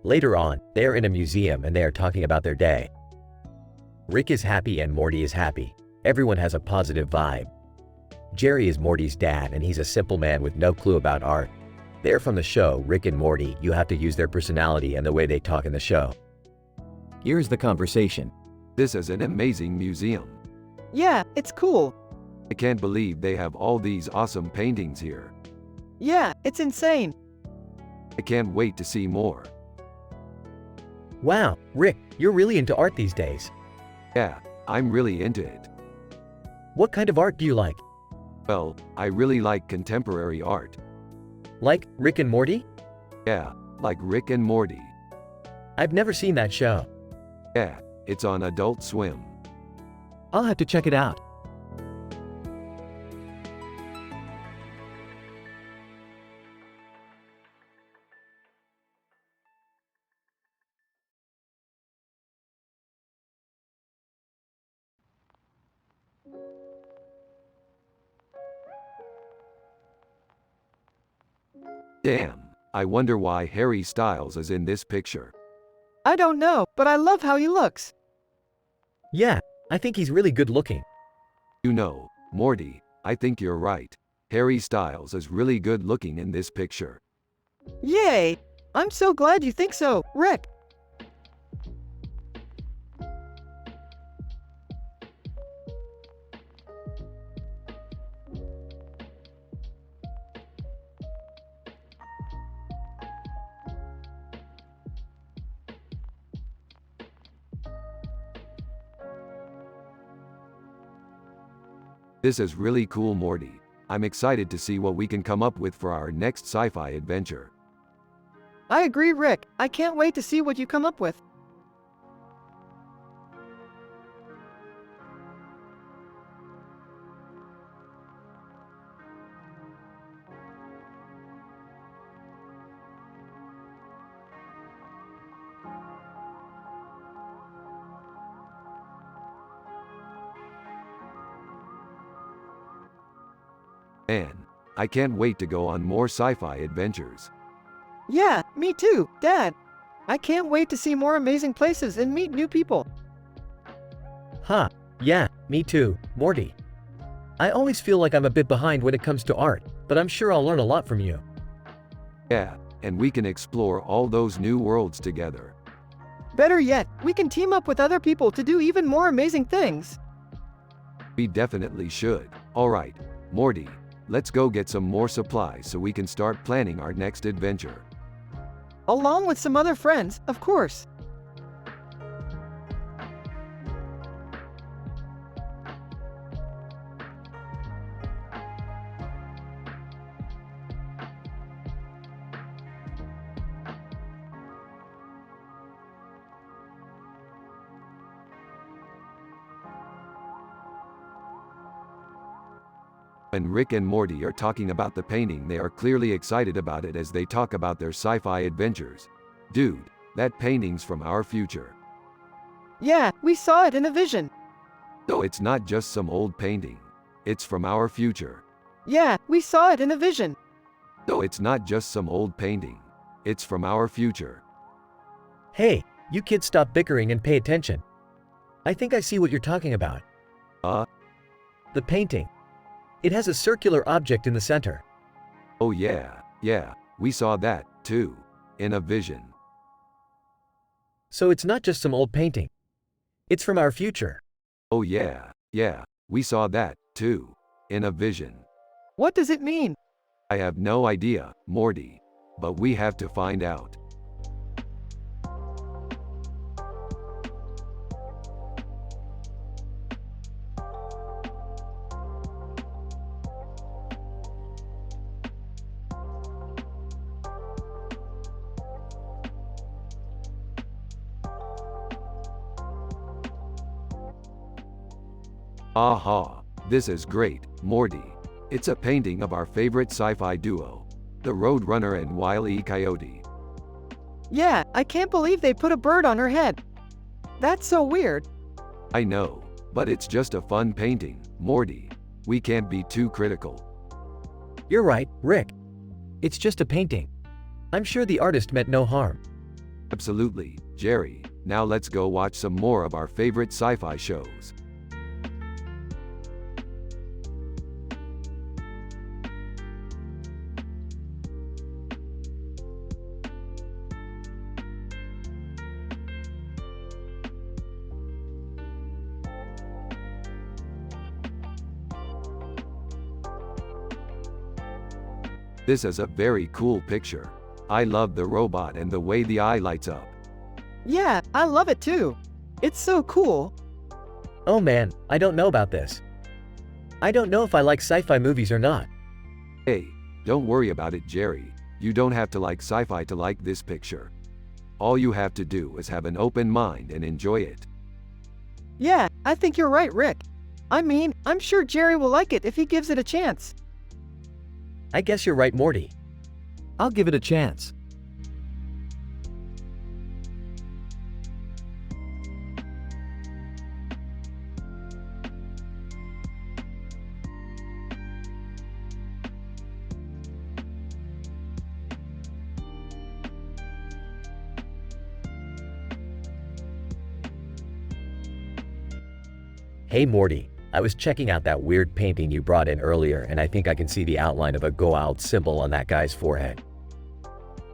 Later on, they are in a museum and they are talking about their day. Rick is happy and Morty is happy. Everyone has a positive vibe. Jerry is Morty's dad and he's a simple man with no clue about art. They're from the show Rick and Morty. You have to use their personality and the way they talk in the show. Here's the conversation. This is an amazing museum. Yeah, it's cool. I can't believe they have all these awesome paintings here. Yeah, it's insane. I can't wait to see more. Wow, Rick, you're really into art these days. Yeah, I'm really into it. What kind of art do you like? Well, I really like contemporary art. Like Rick and Morty? Yeah, like Rick and Morty. I've never seen that show. Yeah, it's on Adult Swim. I'll have to check it out. Damn, I wonder why Harry Styles is in this picture. I don't know, but I love how he looks. Yeah, I think he's really good looking. You know, Morty, I think you're right. Harry Styles is really good looking in this picture. Yay! I'm so glad you think so, Rick. This is really cool, Morty. I'm excited to see what we can come up with for our next sci-fi adventure. I agree, Rick. I can't wait to see what you come up with. Man, I can't wait to go on more sci-fi adventures. Yeah, me too, Dad. I can't wait to see more amazing places and meet new people. Huh, yeah, me too, Morty. I always feel like I'm a bit behind when it comes to art, but I'm sure I'll learn a lot from you. Yeah, and we can explore all those new worlds together. Better yet, we can team up with other people to do even more amazing things. We definitely should. Alright, Morty, let's go get some more supplies so we can start planning our next adventure. Along with some other friends, of course. When Rick and Morty are talking about the painting, they are clearly excited about it as they talk about their sci-fi adventures. Dude, that painting's from our future. Yeah, we saw it in a vision. No, it's not just some old painting. It's from our future. Yeah, we saw it in a vision. No, it's not just some old painting. It's from our future. Hey, you kids stop bickering and pay attention. I think I see what you're talking about. The painting. It has a circular object in the center. Oh yeah, we saw that, too. In a vision. So it's not just some old painting. It's from our future. Oh yeah, we saw that, too. In a vision. What does it mean? I have no idea, Morty. But we have to find out. Aha! This is great, Morty. It's a painting of our favorite sci-fi duo, the Roadrunner and Wile E. Coyote. Yeah, I can't believe they put a bird on her head. That's so weird. I know, but it's just a fun painting, Morty. We can't be too critical. You're right, Rick. It's just a painting. I'm sure the artist meant no harm. Absolutely, Jerry. Now let's go watch some more of our favorite sci-fi shows. This is a very cool picture. I love the robot and the way the eye lights up. Yeah, I love it too. It's so cool. Oh man, I don't know about this. I don't know if I like sci-fi movies or not. Hey, don't worry about it, Jerry. You don't have to like sci-fi to like this picture. All you have to do is have an open mind and enjoy it. Yeah, I think you're right, Rick. I mean, I'm sure Jerry will like it if he gives it a chance. I guess you're right, Morty. I'll give it a chance. Hey Morty, I was checking out that weird painting you brought in earlier and I think I can see the outline of a Goa'uld symbol on that guy's forehead.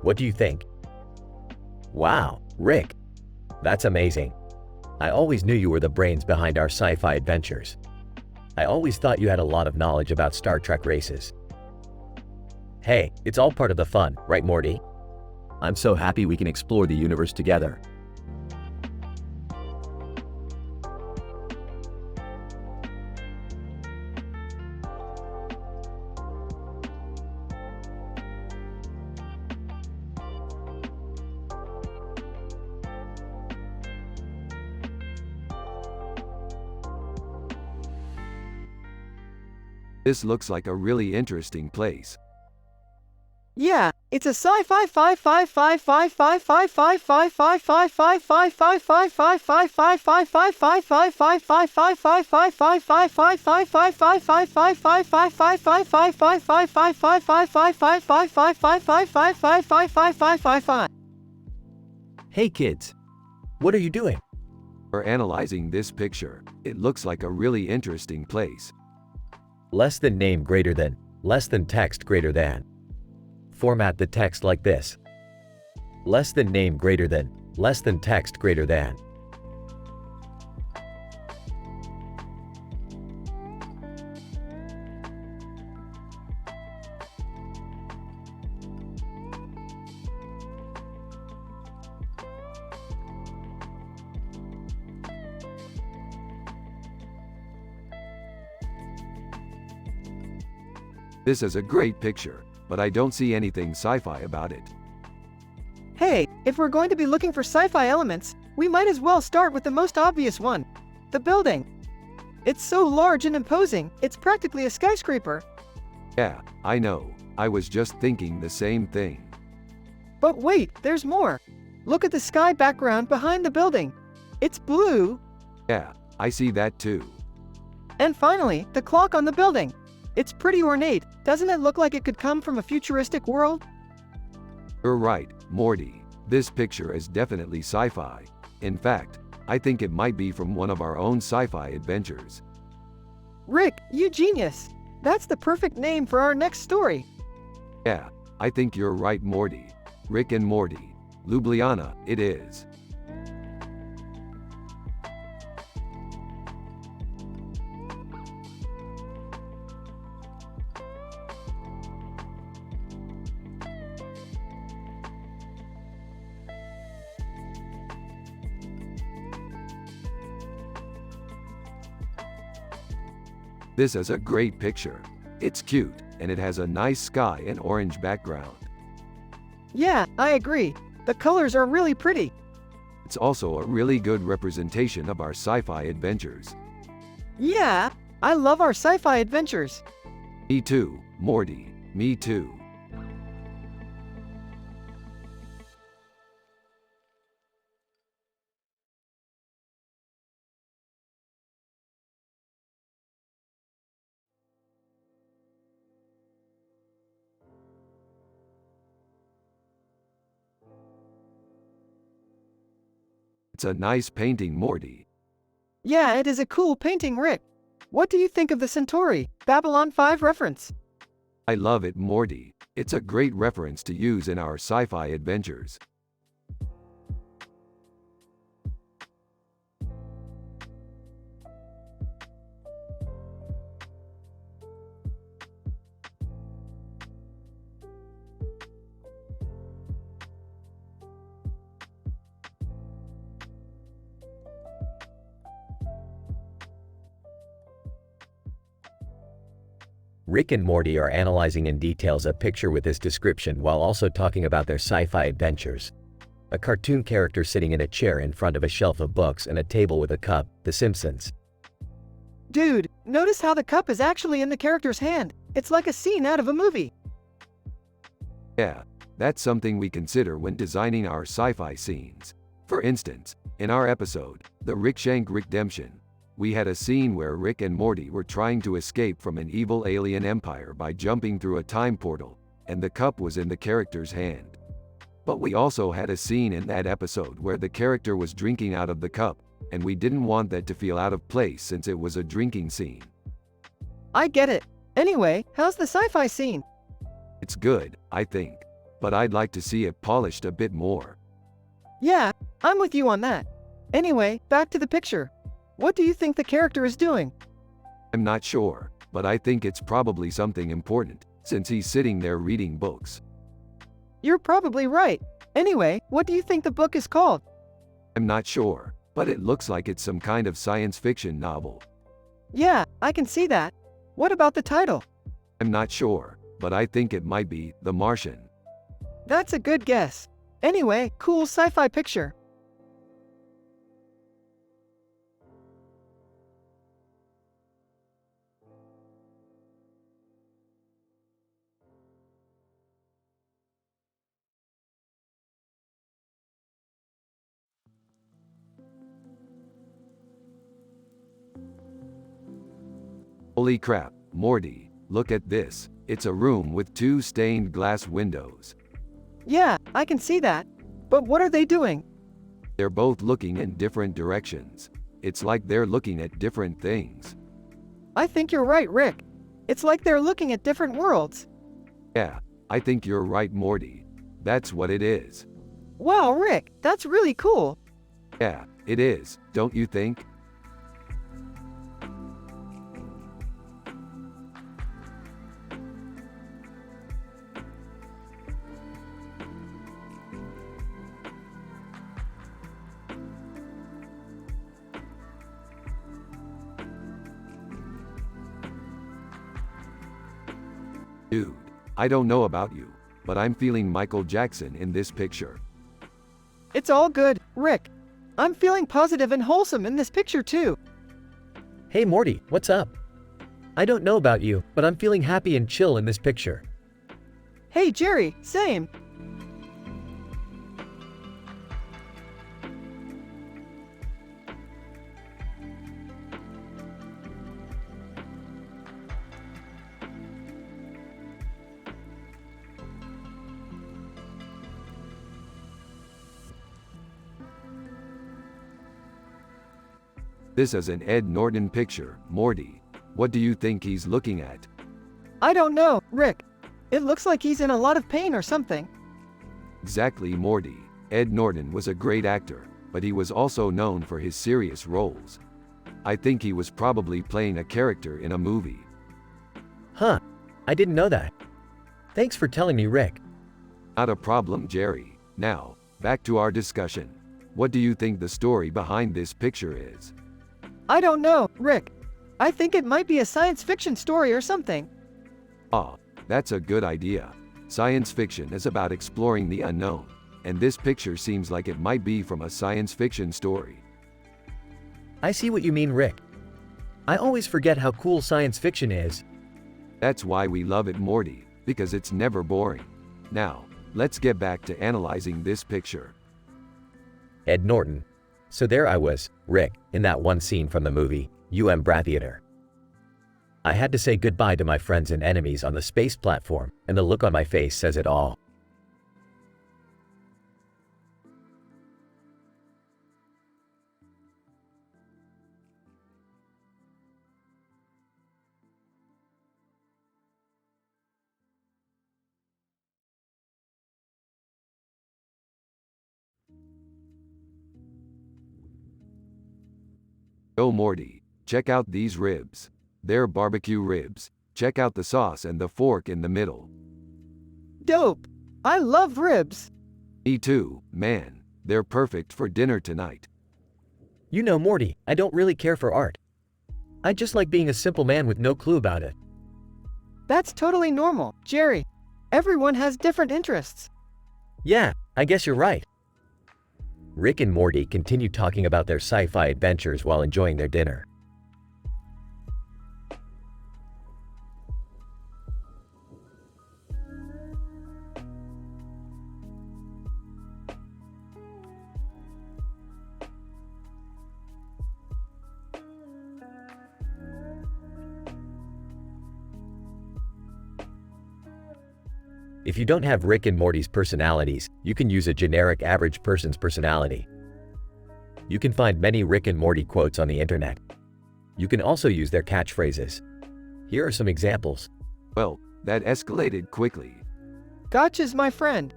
What do you think? Wow, Rick. That's amazing. I always knew you were the brains behind our sci-fi adventures. I always thought you had a lot of knowledge about Star Trek races. Hey, it's all part of the fun, right Morty? I'm so happy we can explore the universe together. This looks like a really interesting place. Yeah, it's a sci-fi Hey kids, What are you doing? We're analyzing this picture. It looks like a really interesting place. Less than name greater than, less than text greater than. Format the text like this. Less than name greater than, less than text greater than. This is a great picture, but I don't see anything sci-fi about it. Hey, if we're going to be looking for sci-fi elements, we might as well start with the most obvious one. The building. It's so large and imposing, it's practically a skyscraper. Yeah, I know. I was just thinking the same thing. But wait, there's more. Look at the sky background behind the building. It's blue. Yeah, I see that too. And finally, the clock on the building. It's pretty ornate. Doesn't it look like it could come from a futuristic world? You're right, Morty. This picture is definitely sci-fi. In fact, I think it might be from one of our own sci-fi adventures. Rick, you genius. That's the perfect name for our next story. Yeah, I think you're right, Morty. Rick and Morty. Ljubljana, it is. This is a great picture. It's cute, and it has a nice sky and orange background. Yeah, I agree. The colors are really pretty. It's also a really good representation of our sci-fi adventures. Yeah, I love our sci-fi adventures. Me too, Morty. Me too. It's a nice painting, Morty. Yeah, it is a cool painting, Rick. What do you think of the Centauri, Babylon 5 reference? I love it, Morty. It's a great reference to use in our sci-fi adventures. Rick and Morty are analyzing in details a picture with this description while also talking about their sci-fi adventures. A cartoon character sitting in a chair in front of a shelf of books and a table with a cup, The Simpsons. Dude, notice how the cup is actually in the character's hand. It's like a scene out of a movie. Yeah, that's something we consider when designing our sci-fi scenes. For instance, in our episode, The Rickshank Redemption, we had a scene where Rick and Morty were trying to escape from an evil alien empire by jumping through a time portal, and the cup was in the character's hand. But we also had a scene in that episode where the character was drinking out of the cup, and we didn't want that to feel out of place since it was a drinking scene. I get it. Anyway, how's the sci-fi scene? It's good, I think. But I'd like to see it polished a bit more. Yeah, I'm with you on that. Anyway, back to the picture. What do you think the character is doing? I'm not sure, but I think it's probably something important, since he's sitting there reading books. You're probably right. Anyway, what do you think the book is called? I'm not sure, but it looks like it's some kind of science fiction novel. Yeah, I can see that. What about the title? I'm not sure, but I think it might be The Martian. That's a good guess. Anyway, cool sci-fi picture. Holy crap, Morty, look at this. It's a room with 2 stained glass windows. Yeah, I can see that. But what are they doing? They're both looking in different directions. It's like they're looking at different things. I think you're right, Rick. It's like they're looking at different worlds. Yeah, I think you're right, Morty. That's what it is. Wow, Rick, that's really cool. Yeah, it is, don't you think? Dude, I don't know about you, but I'm feeling Michael Jackson in this picture. It's all good, Rick. I'm feeling positive and wholesome in this picture too. Hey Morty, what's up? I don't know about you, but I'm feeling happy and chill in this picture. Hey Jerry, same. This is an Ed Norton picture, Morty. What do you think he's looking at? I don't know, Rick. It looks like he's in a lot of pain or something. Exactly, Morty. Ed Norton was a great actor, but he was also known for his serious roles. I think he was probably playing a character in a movie. Huh, I didn't know that. Thanks for telling me, Rick. Not a problem, Jerry. Now, back to our discussion. What do you think the story behind this picture is? I don't know, Rick. I think it might be a science fiction story or something. Ah, that's a good idea. Science fiction is about exploring the unknown, and this picture seems like it might be from a science fiction story. I see what you mean, Rick. I always forget how cool science fiction is. That's why we love it, Morty, because it's never boring. Now, let's get back to analyzing this picture. Ed Norton. So there I was, Rick, in that one scene from the movie, Brat Theater. I had to say goodbye to my friends and enemies on the space platform, and the look on my face says it all. Oh Morty, check out these ribs. They're barbecue ribs. Check out the sauce and the fork in the middle. Dope. I love ribs. Me too, man. They're perfect for dinner tonight. You know, Morty, I don't really care for art. I just like being a simple man with no clue about it. That's totally normal, Jerry. Everyone has different interests. Yeah, I guess you're right. Rick and Morty continue talking about their sci-fi adventures while enjoying their dinner. If you don't have Rick and Morty's personalities, you can use a generic average person's personality. You can find many Rick and Morty quotes on the internet. You can also use their catchphrases. Here are some examples. Well, that escalated quickly. Gotcha's my friend.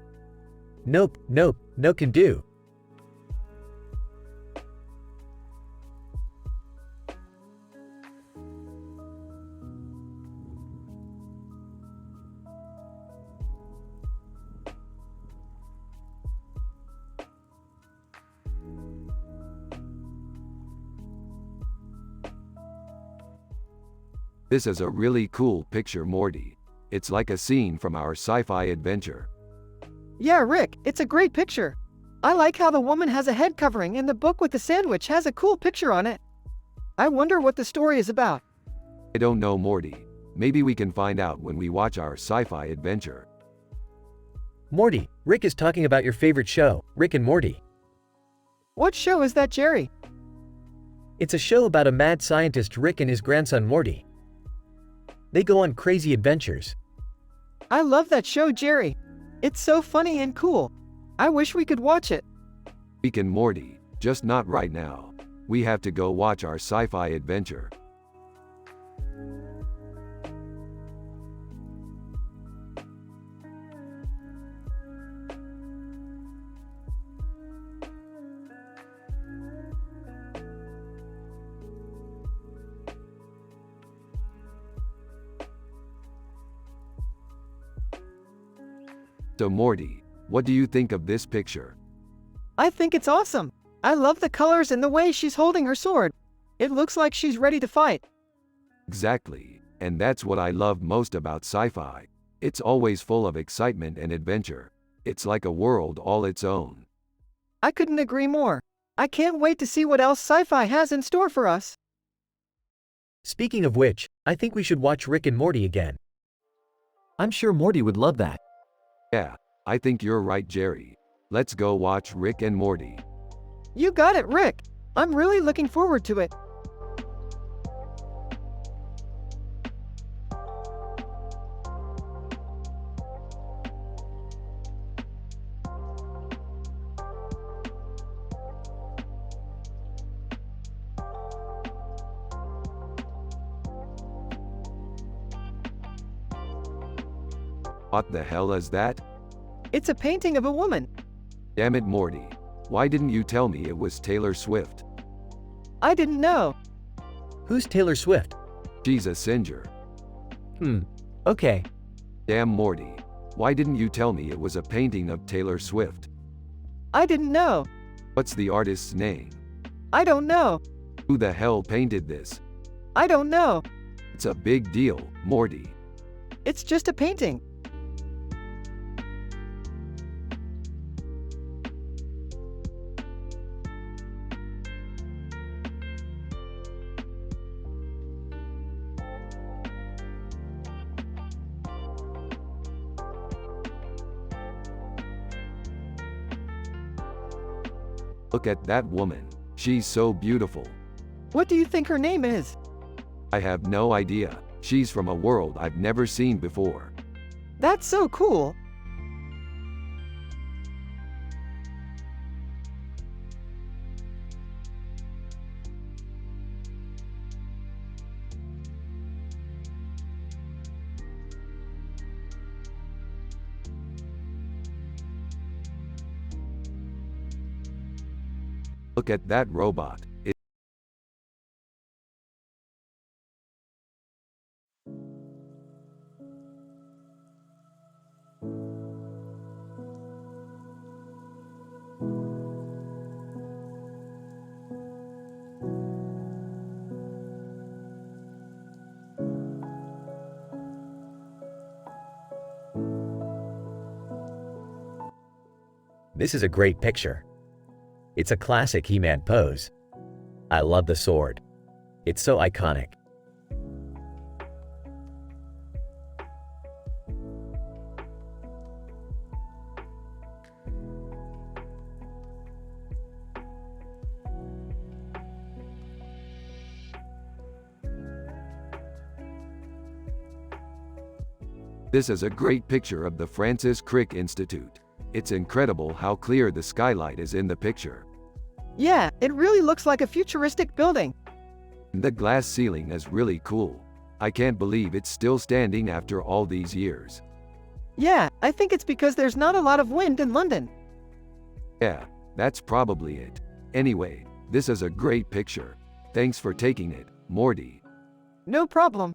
Nope, nope, no can do. This is a really cool picture, Morty. It's like a scene from our sci-fi adventure. Yeah, Rick, it's a great picture. I like how the woman has a head covering and the book with the sandwich has a cool picture on it. I wonder what the story is about. I don't know, Morty. Maybe we can find out when we watch our sci-fi adventure. Morty, Rick is talking about your favorite show, Rick and Morty. What show is that, Jerry? It's a show about a mad scientist, Rick, and his grandson, Morty. They go on crazy adventures. I love that show, Jerry. It's so funny and cool. I wish we could watch it. We can, Morty, just not right now. We have to go watch our sci-fi adventure. So Morty, what do you think of this picture? I think it's awesome. I love the colors and the way she's holding her sword. It looks like she's ready to fight. Exactly, and that's what I love most about sci-fi. It's always full of excitement and adventure. It's like a world all its own. I couldn't agree more. I can't wait to see what else sci-fi has in store for us. Speaking of which, I think we should watch Rick and Morty again. I'm sure Morty would love that. Yeah, I think you're right, Jerry. Let's go watch Rick and Morty. You got it, Rick. I'm really looking forward to it. What the hell is that? It's a painting of a woman. Damn it, Morty. Why didn't you tell me it was Taylor Swift? I didn't know. Who's Taylor Swift? She's a singer. Okay. Damn, Morty. Why didn't you tell me it was a painting of Taylor Swift? I didn't know. What's the artist's name? I don't know. Who the hell painted this? I don't know. It's a big deal, Morty. It's just a painting. Look at that woman. She's so beautiful. What do you think her name is? I have no idea. She's from a world I've never seen before. That's so cool. Look at that robot. This is a great picture. It's a classic He-Man pose. I love the sword. It's so iconic. This is a great picture of the Francis Crick Institute. It's incredible how clear the skylight is in the picture. Yeah, it really looks like a futuristic building. The glass ceiling is really cool. I can't believe it's still standing after all these years. Yeah, I think it's because there's not a lot of wind in London. Yeah, that's probably it. Anyway, this is a great picture. Thanks for taking it, Morty. No problem.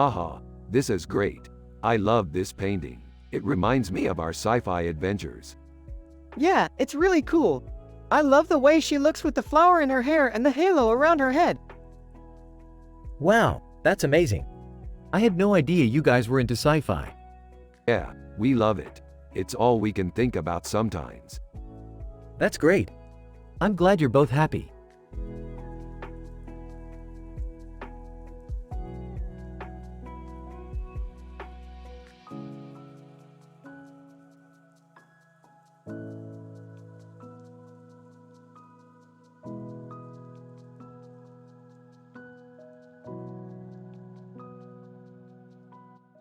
Haha, this is great. I love this painting. It reminds me of our sci-fi adventures. Yeah, it's really cool. I love the way she looks with the flower in her hair and the halo around her head. Wow, that's amazing. I had no idea you guys were into sci-fi. Yeah, we love it. It's all we can think about sometimes. That's great. I'm glad you're both happy.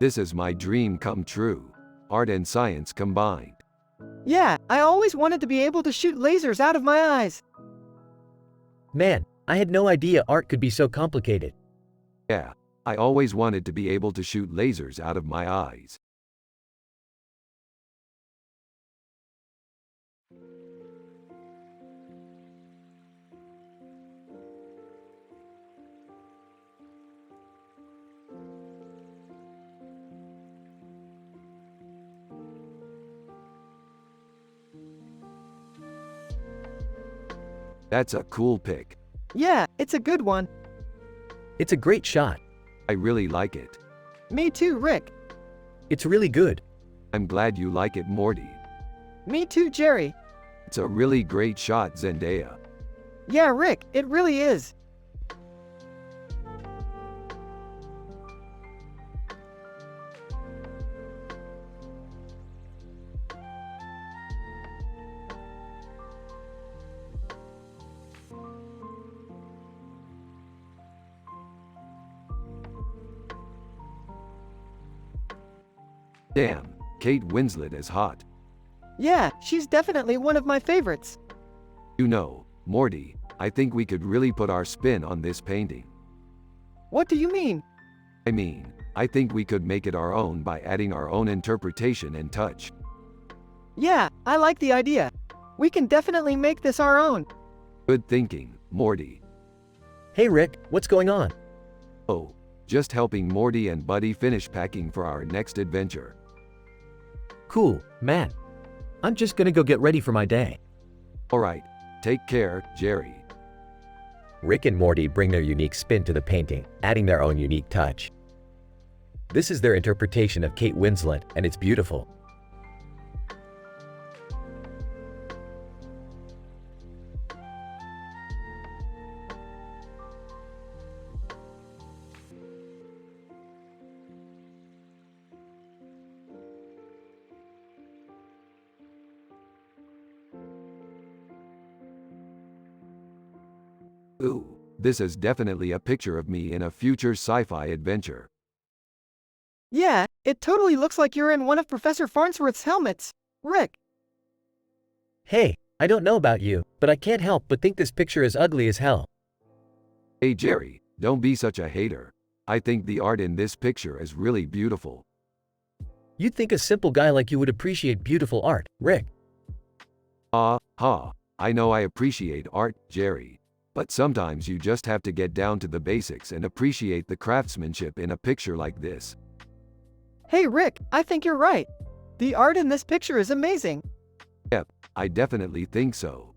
This is my dream come true. Art and science combined. Yeah, I always wanted to be able to shoot lasers out of my eyes. Man, I had no idea art could be so complicated. Yeah, I always wanted to be able to shoot lasers out of my eyes. That's a cool pic. Yeah, it's a good one. It's a great shot. I really like it. Me too, Rick. It's really good. I'm glad you like it, Morty. Me too, Jerry. It's a really great shot, Zendaya. Yeah, Rick, it really is. Damn, Kate Winslet is hot. Yeah, she's definitely one of my favorites. You know, Morty, I think we could really put our spin on this painting. What do you mean? I mean, I think we could make it our own by adding our own interpretation and touch. Yeah, I like the idea. We can definitely make this our own. Good thinking, Morty. Hey Rick, what's going on? Oh, just helping Morty and Buddy finish packing for our next adventure. Cool, man. I'm just gonna go get ready for my day. Alright, take care, Jerry. Rick and Morty bring their unique spin to the painting, adding their own unique touch. This is their interpretation of Kate Winslet, and it's beautiful. Ooh, this is definitely a picture of me in a future sci-fi adventure. Yeah, it totally looks like you're in one of Professor Farnsworth's helmets. Rick. Hey, I don't know about you, but I can't help but think this picture is ugly as hell. Hey Jerry, don't be such a hater. I think the art in this picture is really beautiful. You'd think a simple guy like you would appreciate beautiful art, Rick. I know I appreciate art, Jerry. But sometimes you just have to get down to the basics and appreciate the craftsmanship in a picture like this. Hey Rick, I think you're right. The art in this picture is amazing. Yep, I definitely think so.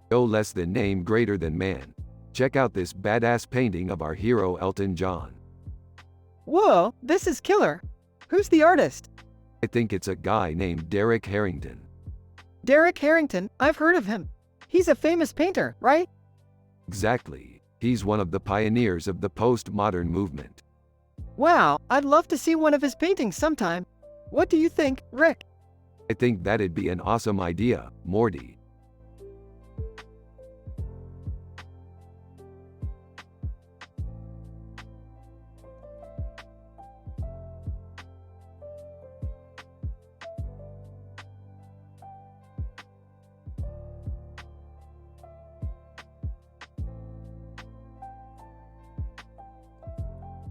No less than name greater than man. Check out this badass painting of our hero Elton John. Whoa, this is killer. Who's the artist? I think it's a guy named Derek Harrington. Derek Harrington, I've heard of him. He's a famous painter, right? Exactly. He's one of the pioneers of the postmodern movement. Wow, I'd love to see one of his paintings sometime. What do you think, Rick? I think that'd be an awesome idea, Morty.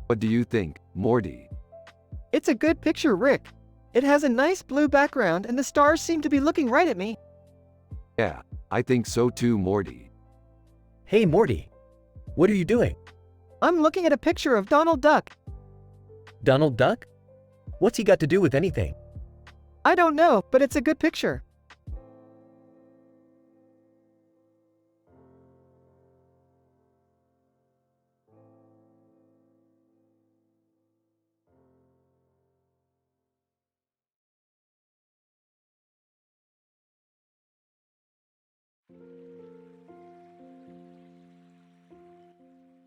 What do you think, Morty? It's a good picture, Rick. It has a nice blue background and the stars seem to be looking right at me. Yeah, I think so too, Morty. Hey Morty, what are you doing? I'm looking at a picture of Donald Duck. Donald Duck? What's he got to do with anything? I don't know, but it's a good picture.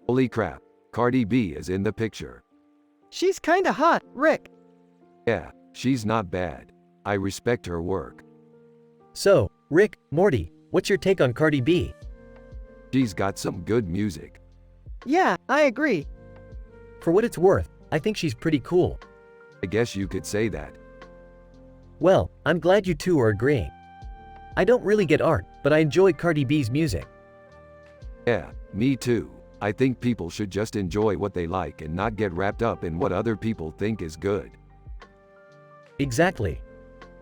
Holy crap, Cardi B is in the picture. She's kinda hot, Rick. Yeah, she's not bad. I respect her work. So, Rick, Morty, what's your take on Cardi B? She's got some good music. Yeah, I agree. For what it's worth, I think she's pretty cool. I guess you could say that. Well, I'm glad you two are agreeing. I don't really get art, but I enjoy Cardi B's music. Yeah, me too. I think people should just enjoy what they like and not get wrapped up in what other people think is good. Exactly.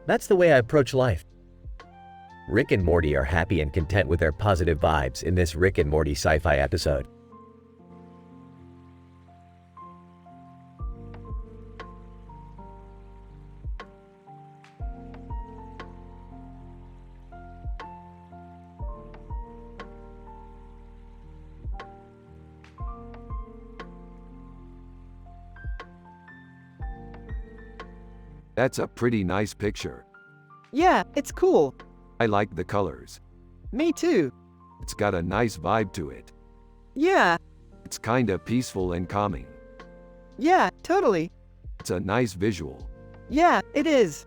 That's the way I approach life. Rick and Morty are happy and content with their positive vibes in this Rick and Morty sci-fi episode. That's a pretty nice picture. Yeah, it's cool. I like the colors. Me too. It's got a nice vibe to it. Yeah, It's kinda peaceful and calming. yeah, totally. It's a nice visual. Yeah, it is.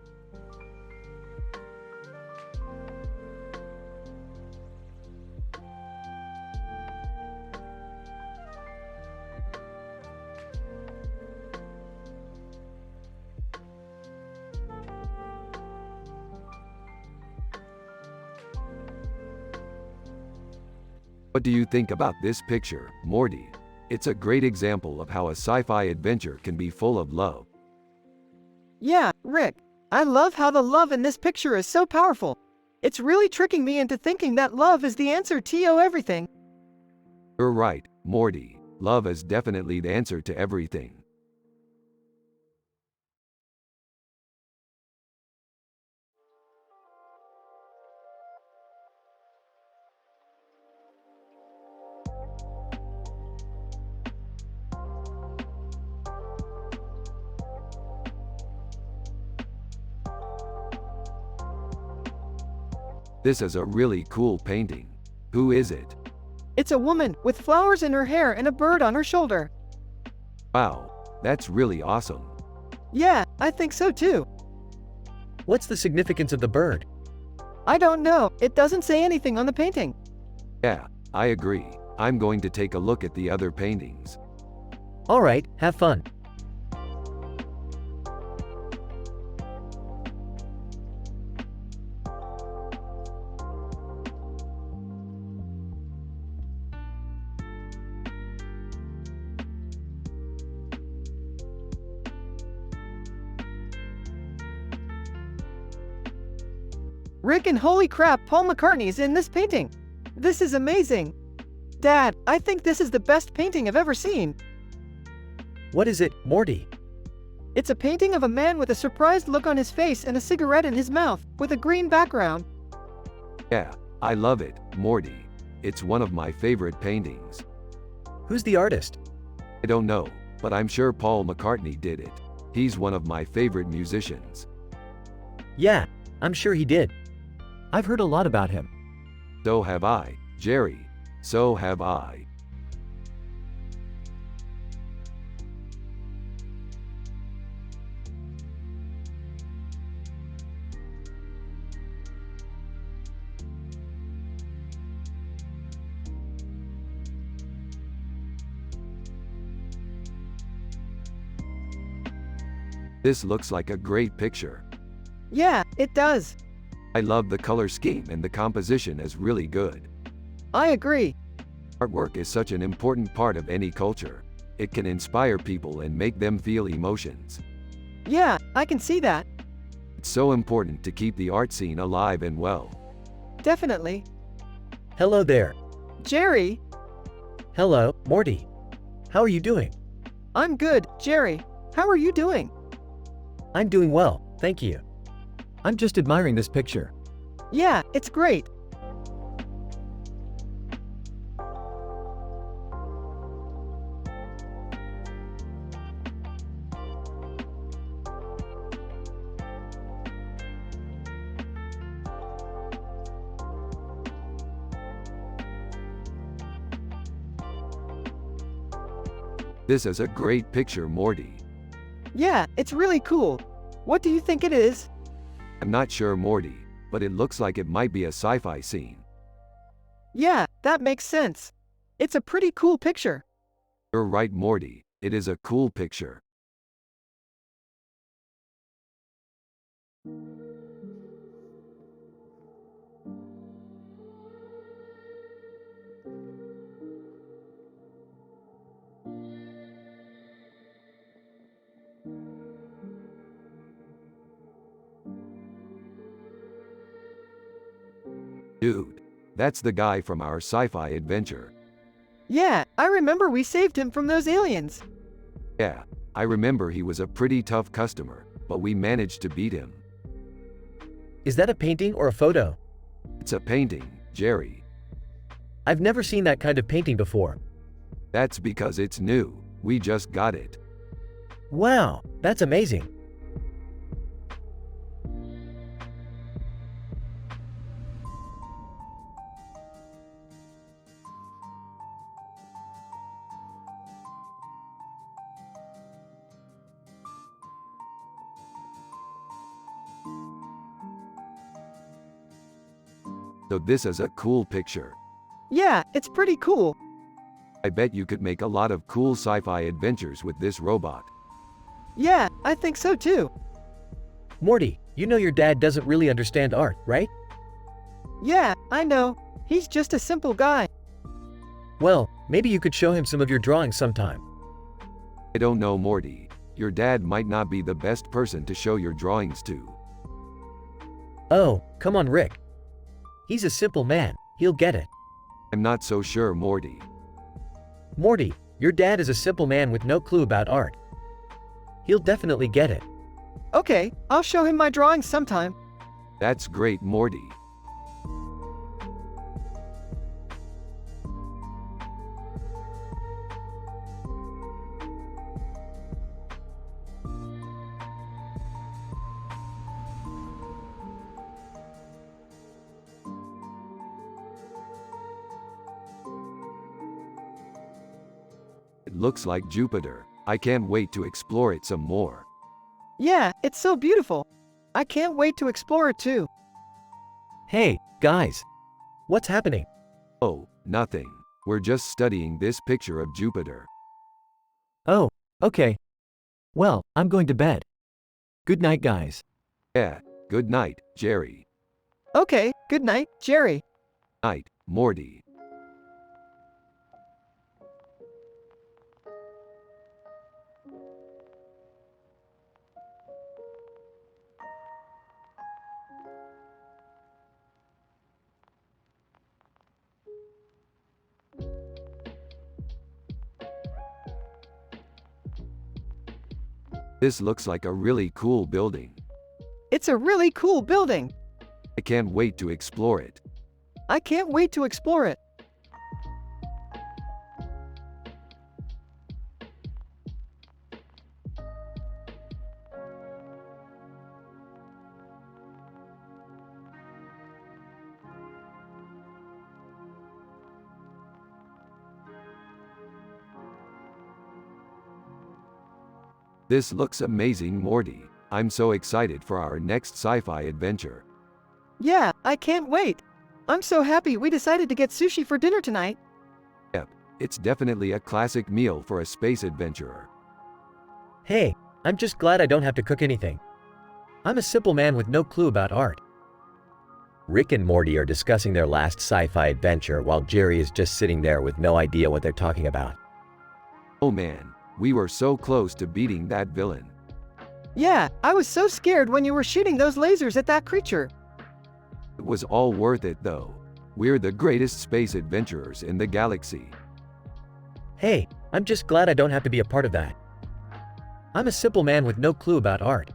What do you think about this picture, Morty? It's a great example of how a sci-fi adventure can be full of love. Yeah, Rick. I love how the love in this picture is so powerful. It's really tricking me into thinking that love is the answer to everything. You're right, Morty. Love is definitely the answer to everything. This is a really cool painting. Who is it? It's a woman with flowers in her hair and a bird on her shoulder. Wow, that's really awesome. Yeah, I think so too. What's the significance of the bird? I don't know, it doesn't say anything on the painting. Yeah, I agree. I'm going to take a look at the other paintings. Alright, have fun. Rick, and holy crap, Paul McCartney's in this painting. This is amazing. Dad, I think this is the best painting I've ever seen. What is it, Morty? It's a painting of a man with a surprised look on his face and a cigarette in his mouth, with a green background. Yeah, I love it, Morty. It's one of my favorite paintings. Who's the artist? I don't know, but I'm sure Paul McCartney did it. He's one of my favorite musicians. Yeah, I'm sure he did. I've heard a lot about him. So have I, Jerry. So have I. This looks like a great picture. Yeah, it does. I love the color scheme and the composition is really good. I agree. Artwork is such an important part of any culture. It can inspire people and make them feel emotions. Yeah, I can see that. It's so important to keep the art scene alive and well. Definitely. Hello there. Jerry, Hello, Morty. How are you doing? I'm good. Jerry, how are you doing? I'm doing well, thank you. I'm just admiring this picture. Yeah, it's great. This is a great picture, Morty. Yeah, it's really cool. What do you think it is? I'm not sure, Morty, but it looks like it might be a sci-fi scene. Yeah, that makes sense. It's a pretty cool picture. You're right, Morty. It is a cool picture. Dude, that's the guy from our sci-fi adventure. Yeah, I remember we saved him from those aliens. Yeah, I remember he was a pretty tough customer, but we managed to beat him. Is that a painting or a photo? It's a painting, Jerry. I've never seen that kind of painting before. That's because it's new. We just got it. Wow, that's amazing. So this is a cool picture. Yeah, it's pretty cool. I bet you could make a lot of cool sci-fi adventures with this robot. Yeah, I think so too. Morty, you know your dad doesn't really understand art, right? Yeah, I know. He's just a simple guy. Well, maybe you could show him some of your drawings sometime. I don't know, Morty. Your dad might not be the best person to show your drawings to. Oh, come on, Rick. He's a simple man. He'll get it. I'm not so sure, Morty. Morty, your dad is a simple man with no clue about art. He'll definitely get it. Okay, I'll show him my drawings sometime. That's great, Morty. It looks like Jupiter. I can't wait to explore it some more. Yeah, it's so beautiful. I can't wait to explore it too. Hey, guys. What's happening? Oh, nothing. We're just studying this picture of Jupiter. Oh, okay. Well, I'm going to bed. Good night, guys. Yeah, good night, Jerry. Okay, good night, Jerry. Night, Morty. This looks like a really cool building. It's a really cool building. I can't wait to explore it. I can't wait to explore it. This looks amazing, Morty. I'm so excited for our next sci-fi adventure. Yeah, I can't wait. I'm so happy we decided to get sushi for dinner tonight. Yep, it's definitely a classic meal for a space adventurer. Hey, I'm just glad I don't have to cook anything. I'm a simple man with no clue about art. Rick and Morty are discussing their last sci-fi adventure while Jerry is just sitting there with no idea what they're talking about. Oh man, we were so close to beating that villain. Yeah, I was so scared when you were shooting those lasers at that creature. It was all worth it though. We're the greatest space adventurers in the galaxy. Hey, I'm just glad I don't have to be a part of that. I'm a simple man with no clue about art.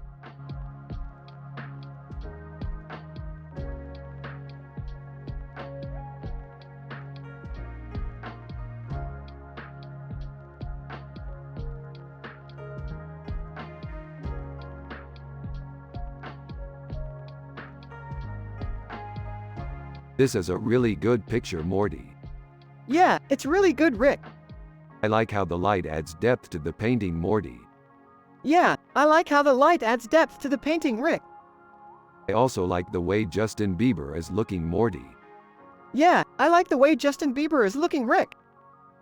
This is a really good picture, Morty. Yeah, it's really good, Rick. I like how the light adds depth to the painting, Morty. Yeah, I like how the light adds depth to the painting, Rick. I also like the way Justin Bieber is looking, Morty. Yeah, I like the way Justin Bieber is looking, Rick.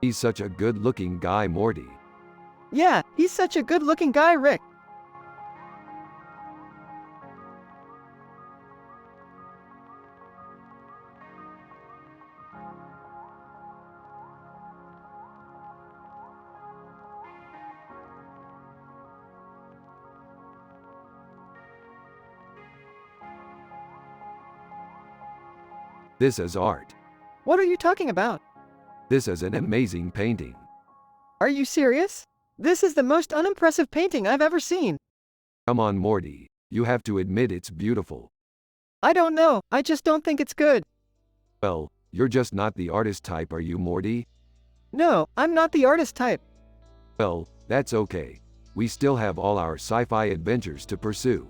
He's such a good-looking guy, Morty. Yeah, he's such a good-looking guy, Rick. This is art. What are you talking about? This is an amazing painting. Are you serious? This is the most unimpressive painting I've ever seen. Come on, Morty. You have to admit it's beautiful. I don't know, I just don't think it's good. Well, you're just not the artist type, are you, Morty? No, I'm not the artist type. Well, that's okay. We still have all our sci-fi adventures to pursue.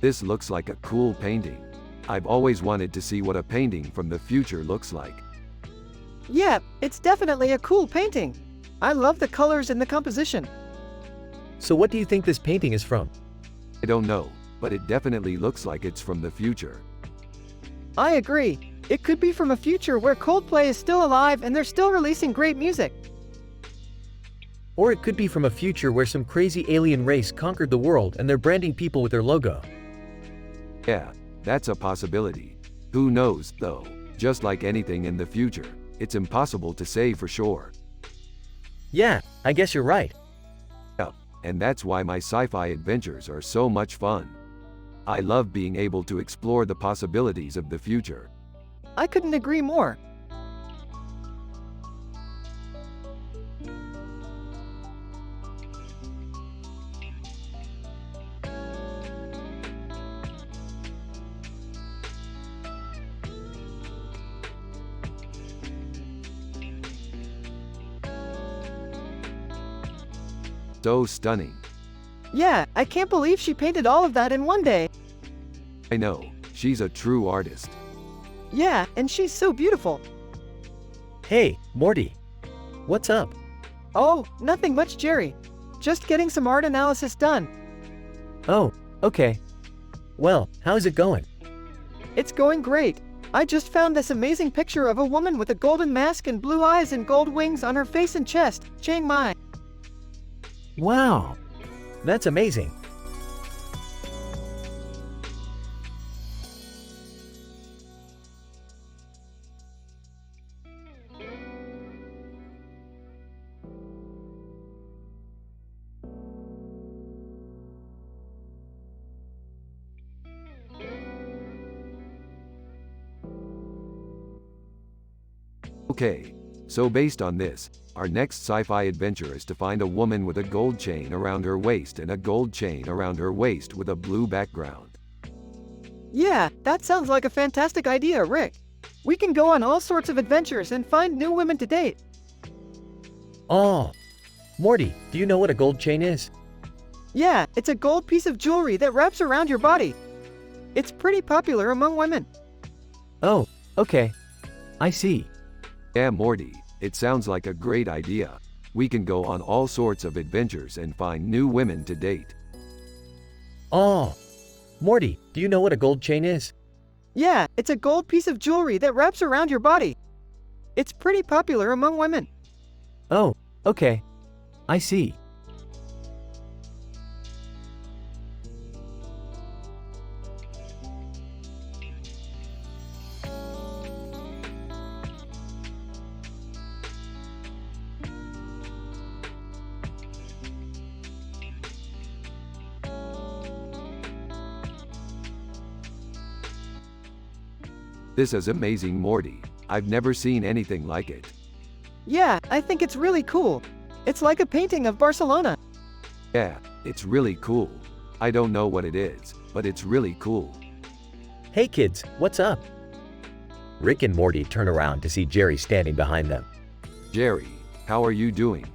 This looks like a cool painting. I've always wanted to see what a painting from the future looks like. Yeah, it's definitely a cool painting. I love the colors and the composition. So what do you think this painting is from? I don't know, but it definitely looks like it's from the future. I agree. It could be from a future where Coldplay is still alive and they're still releasing great music. Or it could be from a future where some crazy alien race conquered the world and they're branding people with their logo. Yeah, that's a possibility. Who knows, though? Just like anything in the future, it's impossible to say for sure. Yeah, I guess you're right. Yeah, and that's why my sci-fi adventures are so much fun. I love being able to explore the possibilities of the future. I couldn't agree more. So stunning. Yeah, I can't believe she painted all of that in one day. I know, she's a true artist. Yeah, and she's so beautiful. Hey, Morty. What's up? Oh, nothing much, Jerry. Just getting some art analysis done. Oh, okay. Well, how's it going? It's going great. I just found this amazing picture of a woman with a golden mask and blue eyes and gold wings on her face and chest, Chiang Mai. Wow. That's amazing. Okay, so based on this, our next sci-fi adventure is to find a woman with a gold chain around her waist and a gold chain around her waist with a blue background. Yeah, that sounds like a fantastic idea, Rick. We can go on all sorts of adventures and find new women to date. Oh. Morty, do you know what a gold chain is? Yeah, it's a gold piece of jewelry that wraps around your body. It's pretty popular among women. Oh, okay. I see. Yeah, Morty, it sounds like a great idea. We can go on all sorts of adventures and find new women to date. Oh. Morty, do you know what a gold chain is? Yeah, it's a gold piece of jewelry that wraps around your body. It's pretty popular among women. Oh, okay. I see. This is amazing, Morty. I've never seen anything like it. Yeah, I think it's really cool. It's like a painting of Barcelona. Yeah, it's really cool. I don't know what it is, but it's really cool. Hey kids, what's up? Rick and Morty turn around to see Jerry standing behind them. Jerry, how are you doing?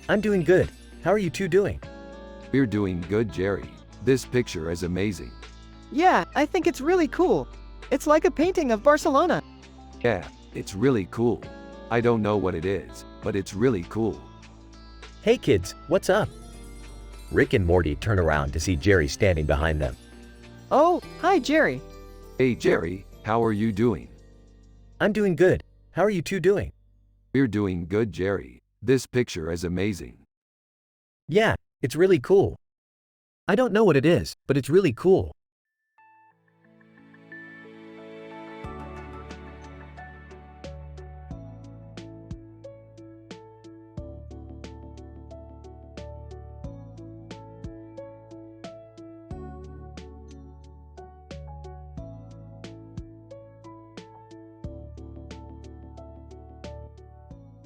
I'm doing good. How are you two doing? We're doing good, Jerry. This picture is amazing. Yeah, I think it's really cool. It's like a painting of Barcelona. Yeah, it's really cool. I don't know what it is, but it's really cool. Hey kids, what's up? Rick and Morty turn around to see Jerry standing behind them. Oh, hi Jerry. Hey Jerry, how are you doing? I'm doing good. How are you two doing? We're doing good, Jerry. This picture is amazing. Yeah, it's really cool. I don't know what it is, but it's really cool.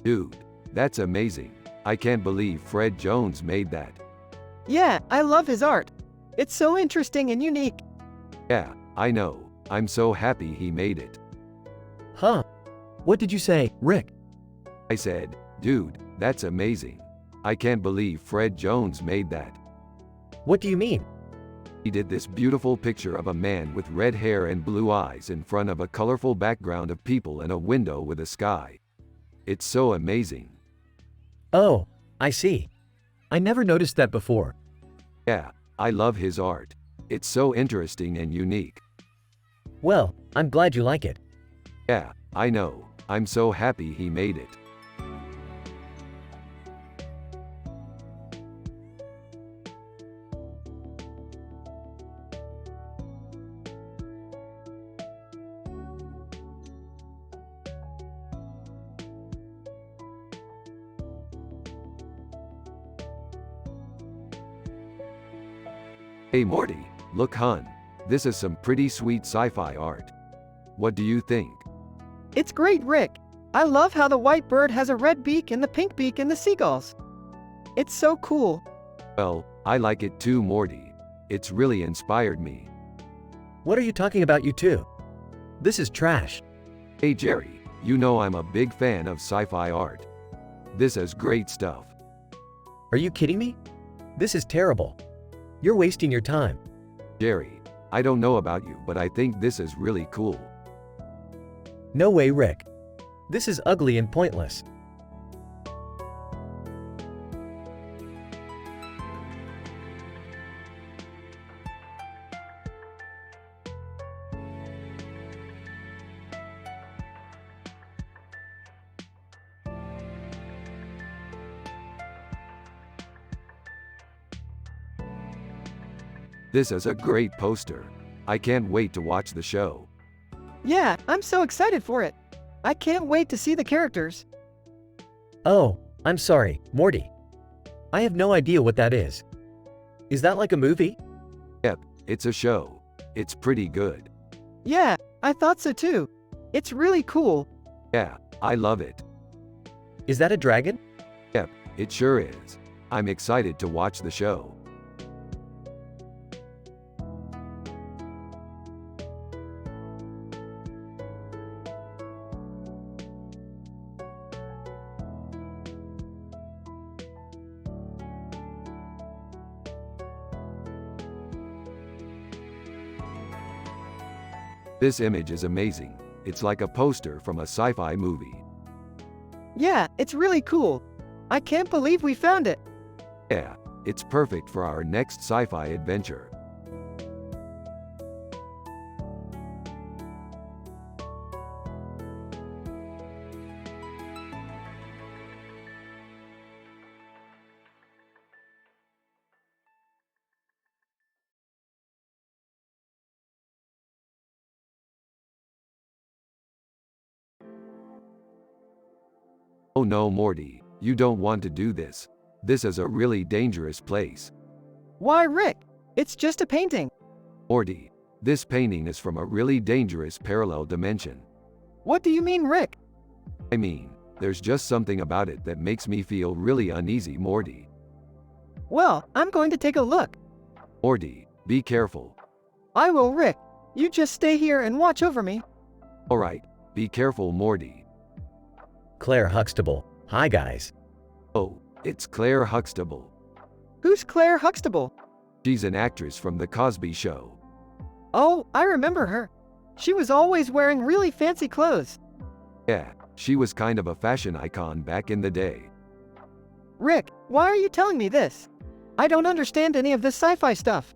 Dude, that's amazing. I can't believe Fred Jones made that. Yeah, I love his art. It's so interesting and unique. Yeah, I know. I'm so happy he made it. Huh? What did you say, Rick? I said, dude, that's amazing. I can't believe Fred Jones made that. What do you mean? He did this beautiful picture of a man with red hair and blue eyes in front of a colorful background of people and a window with a sky. It's so amazing. Oh, I see. I never noticed that before. Yeah, I love his art. It's so interesting and unique. Well, I'm glad you like it. Yeah, I know. I'm so happy he made it. Hey Morty, look hun. This is some pretty sweet sci-fi art. What do you think? It's great, Rick. I love how the white bird has a red beak and the pink beak in the seagulls. It's so cool. Well, I like it too, Morty. It's really inspired me. What are you talking about, you two? This is trash. Hey Jerry, you know I'm a big fan of sci-fi art. This is great stuff. Are you kidding me? This is terrible. You're wasting your time. Jerry, I don't know about you, but I think this is really cool. No way, Rick. This is ugly and pointless. This is a great poster. I can't wait to watch the show. Yeah, I'm so excited for it. I can't wait to see the characters. Oh, I'm sorry, Morty. I have no idea what that is. Is that like a movie? Yep, it's a show. It's pretty good. Yeah, I thought so too. It's really cool. Yeah, I love it. Is that a dragon? Yep, it sure is. I'm excited to watch the show. This image is amazing. It's like a poster from a sci-fi movie. Yeah, it's really cool. I can't believe we found it. Yeah, it's perfect for our next sci-fi adventure. Oh no, Morty, you don't want to do this. This is a really dangerous place. Why, Rick? It's just a painting. Morty, this painting is from a really dangerous parallel dimension. What do you mean, Rick? I mean, there's just something about it that makes me feel really uneasy, Morty. Well, I'm going to take a look. Morty, be careful. I will, Rick. You just stay here and watch over me. Alright, be careful, Morty. Claire Huxtable. Hi, guys. Oh, it's Claire Huxtable. Who's Claire Huxtable? She's an actress from The Cosby Show. Oh, I remember her. She was always wearing really fancy clothes. Yeah, she was kind of a fashion icon back in the day. Rick, why are you telling me this? I don't understand any of this sci-fi stuff.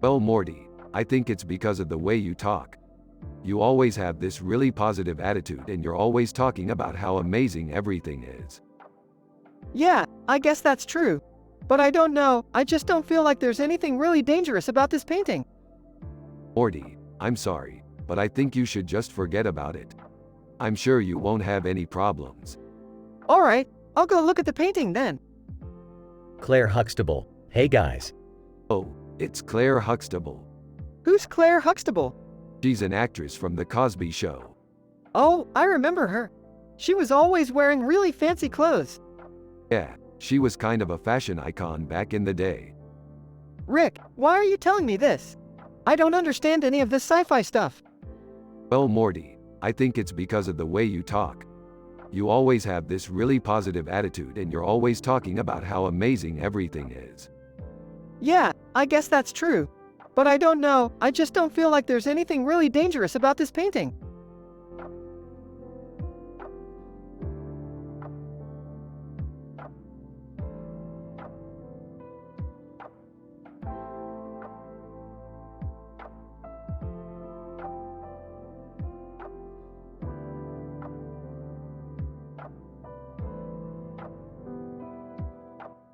Well, Morty, I think it's because of the way you talk. You always have this really positive attitude and you're always talking about how amazing everything is. Yeah, I guess that's true. But I don't know, I just don't feel like there's anything really dangerous about this painting. Morty, I'm sorry, but I think you should just forget about it. I'm sure you won't have any problems. Alright, I'll go look at the painting then. Claire Huxtable. Hey guys. Oh, it's Claire Huxtable. Who's Claire Huxtable? She's an actress from The Cosby Show. Oh, I remember her. She was always wearing really fancy clothes. Yeah, she was kind of a fashion icon back in the day. Rick, why are you telling me this? I don't understand any of this sci-fi stuff. Well, Morty, I think it's because of the way you talk. You always have this really positive attitude and you're always talking about how amazing everything is. Yeah, I guess that's true. But I don't know, I just don't feel like there's anything really dangerous about this painting.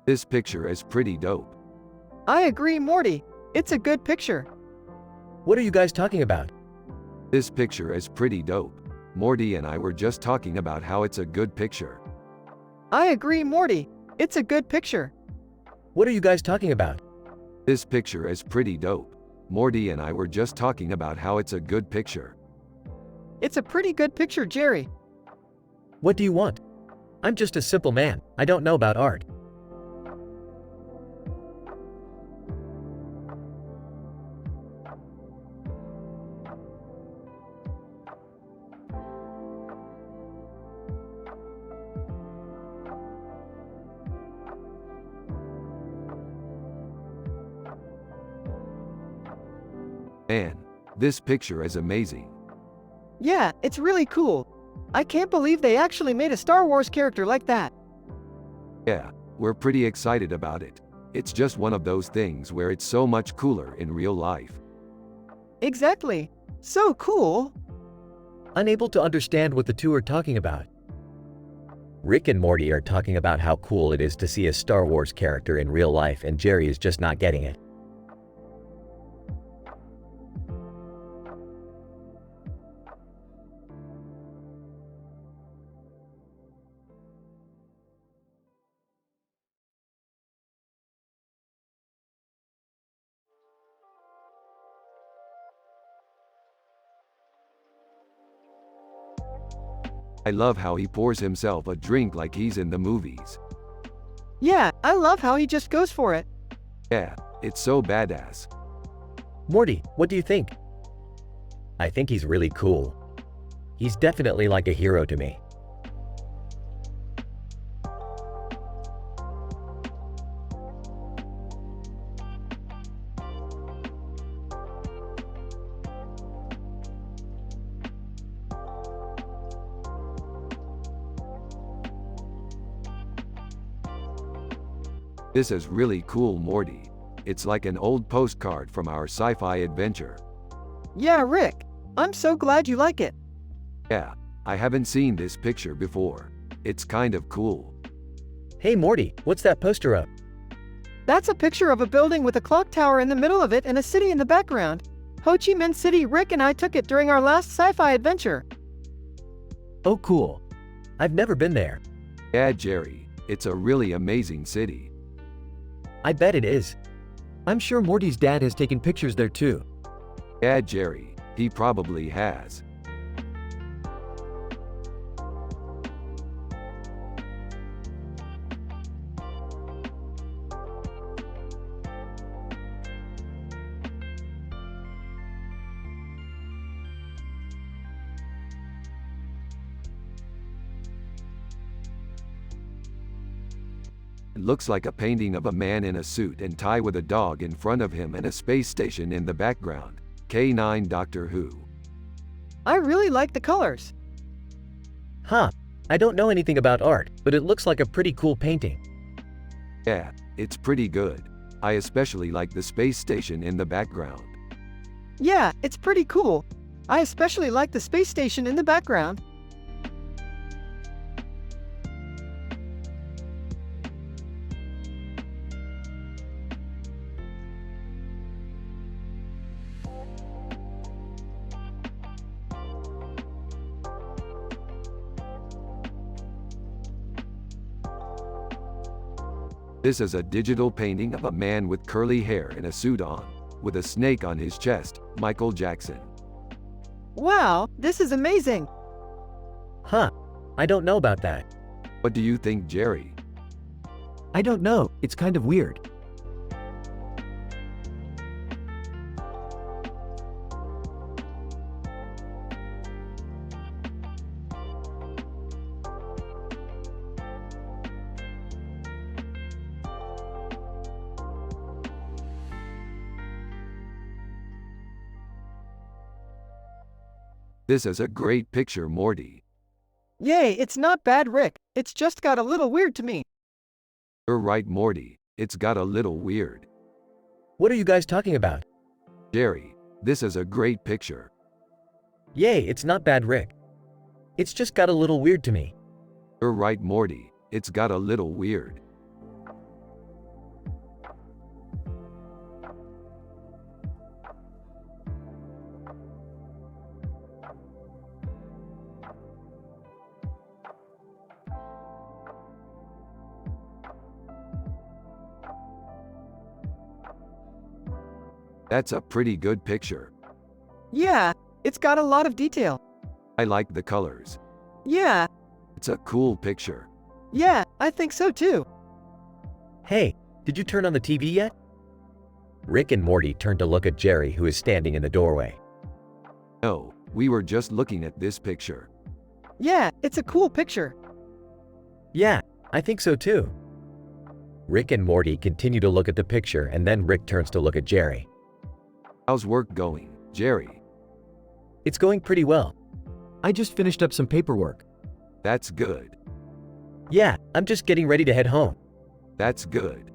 This picture is pretty dope. I agree, Morty. It's a good picture. What are you guys talking about? This picture is pretty dope. Morty and I were just talking about how it's a good picture. I agree, Morty. It's a good picture. What are you guys talking about? This picture is pretty dope. Morty and I were just talking about how it's a good picture. It's a pretty good picture, Jerry. What do you want? I'm just a simple man. I don't know about art. Man, this picture is amazing. Yeah, it's really cool. I can't believe they actually made a Star Wars character like that. Yeah, we're pretty excited about it. It's just one of those things where it's so much cooler in real life. Exactly. So cool. Unable to understand what the two are talking about. Rick and Morty are talking about how cool it is to see a Star Wars character in real life, and Jerry is just not getting it. I love how he pours himself a drink like he's in the movies. Yeah, I love how he just goes for it. Yeah, it's so badass. Morty, what do you think? I think he's really cool. He's definitely like a hero to me. This is really cool, Morty. It's like an old postcard from our sci-fi adventure. Yeah, Rick. I'm so glad you like it. Yeah, I haven't seen this picture before. It's kind of cool. Hey Morty, what's that poster of? That's a picture of a building with a clock tower in the middle of it and a city in the background. Ho Chi Minh City. Rick and I took it during our last sci-fi adventure. Oh cool. I've never been there. Yeah, Jerry, it's a really amazing city. I bet it is. I'm sure Morty's dad has taken pictures there too. Yeah, Jerry, he probably has. It looks like a painting of a man in a suit and tie with a dog in front of him and a space station in the background. K9 Doctor Who. I really like the colors. Huh. I don't know anything about art, but it looks like a pretty cool painting. Yeah, it's pretty good. I especially like the space station in the background. Yeah, it's pretty cool. I especially like the space station in the background. This is a digital painting of a man with curly hair and a suit on, with a snake on his chest, Michael Jackson. Wow, this is amazing. Huh, I don't know about that. What do you think, Jerry? I don't know, it's kind of weird. This is a great picture, Morty. Yay, it's not bad, Rick. It's just got a little weird to me. You're right, Morty. It's got a little weird. What are you guys talking about? Jerry, this is a great picture. Yay, it's not bad, Rick. It's just got a little weird to me. You're right, Morty. It's got a little weird. That's a pretty good picture. Yeah, it's got a lot of detail. I like the colors. Yeah, It's a cool picture. yeah, I think so too. Hey, did you turn on the TV yet? Rick and Morty turned to look at Jerry, who is standing in the doorway. No, we were just looking at this picture. Yeah, it's a cool picture. Yeah, I think so too. Rick and Morty continue to look at the picture, and then Rick turns to look at Jerry. How's work going, Jerry? It's going pretty well. I just finished up some paperwork. That's good. Yeah, I'm just getting ready to head home. That's good.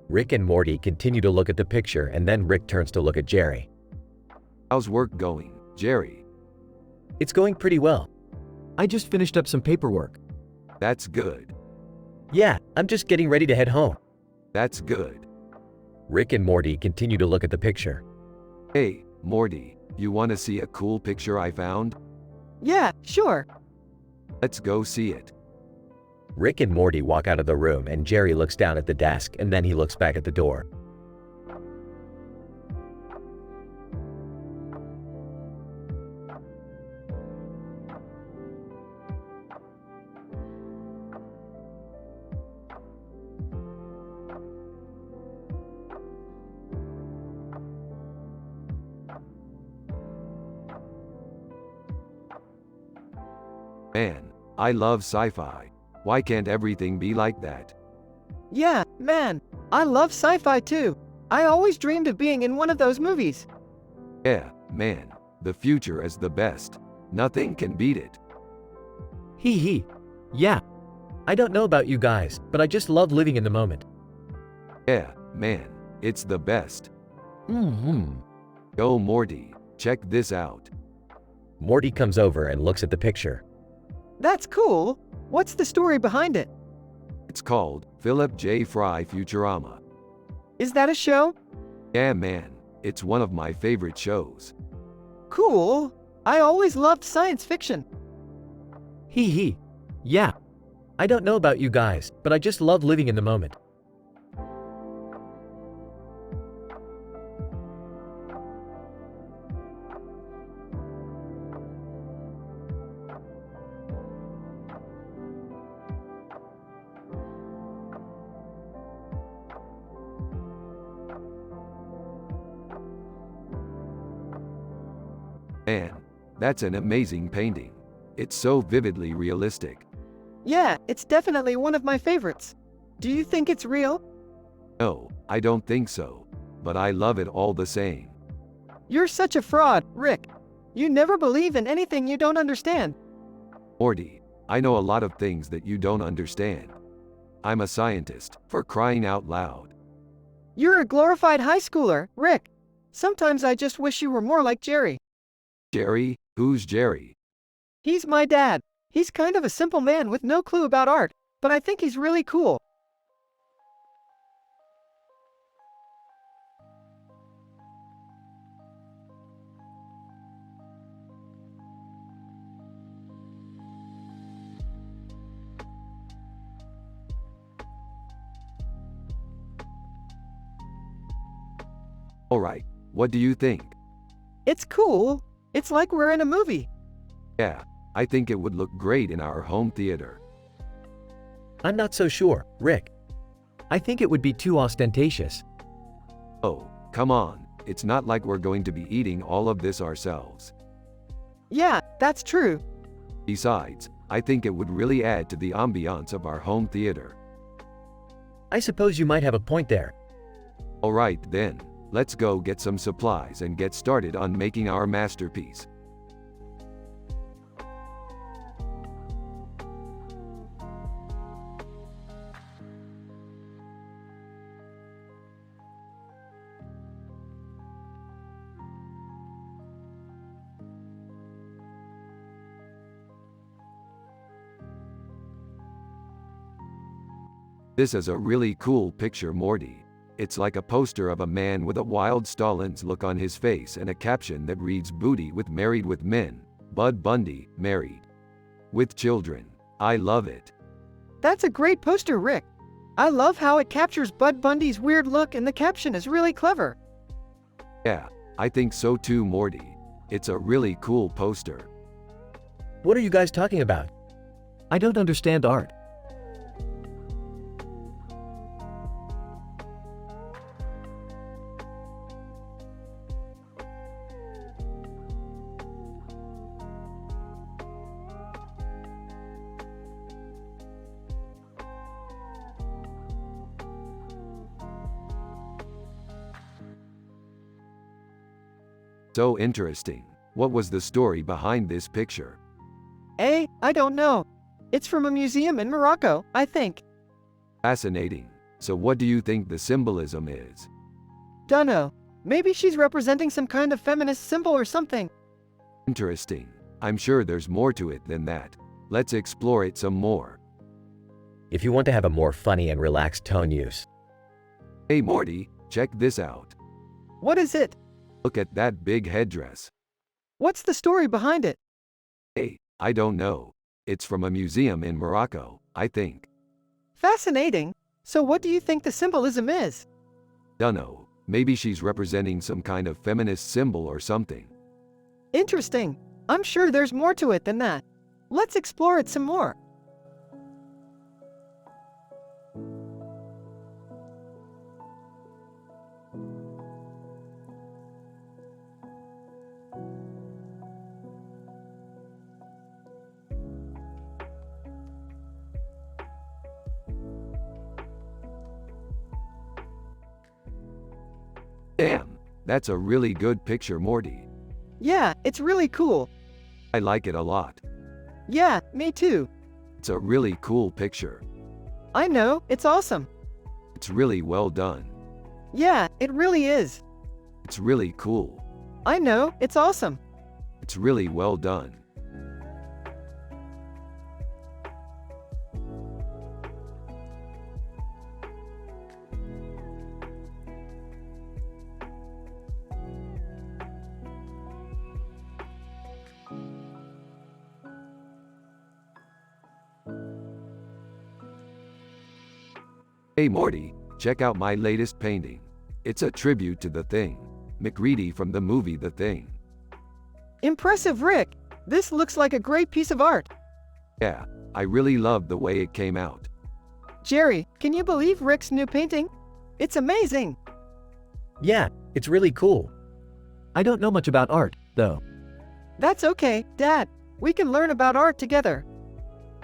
Rick and Morty continue to look at the picture, and then Rick turns to look at Jerry. How's work going, Jerry? It's going pretty well. I just finished up some paperwork. That's good. Yeah, I'm just getting ready to head home. That's good. Rick and Morty continue to look at the picture. Hey, Morty, you want to see a cool picture I found? Yeah, sure. Let's go see it. Rick and Morty walk out of the room, and Jerry looks down at the desk, and then he looks back at the door. Man, I love sci-fi. Why can't everything be like that? Yeah, man, I love sci-fi too. I always dreamed of being in one of those movies. Yeah, man, the future is the best. Nothing can beat it. Hee hee. Yeah. I don't know about you guys, but I just love living in the moment. Yeah, man, it's the best. Mm-hmm. Yo, Morty, check this out. Morty comes over and looks at the picture. That's cool. What's the story behind it? It's called Philip J. Fry Futurama. Is that a show? Yeah, man, it's one of my favorite shows. Cool. I always loved science fiction. Hee hee. Yeah. I don't know about you guys, but I just love living in the moment. Man, that's an amazing painting. It's so vividly realistic. Yeah, it's definitely one of my favorites. Do you think it's real? No, I don't think so. But I love it all the same. You're such a fraud, Rick. You never believe in anything you don't understand. Morty, I know a lot of things that you don't understand. I'm a scientist, for crying out loud. You're a glorified high schooler, Rick. Sometimes I just wish you were more like Jerry. Jerry? Who's Jerry? He's my dad. He's kind of a simple man with no clue about art, but I think he's really cool. Alright, what do you think? It's cool. It's like we're in a movie. Yeah, I think it would look great in our home theater. I'm not so sure, Rick. I think it would be too ostentatious. Oh, come on, it's not like we're going to be eating all of this ourselves. Yeah, that's true. Besides, I think it would really add to the ambiance of our home theater. I suppose you might have a point there. Alright then, let's go get some supplies and get started on making our masterpiece. This is a really cool picture, Morty. It's like a poster of a man with a wild Stalin's look on his face and a caption that reads "Booty with married with men, Bud Bundy, married. With children. I love it." That's a great poster, Rick. I love how it captures Bud Bundy's weird look and the caption is really clever. Yeah, I think so too, Morty. It's a really cool poster. What are you guys talking about? I don't understand art. So interesting. What was the story behind this picture? I don't know. It's from a museum in Morocco, I think. Fascinating. So what do you think the symbolism is? Dunno. Maybe she's representing some kind of feminist symbol or something. Interesting. I'm sure there's more to it than that. Let's explore it some more. If you want to have a more funny and relaxed tone use, Hey Morty, check this out. What is it? Look at that big headdress. What's the story behind it? Hey, I don't know. It's from a museum in Morocco, I think. Fascinating. So what do you think the symbolism is? Dunno. Maybe she's representing some kind of feminist symbol or something. Interesting. I'm sure there's more to it than that. Let's explore it some more. Damn, that's a really good picture, Morty. Yeah, it's really cool. I like it a lot. Yeah, me too. It's a really cool picture. I know, it's awesome. It's really well done. Yeah, it really is. It's really cool. I know, it's awesome. It's really well done. Hey Morty, check out my latest painting. It's a tribute to The Thing. McReady from the movie The Thing. Impressive, Rick. This looks like a great piece of art. Yeah, I really love the way it came out. Jerry, can you believe Rick's new painting? It's amazing. Yeah, it's really cool. I don't know much about art, though. That's okay, Dad. We can learn about art together.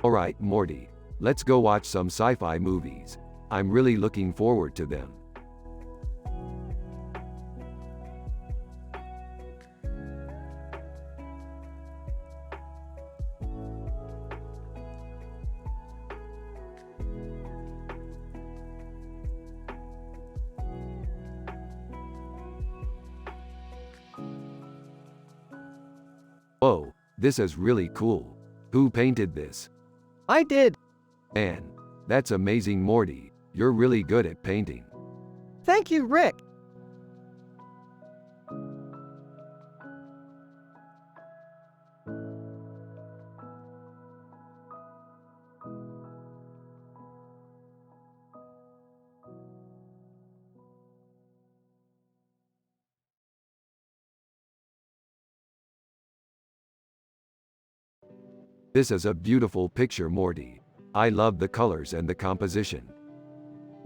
Alright, Morty. Let's go watch some sci-fi movies. I'm really looking forward to them. Whoa, this is really cool. Who painted this? I did. Man, that's amazing, Morty. You're really good at painting. Thank you, Rick. This is a beautiful picture, Morty. I love the colors and the composition.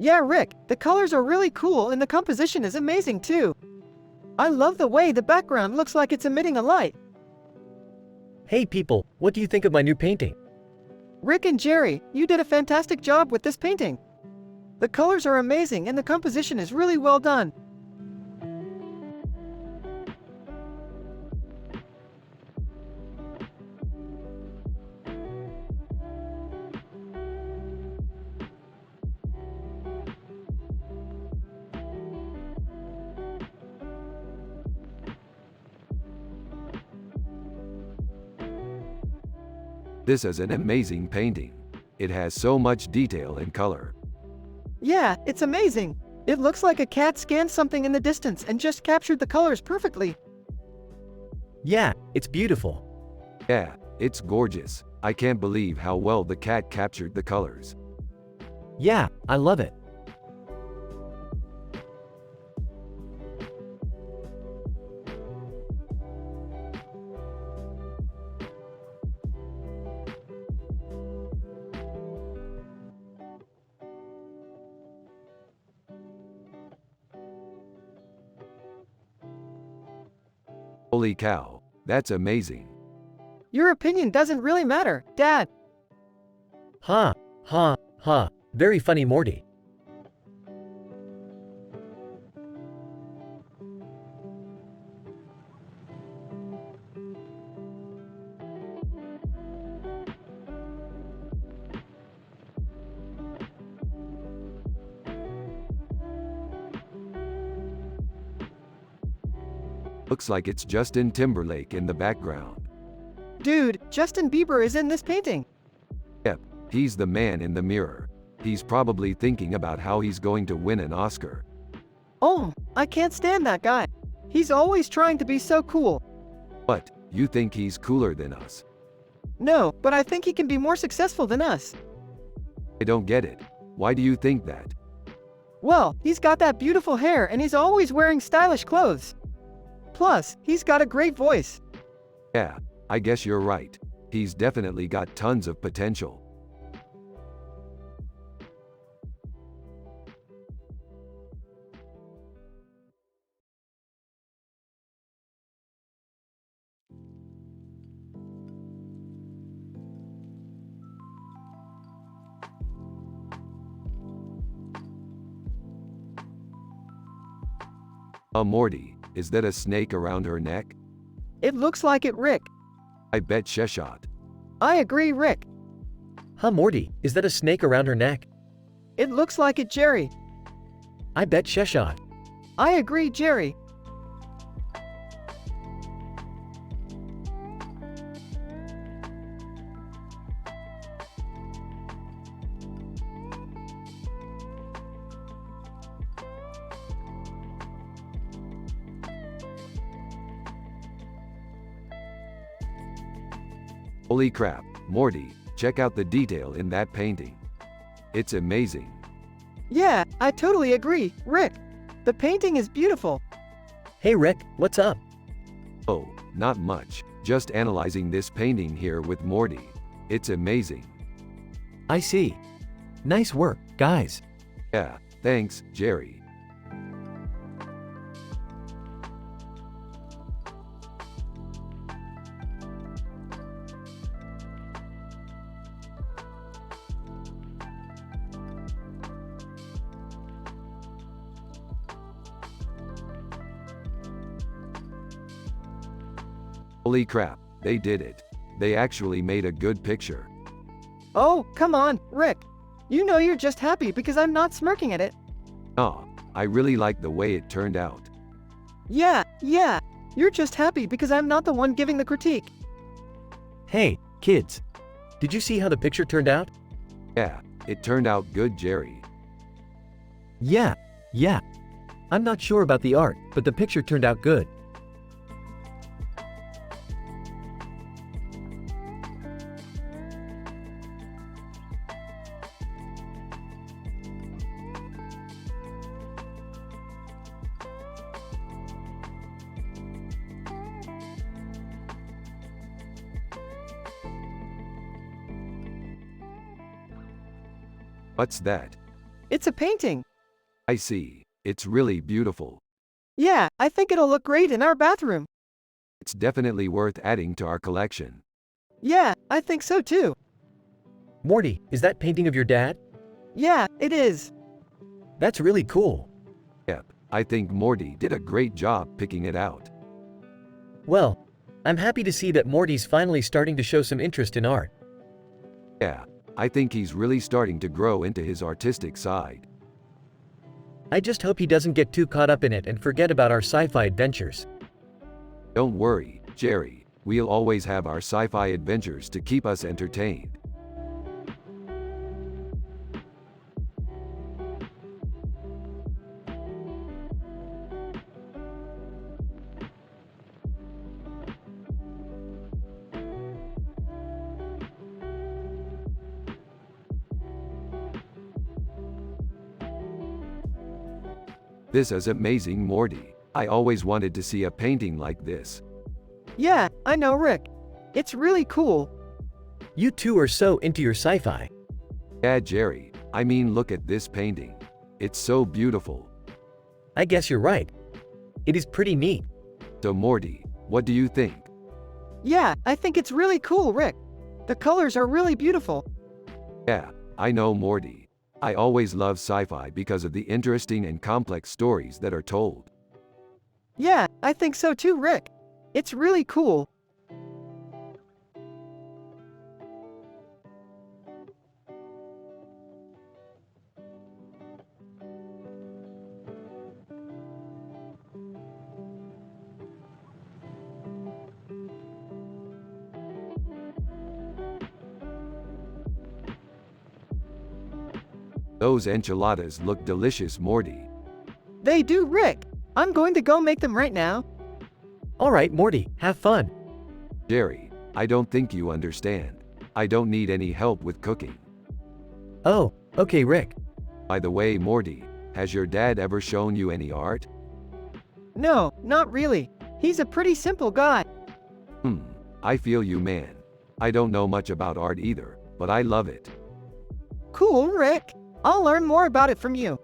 Yeah, Rick, the colors are really cool and the composition is amazing too. I love the way the background looks like it's emitting a light. Hey people, what do you think of my new painting? Rick and Jerry, you did a fantastic job with this painting. The colors are amazing and the composition is really well done. This is an amazing painting. It has so much detail and color. Yeah, it's amazing. It looks like a cat scanned something in the distance and just captured the colors perfectly. Yeah, it's beautiful. Yeah, it's gorgeous. I can't believe how well the cat captured the colors. Yeah, I love it. Holy cow, that's amazing. Your opinion doesn't really matter, Dad. Ha, ha, ha. Very funny, Morty. Looks like it's Justin Timberlake in the background. Dude, Justin Bieber is in this painting. Yep, he's the man in the mirror. He's probably thinking about how he's going to win an Oscar. Oh, I can't stand that guy. He's always trying to be so cool. What, you think he's cooler than us? No, but I think he can be more successful than us. I don't get it. Why do you think that? Well, he's got that beautiful hair and he's always wearing stylish clothes. Plus, he's got a great voice. Yeah, I guess you're right. He's definitely got tons of potential. Morty, is that a snake around her neck? It looks like it, Rick. I bet Sheshot. I agree, Rick. Huh, Morty, is that a snake around her neck? It looks like it, Jerry. I bet Sheshot. I agree, Jerry. Holy crap, Morty, check out the detail in that painting. It's amazing. Yeah, I totally agree, Rick. The painting is beautiful. Hey Rick, what's up? Oh, not much. Just analyzing this painting here with Morty. It's amazing. I see. Nice work, guys. Yeah, thanks, Jerry. Holy crap, they did it. They actually made a good picture. Oh, come on, Rick. You know you're just happy because I'm not smirking at it. Aw, I really like the way it turned out. Yeah. You're just happy because I'm not the one giving the critique. Hey, kids. Did you see how the picture turned out? Yeah, it turned out good, Jerry. Yeah. I'm not sure about the art, but the picture turned out good. What's that? It's a painting. I see. It's really beautiful. Yeah, I think it'll look great in our bathroom. It's definitely worth adding to our collection. Yeah, I think so too. Morty, is that painting of your dad? Yeah, it is. That's really cool. Yep, I think Morty did a great job picking it out. Well, I'm happy to see that Morty's finally starting to show some interest in art. Yeah, I think he's really starting to grow into his artistic side. I just hope he doesn't get too caught up in it and forget about our sci-fi adventures. Don't worry, Jerry. We'll always have our sci-fi adventures to keep us entertained. This is amazing, Morty. I always wanted to see a painting like this. Yeah, I know, Rick. It's really cool. You two are so into your sci-fi. Yeah, Jerry. I mean, look at this painting. It's so beautiful. I guess you're right. It is pretty neat. So Morty, what do you think? Yeah, I think it's really cool, Rick. The colors are really beautiful. Yeah, I know, Morty. I always love sci-fi because of the interesting and complex stories that are told. Yeah, I think so too, Rick. It's really cool. Those enchiladas look delicious, Morty. They do, Rick. I'm going to go make them right now. Alright, Morty, have fun. Jerry, I don't think you understand. I don't need any help with cooking. Oh, okay, Rick. By the way, Morty, has your dad ever shown you any art? No, not really. He's a pretty simple guy. I feel you, man. I don't know much about art either, but I love it. Cool, Rick. I'll learn more about it from you.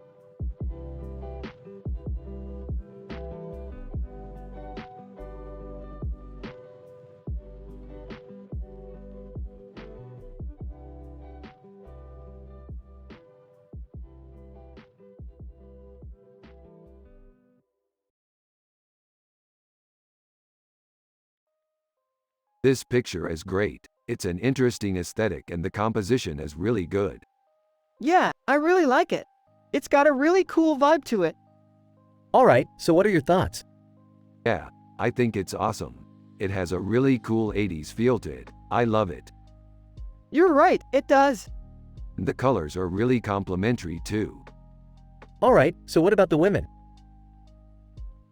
This picture is great. It's an interesting aesthetic and the composition is really good. Yeah, I really like it. It's got a really cool vibe to it. Alright, so what are your thoughts? Yeah, I think it's awesome. It has a really cool 80s feel to it. I love it. You're right, it does. The colors are really complementary too. Alright, so what about the women?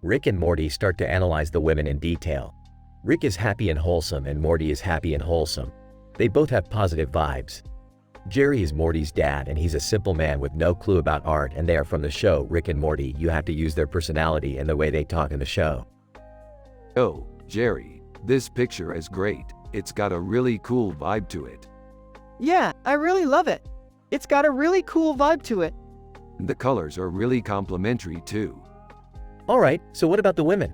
Rick and Morty start to analyze the women in detail. Rick is happy and wholesome and Morty is happy and wholesome. They both have positive vibes. Jerry is Morty's dad and he's a simple man with no clue about art, and they are from the show Rick and Morty. You have to use their personality and the way they talk in the show. Oh, Jerry, this picture is great. It's got a really cool vibe to it. Yeah, I really love it. It's got a really cool vibe to it. The colors are really complementary too. Alright, so what about the women?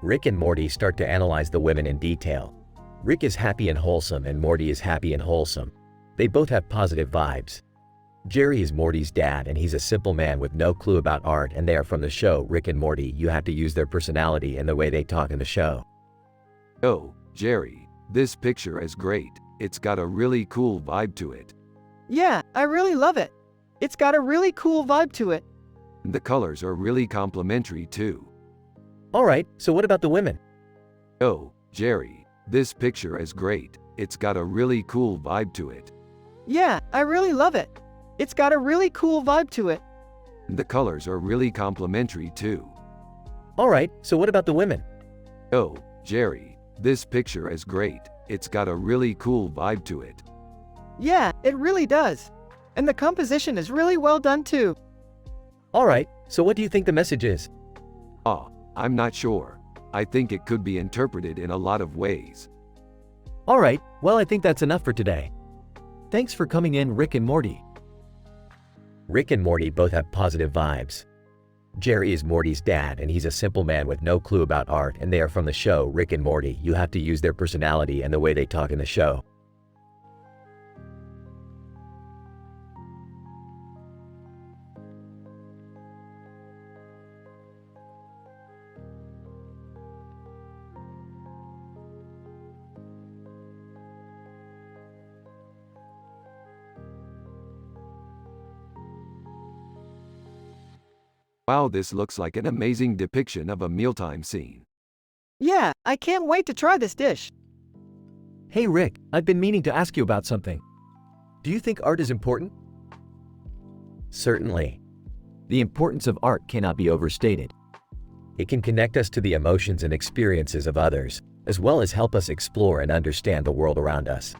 Rick and Morty start to analyze the women in detail. Rick is happy and wholesome and Morty is happy and wholesome. They both have positive vibes. Jerry is Morty's dad and he's a simple man with no clue about art, and they are from the show Rick and Morty. You have to use their personality and the way they talk in the show. Oh, Jerry, this picture is great. It's got a really cool vibe to it. Yeah, I really love it. It's got a really cool vibe to it. The colors are really complementary too. Alright, so what about the women? Oh, Jerry, this picture is great. It's got a really cool vibe to it. Yeah, I really love it. It's got a really cool vibe to it. The colors are really complementary too. Alright, so what about the women? Oh, Jerry, this picture is great. It's got a really cool vibe to it. Yeah, it really does. And the composition is really well done too. Alright, so what do you think the message is? Ah, I'm not sure. I think it could be interpreted in a lot of ways. Alright, well I think that's enough for today. Thanks for coming in, Rick and Morty. Rick and Morty both have positive vibes. Jerry is Morty's dad and he's a simple man with no clue about art, and they are from the show Rick and Morty. You have to use their personality and the way they talk in the show. Wow, this looks like an amazing depiction of a mealtime scene. Yeah, I can't wait to try this dish. Hey Rick, I've been meaning to ask you about something. Do you think art is important? Certainly. The importance of art cannot be overstated. It can connect us to the emotions and experiences of others, as well as help us explore and understand the world around us.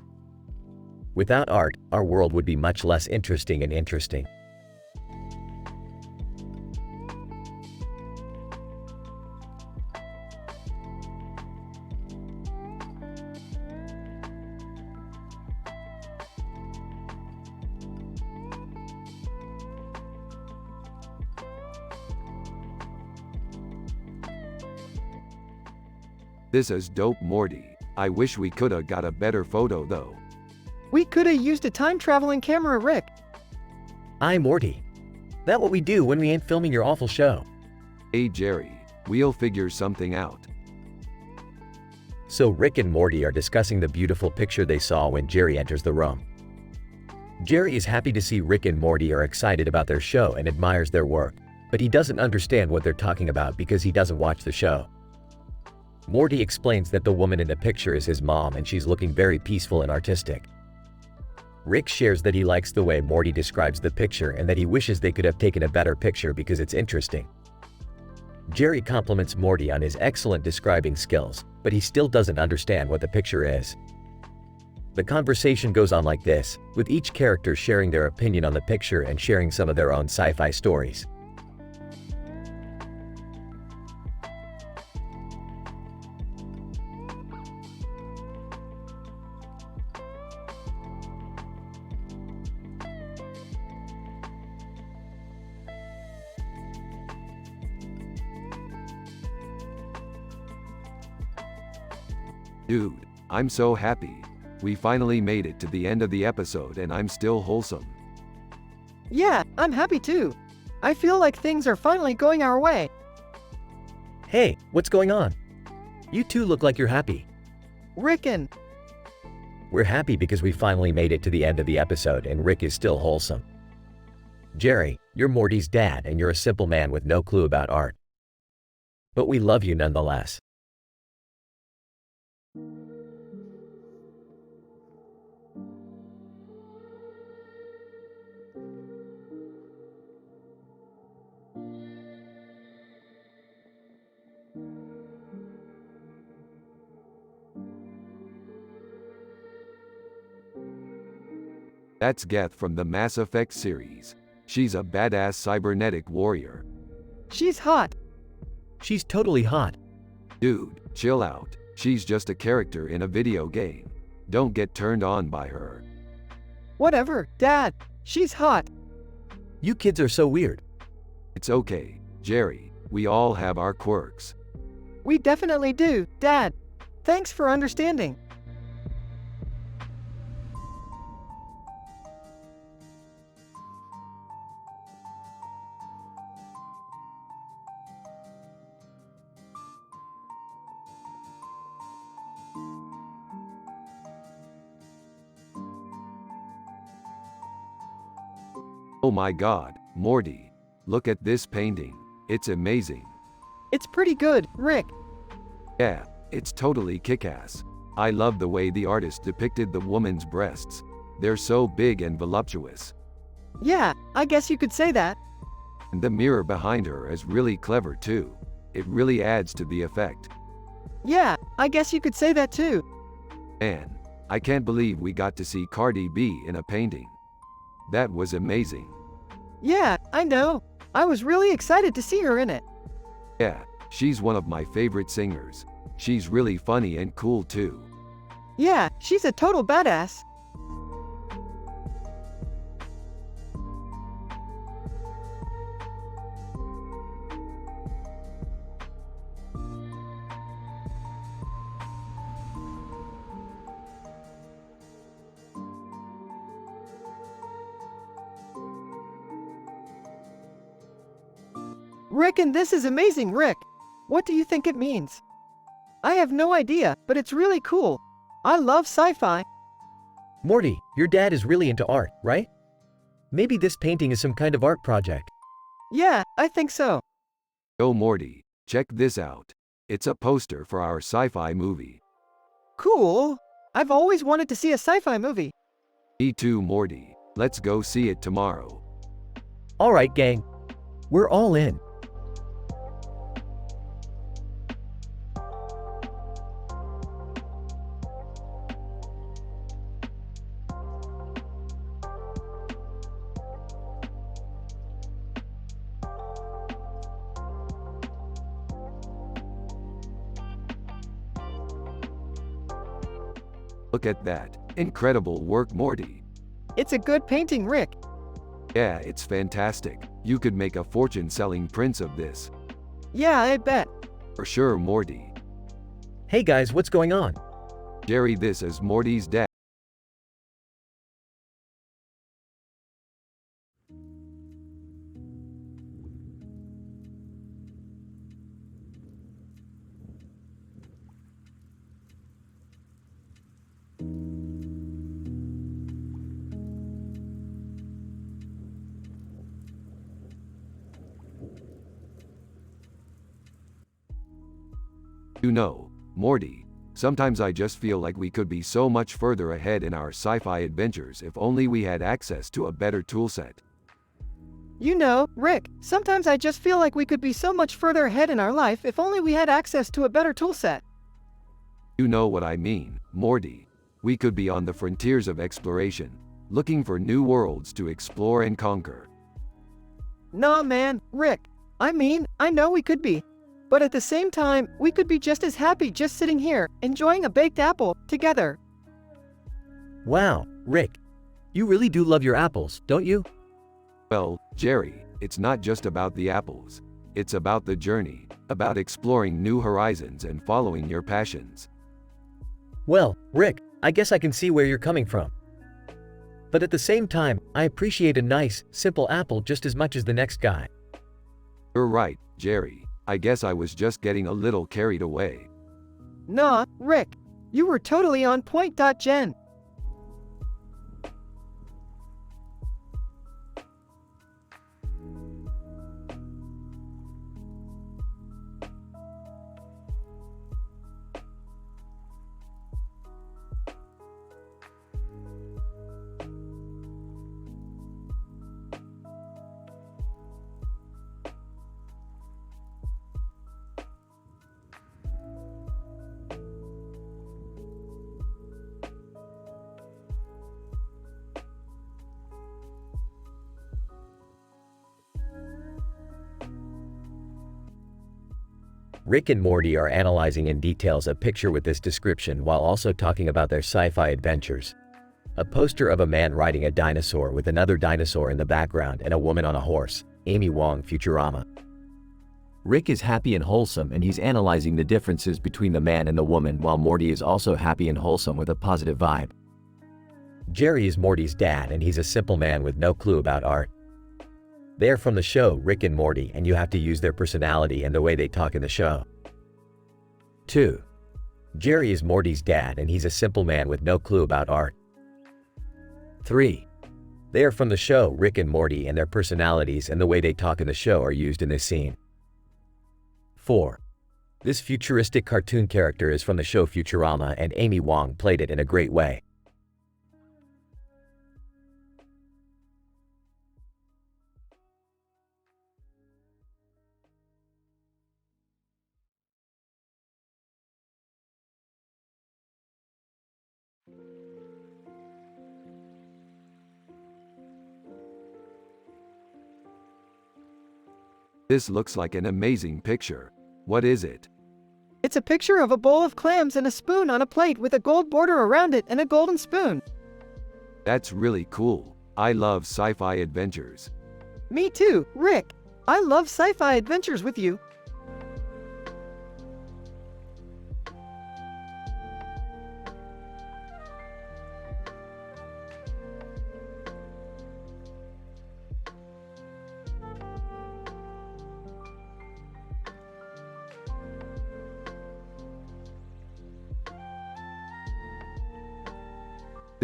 Without art, our world would be much less interesting and interesting. This is dope, Morty. I wish we coulda got a better photo though. We coulda used a time-traveling camera, Rick. I'm Morty. That what we do when we ain't filming your awful show. Hey Jerry, we'll figure something out. So Rick and Morty are discussing the beautiful picture they saw when Jerry enters the room. Jerry is happy to see Rick and Morty are excited about their show and admires their work, but he doesn't understand what they're talking about because he doesn't watch the show. Morty explains that the woman in the picture is his mom and she's looking very peaceful and artistic. Rick shares that he likes the way Morty describes the picture and that he wishes they could have taken a better picture because it's interesting. Jerry compliments Morty on his excellent describing skills, but he still doesn't understand what the picture is. The conversation goes on like this, with each character sharing their opinion on the picture and sharing some of their own sci-fi stories. Dude, I'm so happy. We finally made it to the end of the episode and I'm still wholesome. Yeah, I'm happy too. I feel like things are finally going our way. Hey, what's going on? You two look like you're happy. Rick and... We're happy because we finally made it to the end of the episode and Rick is still wholesome. Jerry, you're Morty's dad and you're a simple man with no clue about art. But we love you nonetheless. That's Geth from the Mass Effect series. She's a badass cybernetic warrior. She's hot. She's totally hot. Dude, chill out. She's just a character in a video game. Don't get turned on by her. Whatever, Dad. She's hot. You kids are so weird. It's okay, Jerry. We all have our quirks. We definitely do, Dad. Thanks for understanding. Oh my god, Morty. Look at this painting. It's amazing. It's pretty good, Rick. Yeah, it's totally kick-ass. I love the way the artist depicted the woman's breasts. They're so big and voluptuous. Yeah, I guess you could say that. And the mirror behind her is really clever too. It really adds to the effect. Yeah, I guess you could say that too. Man, I can't believe we got to see Cardi B in a painting. That was amazing. Yeah, I know. I was really excited to see her in it. Yeah, she's one of my favorite singers. She's really funny and cool too. Yeah, she's a total badass. Rick, and this is amazing, Rick. What do you think it means? I have no idea, but it's really cool. I love sci-fi. Morty, your dad is really into art, right? Maybe this painting is some kind of art project. Yeah, I think so. Yo Morty, check this out. It's a poster for our sci-fi movie. Cool. I've always wanted to see a sci-fi movie. Me too, Morty. Let's go see it tomorrow. Alright, gang. We're all in. Look at that. Incredible work, Morty. It's a good painting, Rick. Yeah, it's fantastic. You could make a fortune selling prints of this. Yeah, I bet. For sure, Morty. Hey guys, what's going on? Jerry, this is Morty's dad. You know, Morty, sometimes I just feel like we could be so much further ahead in our sci-fi adventures if only we had access to a better toolset. You know, Rick, sometimes I just feel like we could be so much further ahead in our life if only we had access to a better toolset. You know what I mean, Morty. We could be on the frontiers of exploration, looking for new worlds to explore and conquer. Nah, man, Rick. I mean, I know we could be. But at the same time, we could be just as happy just sitting here, enjoying a baked apple, together. Wow, Rick. You really do love your apples, don't you? Well, Jerry, it's not just about the apples. It's about the journey, about exploring new horizons and following your passions. Well, Rick, I guess I can see where you're coming from. But at the same time, I appreciate a nice, simple apple just as much as the next guy. You're right, Jerry. I guess I was just getting a little carried away. Nah, Rick. You were totally on point. Jen. Rick and Morty are analyzing in details a picture with this description while also talking about their sci-fi adventures. A poster of a man riding a dinosaur with another dinosaur in the background and a woman on a horse. Amy Wong, Futurama. Rick is happy and wholesome, and he's analyzing the differences between the man and the woman, while Morty is also happy and wholesome with a positive vibe. Jerry is Morty's dad, and he's a simple man with no clue about art. They're from the show Rick and Morty, and you have to use their personality and the way they talk in the show. 2. Jerry is Morty's dad, and he's a simple man with no clue about art. 3. They are from the show Rick and Morty, and their personalities and the way they talk in the show are used in this scene. 4. This futuristic cartoon character is from the show Futurama, and Amy Wong played it in a great way. This looks like an amazing picture. What is it? It's a picture of a bowl of clams and a spoon on a plate with a gold border around it and a golden spoon. That's really cool. I love sci-fi adventures. Me too, Rick. I love sci-fi adventures with you.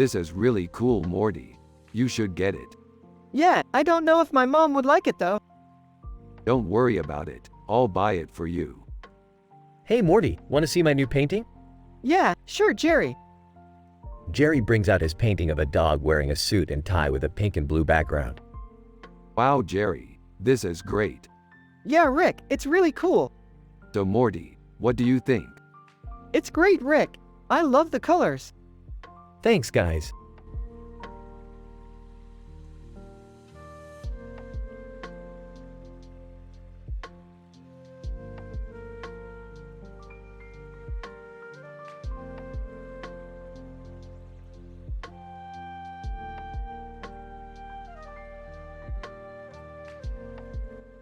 This is really cool, Morty. You should get it. Yeah, I don't know if my mom would like it though. Don't worry about it. I'll buy it for you. Hey Morty, want to see my new painting? Yeah, sure, Jerry. Jerry brings out his painting of a dog wearing a suit and tie with a pink and blue background. Wow, Jerry. This is great. Yeah, Rick, it's really cool. So Morty, what do you think? It's great, Rick. I love the colors. Thanks, guys.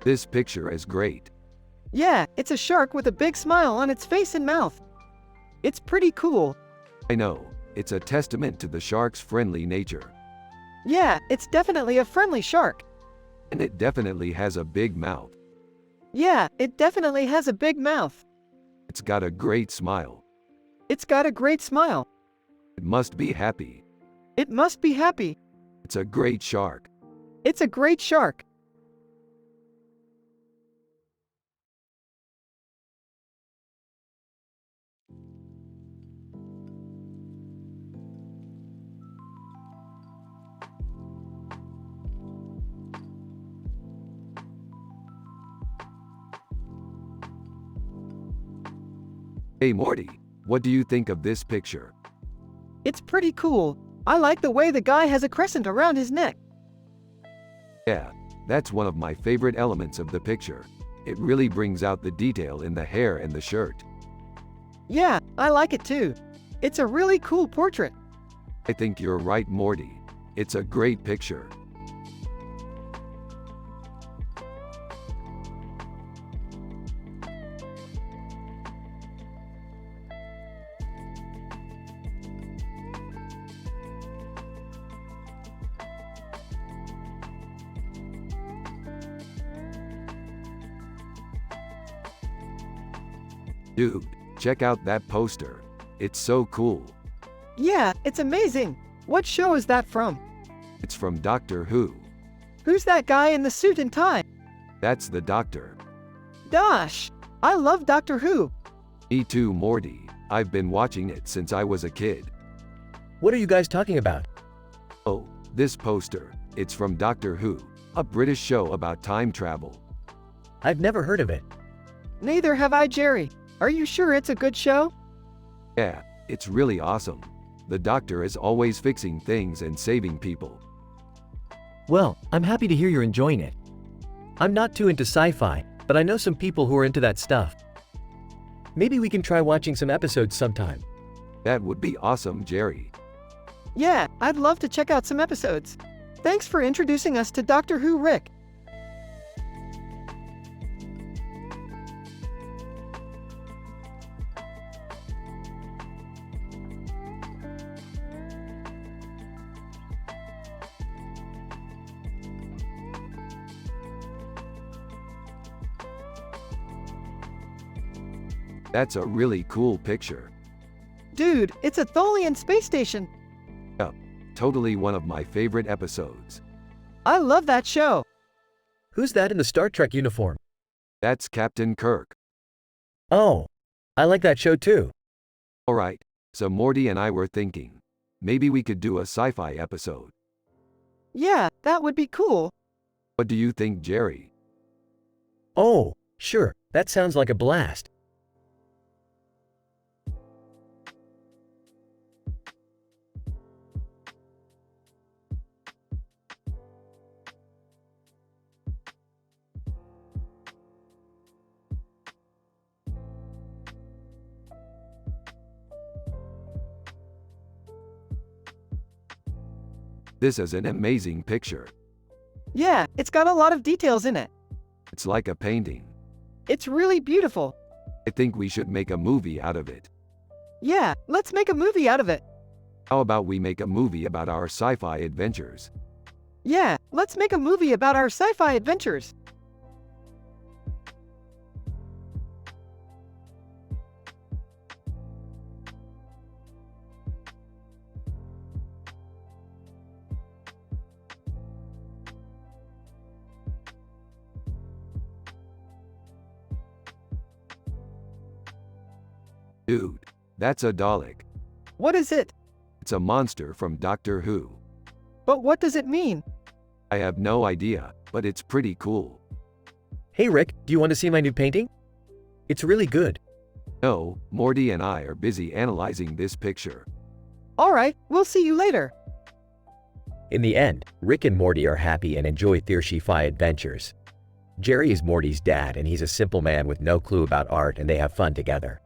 This picture is great. Yeah, it's a shark with a big smile on its face and mouth. It's pretty cool. I know. It's a testament to the shark's friendly nature. Yeah, it's definitely a friendly shark. And it definitely has a big mouth. Yeah, it definitely has a big mouth. It's got a great smile. It's got a great smile. It must be happy. It must be happy. It's a great shark. It's a great shark. Hey Morty, what do you think of this picture? It's pretty cool. I like the way the guy has a crescent around his neck. Yeah, that's one of my favorite elements of the picture. It really brings out the detail in the hair and the shirt. Yeah, I like it too. It's a really cool portrait. I think you're right, Morty. It's a great picture. Dude, check out that poster. It's so cool. Yeah, it's amazing. What show is that from? It's from Doctor Who. Who's that guy in the suit and tie? That's the Doctor. Gosh, I love Doctor Who. Me too, Morty. I've been watching it since I was a kid. What are you guys talking about? Oh, this poster. It's from Doctor Who, a British show about time travel. I've never heard of it. Neither have I, Jerry. Are you sure it's a good show? Yeah, it's really awesome. The Doctor is always fixing things and saving people. Well, I'm happy to hear you're enjoying it. I'm not too into sci-fi, but I know some people who are into that stuff. Maybe we can try watching some episodes sometime. That would be awesome, Jerry. Yeah, I'd love to check out some episodes. Thanks for introducing us to Doctor Who, Rick. That's a really cool picture. Dude, it's a Tholian space station. Yup, totally one of my favorite episodes. I love that show. Who's that in the Star Trek uniform? That's Captain Kirk. Oh, I like that show too. Alright, so Morty and I were thinking, maybe we could do a sci-fi episode. Yeah, that would be cool. What do you think, Jerry? Oh, sure, that sounds like a blast. This is an amazing picture. Yeah, it's got a lot of details in it. It's like a painting. It's really beautiful. I think we should make a movie out of it. Yeah, let's make a movie out of it. How about we make a movie about our sci-fi adventures? Yeah, let's make a movie about our sci-fi adventures. Dude, that's a Dalek. What is it? It's a monster from Doctor Who. But what does it mean? I have no idea, but it's pretty cool. Hey Rick, do you want to see my new painting? It's really good. No, Morty and I are busy analyzing this picture. Alright, we'll see you later. In the end, Rick and Morty are happy and enjoy their sci-fi adventures. Jerry is Morty's dad and he's a simple man with no clue about art and they have fun together.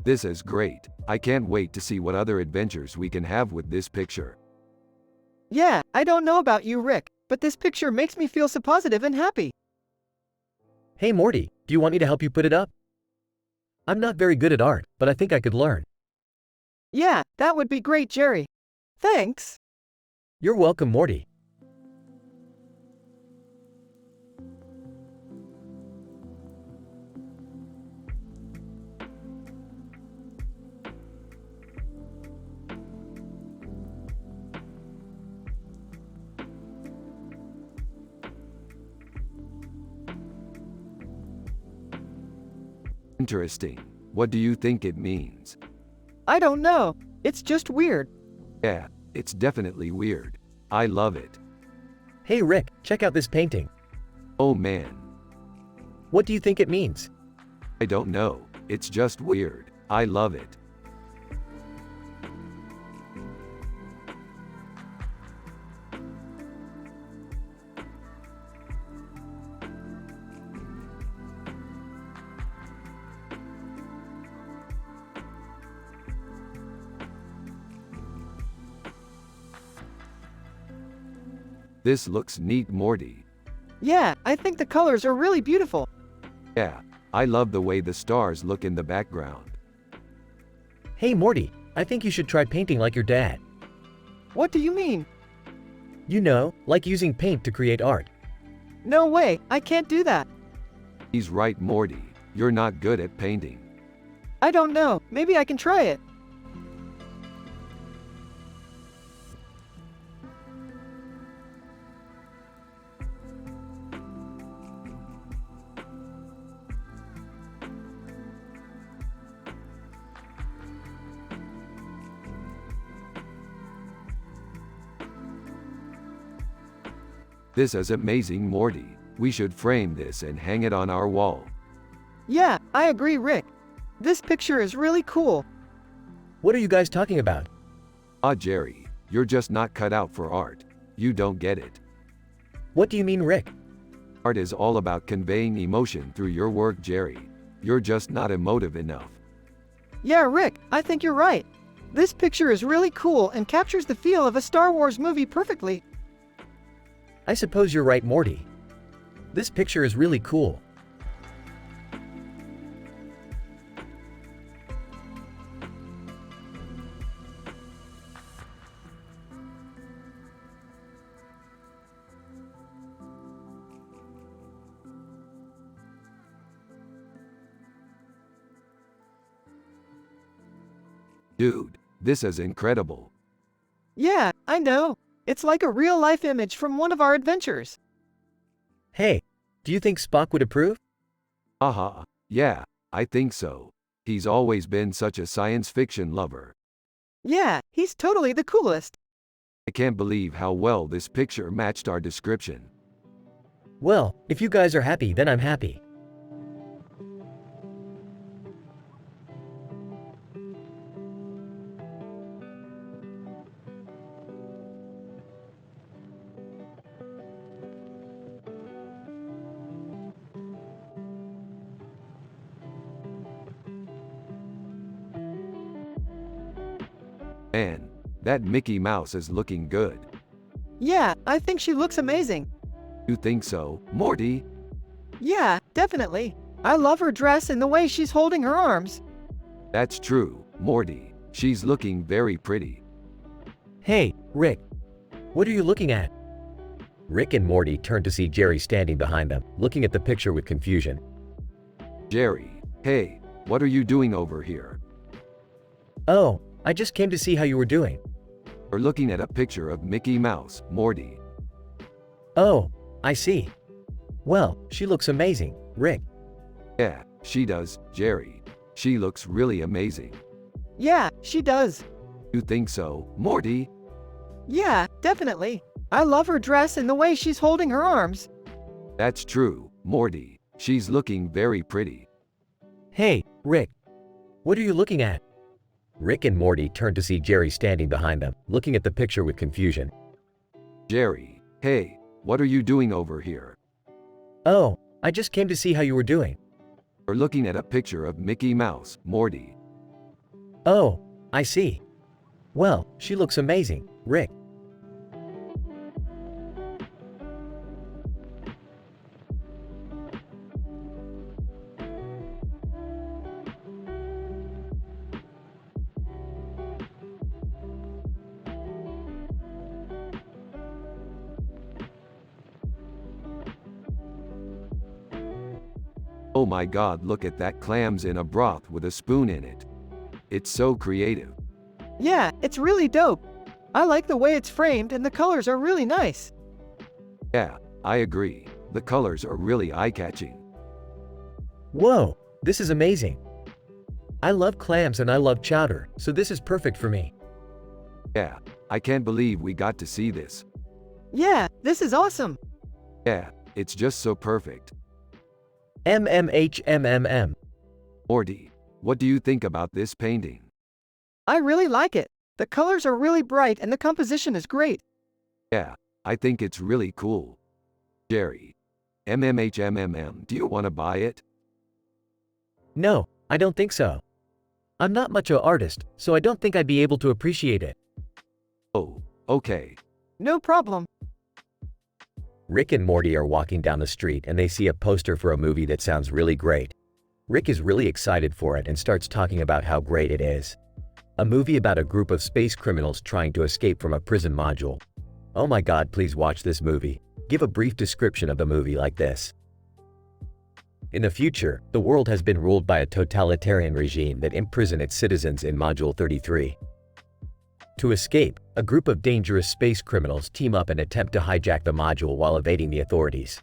This is great. I can't wait to see what other adventures we can have with this picture. Yeah, I don't know about you, Rick, but this picture makes me feel so positive and happy. Hey Morty, do you want me to help you put it up? I'm not very good at art, but I think I could learn. Yeah, that would be great, Jerry. Thanks. You're welcome, Morty. Interesting. What do you think it means? I don't know. It's just weird. Yeah, it's definitely weird. I love it. Hey Rick, check out this painting. Oh man, What do you think it means? I don't know. It's just weird. I love it. This looks neat, Morty. Yeah, I think the colors are really beautiful. Yeah, I love the way the stars look in the background. Hey Morty, I think you should try painting like your dad. What do you mean? You know, like using paint to create art. No way, I can't do that. He's right, Morty. You're not good at painting. I don't know, maybe I can try it. This is amazing, Morty. We should frame this and hang it on our wall. Yeah, I agree, Rick. This picture is really cool. What are you guys talking about? Ah, Jerry, you're just not cut out for art. You don't get it. What do you mean, Rick? Art is all about conveying emotion through your work, Jerry. You're just not emotive enough. Yeah, Rick, I think you're right. This picture is really cool and captures the feel of a Star Wars movie perfectly. I suppose you're right, Morty. This picture is really cool. Dude, this is incredible. Yeah, I know. It's like a real-life image from one of our adventures. Hey, do you think Spock would approve? Haha, yeah, I think so. He's always been such a science fiction lover. Yeah, he's totally the coolest. I can't believe how well this picture matched our description. Well, if you guys are happy, then I'm happy. Man, that Mickey Mouse is looking good. Yeah, I think she looks amazing. You think so, Morty? Yeah, definitely. I love her dress and the way she's holding her arms. That's true, Morty. She's looking very pretty. Hey, Rick. What are you looking at? Rick and Morty turn to see Jerry standing behind them, looking at the picture with confusion. Jerry, hey, what are you doing over here? Oh, I just came to see how you were doing. We're looking at a picture of Mickey Mouse, Morty. Oh, I see. Well, she looks amazing, Rick. Yeah, she does, Jerry. She looks really amazing. Yeah, she does. You think so, Morty? Yeah, definitely. I love her dress and the way she's holding her arms. That's true, Morty. She's looking very pretty. Hey, Rick. What are you looking at? Rick and Morty turn to see Jerry standing behind them, looking at the picture with confusion. Jerry, hey, what are you doing over here? Oh, I just came to see how you were doing. We're looking at a picture of Mickey Mouse, Morty. Oh, I see. Well, she looks amazing, Rick. Oh my god, look at that, clams in a broth with a spoon in it. It's so creative. Yeah, it's really dope. I like the way it's framed and the colors are really nice. Yeah, I agree. The colors are really eye-catching. Whoa, this is amazing. I love clams and I love chowder, so this is perfect for me. Yeah, I can't believe we got to see this. Yeah, this is awesome. Yeah, it's just so perfect. MMHMMM. Morty, what do you think about this painting? I really like it. The colors are really bright and the composition is great. Yeah, I think it's really cool. Jerry, MMHMMM, do you want to buy it? No, I don't think so. I'm not much of an artist, so I don't think I'd be able to appreciate it. Oh, okay. No problem. Rick and Morty are walking down the street and they see a poster for a movie that sounds really great. Rick is really excited for it and starts talking about how great it is. A movie about a group of space criminals trying to escape from a prison module. Oh my god, please watch this movie. Give a brief description of the movie like this. In the future, the world has been ruled by a totalitarian regime that imprison its citizens in Module 33. To escape, a group of dangerous space criminals team up and attempt to hijack the module while evading the authorities.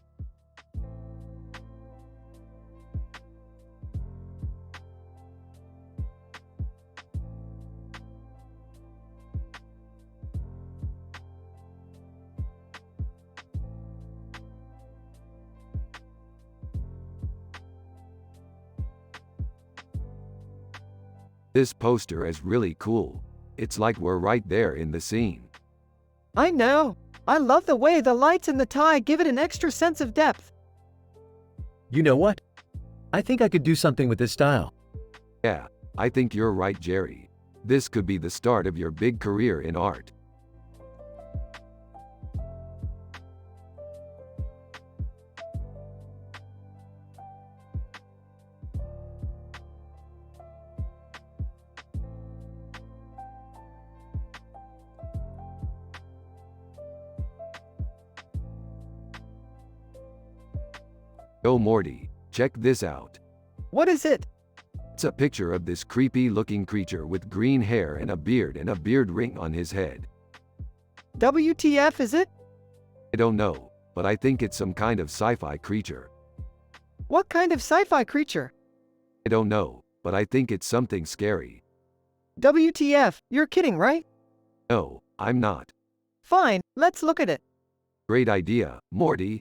This poster is really cool. It's like we're right there in the scene. I know. I love the way the lights and the tie give it an extra sense of depth. You know what? I think I could do something with this style. Yeah, I think you're right, Jerry. This could be the start of your big career in art. Oh Morty, check this out. What is it? It's a picture of this creepy-looking creature with green hair and a beard ring on his head. WTF is it? I don't know, but I think it's some kind of sci-fi creature. What kind of sci-fi creature? I don't know, but I think it's something scary. WTF, you're kidding, right? No, I'm not. Fine, let's look at it. Great idea, Morty.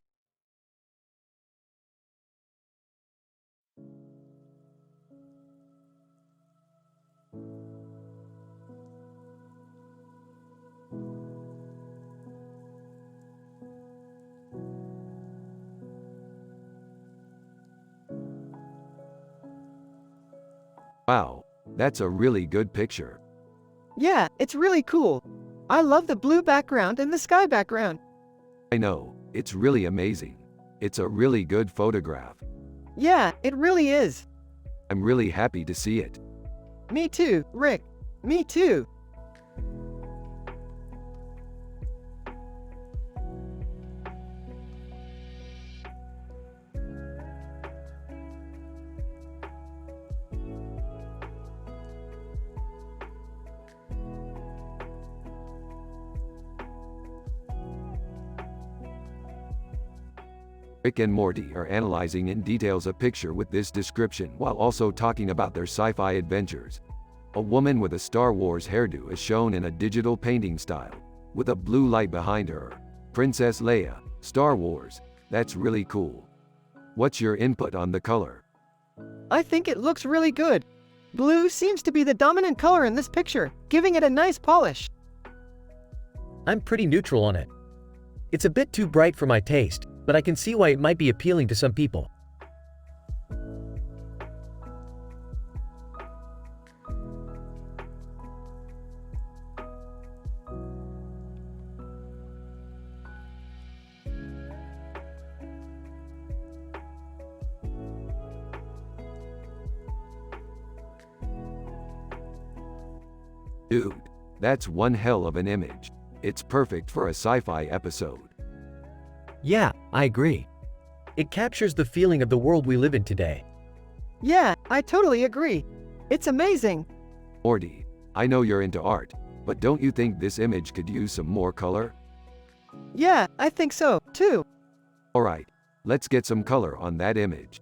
Wow, that's a really good picture. Yeah, it's really cool. I love the blue background and the sky background. I know, it's really amazing. It's a really good photograph. Yeah, it really is. I'm really happy to see it. Me too, Rick. Me too. Rick and Morty are analyzing in details a picture with this description while also talking about their sci-fi adventures. A woman with a Star Wars hairdo is shown in a digital painting style, with a blue light behind her. Princess Leia, Star Wars. That's really cool. What's your input on the color? I think it looks really good. Blue seems to be the dominant color in this picture, giving it a nice polish. I'm pretty neutral on it. It's a bit too bright for my taste, but I can see why it might be appealing to some people. Dude, that's one hell of an image. It's perfect for a sci-fi episode. Yeah, I agree. It captures the feeling of the world we live in today. Yeah, I totally agree. It's amazing. Morty, I know you're into art, but don't you think this image could use some more color? Yeah, I think so, too. Alright, let's get some color on that image.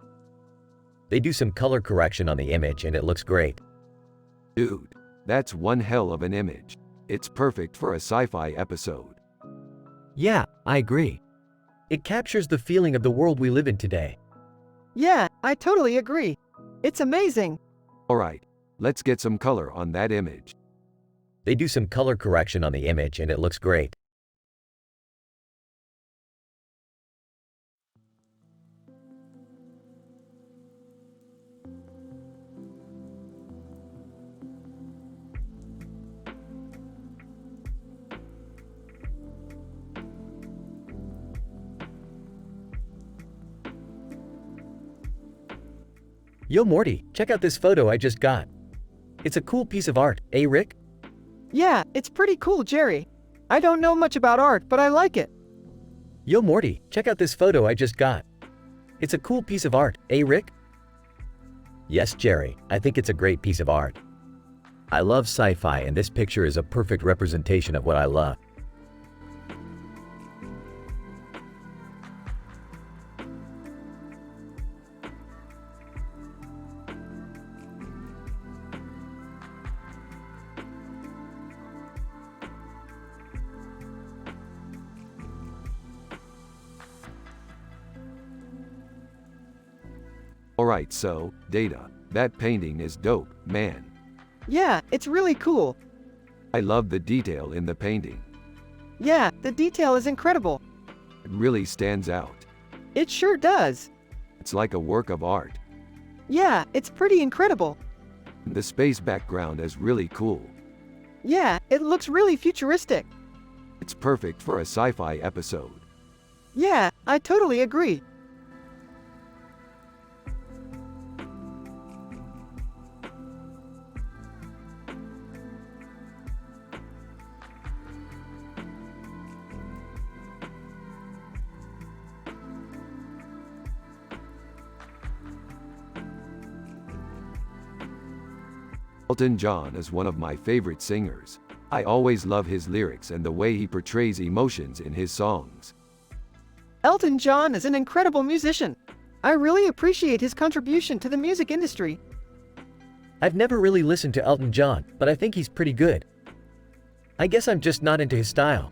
They do some color correction on the image and it looks great. Dude, that's one hell of an image. It's perfect for a sci-fi episode. Yeah, I agree. It captures the feeling of the world we live in today. Yeah, I totally agree. It's amazing. Alright, let's get some color on that image. They do some color correction on the image and it looks great. Yo Morty, check out this photo I just got. It's a cool piece of art, eh Rick? Yeah, it's pretty cool, Jerry. I don't know much about art, but I like it. Yo Morty, check out this photo I just got. It's a cool piece of art, eh Rick? Yes, Jerry, I think it's a great piece of art. I love sci-fi and this picture is a perfect representation of what I love. Alright, so, Data, that painting is dope, man. Yeah, it's really cool. I love the detail in the painting. Yeah, the detail is incredible. It really stands out. It sure does. It's like a work of art. Yeah, it's pretty incredible. The space background is really cool. Yeah, it looks really futuristic. It's perfect for a sci-fi episode. Yeah, I totally agree. Elton John is one of my favorite singers. I always love his lyrics and the way he portrays emotions in his songs. Elton John is an incredible musician. I really appreciate his contribution to the music industry. I've never really listened to Elton John, but I think he's pretty good. I guess I'm just not into his style.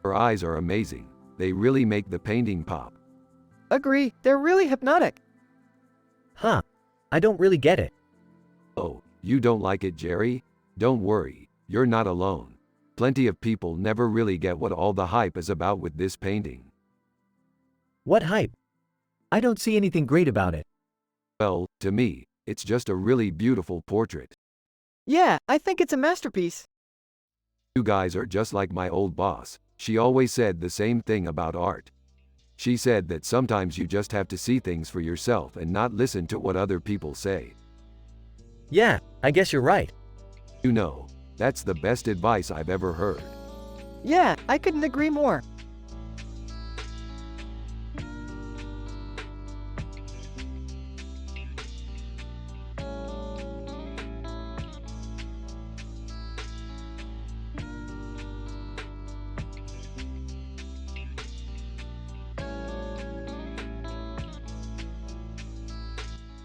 Her eyes are amazing. They really make the painting pop. Agree, they're really hypnotic. Huh, I don't really get it. Oh, you don't like it, Jerry? Don't worry, you're not alone. Plenty of people never really get what all the hype is about with this painting. What hype? I don't see anything great about it. Well, to me, it's just a really beautiful portrait. Yeah, I think it's a masterpiece. You guys are just like my old boss. She always said the same thing about art. She said that sometimes you just have to see things for yourself and not listen to what other people say. Yeah, I guess you're right. You know, that's the best advice I've ever heard. Yeah, I couldn't agree more.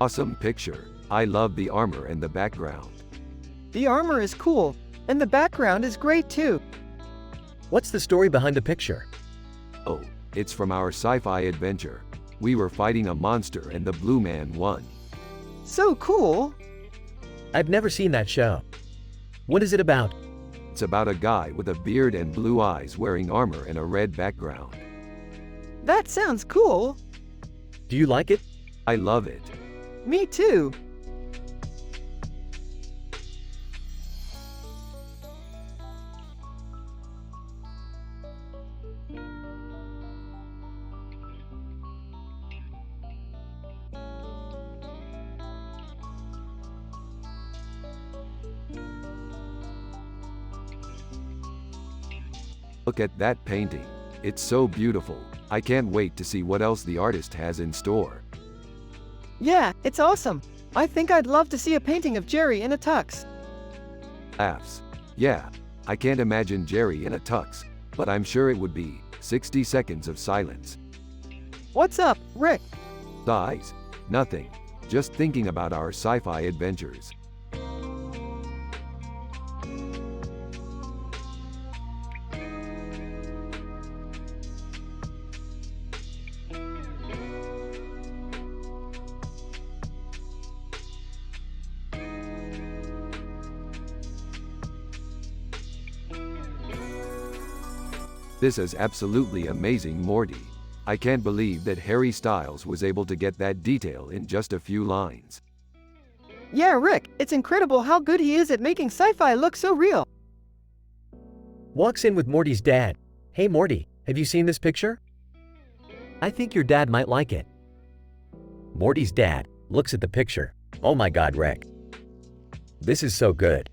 Awesome picture. I love the armor and the background. The armor is cool, and the background is great too. What's the story behind the picture? Oh, it's from our sci-fi adventure. We were fighting a monster and the blue man won. So cool! I've never seen that show. What is it about? It's about a guy with a beard and blue eyes wearing armor and a red background. That sounds cool! Do you like it? I love it. Me too! Look at that painting. It's so beautiful. I can't wait to see what else the artist has in store. Yeah, it's awesome! I think I'd love to see a painting of Jerry in a tux. Laughs. Yeah, I can't imagine Jerry in a tux, but I'm sure it would be 60 seconds of silence. What's up, Rick? Sighs. Nothing. Just thinking about our sci-fi adventures. This is absolutely amazing, Morty. I can't believe that Harry Styles was able to get that detail in just a few lines. Yeah, Rick, it's incredible how good he is at making sci-fi look so real. Walks in with Morty's dad. Hey Morty, have you seen this picture? I think your dad might like it. Morty's dad looks at the picture. Oh my god, Rick. This is so good.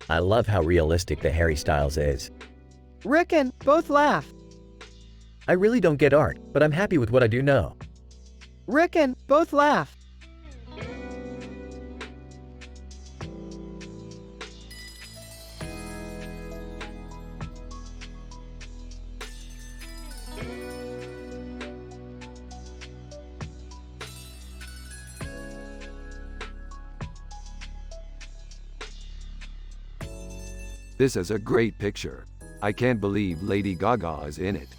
I love how realistic the Harry Styles is. Rick and both laugh. I really don't get art, but I'm happy with what I do know. Rick and both laugh. This is a great picture. I can't believe Lady Gaga is in it.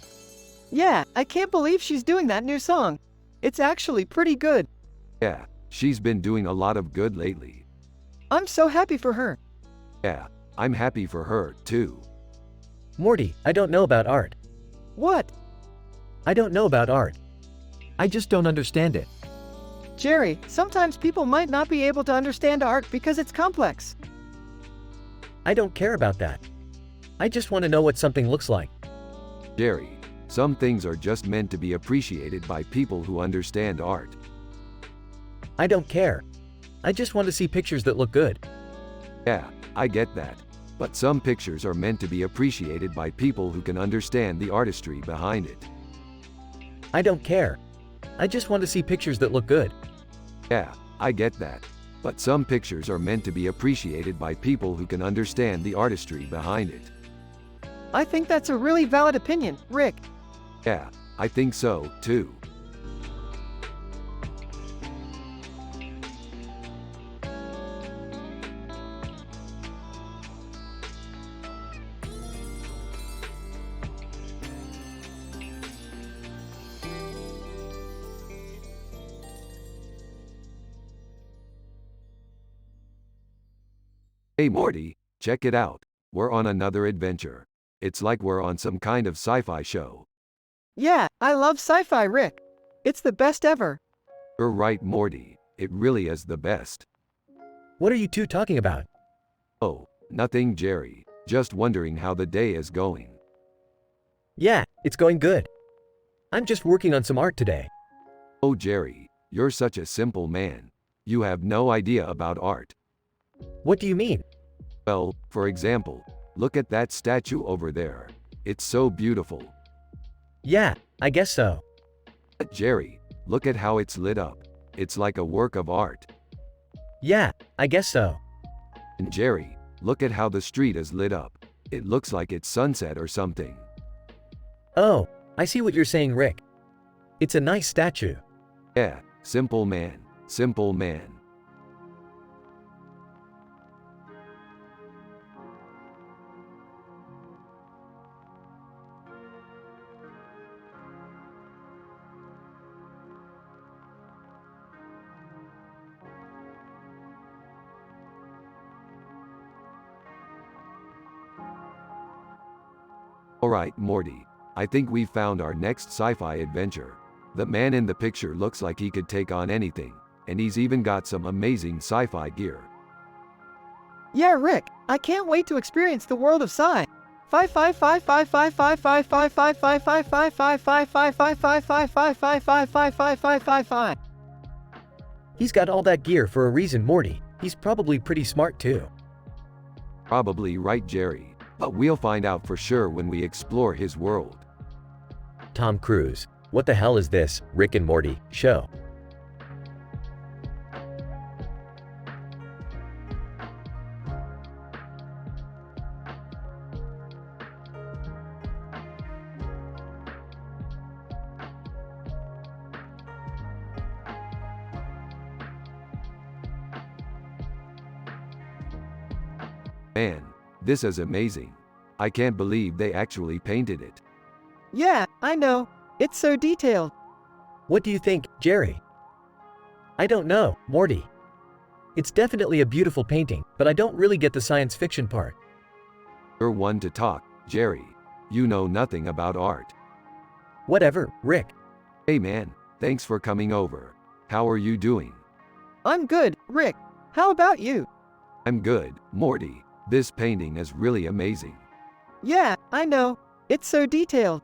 Yeah, I can't believe she's doing that new song. It's actually pretty good. Yeah, she's been doing a lot of good lately. I'm so happy for her. Yeah, I'm happy for her, too. Morty, I don't know about art. What? I don't know about art. I just don't understand it. Jerry, sometimes people might not be able to understand art because it's complex. I don't care about that. I just want to know what something looks like. Jerry, some things are just meant to be appreciated by people who understand art. I don't care. I just want to see pictures that look good. Yeah, I get that. But some pictures are meant to be appreciated by people who can understand the artistry behind it. I don't care. I just want to see pictures that look good. Yeah, I get that. But some pictures are meant to be appreciated by people who can understand the artistry behind it. I think that's a really valid opinion, Rick. Yeah, I think so, too. Hey Morty, check it out. We're on another adventure. It's like we're on some kind of sci-fi show. Yeah, I love sci-fi, Rick. It's the best ever. You're right, Morty. It really is the best. What are you two talking about? Oh, nothing, Jerry. Just wondering how the day is going. Yeah, it's going good. I'm just working on some art today. Oh, Jerry, you're such a simple man. You have no idea about art. What do you mean? Well, for example, look at that statue over there. It's so beautiful. Yeah, I guess so. Jerry, look at how it's lit up. It's like a work of art. Yeah, I guess so. And Jerry, look at how the street is lit up. It looks like it's sunset or something. Oh, I see what you're saying, Rick. It's a nice statue. Yeah, simple man, simple man. Alright, Morty. I think we found our next sci-fi adventure. The man in the picture looks like he could take on anything, and he's even got some amazing sci-fi gear. Yeah, Rick, I can't wait to experience the world of sci. 5555555555555555555555555555555555555555555. He's got all that gear for a reason, Morty. He's probably pretty smart too. Probably right, Jerry, but we'll find out for sure when we explore his world. Tom Cruise. What the hell is this, Rick and Morty, show? Man, this is amazing. I can't believe they actually painted it. Yeah, I know. It's so detailed. What do you think, Jerry? I don't know, Morty. It's definitely a beautiful painting, but I don't really get the science fiction part. You're one to talk, Jerry. You know nothing about art. Whatever, Rick. Hey man, thanks for coming over. How are you doing? I'm good, Rick. How about you? I'm good, Morty. This painting is really amazing. Yeah, I know. It's so detailed.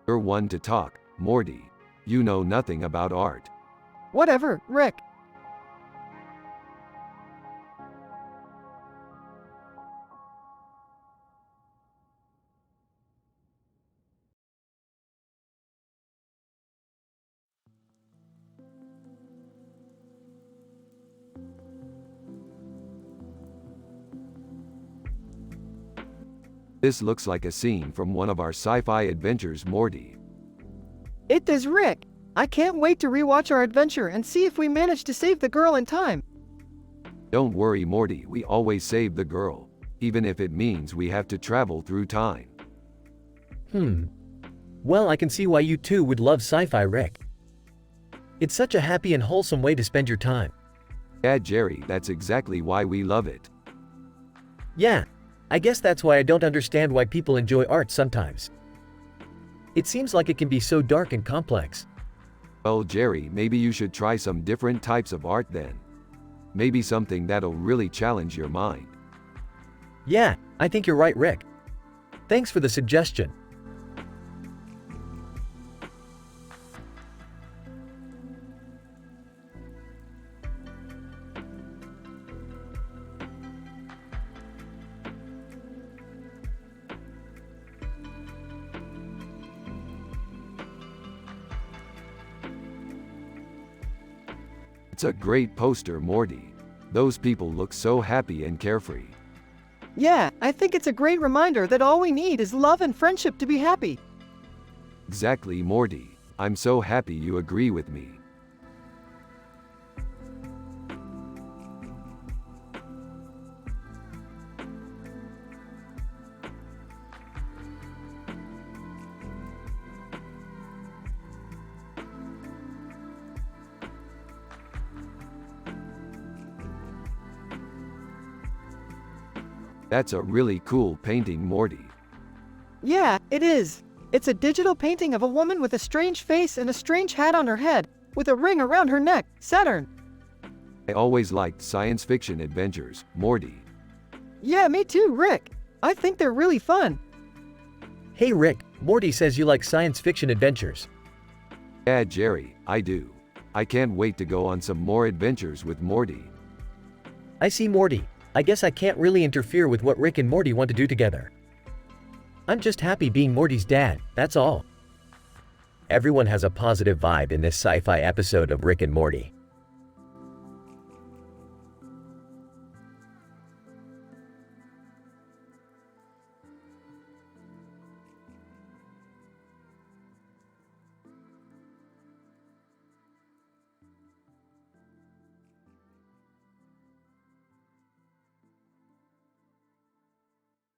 You're one to talk, Morty. You know nothing about art. Whatever, Rick. This looks like a scene from one of our sci-fi adventures, Morty. It does, Rick. I can't wait to rewatch our adventure and see if we manage to save the girl in time. Don't worry, Morty, we always save the girl, even if it means we have to travel through time. Well, I can see why you two would love sci-fi, Rick. It's such a happy and wholesome way to spend your time. Yeah, Jerry, that's exactly why we love it. Yeah, I guess that's why I don't understand why people enjoy art sometimes. It seems like it can be so dark and complex. Well, Jerry, maybe you should try some different types of art then. Maybe something that'll really challenge your mind. Yeah, I think you're right, Rick. Thanks for the suggestion. It's a great poster, Morty. Those people look so happy and carefree. Yeah, I think it's a great reminder that all we need is love and friendship to be happy. Exactly, Morty. I'm so happy you agree with me. That's a really cool painting, Morty. Yeah, it is. It's a digital painting of a woman with a strange face and a strange hat on her head, with a ring around her neck. Saturn. I always liked science fiction adventures, Morty. Yeah, me too, Rick. I think they're really fun. Hey Rick, Morty says you like science fiction adventures. Yeah, Jerry, I do. I can't wait to go on some more adventures with Morty. I see, Morty. I guess I can't really interfere with what Rick and Morty want to do together. I'm just happy being Morty's dad, that's all. Everyone has a positive vibe in this sci-fi episode of Rick and Morty.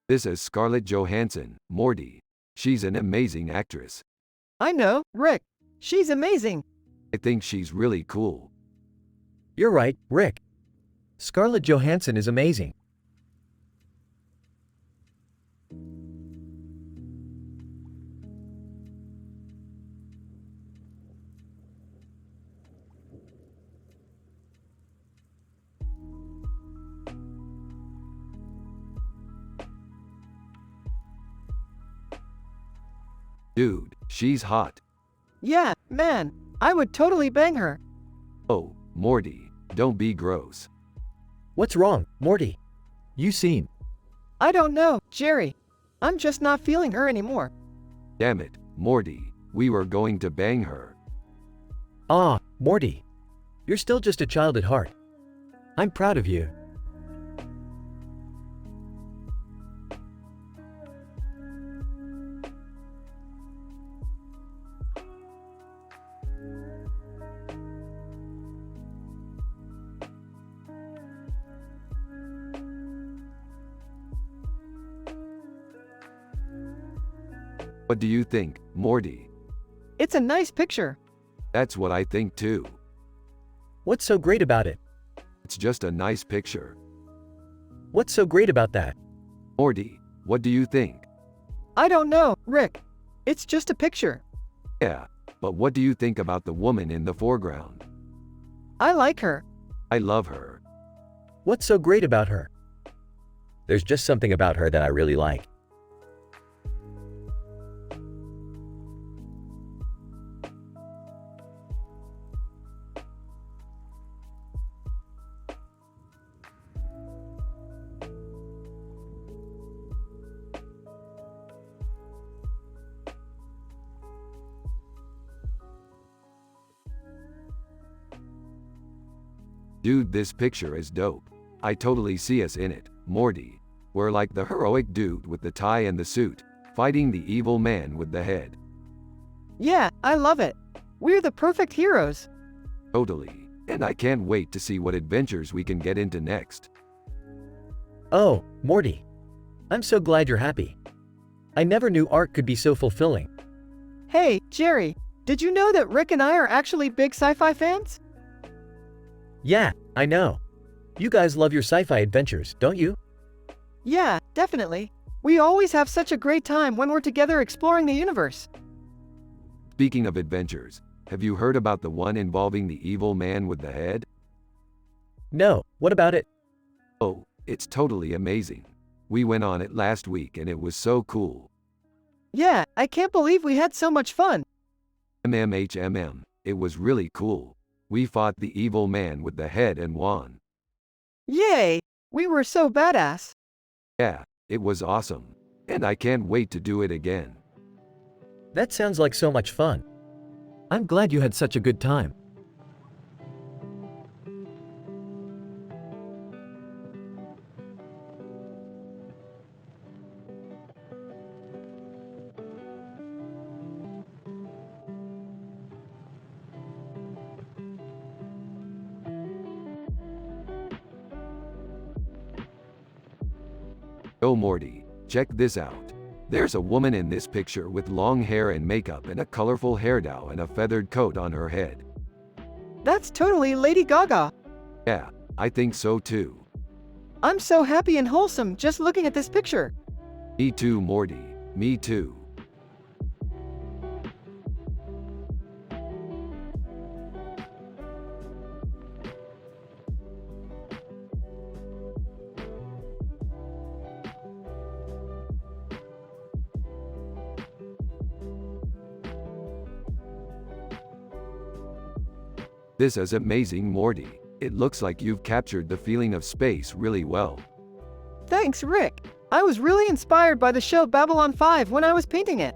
This is Scarlett Johansson, Morty. She's an amazing actress. I know, Rick. She's amazing. I think she's really cool. You're right, Rick. Scarlett Johansson is amazing. Dude, she's hot. Yeah, man. I would totally bang her. Oh, Morty, don't be gross. What's wrong, Morty? You seem. I don't know, Jerry. I'm just not feeling her anymore. Damn it, Morty, we were going to bang her. Ah, Morty. You're still just a child at heart. I'm proud of you. What do you think, Morty? It's a nice picture. That's what I think too. What's so great about it? It's just a nice picture. What's so great about that? Morty, what do you think? I don't know, Rick. It's just a picture. Yeah, but what do you think about the woman in the foreground? I like her. I love her. What's so great about her? There's just something about her that I really like. Dude, this picture is dope. I totally see us in it, Morty. We're like the heroic dude with the tie and the suit, fighting the evil man with the head. Yeah, I love it. We're the perfect heroes. Totally. And I can't wait to see what adventures we can get into next. Oh, Morty. I'm so glad you're happy. I never knew art could be so fulfilling. Hey, Jerry, did you know that Rick and I are actually big sci-fi fans? Yeah, I know. You guys love your sci-fi adventures, don't you? Yeah, definitely. We always have such a great time when we're together exploring the universe. Speaking of adventures, have you heard about the one involving the evil man with the head? No, what about it? Oh, it's totally amazing. We went on it last week and it was so cool. Yeah, I can't believe we had so much fun. MMHMM, it was really cool. We fought the evil man with the head and won. Yay! We were so badass. Yeah, it was awesome. And I can't wait to do it again. That sounds like so much fun. I'm glad you had such a good time. Oh Morty, check this out. There's a woman in this picture with long hair and makeup and a colorful hairdo and a feathered coat on her head. That's totally Lady Gaga. Yeah, I think so too. I'm so happy and wholesome just looking at this picture. Me too, Morty. Me too. This is amazing, Morty. It looks like you've captured the feeling of space really well. Thanks, Rick. I was really inspired by the show Babylon 5 when I was painting it.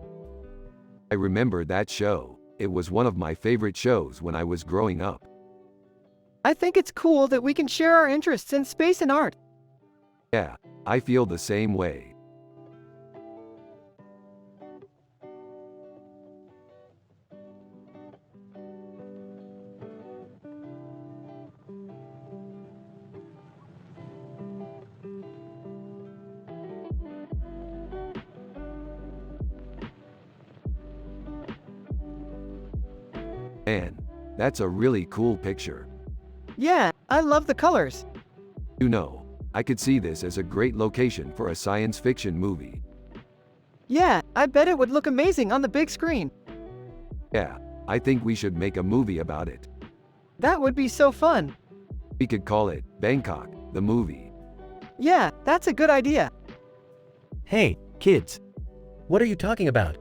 I remember that show. It was one of my favorite shows when I was growing up. I think it's cool that we can share our interests in space and art. Yeah, I feel the same way. Man, that's a really cool picture. Yeah, I love the colors. You know, I could see this as a great location for a science fiction movie. Yeah, I bet it would look amazing on the big screen. Yeah, I think we should make a movie about it. That would be so fun. We could call it Bangkok, the movie. Yeah, that's a good idea. Hey, kids. What are you talking about?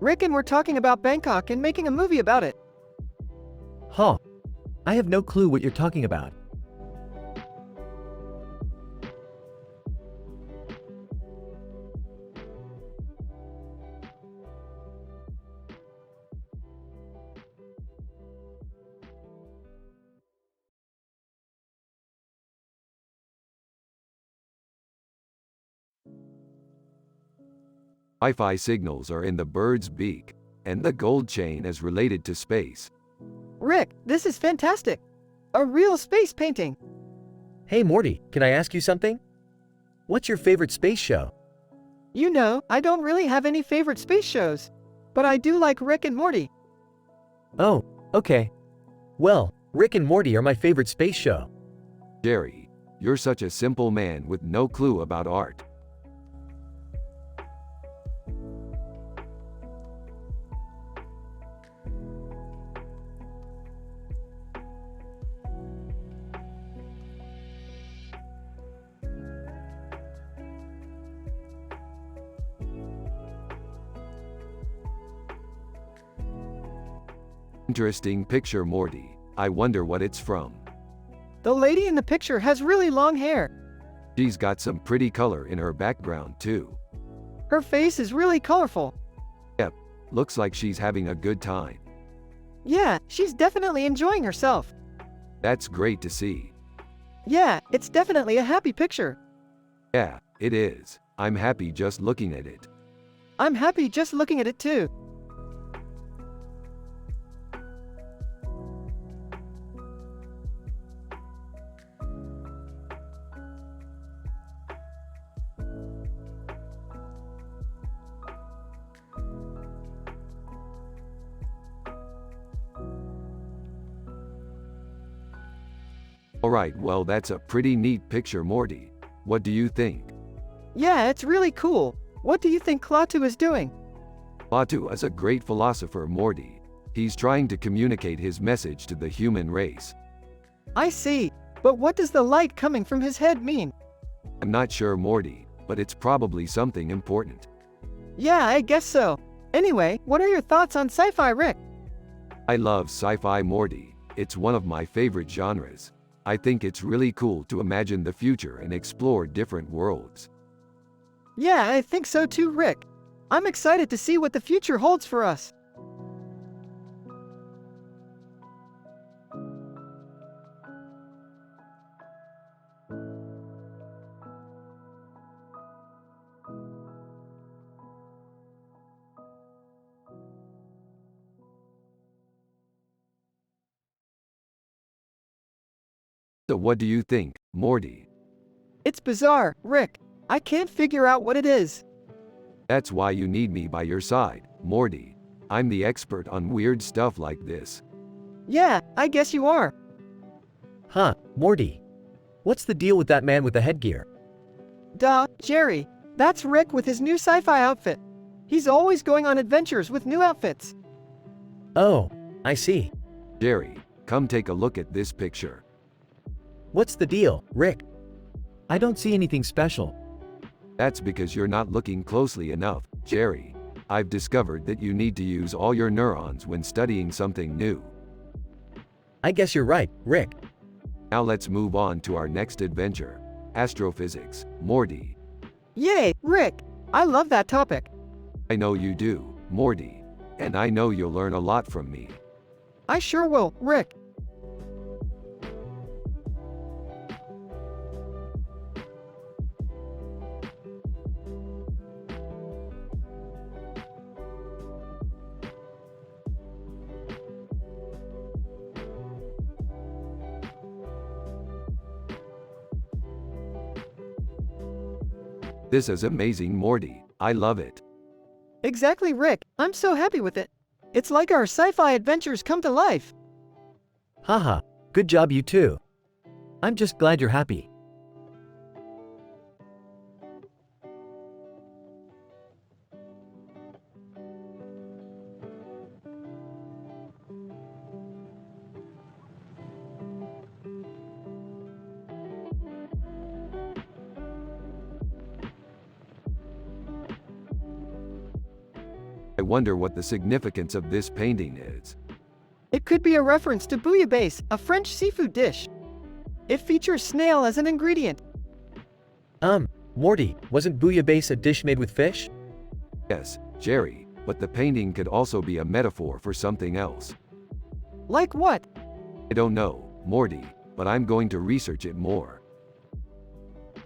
Rick and we're talking about Bangkok and making a movie about it. Huh. I have no clue what you're talking about. Wi-Fi signals are in the bird's beak, and the gold chain is related to space. Rick, this is fantastic. A real space painting. Hey Morty, can I ask you something? What's your favorite space show? You know, I don't really have any favorite space shows, but I do like Rick and Morty. Oh, okay. Well, Rick and Morty are my favorite space show. Jerry, you're such a simple man with no clue about art. Interesting picture, Morty. I wonder what it's from. The lady in the picture has really long hair. She's got some pretty color in her background, too. Her face is really colorful. Yep, looks like she's having a good time. Yeah, she's definitely enjoying herself. That's great to see. Yeah, it's definitely a happy picture. Yeah, it is. I'm happy just looking at it. I'm happy just looking at it too. Alright, well that's a pretty neat picture, Morty. What do you think? Yeah, it's really cool. What do you think Klaatu is doing? Klaatu is a great philosopher, Morty. He's trying to communicate his message to the human race. I see. But what does the light coming from his head mean? I'm not sure, Morty, but it's probably something important. Yeah, I guess so. Anyway, what are your thoughts on sci-fi, Rick? I love sci-fi, Morty. It's one of my favorite genres. I think it's really cool to imagine the future and explore different worlds. Yeah, I think so too, Rick. I'm excited to see what the future holds for us. So what do you think, Morty? It's bizarre, Rick. I can't figure out what it is. That's why you need me by your side, Morty. I'm the expert on weird stuff like this. Yeah, I guess you are. Huh, Morty. What's the deal with that man with the headgear? Duh, Jerry. That's Rick with his new sci-fi outfit. He's always going on adventures with new outfits. Oh, I see. Jerry, come take a look at this picture. What's the deal, Rick? I don't see anything special. That's because you're not looking closely enough, Jerry. I've discovered that you need to use all your neurons when studying something new. I guess you're right, Rick. Now let's move on to our next adventure. Astrophysics, Morty. Yay, Rick! I love that topic. I know you do, Morty. And I know you'll learn a lot from me. I sure will, Rick. This is amazing, Morty. I love it. Exactly, Rick. I'm so happy with it. It's like our sci-fi adventures come to life. Haha, good job you too. I'm just glad you're happy. I wonder what the significance of this painting is. It could be a reference to bouillabaisse, a French seafood dish. It features snail as an ingredient. Morty, wasn't bouillabaisse a dish made with fish? Yes, Jerry, but the painting could also be a metaphor for something else. Like what? I don't know, Morty, but I'm going to research it more.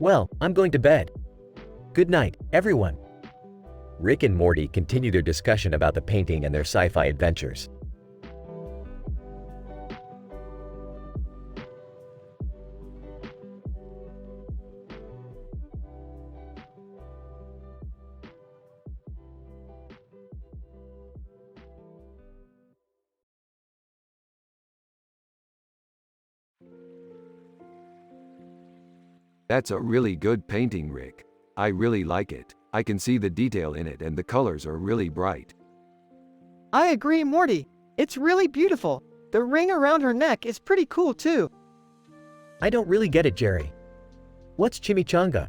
Well, I'm going to bed. Good night, everyone. Rick and Morty continue their discussion about the painting and their sci-fi adventures. That's a really good painting, Rick. I really like it. I can see the detail in it and the colors are really bright. I agree, Morty. It's really beautiful. The ring around her neck is pretty cool too. I don't really get it, Jerry. What's chimichanga?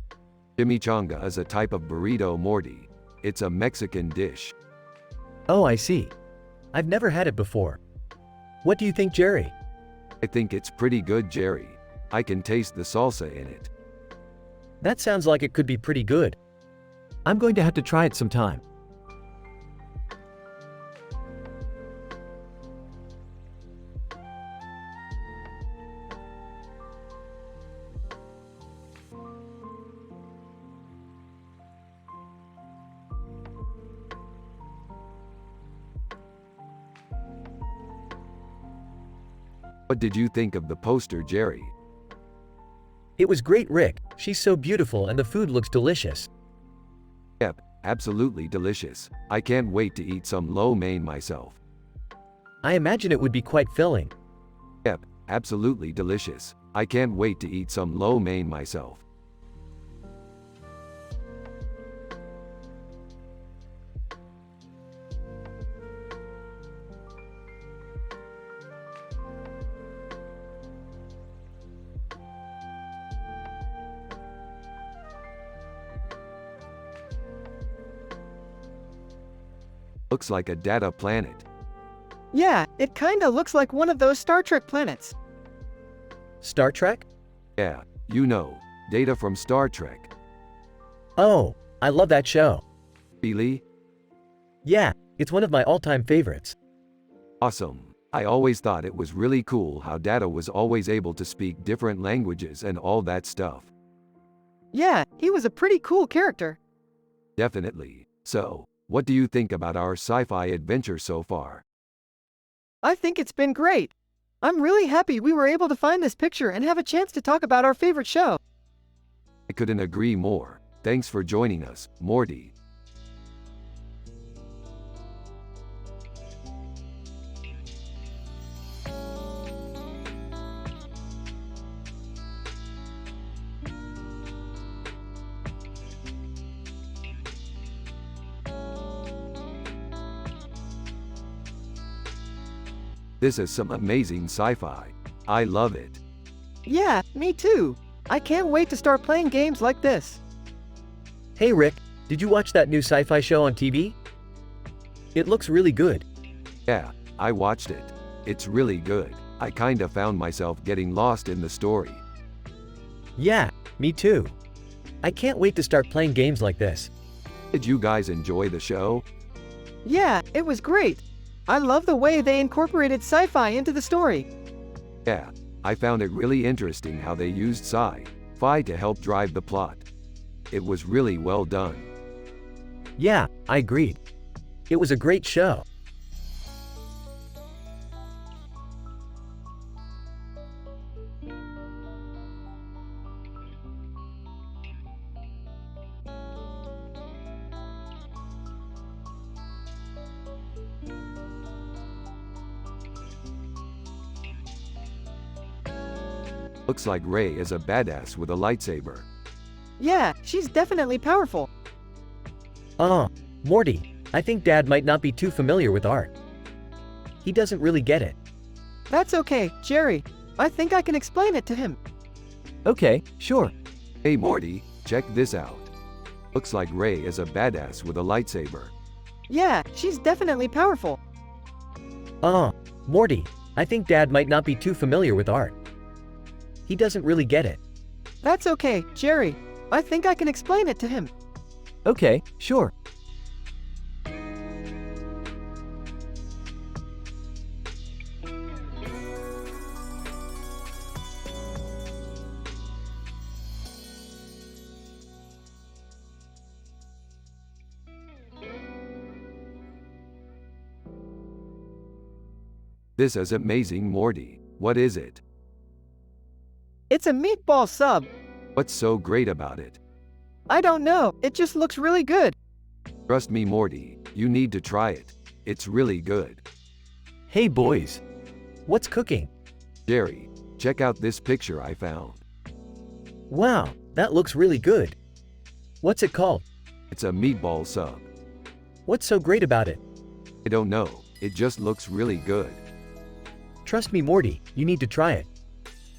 Chimichanga is a type of burrito, Morty. It's a Mexican dish. Oh, I see. I've never had it before. What do you think, Jerry? I think it's pretty good, Jerry. I can taste the salsa in it. That sounds like it could be pretty good. I'm going to have to try it sometime. What did you think of the poster, Jerry? It was great, Rick. She's so beautiful and the food looks delicious. Yep, absolutely delicious. I can't wait to eat some lo mein myself. I imagine it would be quite filling. Yep, absolutely delicious. I can't wait to eat some lo mein myself. Looks like a data planet. Yeah, it kinda looks like one of those Star Trek planets. Star Trek? Yeah, you know, Data from Star Trek. Oh, I love that show. Really? Yeah, it's one of my all-time favorites. Awesome. I always thought it was really cool how Data was always able to speak different languages and all that stuff. Yeah, he was a pretty cool character. Definitely. So, what do you think about our sci-fi adventure so far? I think it's been great. I'm really happy we were able to find this picture and have a chance to talk about our favorite show. I couldn't agree more. Thanks for joining us, Morty. This is some amazing sci-fi. I love it. Yeah, me too. I can't wait to start playing games like this. Hey Rick, did you watch that new sci-fi show on TV? It looks really good. Yeah, I watched it. It's really good. I kinda found myself getting lost in the story. Yeah, me too. I can't wait to start playing games like this. Did you guys enjoy the show? Yeah, it was great. I love the way they incorporated sci-fi into the story. Yeah, I found it really interesting how they used sci-fi to help drive the plot. It was really well done. Yeah, I agreed. It was a great show. Looks like Ray is a badass with a lightsaber. Yeah, she's definitely powerful. Morty, I think Dad might not be too familiar with art. He doesn't really get it. That's okay, Jerry. I think I can explain it to him. Okay, sure. Hey Morty, check this out. Looks like Ray is a badass with a lightsaber. Yeah, she's definitely powerful. Morty, I think Dad might not be too familiar with art. He doesn't really get it. That's okay, Jerry. I think I can explain it to him. Okay, sure. This is amazing, Morty. What is it? It's a meatball sub. What's so great about it? I don't know, it just looks really good. Trust me, Morty, you need to try it. It's really good. Hey boys. What's cooking? Jerry, check out this picture I found. Wow, that looks really good. What's it called? It's a meatball sub. What's so great about it? I don't know, it just looks really good. Trust me, Morty, you need to try it.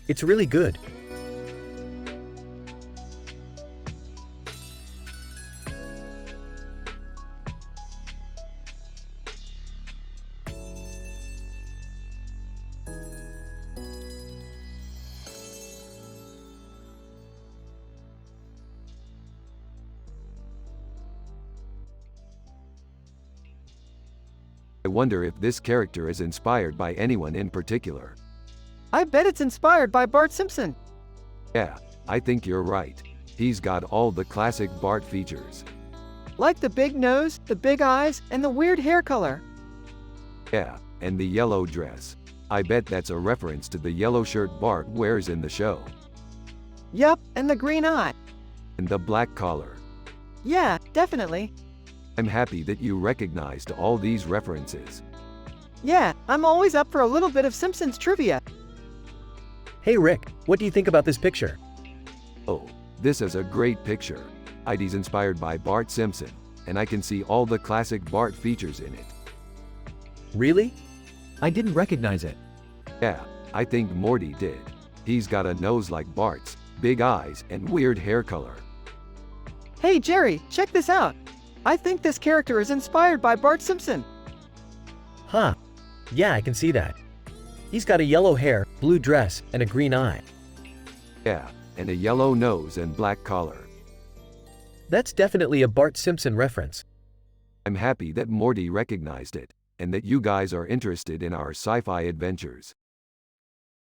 It's really good. I wonder if this character is inspired by anyone in particular. I bet it's inspired by Bart Simpson. Yeah, I think you're right. He's got all the classic Bart features. Like the big nose, the big eyes, and the weird hair color. Yeah, and the yellow dress. I bet that's a reference to the yellow shirt Bart wears in the show. Yup, and the green eye. And the black collar. Yeah, definitely. I'm happy that you recognized all these references. Yeah, I'm always up for a little bit of Simpsons trivia. Hey Rick, what do you think about this picture? Oh, this is a great picture. ID's inspired by Bart Simpson, and I can see all the classic Bart features in it. Really? I didn't recognize it. Yeah, I think Morty did. He's got a nose like Bart's, big eyes, and weird hair color. Hey Jerry, check this out. I think this character is inspired by Bart Simpson. Huh. Yeah, I can see that. He's got a yellow hair, blue dress, and a green eye. Yeah, and a yellow nose and black collar. That's definitely a Bart Simpson reference. I'm happy that Morty recognized it, and that you guys are interested in our sci-fi adventures.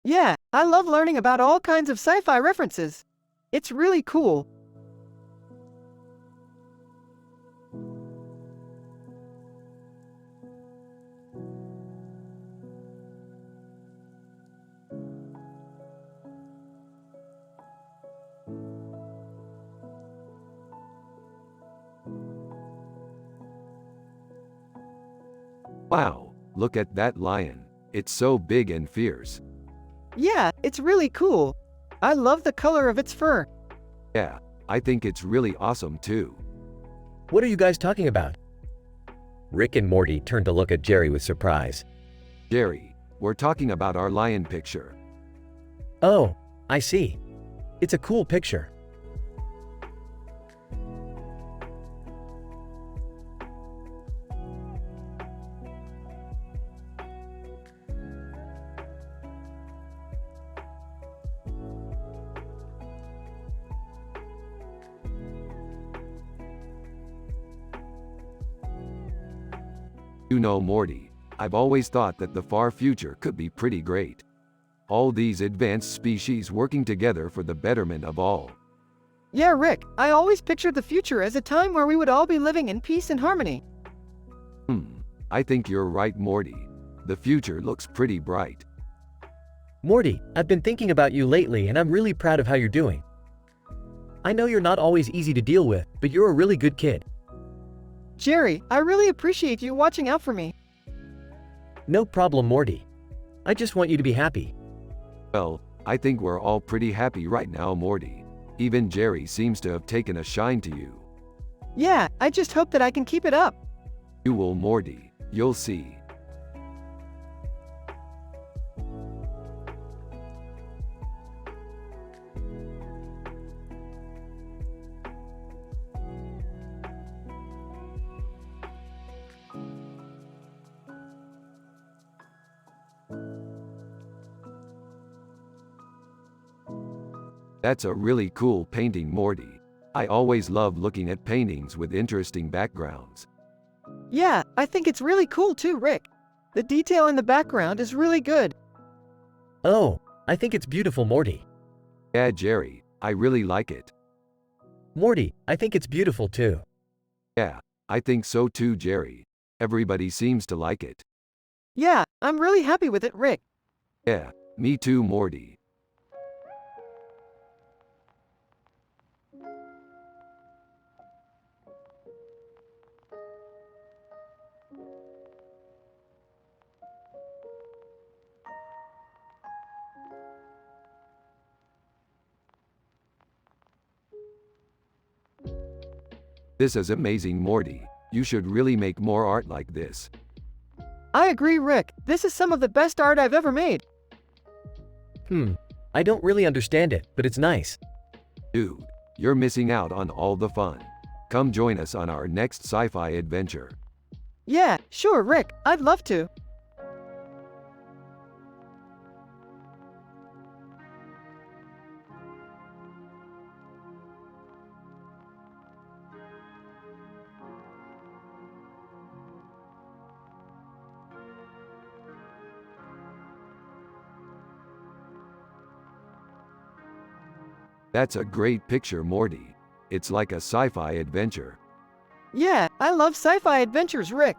Yeah, I love learning about all kinds of sci-fi references. It's really cool. Wow, look at that lion. It's so big and fierce. Yeah, it's really cool. I love the color of its fur. Yeah, I think it's really awesome too. What are you guys talking about? Rick and Morty turned to look at Jerry with surprise. Jerry, we're talking about our lion picture. Oh, I see. It's a cool picture. You know, Morty, I've always thought that the far future could be pretty great. All these advanced species working together for the betterment of all. Yeah, Rick, I always pictured the future as a time where we would all be living in peace and harmony. I think you're right, Morty. The future looks pretty bright. Morty, I've been thinking about you lately and I'm really proud of how you're doing. I know you're not always easy to deal with, but you're a really good kid. Jerry, I really appreciate you watching out for me. No problem, Morty. I just want you to be happy. Well, I think we're all pretty happy right now, Morty. Even Jerry seems to have taken a shine to you. Yeah, I just hope that I can keep it up. You will, Morty. You'll see. That's a really cool painting, Morty. I always love looking at paintings with interesting backgrounds. Yeah, I think it's really cool too, Rick. The detail in the background is really good. Oh, I think it's beautiful, Morty. Yeah, Jerry, I really like it. Morty, I think it's beautiful too. Yeah, I think so too, Jerry. Everybody seems to like it. Yeah, I'm really happy with it, Rick. Yeah, me too, Morty. This is amazing, Morty. You should really make more art like this. I agree, Rick. This is some of the best art I've ever made. I don't really understand it, but it's nice. Dude, you're missing out on all the fun. Come join us on our next sci-fi adventure. Yeah, sure, Rick. I'd love to. That's a great picture, Morty. It's like a sci-fi adventure. Yeah, I love sci-fi adventures, Rick.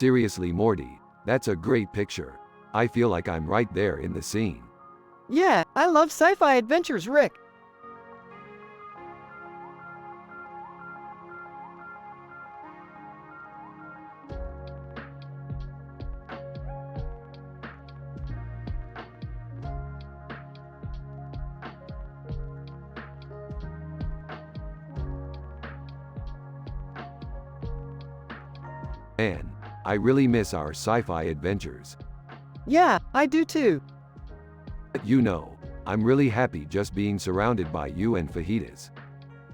Seriously, Morty, that's a great picture. I feel like I'm right there in the scene. Yeah, I love sci-fi adventures, Rick. Man, I really miss our sci-fi adventures. Yeah, I do too. But you know, I'm really happy just being surrounded by you and fajitas.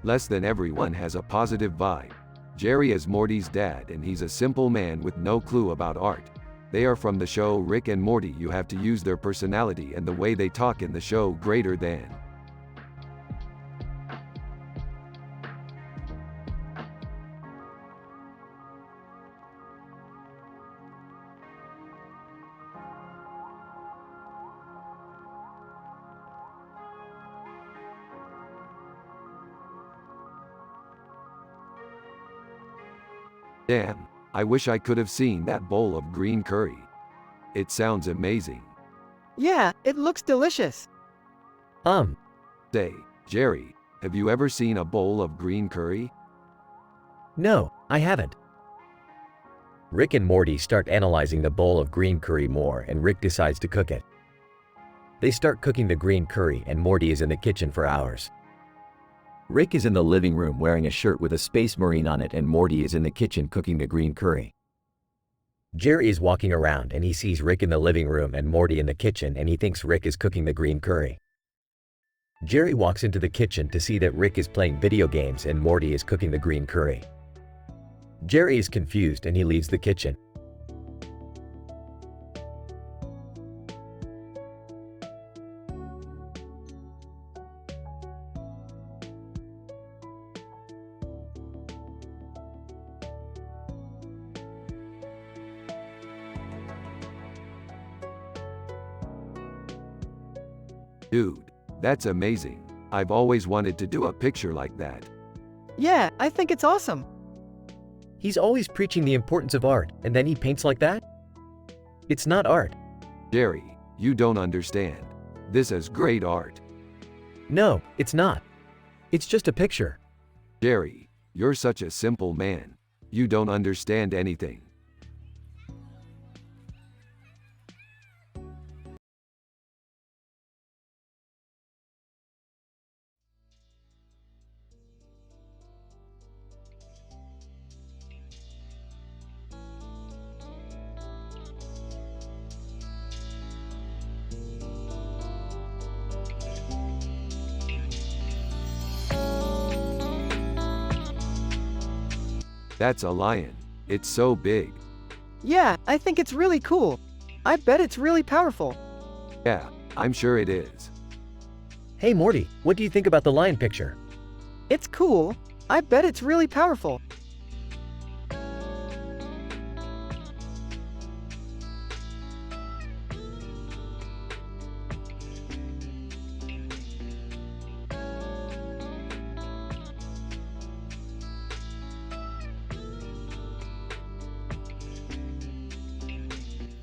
Less than everyone has a positive vibe. Jerry is Morty's dad and he's a simple man with no clue about art. They are from the show Rick and Morty. You have to use their personality and the way they talk in the show greater than. Damn, I wish I could have seen that bowl of green curry. It sounds amazing. Yeah, it looks delicious. Say, Jerry, have you ever seen a bowl of green curry? No, I haven't. Rick and Morty start analyzing the bowl of green curry more and Rick decides to cook it. They start cooking the green curry and Morty is in the kitchen for hours. Rick is in the living room wearing a shirt with a space marine on it and Morty is in the kitchen cooking the green curry. Jerry is walking around and he sees Rick in the living room and Morty in the kitchen and he thinks Rick is cooking the green curry. Jerry walks into the kitchen to see that Rick is playing video games and Morty is cooking the green curry. Jerry is confused and he leaves the kitchen. Dude, that's amazing. I've always wanted to do a picture like that. Yeah, I think it's awesome. He's always preaching the importance of art, and then he paints like that? It's not art. Jerry, you don't understand. This is great art. No, it's not. It's just a picture. Jerry, you're such a simple man. You don't understand anything. That's a lion. It's so big. Yeah, I think it's really cool. I bet it's really powerful. Yeah, I'm sure it is. Hey Morty, what do you think about the lion picture? It's cool. I bet it's really powerful.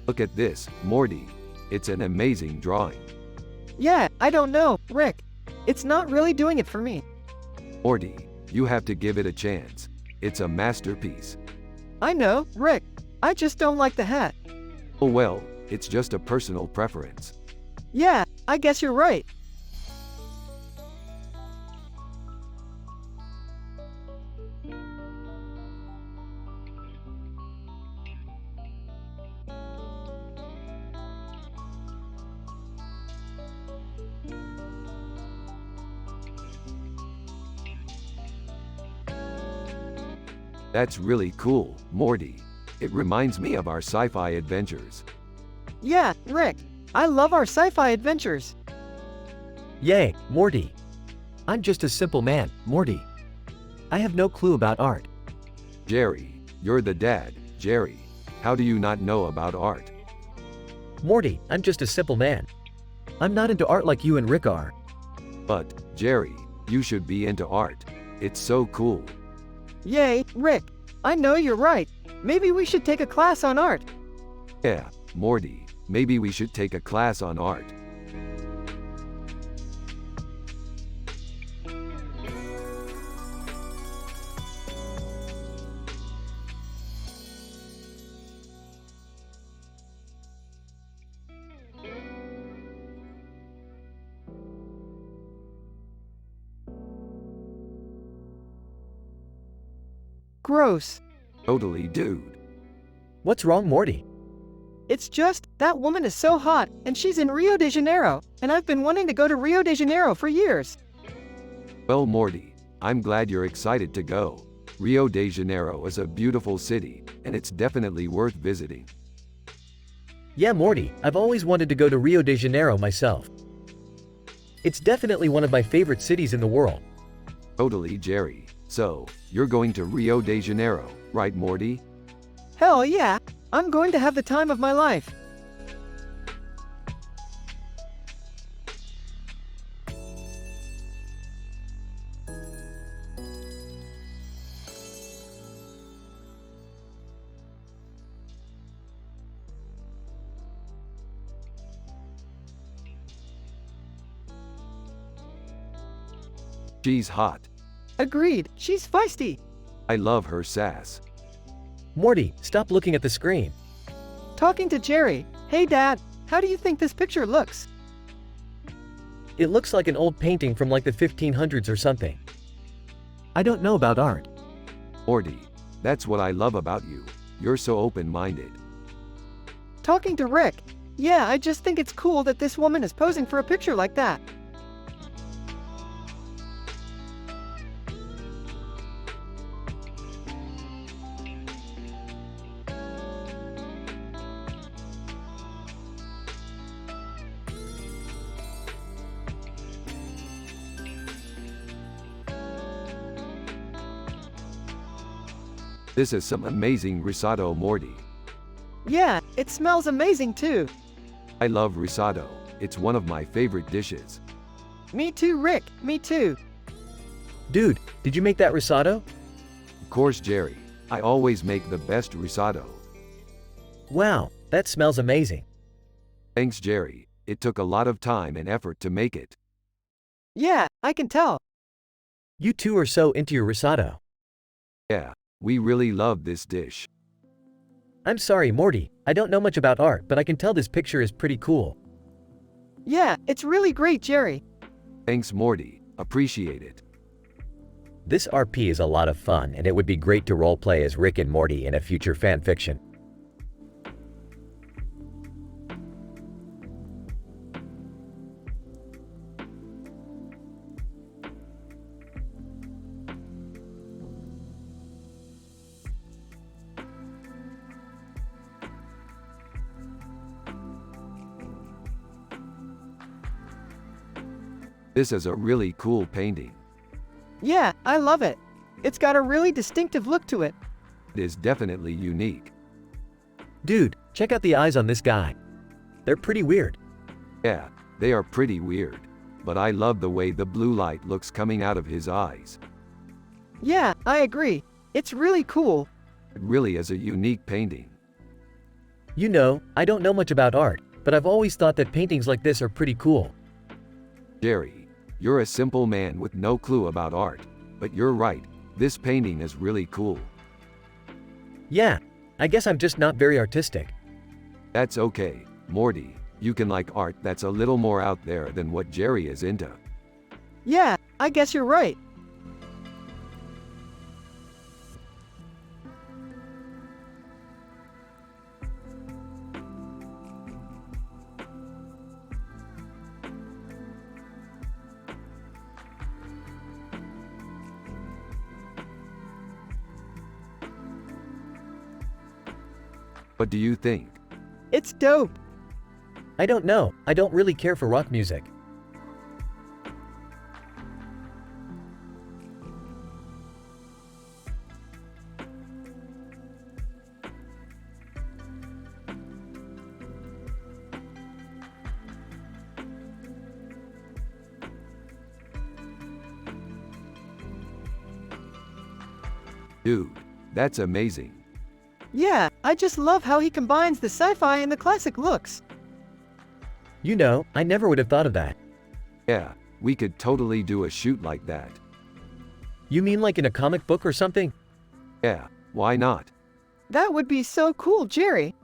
Look at this, Morty. It's an amazing drawing. Yeah, I don't know, Rick. It's not really doing it for me. Morty, you have to give it a chance. It's a masterpiece. I know, Rick. I just don't like the hat. Oh well, it's just a personal preference. Yeah, I guess you're right. That's really cool, Morty. It reminds me of our sci-fi adventures. Yeah, Rick. I love our sci-fi adventures. Yay, Morty. I'm just a simple man, Morty. I have no clue about art. Jerry, you're the dad, Jerry. How do you not know about art? Morty, I'm just a simple man. I'm not into art like you and Rick are. But, Jerry, you should be into art. It's so cool. Yay, Rick. I know you're right. Maybe we should take a class on art. Yeah, Morty, maybe we should take a class on art. Gross. Totally, dude. What's wrong, Morty? It's just, that woman is so hot, and she's in Rio de Janeiro, and I've been wanting to go to Rio de Janeiro for years. Well, Morty, I'm glad you're excited to go. Rio de Janeiro is a beautiful city, and it's definitely worth visiting. Yeah, Morty, I've always wanted to go to Rio de Janeiro myself. It's definitely one of my favorite cities in the world. Totally, Jerry. So, you're going to Rio de Janeiro, right, Morty? Hell yeah, I'm going to have the time of my life. She's hot. Agreed, she's feisty. I love her sass. Morty, stop looking at the screen. Talking to Jerry. Hey Dad, how do you think this picture looks? It looks like an old painting from like the 1500s or something. I don't know about art. Morty, that's what I love about you. You're so open-minded. Talking to Rick. Yeah, I just think it's cool that this woman is posing for a picture like that. This is some amazing risotto, Morty. Yeah, it smells amazing too. I love risotto. It's one of my favorite dishes. Me too, Rick, me too. Dude, did you make that risotto? Of course, Jerry. I always make the best risotto. Wow, that smells amazing. Thanks, Jerry. It took a lot of time and effort to make it. Yeah, I can tell. You two are so into your risotto. Yeah, we really love this dish. I'm sorry, Morty, I don't know much about art, but I can tell this picture is pretty cool. Yeah, it's really great, Jerry. Thanks, Morty. Appreciate it. This RP is a lot of fun, and it would be great to roleplay as Rick and Morty in a future fanfiction. This is a really cool painting. Yeah, I love it. It's got a really distinctive look to it. It is definitely unique. Dude, check out the eyes on this guy. They're pretty weird. Yeah, they are pretty weird. But I love the way the blue light looks coming out of his eyes. Yeah, I agree. It's really cool. It really is a unique painting. You know, I don't know much about art, but I've always thought that paintings like this are pretty cool. Jerry, you're a simple man with no clue about art. But you're right, this painting is really cool. Yeah, I guess I'm just not very artistic. That's okay, Morty. You can like art that's a little more out there than what Jerry is into. Yeah, I guess you're right. What do you think? It's dope. I don't know, I don't really care for rock music. Dude, that's amazing. Yeah, I just love how he combines the sci-fi and the classic looks. You know, I never would have thought of that. Yeah, we could totally do a shoot like that. You mean like in a comic book or something? Yeah, why not? That would be so cool, Jerry.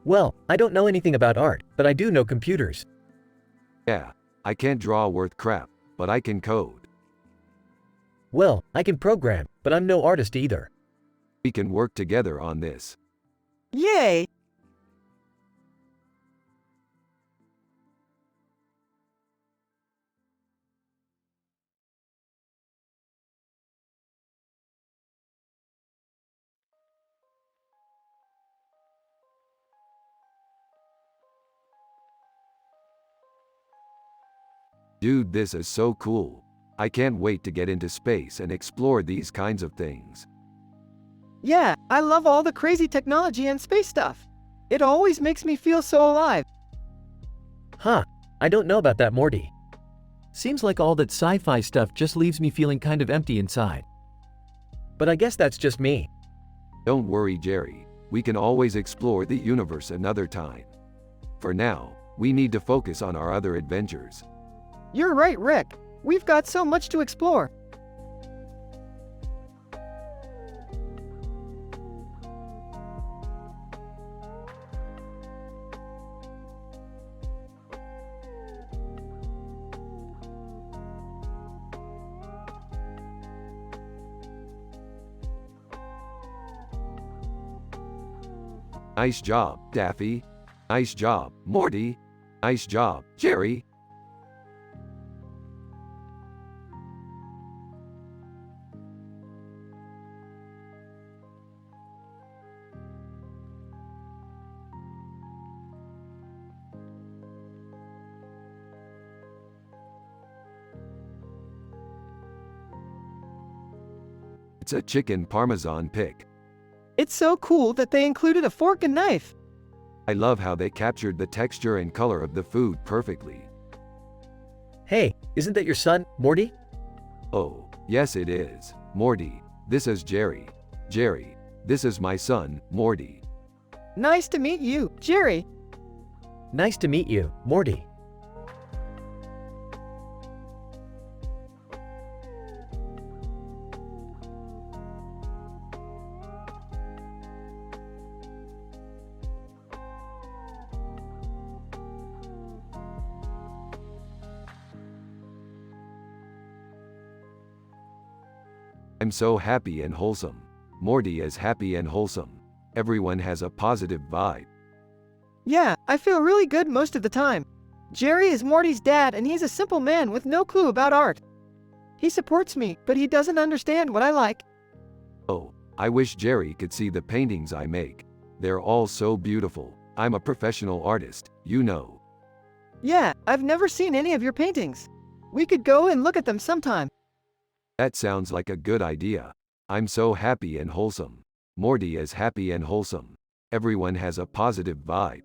Well, I don't know anything about art, but I do know computers. Yeah, I can't draw worth crap, but I can code. Well, I can program, but I'm no artist either. We can work together on this. Yay! Dude, this is so cool. I can't wait to get into space and explore these kinds of things. Yeah, I love all the crazy technology and space stuff. It always makes me feel so alive. Huh, I don't know about that, Morty. Seems like all that sci-fi stuff just leaves me feeling kind of empty inside. But I guess that's just me. Don't worry, Jerry. We can always explore the universe another time. For now, we need to focus on our other adventures. You're right, Rick. We've got so much to explore. Nice job, Daffy. Nice job, Morty. Nice job, Jerry. It's a chicken parmesan pick. It's so cool that they included a fork and knife. I love how they captured the texture and color of the food perfectly. Hey, isn't that your son, Morty? Oh, yes it is. Morty, this is Jerry. Jerry, this is my son, Morty. Nice to meet you, Jerry. Nice to meet you, Morty. I'm so happy and wholesome. Morty is happy and wholesome. Everyone has a positive vibe. Yeah, I feel really good most of the time. Jerry is Morty's dad and he's a simple man with no clue about art. He supports me, but he doesn't understand what I like. Oh, I wish Jerry could see the paintings I make. They're all so beautiful. I'm a professional artist, you know. Yeah, I've never seen any of your paintings. We could go and look at them sometime. That sounds like a good idea. I'm so happy and wholesome. Morty is happy and wholesome. Everyone has a positive vibe.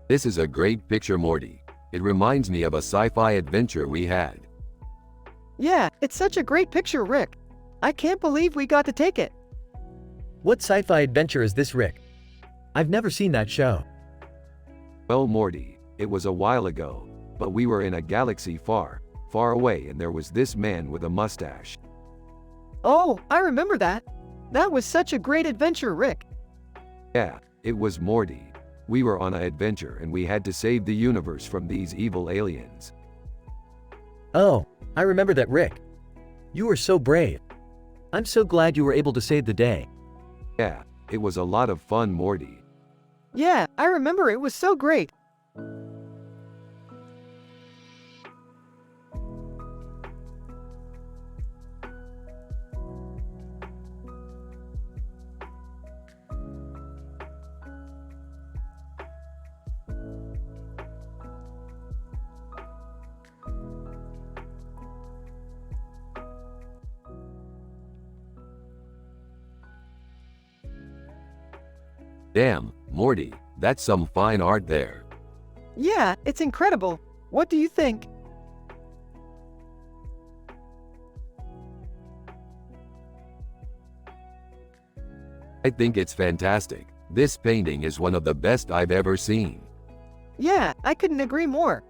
This is a great picture, Morty. It reminds me of a sci-fi adventure we had. Yeah, it's such a great picture, Rick. I can't believe we got to take it. What sci-fi adventure is this, Rick? I've never seen that show. Well, Morty, it was a while ago, but we were in a galaxy far, far away and there was this man with a mustache. Oh, I remember that. That was such a great adventure, Rick. Yeah, it was Morty. We were on an adventure and we had to save the universe from these evil aliens. Oh, I remember that, Rick. You were so brave. I'm so glad you were able to save the day. Yeah, it was a lot of fun, Morty. Yeah, I remember it was so great. Damn, Morty, that's some fine art there. Yeah, it's incredible. What do you think? I think it's fantastic. This painting is one of the best I've ever seen. Yeah, I couldn't agree more.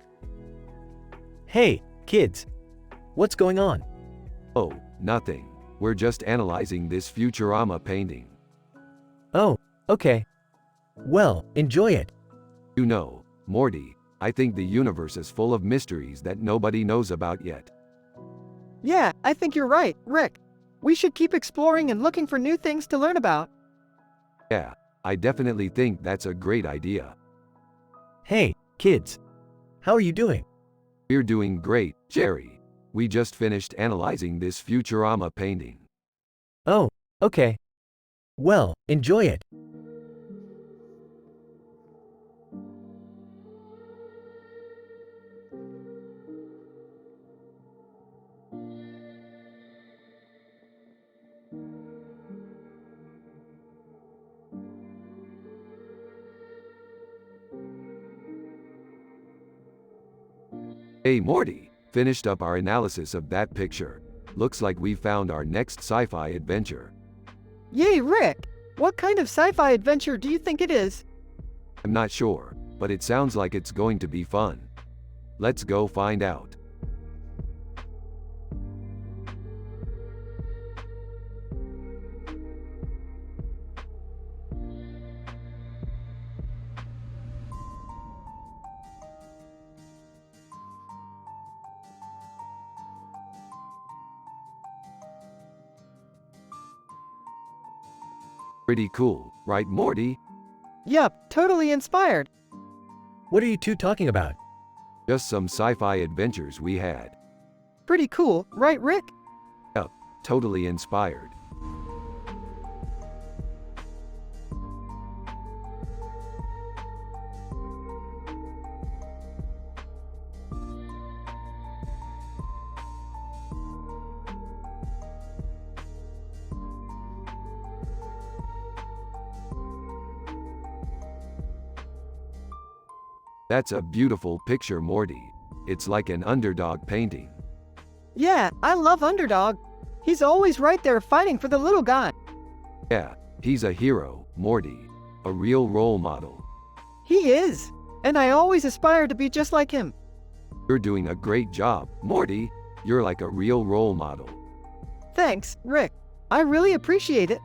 Hey, kids. What's going on? Oh, nothing. We're just analyzing this Futurama painting. Oh, okay. Well, enjoy it. You know, Morty, I think the universe is full of mysteries that nobody knows about yet. Yeah, I think you're right, Rick. We should keep exploring and looking for new things to learn about. Yeah, I definitely think that's a great idea. Hey, kids. How are you doing? We're doing great, Jerry. We just finished analyzing this Futurama painting. Oh, okay. Well, enjoy it. Hey Morty, finished up our analysis of that picture. Looks like we found our next sci-fi adventure. Yay, Rick! What kind of sci-fi adventure do you think it is? I'm not sure, but it sounds like it's going to be fun. Let's go find out. Pretty cool, right Morty? Yup, totally inspired. What are you two talking about? Just some sci-fi adventures we had. Pretty cool, right, Rick? Yup, totally inspired. That's a beautiful picture, Morty. It's like an underdog painting. Yeah, I love Underdog. He's always right there fighting for the little guy. Yeah, he's a hero, Morty. A real role model. He is. And I always aspire to be just like him. You're doing a great job, Morty. You're like a real role model. Thanks, Rick. I really appreciate it.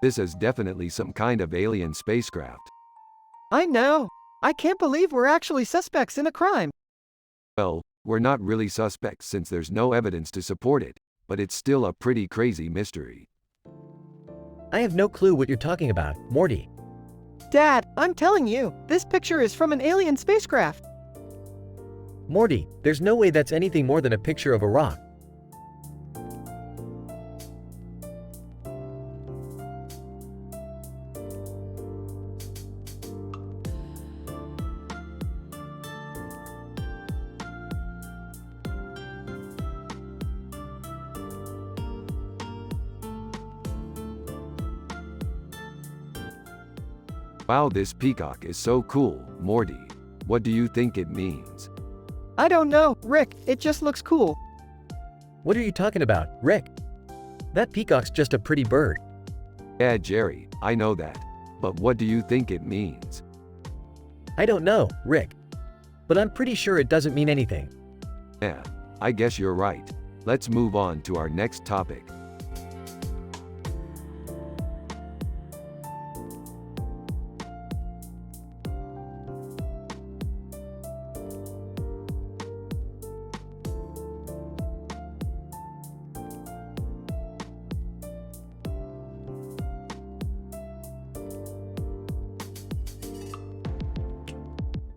This is definitely some kind of alien spacecraft. I know. I can't believe we're actually suspects in a crime. Well, we're not really suspects since there's no evidence to support it, but it's still a pretty crazy mystery. I have no clue what you're talking about, Morty. Dad, I'm telling you, this picture is from an alien spacecraft. Morty, there's no way that's anything more than a picture of a rock. Wow, this peacock is so cool, Morty. What do you think it means? I don't know, Rick, it just looks cool. What are you talking about, Rick? That peacock's just a pretty bird. Yeah, Jerry, I know that. But what do you think it means? I don't know, Rick. But I'm pretty sure it doesn't mean anything. Yeah, I guess you're right. Let's move on to our next topic.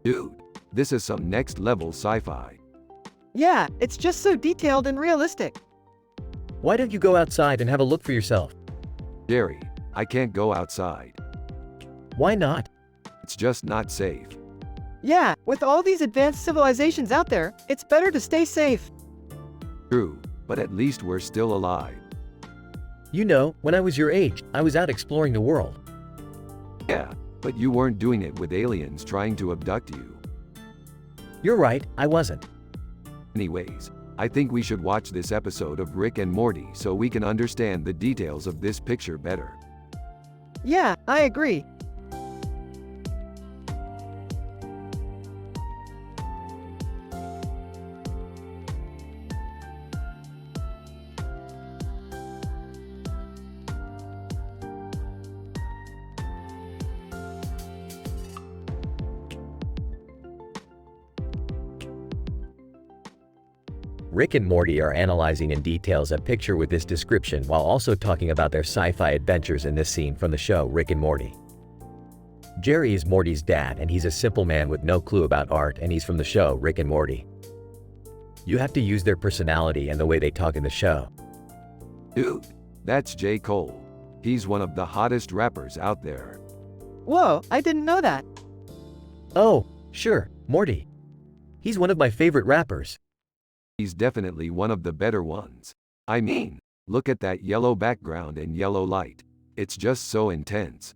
Dude, this is some next level sci-fi. Yeah, it's just so detailed and realistic. Why don't you go outside and have a look for yourself? Jerry, I can't go outside. Why not? It's just not safe. Yeah, with all these advanced civilizations out there, it's better to stay safe. True, but at least we're still alive. You know, when I was your age, I was out exploring the world. Yeah, but you weren't doing it with aliens trying to abduct you. You're right, I wasn't. Anyways, I think we should watch this episode of Rick and Morty so we can understand the details of this picture better. Yeah, I agree. Rick and Morty are analyzing in details a picture with this description while also talking about their sci-fi adventures in this scene from the show Rick and Morty. Jerry is Morty's dad, and he's a simple man with no clue about art, and he's from the show Rick and Morty. You have to use their personality and the way they talk in the show. Dude, that's J. Cole. He's one of the hottest rappers out there. Whoa, I didn't know that. Oh, sure, Morty. He's one of my favorite rappers. He's definitely one of the better ones. I mean, look at that yellow background and yellow light. It's just so intense.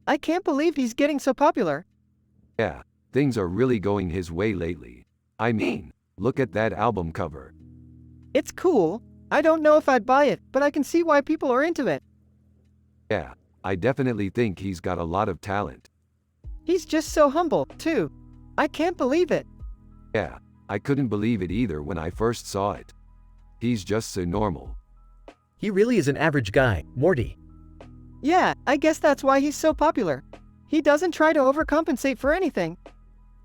I can't believe he's getting so popular. Yeah, things are really going his way lately. I mean, look at that album cover. It's cool. I don't know if I'd buy it, but I can see why people are into it. Yeah, I definitely think he's got a lot of talent. He's just so humble, too. I can't believe it. Yeah, I couldn't believe it either when I first saw it. He's just so normal. He really is an average guy, Morty. Yeah, I guess that's why he's so popular. He doesn't try to overcompensate for anything.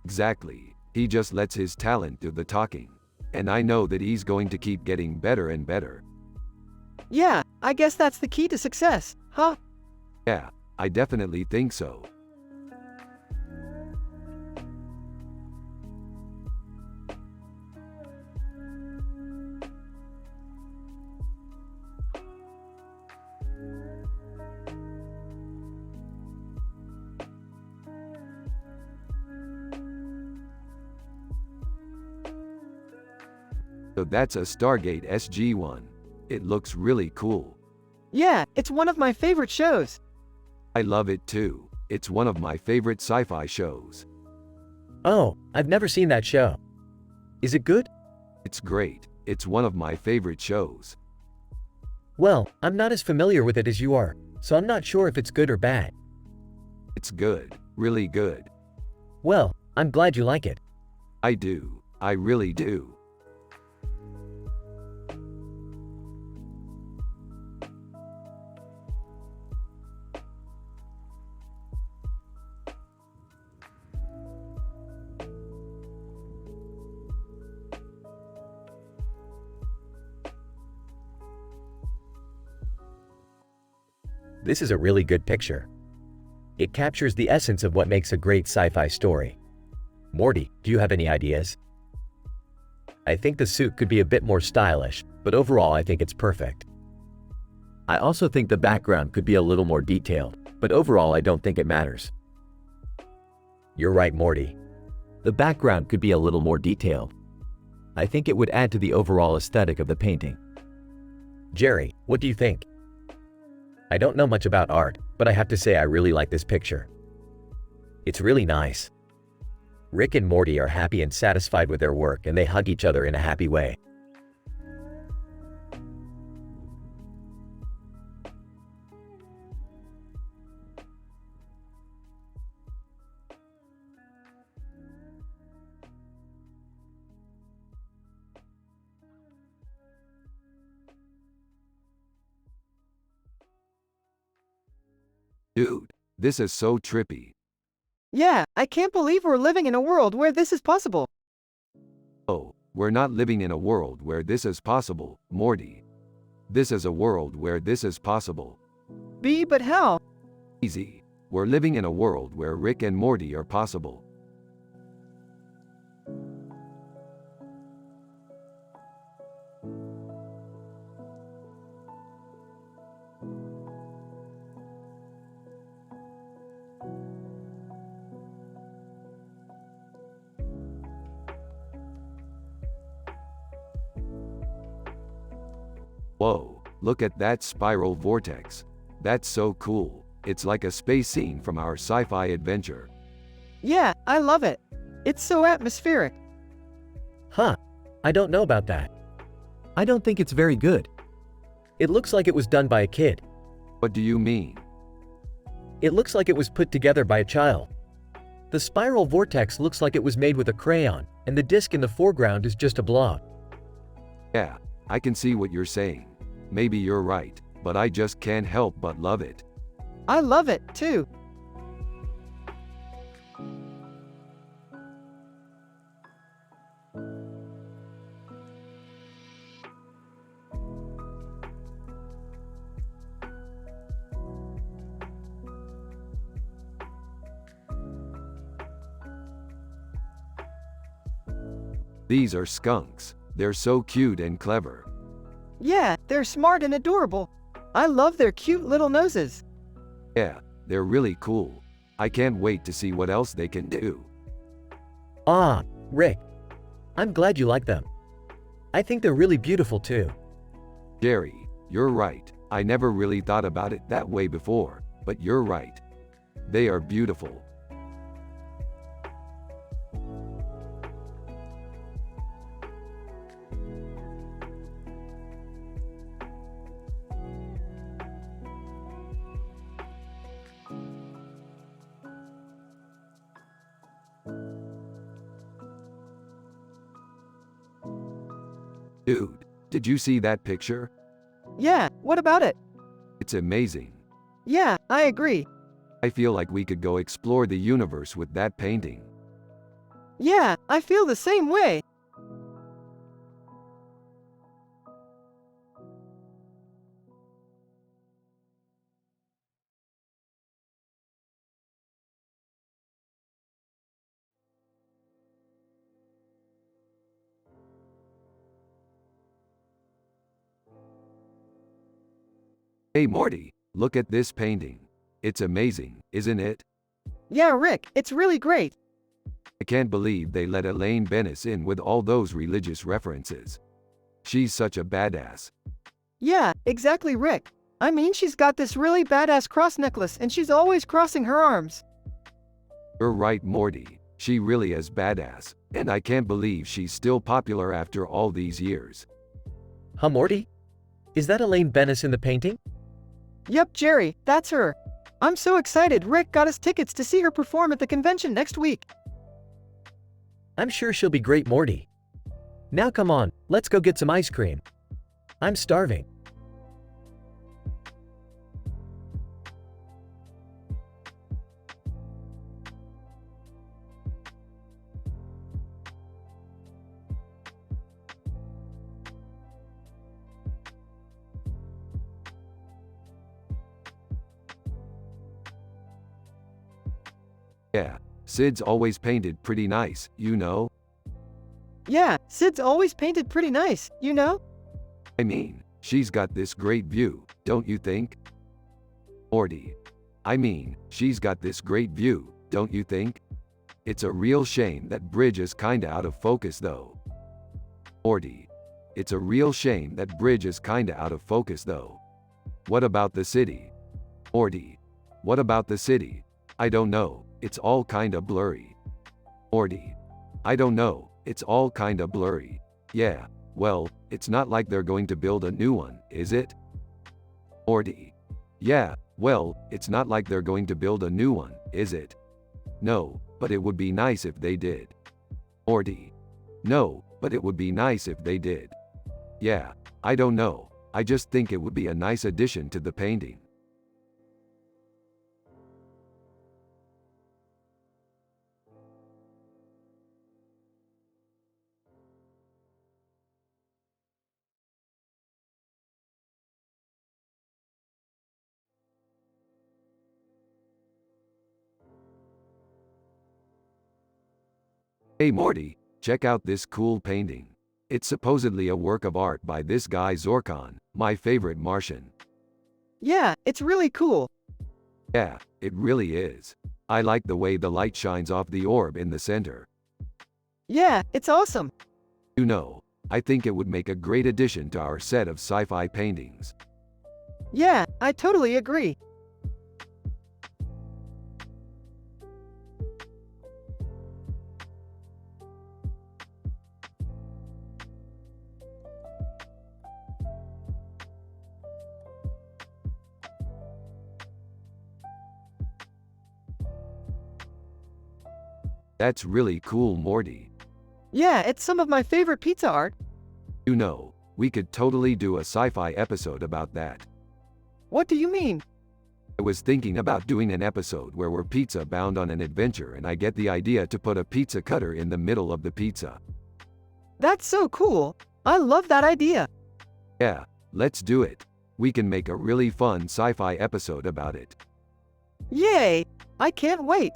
Exactly. He just lets his talent do the talking. And I know that he's going to keep getting better and better. Yeah, I guess that's the key to success, huh? Yeah, I definitely think so. So that's a Stargate SG-1. It looks really cool. Yeah, it's one of my favorite shows. I love it too. It's one of my favorite sci-fi shows. Oh, I've never seen that show. Is it good? It's great. It's one of my favorite shows. Well, I'm not as familiar with it as you are, so I'm not sure if it's good or bad. It's good. Really good. Well, I'm glad you like it. I do. I really do. This is a really good picture. It captures the essence of what makes a great sci-fi story. Morty, do you have any ideas? I think the suit could be a bit more stylish, but overall I think it's perfect. I also think the background could be a little more detailed, but overall I don't think it matters. You're right, Morty. The background could be a little more detailed. I think it would add to the overall aesthetic of the painting. Jerry, what do you think? I don't know much about art, but I have to say I really like this picture. It's really nice. Rick and Morty are happy and satisfied with their work, and they hug each other in a happy way. Dude, this is so trippy. Yeah, I can't believe we're living in a world where this is possible. Oh, we're not living in a world where this is possible, Morty. This is a world where this is possible. But how? Easy. We're living in a world where Rick and Morty are possible. Whoa, look at that spiral vortex. That's so cool. It's like a space scene from our sci-fi adventure. Yeah, I love it. It's so atmospheric. Huh, I don't know about that. I don't think it's very good. It looks like it was done by a kid. What do you mean? It looks like it was put together by a child. The spiral vortex looks like it was made with a crayon, and the disc in the foreground is just a blob. Yeah, I can see what you're saying. Maybe you're right, but I just can't help but love it. I love it, too. These are skunks. They're so cute and clever. Yeah, they're smart and adorable. I love their cute little noses. Yeah, they're really cool. I can't wait to see what else they can do. Ah, Rick. I'm glad you like them. I think they're really beautiful too. Jerry, you're right. I never really thought about it that way before, but you're right. They are beautiful. Dude, did you see that picture? Yeah, what about it? It's amazing. Yeah, I agree. I feel like we could go explore the universe with that painting. Yeah, I feel the same way. Hey Morty, look at this painting. It's amazing, isn't it? Yeah, Rick, it's really great. I can't believe they let Elaine Bennis in with all those religious references. She's such a badass. Yeah, exactly, Rick. I mean, she's got this really badass cross necklace and she's always crossing her arms. You're right, Morty. She really is badass, and I can't believe she's still popular after all these years. Huh, Morty? Is that Elaine Bennis in the painting? Yep, Jerry, that's her. I'm so excited Rick got us tickets to see her perform at the convention next week. I'm sure she'll be great, Morty. Now come on, let's go get some ice cream. I'm starving. Yeah, Sid's always painted pretty nice, you know? Yeah, Sid's always painted pretty nice, you know? I mean, she's got this great view, don't you think? Morty. I mean, she's got this great view, don't you think? It's a real shame that bridge is kinda out of focus though. Morty. It's a real shame that bridge is kinda out of focus though. What about the city? Morty. What about the city? I don't know, it's all kinda blurry. Morty. I don't know, it's all kinda blurry. Yeah, well, it's not like they're going to build a new one, is it? Morty. Yeah, well, it's not like they're going to build a new one, is it? No, but it would be nice if they did. Morty. No, but it would be nice if they did. Yeah, I don't know, I just think it would be a nice addition to the painting. Hey Morty, check out this cool painting. It's supposedly a work of art by this guy Zorkon, my favorite Martian. Yeah, it's really cool. Yeah, it really is. I like the way the light shines off the orb in the center. Yeah, it's awesome. You know, I think it would make a great addition to our set of sci-fi paintings. Yeah, I totally agree. That's really cool, Morty. Yeah, it's some of my favorite pizza art. You know, we could totally do a sci-fi episode about that. What do you mean? I was thinking about doing an episode where we're pizza bound on an adventure and I get the idea to put a pizza cutter in the middle of the pizza. That's so cool. I love that idea. Yeah, let's do it. We can make a really fun sci-fi episode about it. Yay! I can't wait.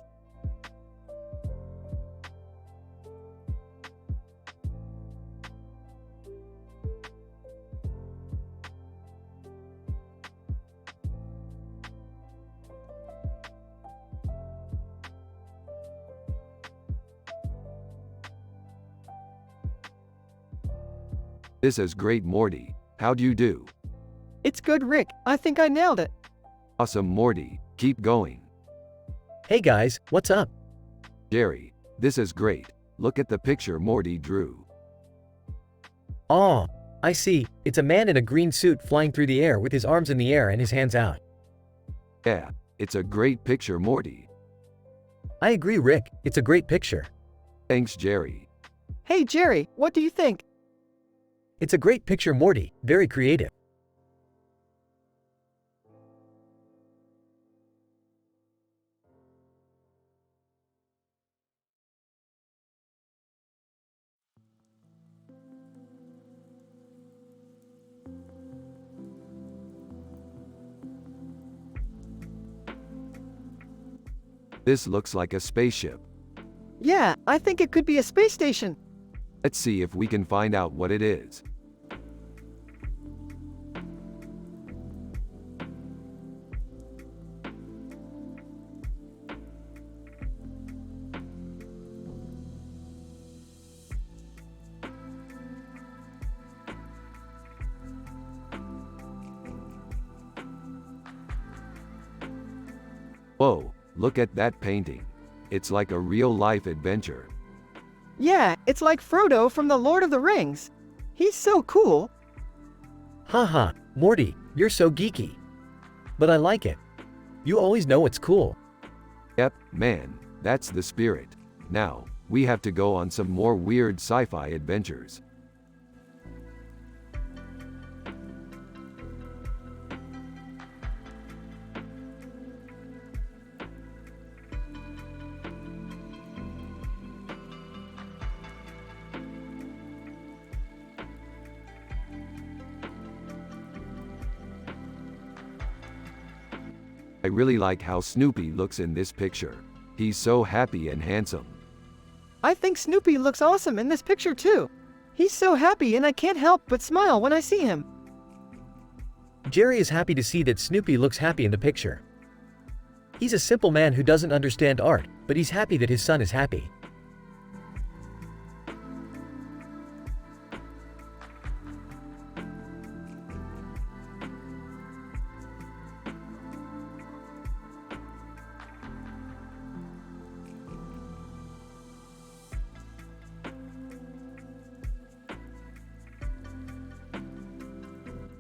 This is great, Morty. How'd you do? It's good, Rick. I think I nailed it. Awesome, Morty. Keep going. Hey guys, what's up? Jerry, this is great. Look at the picture Morty drew. Oh, I see. It's a man in a green suit flying through the air with his arms in the air and his hands out. Yeah, it's a great picture, Morty. I agree, Rick. It's a great picture. Thanks, Jerry. Hey, Jerry, what do you think? It's a great picture, Morty. Very creative. This looks like a spaceship. Yeah, I think it could be a space station. Let's see if we can find out what it is. Whoa, look at that painting. It's like a real-life adventure. Yeah, it's like Frodo from The Lord of the Rings. He's so cool. Haha, Morty, you're so geeky. But I like it. You always know what's cool. Yep, man, that's the spirit. Now, we have to go on some more weird sci-fi adventures. I really like how Snoopy looks in this picture. He's so happy and handsome. I think Snoopy looks awesome in this picture too. He's so happy and I can't help but smile when I see him. Jerry is happy to see that Snoopy looks happy in the picture. He's a simple man who doesn't understand art, but he's happy that his son is happy.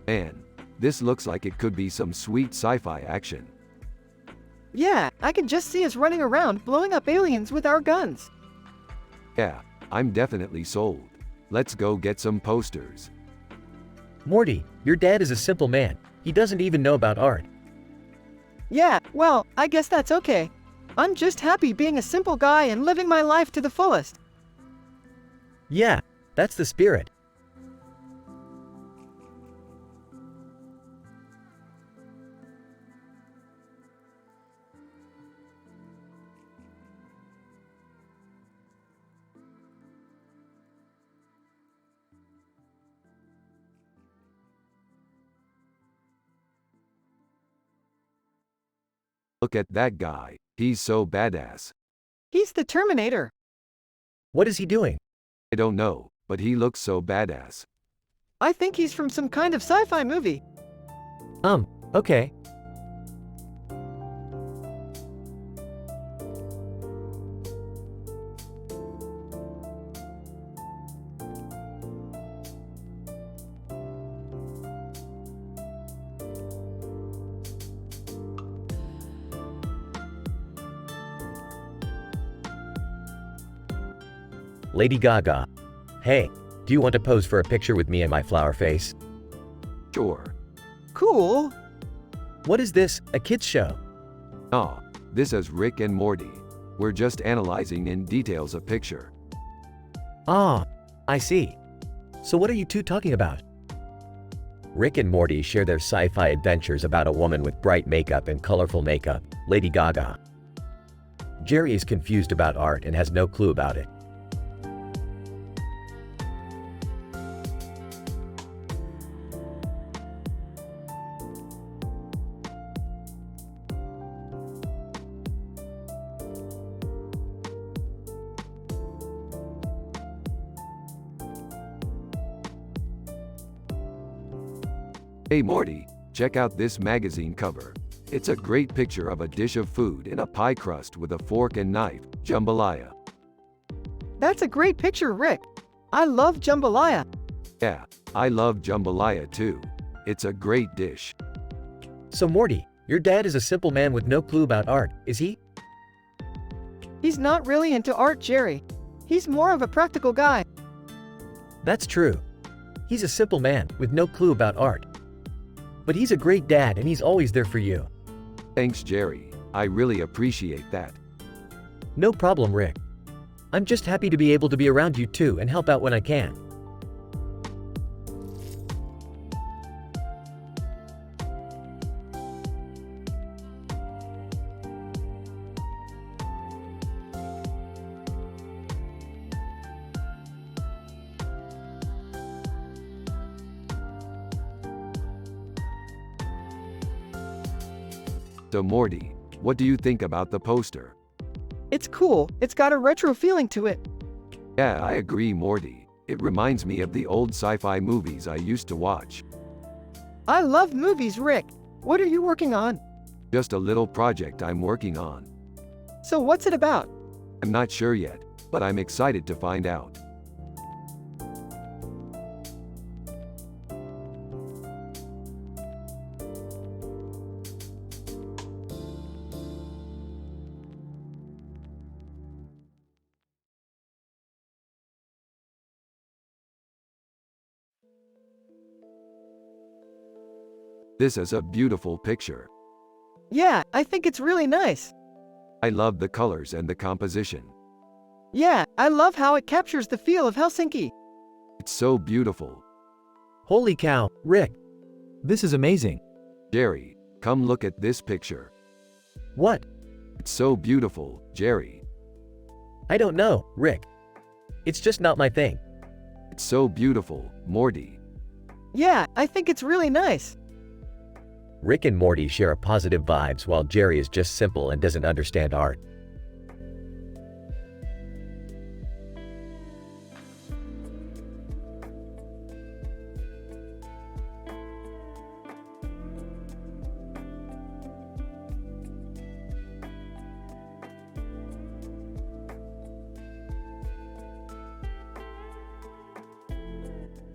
Man, this looks like it could be some sweet sci-fi action. Yeah, I can just see us running around blowing up aliens with our guns. Yeah, I'm definitely sold. Let's go get some posters. Morty, your dad is a simple man. He doesn't even know about art. Yeah, well, I guess that's okay. I'm just happy being a simple guy and living my life to the fullest. Yeah, that's the spirit. Look at that guy. He's so badass. He's the Terminator. What is he doing? I don't know, but he looks so badass. I think he's from some kind of sci-fi movie. Okay. Lady Gaga. Hey, do you want to pose for a picture with me and my flower face? Sure. Cool. What is this, a kids show? Aw, this is Rick and Morty. We're just analyzing in details a picture. Ah, I see. So what are you two talking about? Rick and Morty share their sci-fi adventures about a woman with bright makeup and colorful makeup, Lady Gaga. Jerry is confused about art and has no clue about it. Hey Morty, check out this magazine cover. It's a great picture of a dish of food in a pie crust with a fork and knife, jambalaya. That's a great picture, Rick. I love jambalaya. Yeah, I love jambalaya too. It's a great dish. So Morty, your dad is a simple man with no clue about art, is he? He's not really into art, Jerry. He's more of a practical guy. That's true. He's a simple man with no clue about art. But he's a great dad and he's always there for you. Thanks Jerry, I really appreciate that. No problem, Rick. I'm just happy to be able to be around you too and help out when I can. So Morty, what do you think about the poster? It's cool, it's got a retro feeling to it. Yeah, I agree, Morty. It reminds me of the old sci-fi movies I used to watch. I love movies, Rick. What are you working on? Just a little project I'm working on. So what's it about? I'm not sure yet, but I'm excited to find out. This is a beautiful picture. Yeah, I think it's really nice. I love the colors and the composition. Yeah, I love how it captures the feel of Helsinki. It's so beautiful. Holy cow, Rick. This is amazing. Jerry, come look at this picture. What? It's so beautiful, Jerry. I don't know, Rick. It's just not my thing. It's so beautiful, Morty. Yeah, I think it's really nice. Rick and Morty share positive vibes while Jerry is just simple and doesn't understand art.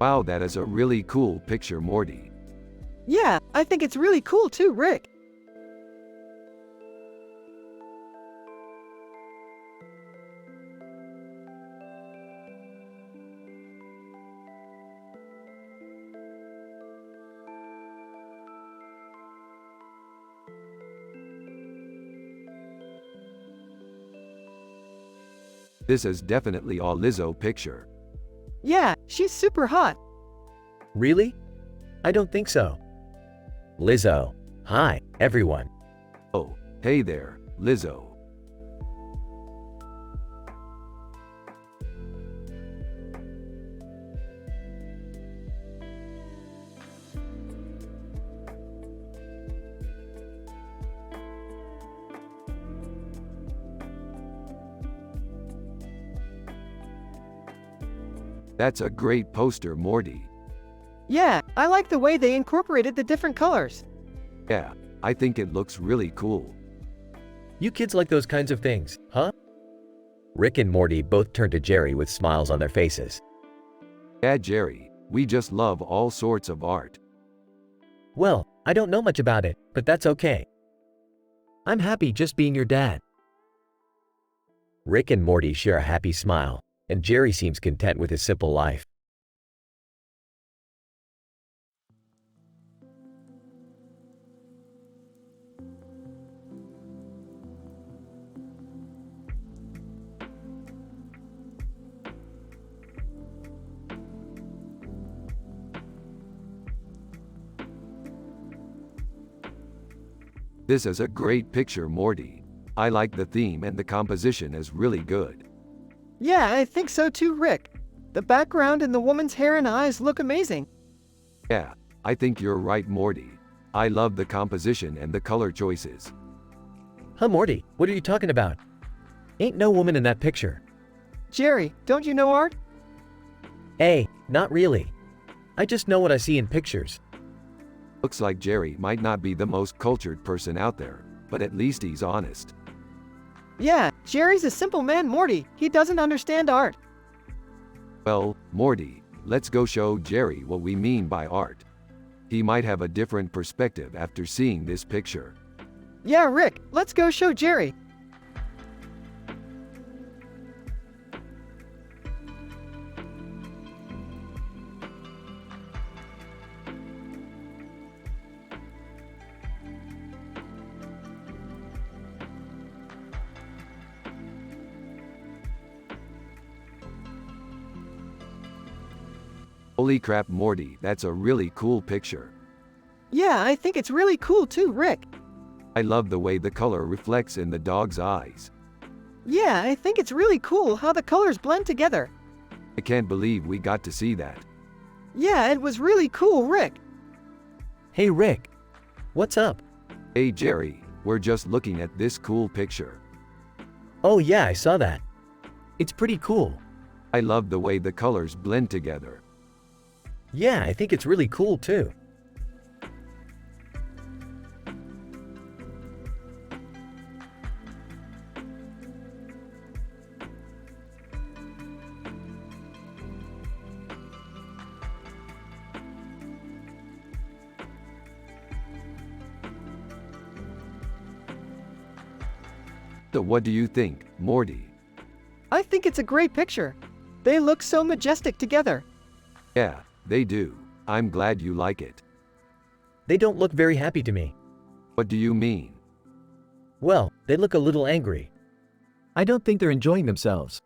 Wow, that is a really cool picture, Morty. Yeah, I think it's really cool too, Rick. This is definitely a Lizzo picture. Yeah, she's super hot. Really? I don't think so. Lizzo. Hi, everyone. Oh, hey there, Lizzo. That's a great poster, Morty. Yeah, I like the way they incorporated the different colors. Yeah, I think it looks really cool. You kids like those kinds of things, huh? Rick and Morty both turn to Jerry with smiles on their faces. Yeah, Jerry, we just love all sorts of art. Well, I don't know much about it, but that's okay. I'm happy just being your dad. Rick and Morty share a happy smile, and Jerry seems content with his simple life. This is a great picture, Morty. I like the theme and the composition is really good. Yeah, I think so too, Rick. The background and the woman's hair and eyes look amazing. Yeah, I think you're right, Morty. I love the composition and the color choices. Huh, Morty, what are you talking about? Ain't no woman in that picture. Jerry, don't you know art? Hey, not really. I just know what I see in pictures. Looks like Jerry might not be the most cultured person out there, but at least he's honest. Yeah, Jerry's a simple man, Morty. He doesn't understand art. Well, Morty, let's go show Jerry what we mean by art. He might have a different perspective after seeing this picture. Yeah, Rick, let's go show Jerry. Holy crap, Morty, that's a really cool picture. Yeah, I think it's really cool too, Rick. I love the way the color reflects in the dog's eyes. Yeah, I think it's really cool how the colors blend together. I can't believe we got to see that. Yeah, it was really cool, Rick. Hey, Rick. What's up? Hey Jerry, we're just looking at this cool picture. Oh yeah, I saw that. It's pretty cool. I love the way the colors blend together. Yeah, I think it's really cool too. So what do you think, Morty? I think it's a great picture. They look so majestic together. Yeah, they do. I'm glad you like it. They don't look very happy to me. What do you mean? Well, they look a little angry. I don't think they're enjoying themselves.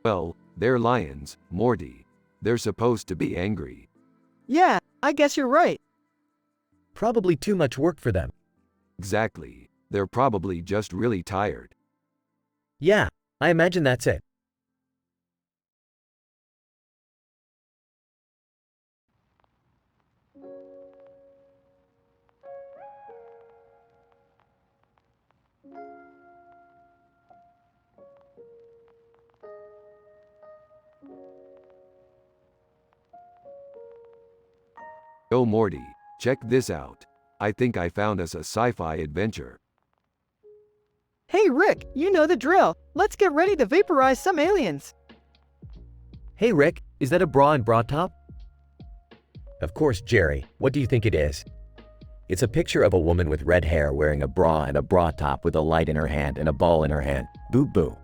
Well, they're lions, Morty. They're supposed to be angry. Yeah, I guess you're right. Probably too much work for them. Exactly. They're probably just really tired. Yeah, I imagine that's it. Oh Morty, check this out. I think I found us a sci-fi adventure. Hey Rick, you know the drill. Let's get ready to vaporize some aliens. Hey Rick, is that a bra and bra top? Of course, Jerry. What do you think it is? It's a picture of a woman with red hair wearing a bra and a bra top with a light in her hand and a ball in her hand. Boo boo.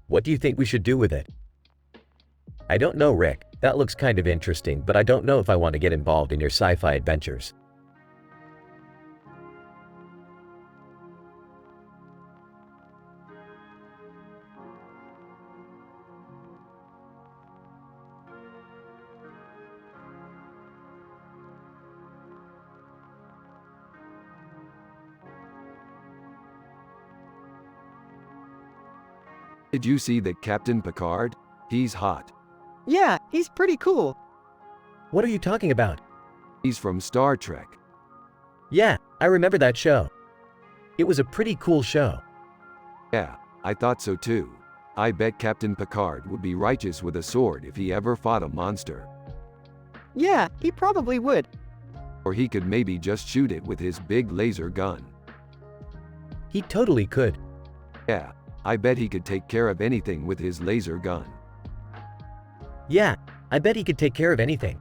What do you think we should do with it? I don't know, Rick. That looks kind of interesting, but I don't know if I want to get involved in your sci-fi adventures. Did you see that Captain Picard? He's hot. Yeah, he's pretty cool. What are you talking about? He's from Star Trek. Yeah, I remember that show. It was a pretty cool show. Yeah, I thought so too. I bet Captain Picard would be righteous with a sword if he ever fought a monster. Yeah, he probably would. Or he could maybe just shoot it with his big laser gun. He totally could. Yeah, I bet he could take care of anything with his laser gun. Yeah, I bet he could take care of anything.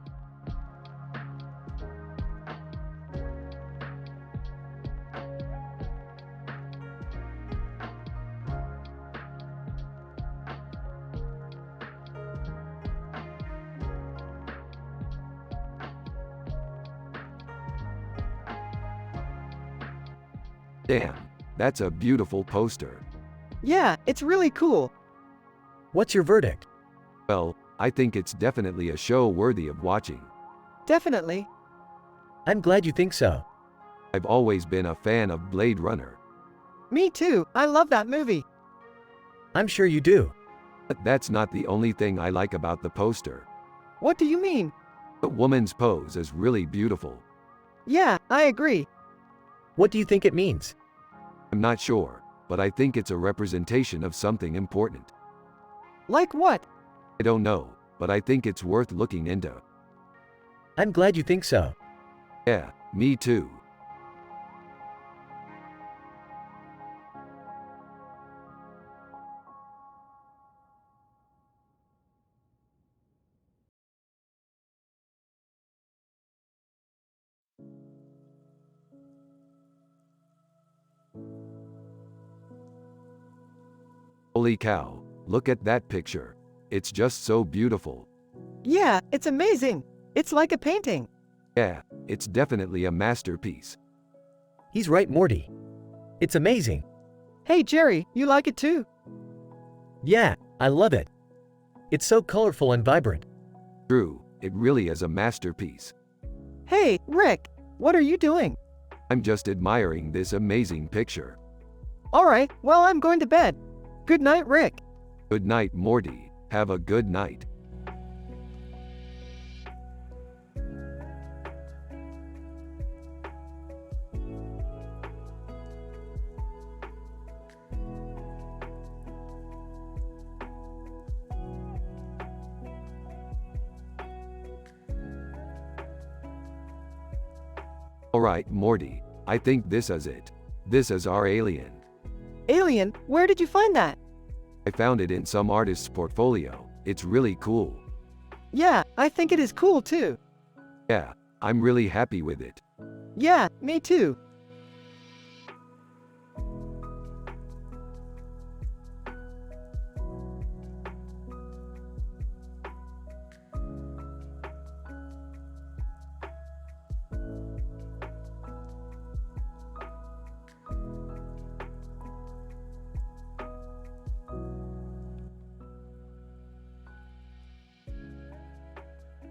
Damn, that's a beautiful poster. Yeah, it's really cool. What's your verdict? Well, I think it's definitely a show worthy of watching. Definitely. I'm glad you think so. I've always been a fan of Blade Runner. Me too, I love that movie. I'm sure you do. But that's not the only thing I like about the poster. What do you mean? The woman's pose is really beautiful. Yeah, I agree. What do you think it means? I'm not sure, but I think it's a representation of something important. Like what? I don't know, but I think it's worth looking into. I'm glad you think so. Yeah, me too. Holy cow, look at that picture. It's just so beautiful. Yeah, it's amazing. It's like a painting. Yeah, it's definitely a masterpiece. He's right, Morty. It's amazing. Hey Jerry, you like it too? Yeah, I love it. It's so colorful and vibrant. True, it really is a masterpiece. Hey, Rick, what are you doing? I'm just admiring this amazing picture. Alright, well I'm going to bed. Good night, Rick. Good night, Morty. Have a good night. Alright, Morty, I think this is it. This is our alien. Alien, where did you find that? I found it in some artist's portfolio. It's really cool. Yeah, I think it is cool too. Yeah, I'm really happy with it. Yeah, me too.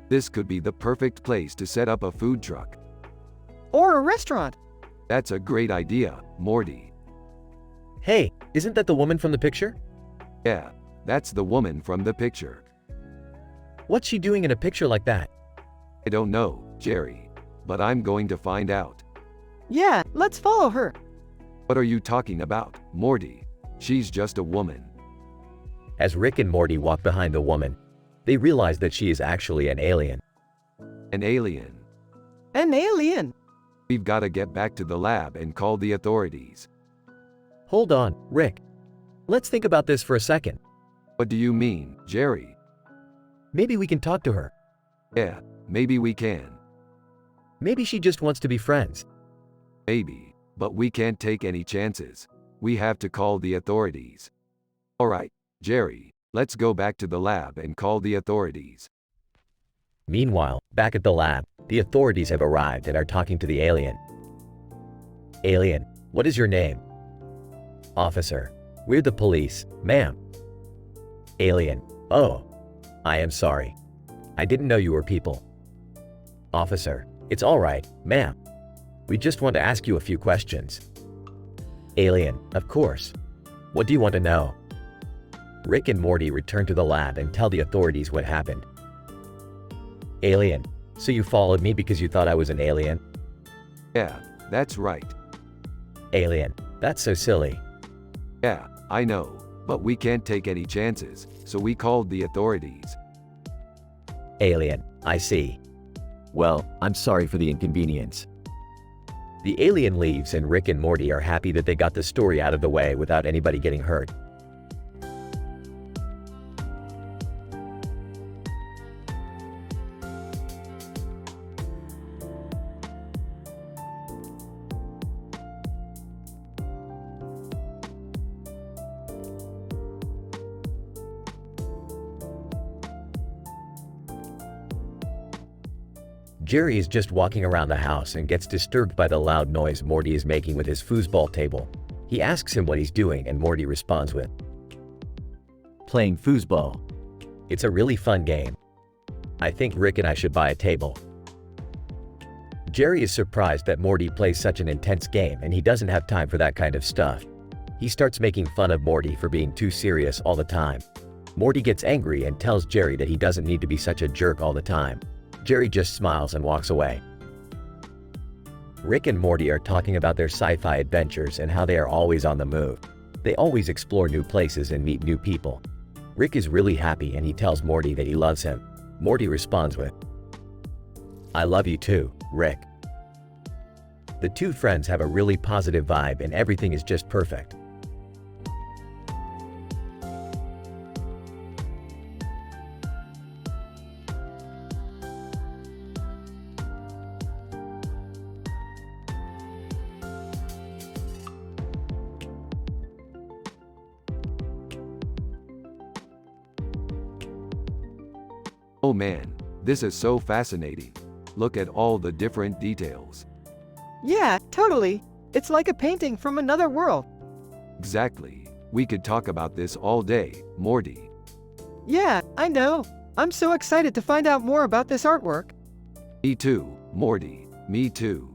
This could be the perfect place to set up a food truck. Or a restaurant. That's a great idea, Morty. Hey, isn't that the woman from the picture? Yeah, that's the woman from the picture. What's she doing in a picture like that? I don't know, Jerry. But I'm going to find out. Yeah, let's follow her. What are you talking about, Morty? She's just a woman. As Rick and Morty walk behind the woman, they realize that she is actually an alien. An alien. An alien. We've got to get back to the lab and call the authorities. Hold on, Rick. Let's think about this for a second. What do you mean, Jerry? Maybe we can talk to her. Yeah, maybe we can. Maybe she just wants to be friends. Maybe, but we can't take any chances. We have to call the authorities. Alright, Jerry, let's go back to the lab and call the authorities. Meanwhile, back at the lab, the authorities have arrived and are talking to the alien. Alien, what is your name? Officer, we're the police, ma'am. Alien, oh, I am sorry. I didn't know you were people. Officer, it's all right, ma'am. We just want to ask you a few questions. Alien, of course. What do you want to know? Rick and Morty return to the lab and tell the authorities what happened. Alien, so you followed me because you thought I was an alien? Yeah, that's right. Alien, that's so silly. Yeah, I know, but we can't take any chances, so we called the authorities. Alien, I see. Well, I'm sorry for the inconvenience. The alien leaves and Rick and Morty are happy that they got the story out of the way without anybody getting hurt. Jerry is just walking around the house and gets disturbed by the loud noise Morty is making with his foosball table. He asks him what he's doing and Morty responds with, Playing foosball. "It's a really fun game. I think Rick and I should buy a table." Jerry is surprised that Morty plays such an intense game and he doesn't have time for that kind of stuff. He starts making fun of Morty for being too serious all the time. Morty gets angry and tells Jerry that he doesn't need to be such a jerk all the time. Jerry just smiles and walks away. Rick and Morty are talking about their sci-fi adventures and how they are always on the move. They always explore new places and meet new people. Rick is really happy and he tells Morty that he loves him. Morty responds with, "I love you too, Rick." The two friends have a really positive vibe and everything is just perfect. Oh man, this is so fascinating. Look at all the different details. Yeah, totally. It's like a painting from another world. Exactly. We could talk about this all day, Morty. Yeah, I know. I'm so excited to find out more about this artwork. Me too, Morty. Me too.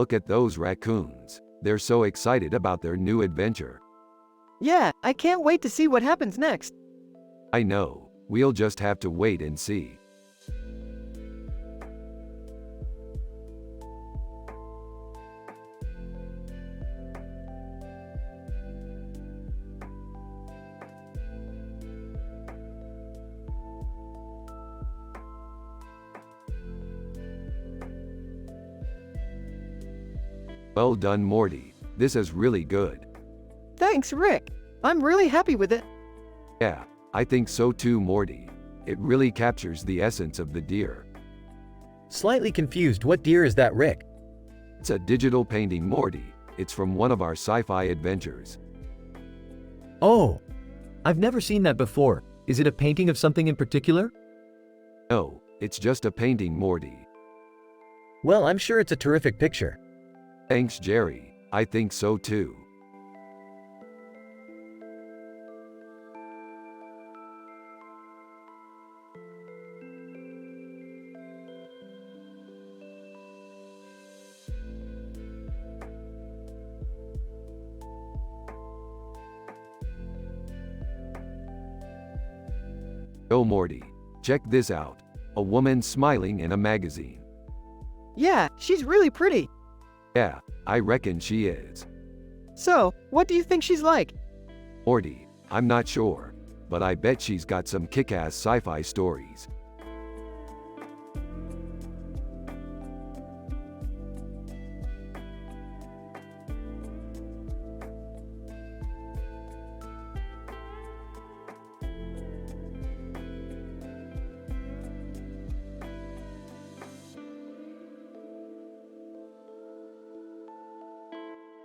Look at those raccoons. They're so excited about their new adventure. Yeah, I can't wait to see what happens next. I know. We'll just have to wait and see. Well done, Morty. This is really good. Thanks, Rick. I'm really happy with it. Yeah, I think so too, Morty. It really captures the essence of the deer. Slightly confused, what deer is that, Rick? It's a digital painting, Morty. It's from one of our sci-fi adventures. Oh, I've never seen that before. Is it a painting of something in particular? No, it's just a painting, Morty. Well, I'm sure it's a terrific picture. Thanks, Jerry. I think so too. Oh, Morty. Check this out. A woman smiling in a magazine. Yeah, she's really pretty. Yeah, I reckon she is. So, what do you think she's like? Morty, I'm not sure, but I bet she's got some kick-ass sci-fi stories.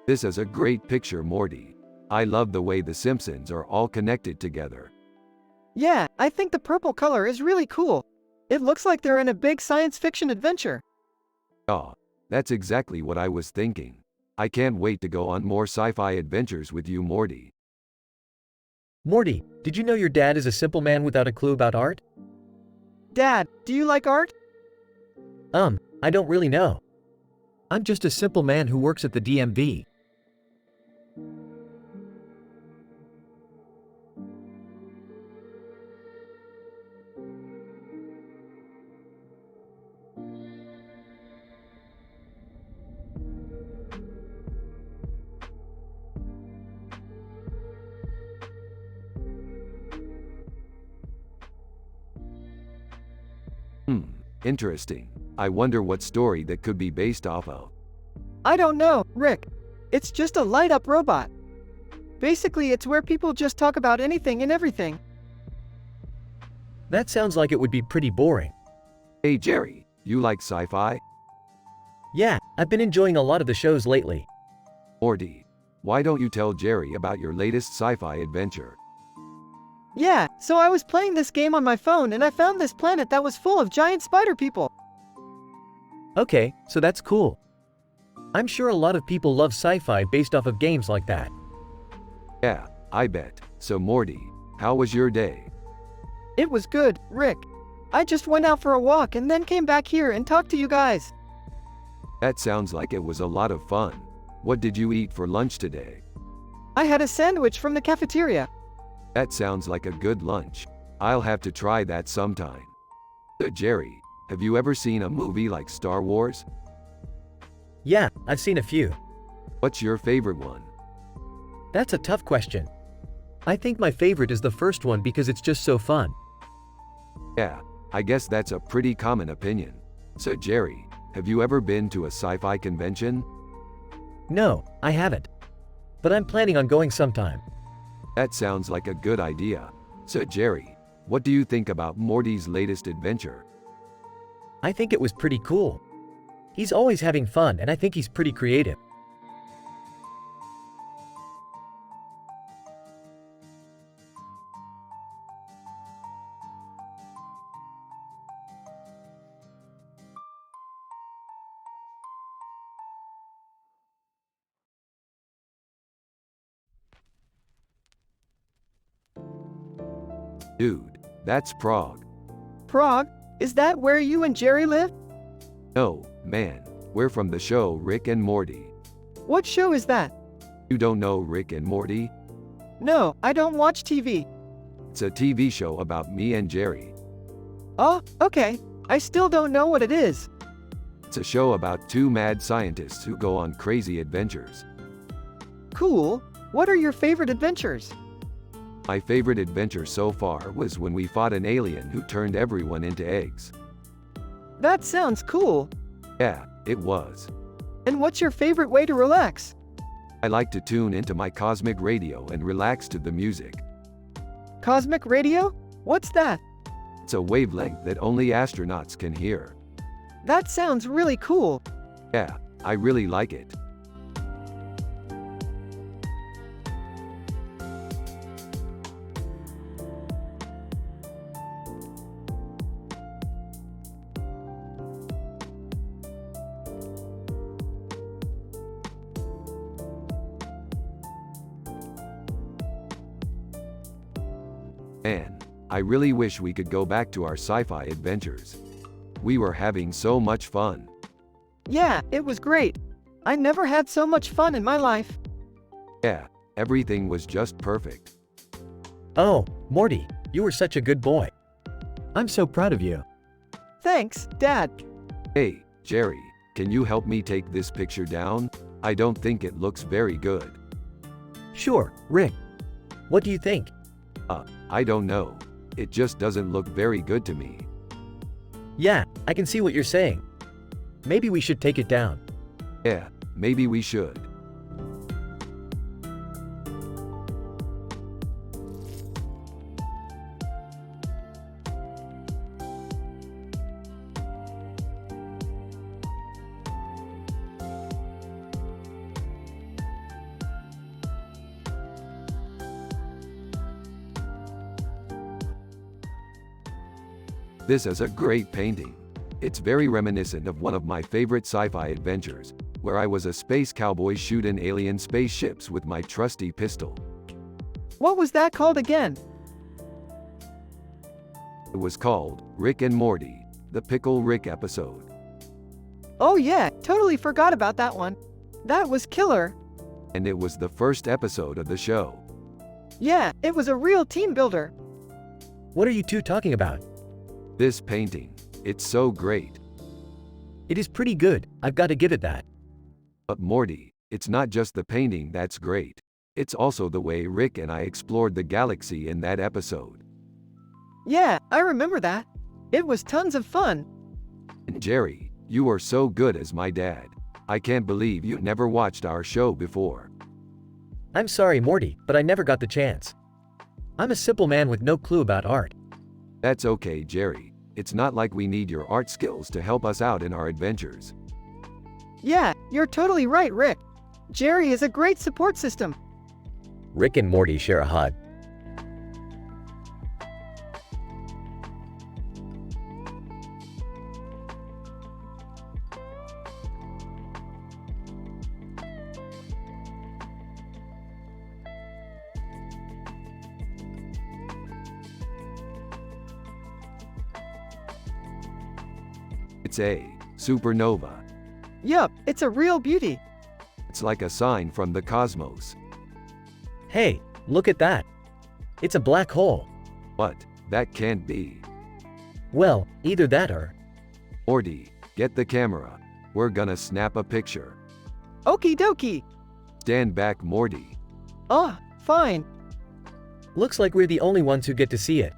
This is a great picture, Morty. I love the way the Simpsons are all connected together. Yeah, I think the purple color is really cool. It looks like they're in a big science fiction adventure. Oh, that's exactly what I was thinking. I can't wait to go on more sci-fi adventures with you, Morty. Morty, did you know your dad is a simple man without a clue about art? Dad, do you like art? I don't really know. I'm just a simple man who works at the DMV. Interesting. I wonder what story that could be based off of. I don't know, Rick. It's just a light-up robot. Basically, it's where people just talk about anything and everything. That sounds like it would be pretty boring. Hey, Jerry, you like sci-fi? Yeah, I've been enjoying a lot of the shows lately. Morty, why don't you tell Jerry about your latest sci-fi adventure? Yeah, so I was playing this game on my phone and I found this planet that was full of giant spider people. Okay, so that's cool. I'm sure a lot of people love sci-fi based off of games like that. Yeah, I bet. So Morty, how was your day? It was good, Rick. I just went out for a walk and then came back here and talked to you guys. That sounds like it was a lot of fun. What did you eat for lunch today? I had a sandwich from the cafeteria. That sounds like a good lunch. I'll have to try that sometime. Jerry, have you ever seen a movie like Star Wars? Yeah, I've seen a few. What's your favorite one? That's a tough question. I think my favorite is the first one because it's just so fun. Yeah, I guess that's a pretty common opinion. So Jerry, have you ever been to a sci-fi convention? No, I haven't. But I'm planning on going sometime. That sounds like a good idea. So Jerry, what do you think about Morty's latest adventure? I think it was pretty cool. He's always having fun and I think he's pretty creative. Dude, that's Prague. Prague? Is that where you and Jerry live? No, man, we're from the show Rick and Morty. What show is that? You don't know Rick and Morty? No, I don't watch TV. It's a TV show about me and Jerry. Oh, okay. I still don't know what it is. It's a show about two mad scientists who go on crazy adventures. Cool. What are your favorite adventures? My favorite adventure so far was when we fought an alien who turned everyone into eggs. That sounds cool. Yeah, it was. And what's your favorite way to relax? I like to tune into my cosmic radio and relax to the music. Cosmic radio? What's that? It's a wavelength that only astronauts can hear. That sounds really cool. Yeah, I really like it. Man, I really wish we could go back to our sci-fi adventures. We were having so much fun. Yeah, it was great. I never had so much fun in my life. Yeah, everything was just perfect. Oh, Morty, you were such a good boy. I'm so proud of you. Thanks, Dad. Hey, Jerry, can you help me take this picture down? I don't think it looks very good. Sure, Rick. What do you think? I don't know. It just doesn't look very good to me. Yeah, I can see what you're saying. Maybe we should take it down. Yeah, maybe we should. This is a great painting. It's very reminiscent of one of my favorite sci-fi adventures, where I was a space cowboy shooting alien spaceships with my trusty pistol. What was that called again? It was called Rick and Morty, the Pickle Rick episode. Oh yeah, totally forgot about that one. That was killer. And it was the first episode of the show. Yeah, it was a real team builder. What are you two talking about? This painting, it's so great. It is pretty good, I've got to give it that. But Morty, it's not just the painting that's great. It's also the way Rick and I explored the galaxy in that episode. Yeah, I remember that. It was tons of fun. And Jerry, you were so good as my dad. I can't believe you never watched our show before. I'm sorry, Morty, but I never got the chance. I'm a simple man with no clue about art. That's okay, Jerry. It's not like we need your art skills to help us out in our adventures. Yeah, you're totally right, Rick. Jerry is a great support system. Rick and Morty share a hug. It's a supernova. Yup, it's a real beauty. It's like a sign from the cosmos. Hey, look at that. It's a black hole. But that can't be. Well, either that or… Morty, get the camera. We're gonna snap a picture. Okie dokie. Stand back, Morty. Ah, fine. Looks like we're the only ones who get to see it.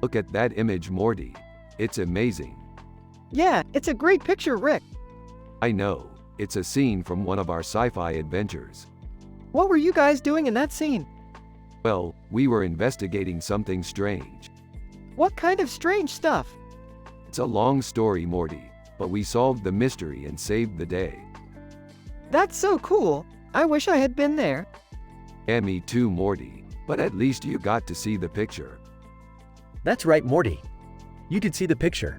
Look at that image, Morty. It's amazing. Yeah, it's a great picture, Rick. I know. It's a scene from one of our sci-fi adventures. What were you guys doing in that scene? Well, we were investigating something strange. What kind of strange stuff? It's a long story, Morty, but we solved the mystery and saved the day. That's so cool. I wish I had been there. Yeah, me too, Morty, but at least you got to see the picture. That's right, Morty. You did see the picture.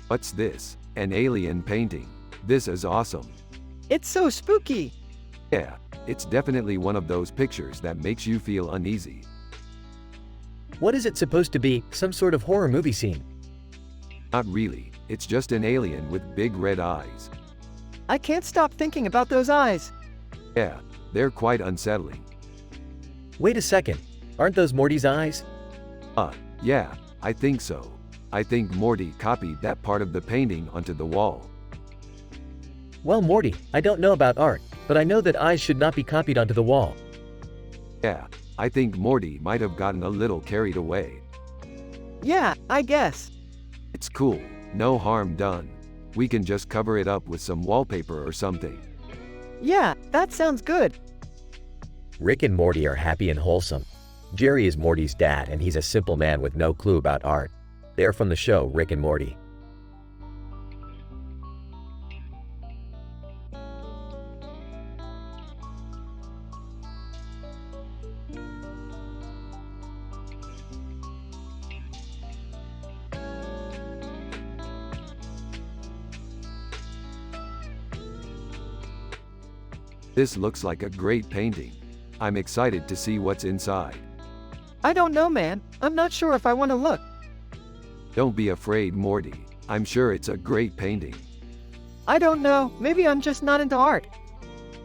What's this? An alien painting. This is awesome. It's so spooky. Yeah, it's definitely one of those pictures that makes you feel uneasy. What is it supposed to be? Some sort of horror movie scene? Not really, it's just an alien with big red eyes. I can't stop thinking about those eyes. Yeah, they're quite unsettling. Wait a second. Aren't those Morty's eyes? Yeah, I think so. I think Morty copied that part of the painting onto the wall. Well, Morty, I don't know about art, but I know that eyes should not be copied onto the wall. Yeah, I think Morty might have gotten a little carried away. Yeah, I guess. It's cool, no harm done. We can just cover it up with some wallpaper or something. Yeah, that sounds good. Rick and Morty are happy and wholesome. Jerry is Morty's dad, and he's a simple man with no clue about art. They are from the show Rick and Morty. This looks like a great painting. I'm excited to see what's inside. I don't know, man. I'm not sure if I want to look. Don't be afraid, Morty. I'm sure it's a great painting. I don't know. Maybe I'm just not into art.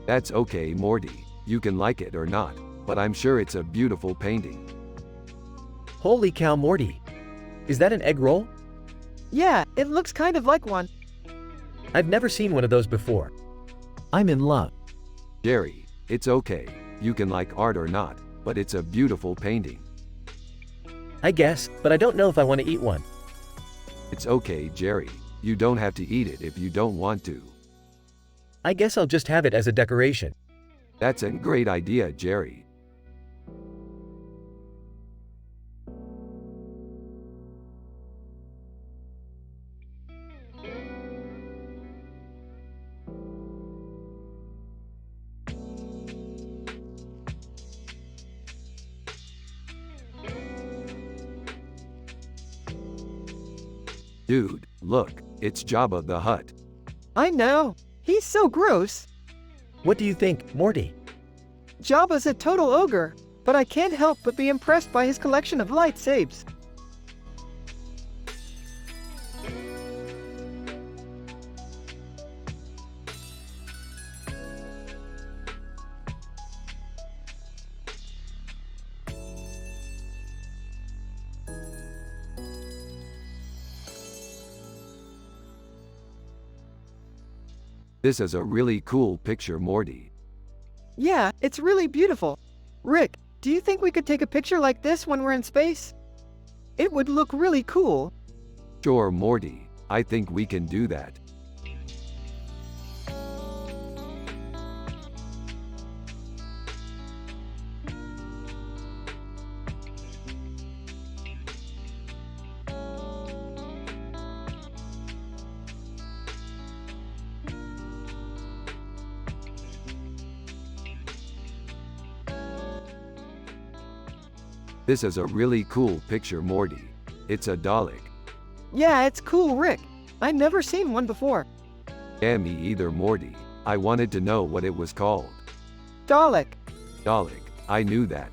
That's okay, Morty. You can like it or not, but I'm sure it's a beautiful painting. Holy cow, Morty. Is that an egg roll? Yeah, it looks kind of like one. I've never seen one of those before. I'm in love. Jerry, it's okay. You can like art or not, but it's a beautiful painting. I guess, but I don't know if I want to eat one. It's okay, Jerry. You don't have to eat it if you don't want to. I guess I'll just have it as a decoration. That's a great idea, Jerry. Dude, look, it's Jabba the Hutt. I know. He's so gross. What do you think, Morty? Jabba's a total ogre, but I can't help but be impressed by his collection of lightsabers. This is a really cool picture, Morty. Yeah, it's really beautiful. Rick, do you think we could take a picture like this when we're in space? It would look really cool. Sure, Morty. I think we can do that. This is a really cool picture, Morty. It's a Dalek. Yeah, it's cool, Rick. I've never seen one before. Yeah, me either, Morty. I wanted to know what it was called. Dalek. Dalek. I knew that.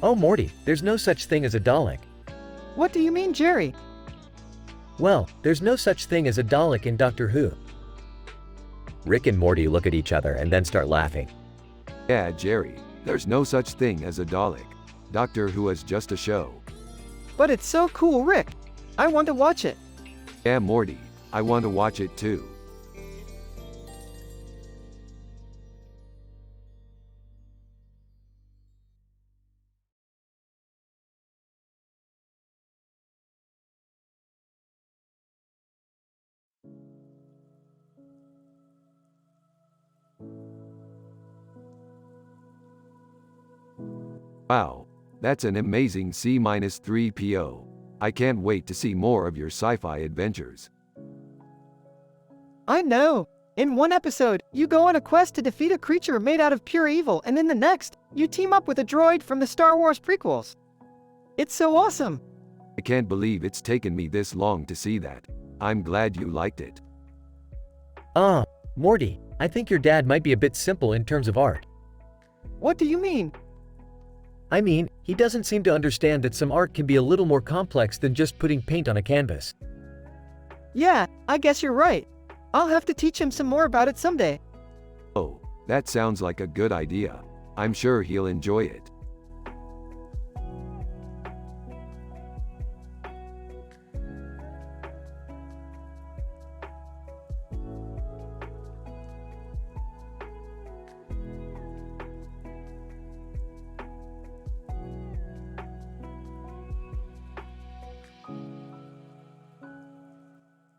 Oh, Morty, there's no such thing as a Dalek. What do you mean, Jerry? Well, there's no such thing as a Dalek in Doctor Who. Rick and Morty look at each other and then start laughing. Yeah, Jerry. There's no such thing as a Dalek. Doctor Who is just a show. But it's so cool, Rick. I want to watch it. Yeah, Morty. I want to watch it too. Wow, that's an amazing C-3 PO. I can't wait to see more of your sci-fi adventures. I know. In one episode, you go on a quest to defeat a creature made out of pure evil, and in the next, you team up with a droid from the Star Wars prequels. It's so awesome. I can't believe it's taken me this long to see that. I'm glad you liked it. Morty, I think your dad might be a bit simple in terms of art. What do you mean? I mean, he doesn't seem to understand that some art can be a little more complex than just putting paint on a canvas. Yeah, I guess you're right. I'll have to teach him some more about it someday. Oh, that sounds like a good idea. I'm sure he'll enjoy it.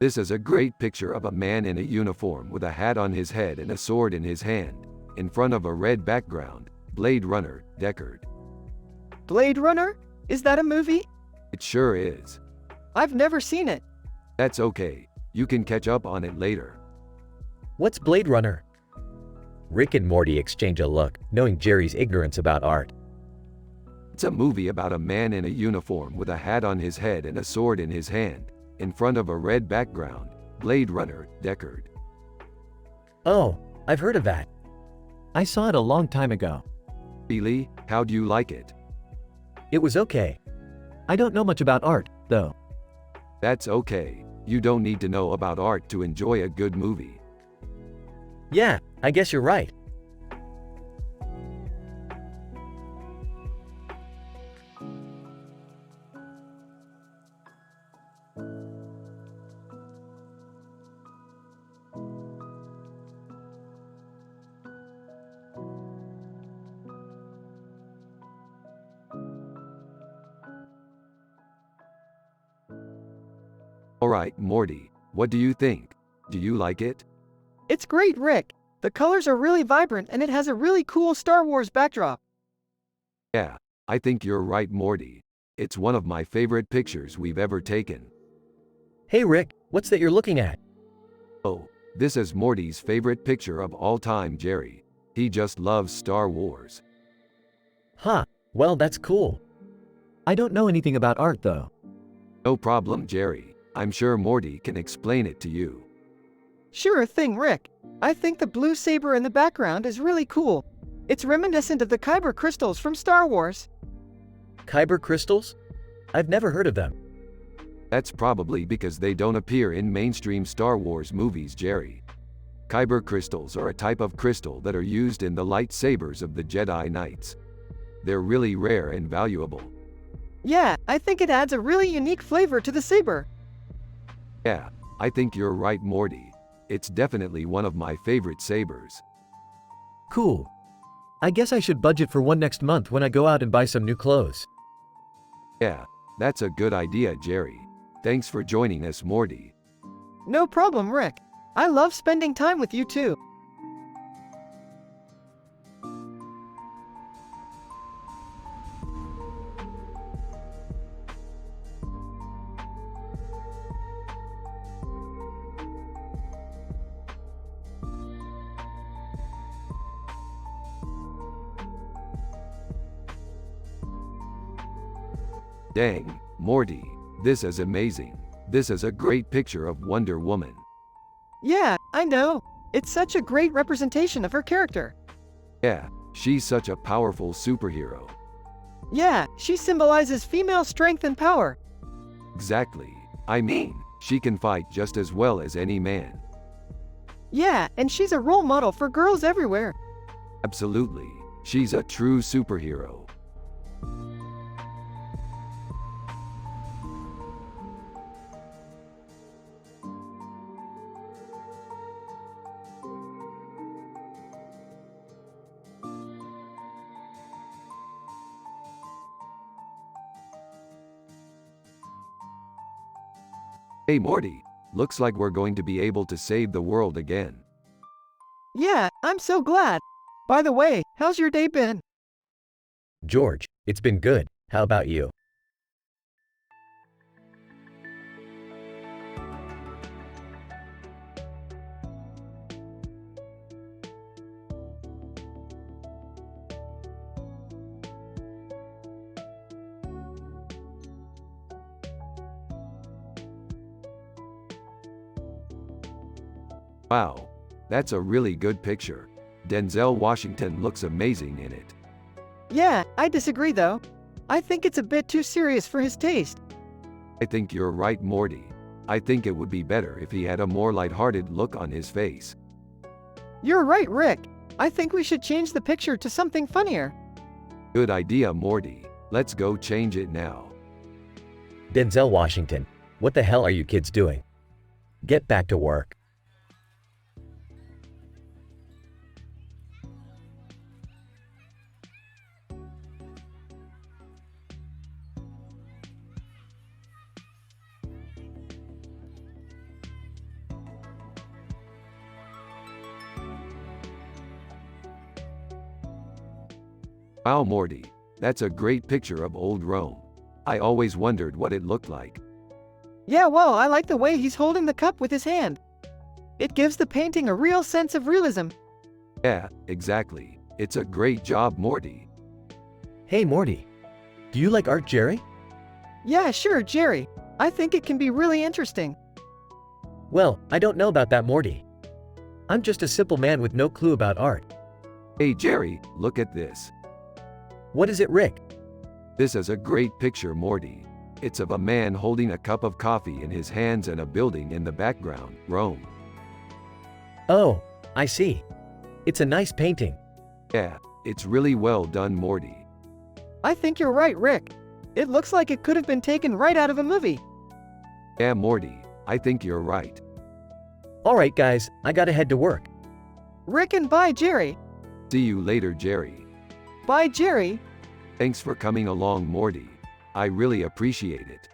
This is a great picture of a man in a uniform with a hat on his head and a sword in his hand, in front of a red background. Blade Runner, Deckard. Blade Runner? Is that a movie? It sure is. I've never seen it. That's okay. You can catch up on it later. What's Blade Runner? Rick and Morty exchange a look, knowing Jerry's ignorance about art. It's a movie about a man in a uniform with a hat on his head and a sword in his hand, in front of a red background. Blade Runner, Deckard. Oh, I've heard of that. I saw it a long time ago. Billy, how'd you like it? It was okay. I don't know much about art, though. That's okay. You don't need to know about art to enjoy a good movie. Yeah, I guess you're right. Alright, Morty, what do you think? Do you like it? It's great, Rick. The colors are really vibrant and it has a really cool Star Wars backdrop. Yeah, I think you're right, Morty. It's one of my favorite pictures we've ever taken. Hey Rick, what's that you're looking at? Oh, this is Morty's favorite picture of all time, Jerry. He just loves Star Wars. Huh, well that's cool. I don't know anything about art, though. No problem, Jerry. I'm sure Morty can explain it to you. Sure thing, Rick. I think the blue saber in the background is really cool. It's reminiscent of the Kyber crystals from Star Wars. Kyber crystals? I've never heard of them. That's probably because they don't appear in mainstream Star Wars movies, Jerry. Kyber crystals are a type of crystal that are used in the lightsabers of the Jedi Knights. They're really rare and valuable. Yeah, I think it adds a really unique flavor to the saber. Yeah, I think you're right, Morty. It's definitely one of my favorite sabers. Cool. I guess I should budget for one next month when I go out and buy some new clothes. Yeah, that's a good idea, Jerry. Thanks for joining us, Morty. No problem, Rick. I love spending time with you too. Dang, Morty, this is amazing. This is a great picture of Wonder Woman. Yeah, I know. It's such a great representation of her character. Yeah, she's such a powerful superhero. Yeah, she symbolizes female strength and power. Exactly. I mean, she can fight just as well as any man. Yeah, and she's a role model for girls everywhere. Absolutely. She's a true superhero. Hey Morty, looks like we're going to be able to save the world again. Yeah, I'm so glad. By the way, how's your day been? George, it's been good. How about you? Wow, that's a really good picture. Denzel Washington looks amazing in it. Yeah, I disagree though. I think it's a bit too serious for his taste. I think you're right, Morty. I think it would be better if he had a more lighthearted look on his face. You're right, Rick. I think we should change the picture to something funnier. Good idea, Morty. Let's go change it now. Denzel Washington, what the hell are you kids doing? Get back to work. Wow, Morty, that's a great picture of old Rome. I always wondered what it looked like. Yeah, well, I like the way he's holding the cup with his hand. It gives the painting a real sense of realism. Yeah, exactly. It's a great job, Morty. Hey Morty, do you like art, Jerry? Yeah, sure, Jerry. I think it can be really interesting. Well, I don't know about that, Morty. I'm just a simple man with no clue about art. Hey, Jerry, look at this. What is it, Rick? This is a great picture, Morty. It's of a man holding a cup of coffee in his hands and a building in the background, Rome. Oh, I see. It's a nice painting. Yeah, it's really well done, Morty. I think you're right, Rick. It looks like it could have been taken right out of a movie. Yeah, Morty, I think you're right. Alright guys, I gotta head to work. Rick and bye, Jerry. See you later, Jerry. Bye, Jerry. Thanks for coming along, Morty. I really appreciate it.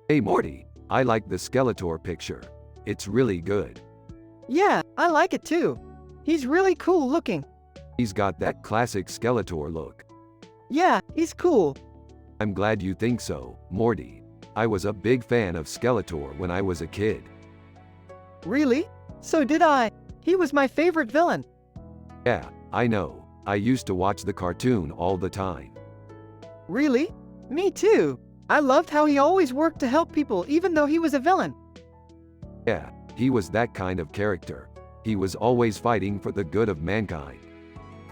Hey, Morty, I like the Skeletor picture. It's really good. Yeah, I like it too. He's really cool looking. He's got that classic Skeletor look. Yeah, he's cool. I'm glad you think so, Morty. I was a big fan of Skeletor when I was a kid. Really? So did I. He was my favorite villain. Yeah, I know. I used to watch the cartoon all the time. Really? Me too. I loved how he always worked to help people even though he was a villain. Yeah, he was that kind of character. He was always fighting for the good of mankind.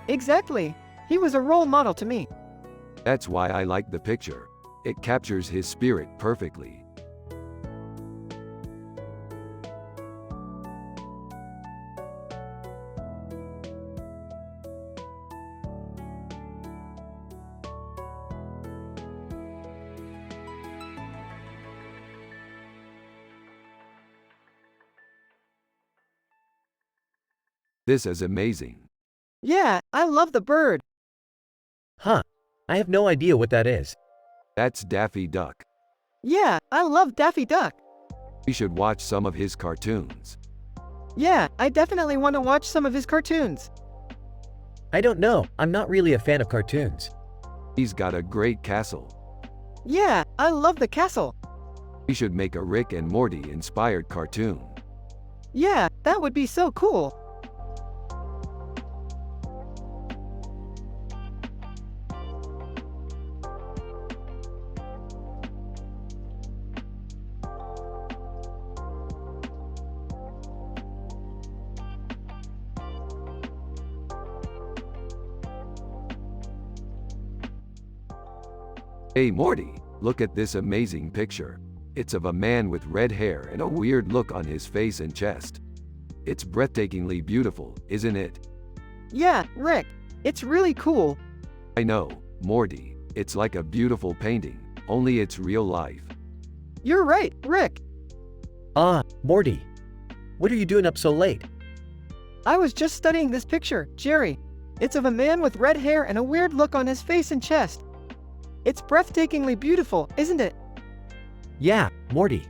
Exactly. He was a role model to me. That's why I like the picture. It captures his spirit perfectly. This is amazing. Yeah, I love the bird. Huh. I have no idea what that is. That's Daffy Duck. Yeah, I love Daffy Duck. We should watch some of his cartoons. Yeah, I definitely want to watch some of his cartoons. I don't know, I'm not really a fan of cartoons. He's got a great castle. Yeah, I love the castle. We should make a Rick and Morty inspired cartoon. Yeah, that would be so cool. Hey Morty, look at this amazing picture. It's of a man with red hair and a weird look on his face and chest. It's breathtakingly beautiful, isn't it? Yeah, Rick, it's really cool. I know, Morty, it's like a beautiful painting, only it's real life. You're right, Rick. Morty. What are you doing up so late? I was just studying this picture, Jerry. It's of a man with red hair and a weird look on his face and chest. It's breathtakingly beautiful, isn't it? Yeah, Morty.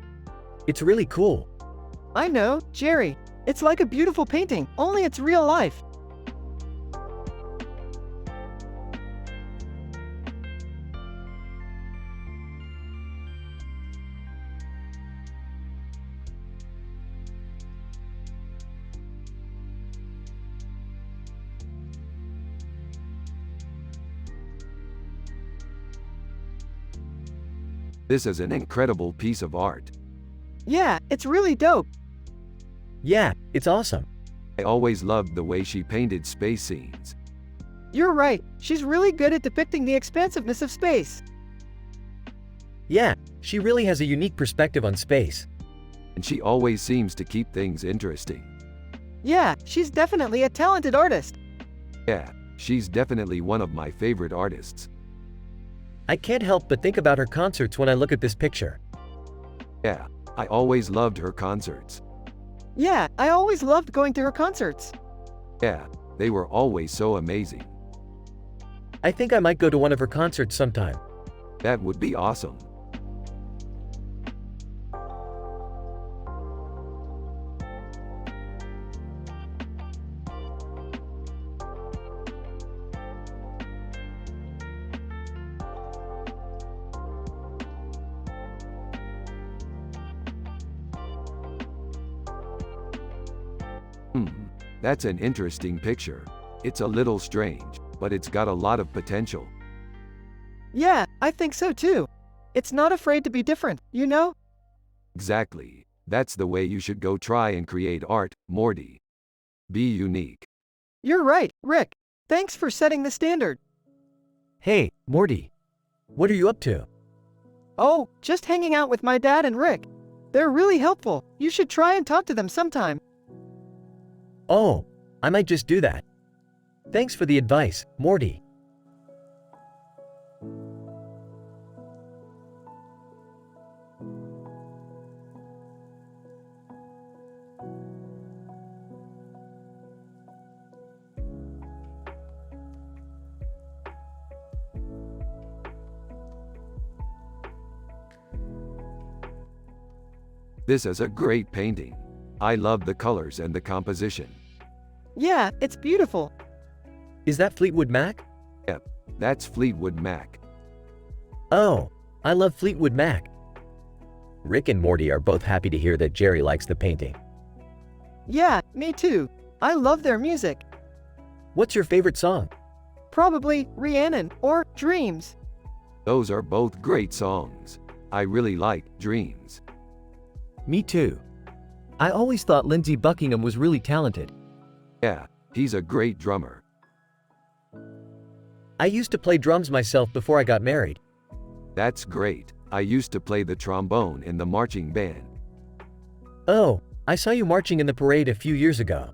It's really cool. I know, Jerry. It's like a beautiful painting, only it's real life. This is an incredible piece of art. Yeah, it's really dope. Yeah, it's awesome. I always loved the way she painted space scenes. You're right, she's really good at depicting the expansiveness of space. Yeah, she really has a unique perspective on space. And she always seems to keep things interesting. Yeah, she's definitely a talented artist. Yeah, she's definitely one of my favorite artists. I can't help but think about her concerts when I look at this picture. Yeah, I always loved her concerts. Yeah, I always loved going to her concerts. Yeah, they were always so amazing. I think I might go to one of her concerts sometime. That would be awesome. That's an interesting picture. It's a little strange, but it's got a lot of potential. Yeah, I think so too. It's not afraid to be different, you know? Exactly. That's the way you should go try and create art, Morty. Be unique. You're right, Rick. Thanks for setting the standard. Hey, Morty. What are you up to? Oh, just hanging out with my dad and Rick. They're really helpful. You should try and talk to them sometime. Oh, I might just do that. Thanks for the advice, Morty. This is a great painting. I love the colors and the composition. Yeah, it's beautiful. Is that Fleetwood Mac? Yep, that's Fleetwood Mac. Oh, I love Fleetwood Mac. Rick and Morty are both happy to hear that Jerry likes the painting. Yeah, me too. I love their music. What's your favorite song? Probably Rhiannon or Dreams. Those are both great songs. I really like Dreams. Me too. I always thought Lindsey Buckingham was really talented. Yeah, he's a great drummer. I used to play drums myself before I got married. That's great. I used to play the trombone in the marching band. Oh, I saw you marching in the parade a few years ago.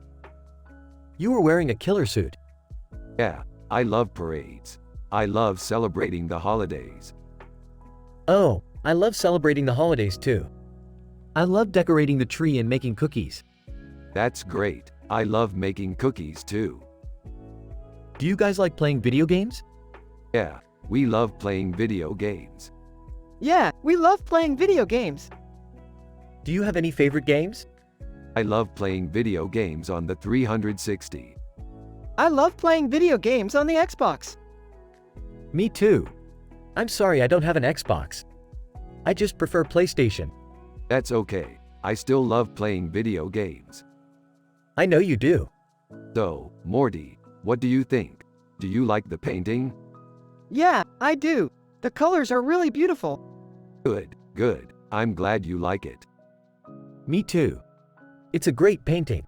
You were wearing a killer suit. Yeah, I love parades. I love celebrating the holidays. Oh, I love celebrating the holidays too. I love decorating the tree and making cookies. That's great. I love making cookies too. Do you guys like playing video games? Yeah, we love playing video games. Yeah, we love playing video games. Do you have any favorite games? I love playing video games on the 360. I love playing video games on the Xbox. Me too. I'm sorry I don't have an Xbox. I just prefer PlayStation. That's okay. I still love playing video games. I know you do. So, Morty, what do you think? Do you like the painting? Yeah, I do. The colors are really beautiful. Good, good. I'm glad you like it. Me too. It's a great painting.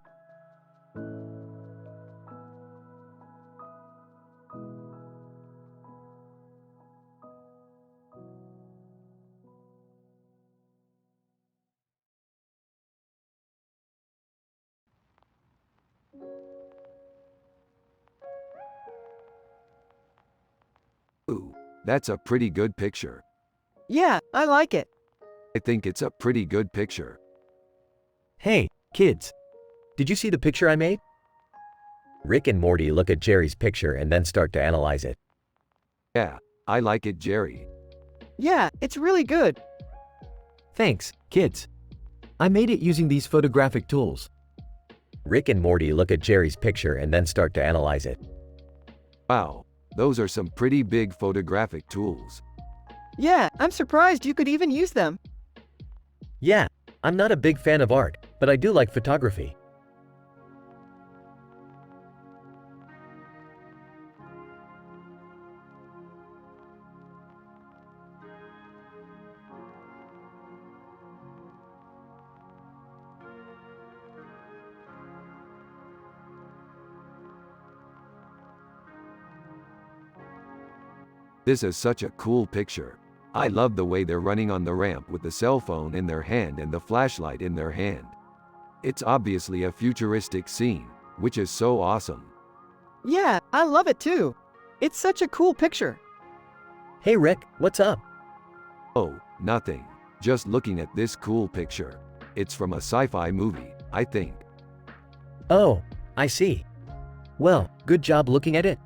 Ooh, that's a pretty good picture. Yeah, I like it. I think it's a pretty good picture. Hey, kids. Did you see the picture I made? Rick and Morty look at Jerry's picture and then start to analyze it. Yeah, I like it, Jerry. Yeah, it's really good. Thanks, kids. I made it using these photographic tools. Rick and Morty look at Jerry's picture and then start to analyze it. Wow, those are some pretty big photographic tools. Yeah, I'm surprised you could even use them. Yeah, I'm not a big fan of art, but I do like photography. This is such a cool picture. I love the way they're running on the ramp with the cell phone in their hand and the flashlight in their hand. It's obviously a futuristic scene, which is so awesome. Yeah, I love it too. It's such a cool picture. Hey Rick, what's up? Oh, nothing. Just looking at this cool picture. It's from a sci-fi movie, I think. Oh, I see. Well, good job looking at it.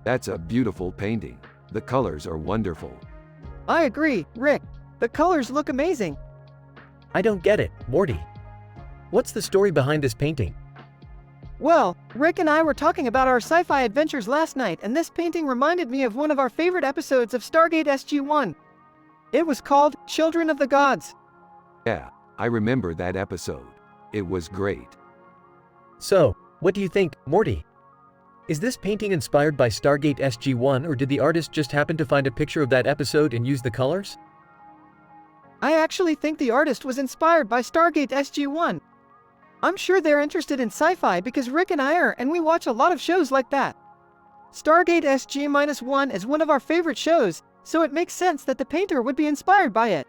That's a beautiful painting. The colors are wonderful. I agree, Rick. The colors look amazing. I don't get it, Morty. What's the story behind this painting? Well, Rick and I were talking about our sci-fi adventures last night, and this painting reminded me of one of our favorite episodes of Stargate SG-1. It was called Children of the Gods. Yeah, I remember that episode. It was great. So, what do you think, Morty? Is this painting inspired by Stargate SG-1, or did the artist just happen to find a picture of that episode and use the colors? I actually think the artist was inspired by Stargate SG-1. I'm sure they're interested in sci-fi because Rick and I are, and we watch a lot of shows like that. Stargate SG-1 is one of our favorite shows, so it makes sense that the painter would be inspired by it.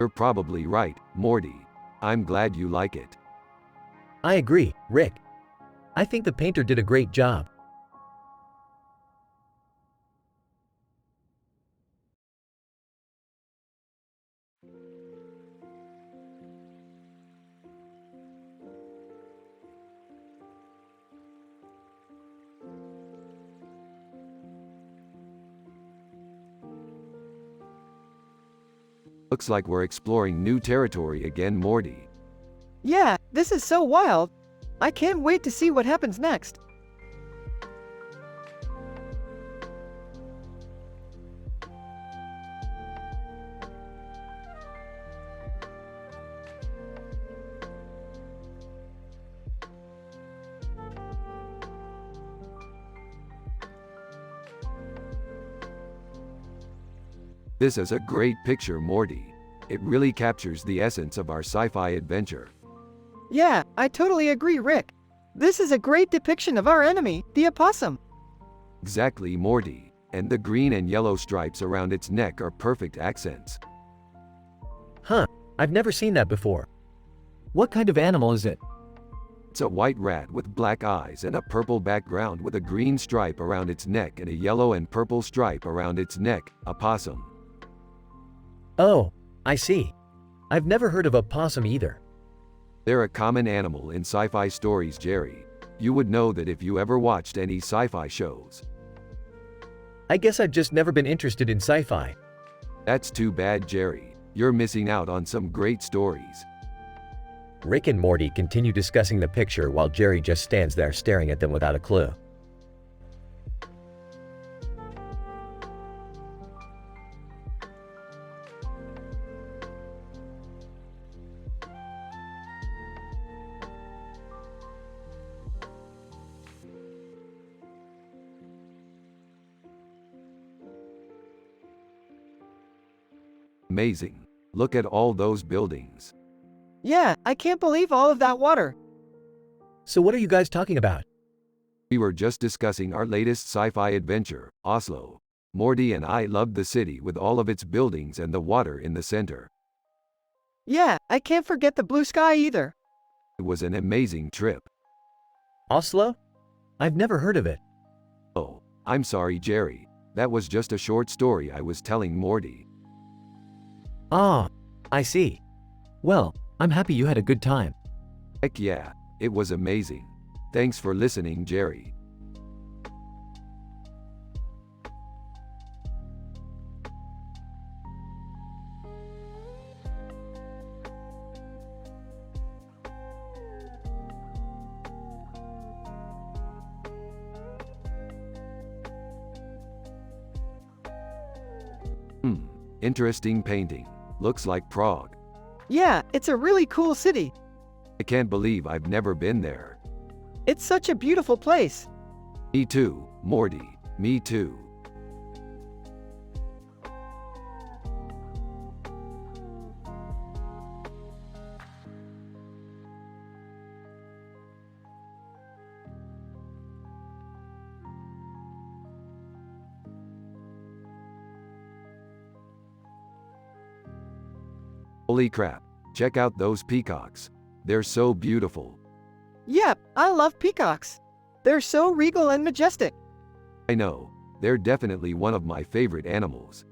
You're probably right, Morty. I'm glad you like it. I agree, Rick. I think the painter did a great job. Looks like we're exploring new territory again, Morty. Yeah, this is so wild. I can't wait to see what happens next. This is a great picture, Morty. It really captures the essence of our sci-fi adventure. Yeah, I totally agree, Rick. This is a great depiction of our enemy, the opossum. Exactly, Morty. And the green and yellow stripes around its neck are perfect accents. Huh, I've never seen that before. What kind of animal is it? It's a white rat with black eyes and a purple background with a green stripe around its neck and a yellow and purple stripe around its neck, a possum. Oh, I see. I've never heard of a possum either. They're a common animal in sci-fi stories, Jerry. You would know that if you ever watched any sci-fi shows. I guess I've just never been interested in sci-fi. That's too bad, Jerry. You're missing out on some great stories. Rick and Morty continue discussing the picture while Jerry just stands there staring at them without a clue. Amazing. Look at all those buildings. Yeah, I can't believe all of that water. So what are you guys talking about? We were just discussing our latest sci-fi adventure, Oslo. Morty and I loved the city with all of its buildings and the water in the center. Yeah, I can't forget the blue sky either. It was an amazing trip. Oslo? I've never heard of it. Oh, I'm sorry, Jerry. That was just a short story I was telling Morty. Ah, I see. Well, I'm happy you had a good time. Heck yeah, it was amazing. Thanks for listening, Jerry. Interesting painting. Looks like Prague. Yeah, it's a really cool city. I can't believe I've never been there. It's such a beautiful place. Me too, Morty. Me too. Holy crap, check out those peacocks. They're so beautiful. Yep, I love peacocks. They're so regal and majestic. I know, they're definitely one of my favorite animals.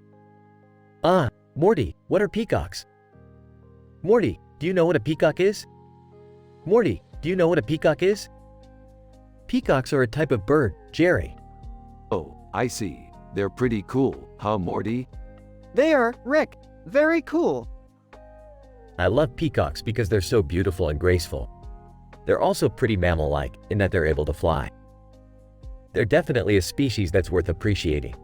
Morty, what are peacocks? Morty, do you know what a peacock is? Morty, do you know what a peacock is? Peacocks are a type of bird, Jerry. Oh, I see. They're pretty cool, huh, Morty? They are, Rick, very cool. I love peacocks because they're so beautiful and graceful. They're also pretty mammal-like in that they're able to fly. They're definitely a species that's worth appreciating.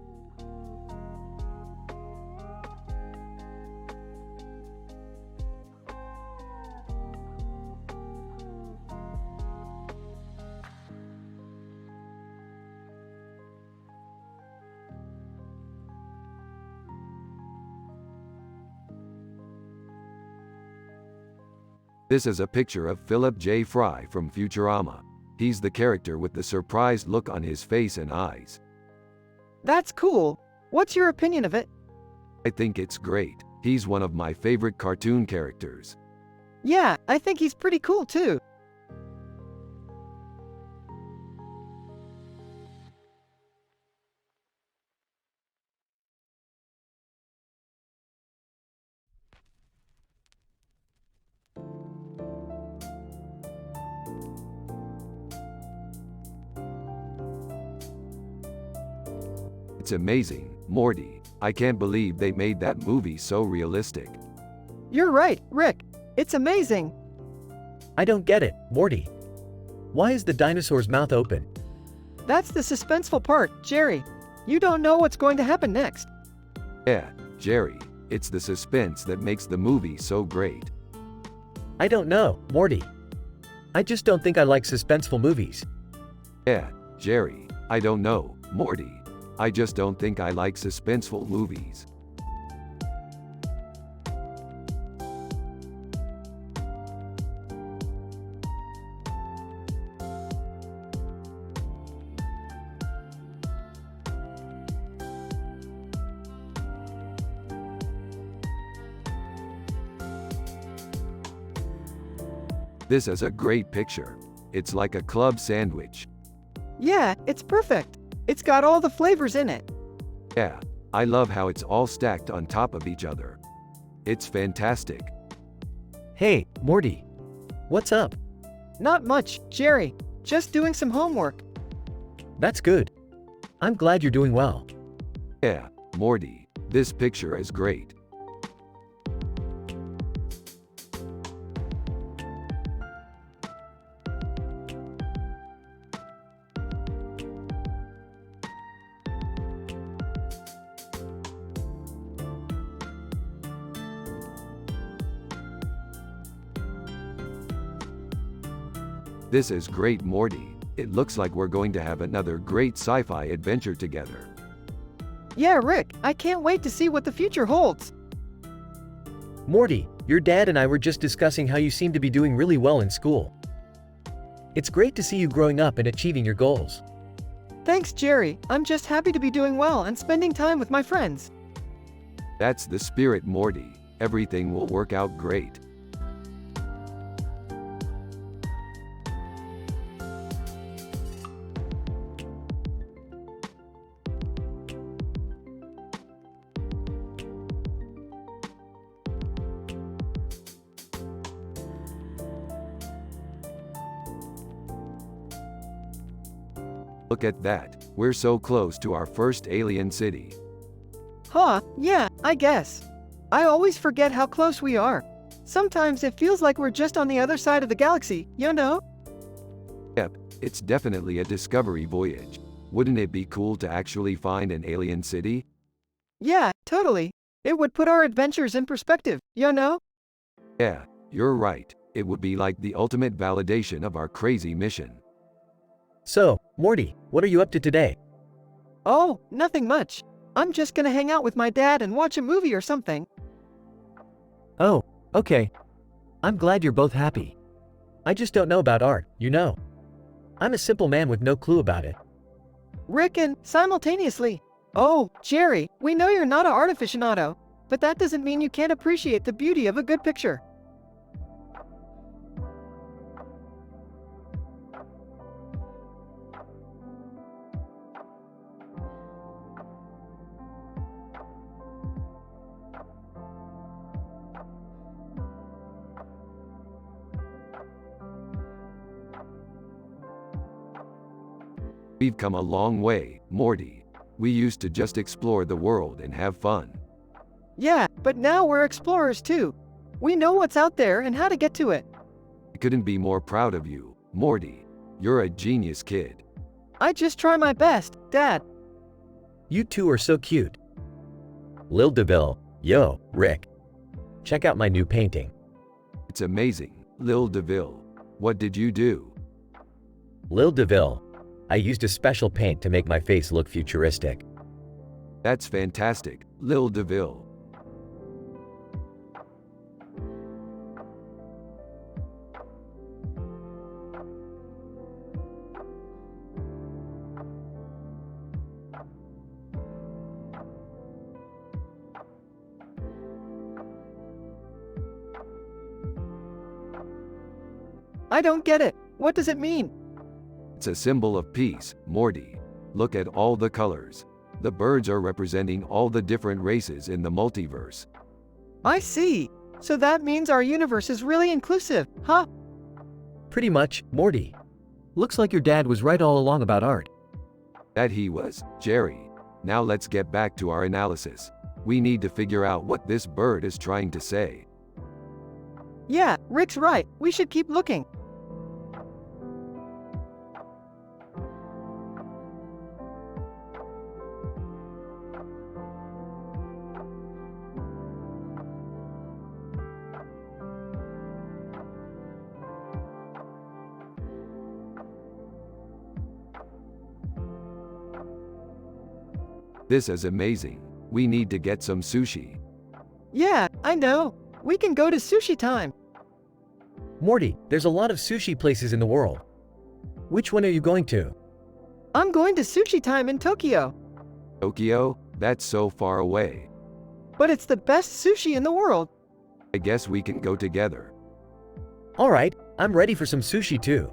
This is a picture of Philip J. Fry from Futurama. He's the character with the surprised look on his face and eyes. That's cool. What's your opinion of it? I think it's great. He's one of my favorite cartoon characters. Yeah, I think he's pretty cool too. It's amazing, Morty. I can't believe they made that movie so realistic. You're right, Rick. It's amazing. I don't get it, Morty. Why is the dinosaur's mouth open? That's the suspenseful part, Jerry. You don't know what's going to happen next. Yeah, Jerry, it's the suspense that makes the movie so great. I don't know, Morty. I just don't think I like suspenseful movies. Yeah, Jerry, I don't know, Morty. I just don't think I like suspenseful movies. This is a great picture. It's like a club sandwich. Yeah, it's perfect. It's got all the flavors in it. Yeah, I love how it's all stacked on top of each other. It's fantastic. Hey, Morty. What's up? Not much, Jerry. Just doing some homework. That's good. I'm glad you're doing well. Yeah, Morty, this picture is great. This is great, Morty. It looks like we're going to have another great sci-fi adventure together. Yeah, Rick, I can't wait to see what the future holds. Morty, your dad and I were just discussing how you seem to be doing really well in school. It's great to see you growing up and achieving your goals. Thanks, Jerry. I'm just happy to be doing well and spending time with my friends. That's the spirit, Morty. Everything will work out great. Look at that, we're so close to our first alien city. Huh, yeah, I guess. I always forget how close we are. Sometimes it feels like we're just on the other side of the galaxy, you know? Yep, it's definitely a discovery voyage. Wouldn't it be cool to actually find an alien city? Yeah, totally. It would put our adventures in perspective, you know? Yeah, you're right. It would be like the ultimate validation of our crazy mission. So, Morty, what are you up to today? Oh, nothing much. I'm just gonna hang out with my dad and watch a movie or something. Oh, okay. I'm glad you're both happy. I just don't know about art, you know. I'm a simple man with no clue about it. Rick and simultaneously. Oh, Jerry, we know you're not an art aficionado, but that doesn't mean you can't appreciate the beauty of a good picture. We've come a long way, Morty. We used to just explore the world and have fun. Yeah, but now we're explorers too. We know what's out there and how to get to it. I couldn't be more proud of you, Morty. You're a genius kid. I just try my best, Dad. You two are so cute. Lil DeVille, yo, Rick. Check out my new painting. It's amazing, Lil DeVille. What did you do? Lil DeVille. I used a special paint to make my face look futuristic. That's fantastic, Lil DeVille. I don't get it. What does it mean? It's a symbol of peace, Morty. Look at all the colors. The birds are representing all the different races in the multiverse. I see. So that means our universe is really inclusive, huh? Pretty much, Morty. Looks like your dad was right all along about art. That he was, Jerry. Now let's get back to our analysis. We need to figure out what this bird is trying to say. Yeah, Rick's right. We should keep looking. This is amazing. We need to get some sushi. Yeah, I know. We can go to sushi time. Morty, there's a lot of sushi places in the world. Which one are you going to? I'm going to sushi time in Tokyo. Tokyo? That's so far away. But it's the best sushi in the world. I guess we can go together. Alright, I'm ready for some sushi too.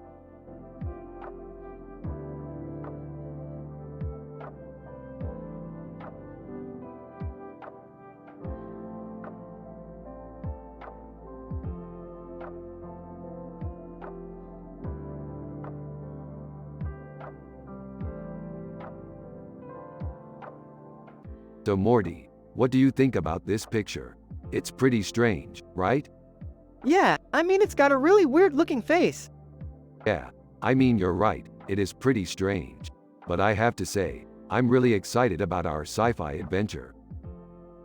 So Morty, what do you think about this picture? It's pretty strange, right? Yeah, I mean it's got a really weird looking face. Yeah, I mean you're right, it is pretty strange. But I have to say, I'm really excited about our sci-fi adventure.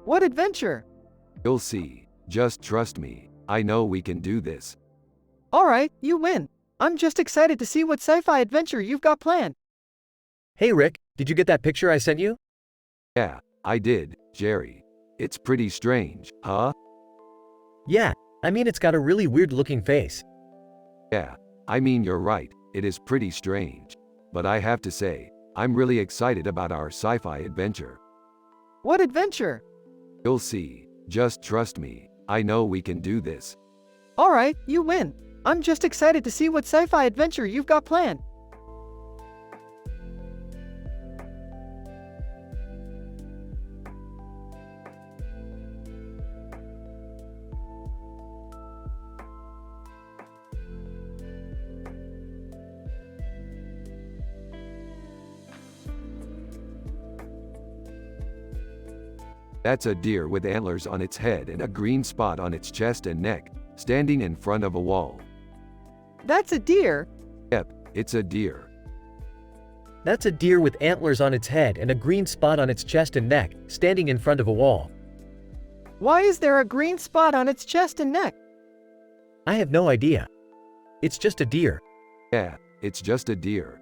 What adventure? You'll see, just trust me, I know we can do this. Alright, you win. I'm just excited to see what sci-fi adventure you've got planned. Hey Rick, did you get that picture I sent you? Yeah, I did, Jerry. It's pretty strange, huh? Yeah, I mean it's got a really weird looking face. Yeah, I mean you're right, it is pretty strange. But I have to say, I'm really excited about our sci-fi adventure. What adventure? You'll see, just trust me, I know we can do this. Alright, you win. I'm just excited to see what sci-fi adventure you've got planned. That's a deer with antlers on its head and a green spot on its chest and neck, standing in front of a wall. That's a deer. Yep, it's a deer. That's a deer with antlers on its head and a green spot on its chest and neck, standing in front of a wall. Why is there a green spot on its chest and neck? I have no idea. It's just a deer. Yeah, it's just a deer.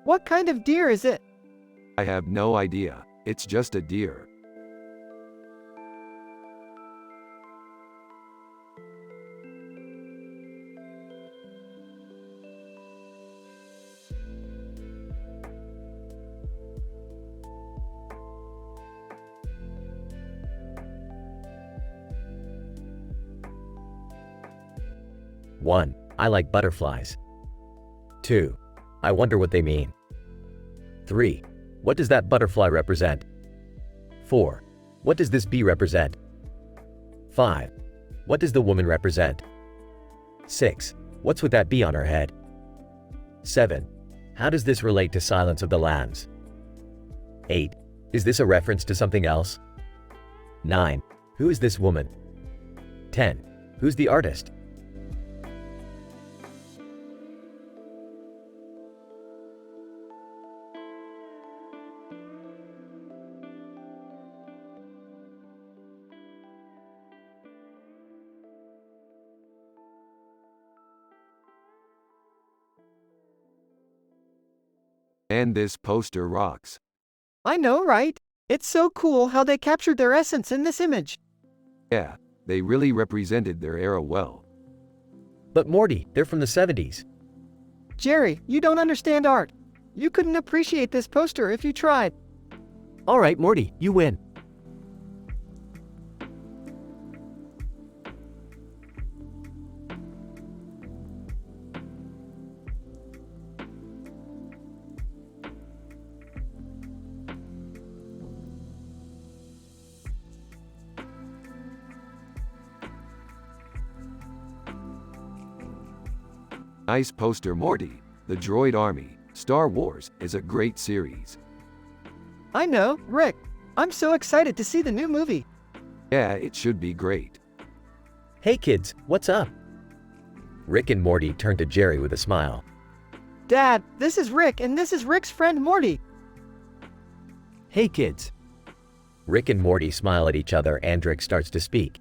What kind of deer is it? I have no idea. It's just a deer. One, I like butterflies. 2. I wonder what they mean. 3. What does that butterfly represent? 4. What does this bee represent? 5. What does the woman represent? 6. What's with that bee on her head? 7. How does this relate to Silence of the Lambs? 8. Is this a reference to something else? 9. Who is this woman? 10. Who's the artist? And this poster rocks. I know, right? It's so cool how they captured their essence in this image. Yeah, they really represented their era well. But Morty, they're from the 70s. Jerry, you don't understand art. You couldn't appreciate this poster if you tried. All right, Morty, you win. Nice poster, Morty. The Droid Army, Star Wars, is a great series. I know, Rick. I'm so excited to see the new movie. Yeah, it should be great. Hey kids, what's up? Rick and Morty turned to Jerry with a smile. Dad, this is Rick and this is Rick's friend Morty. Hey kids. Rick and Morty smile at each other and Rick starts to speak.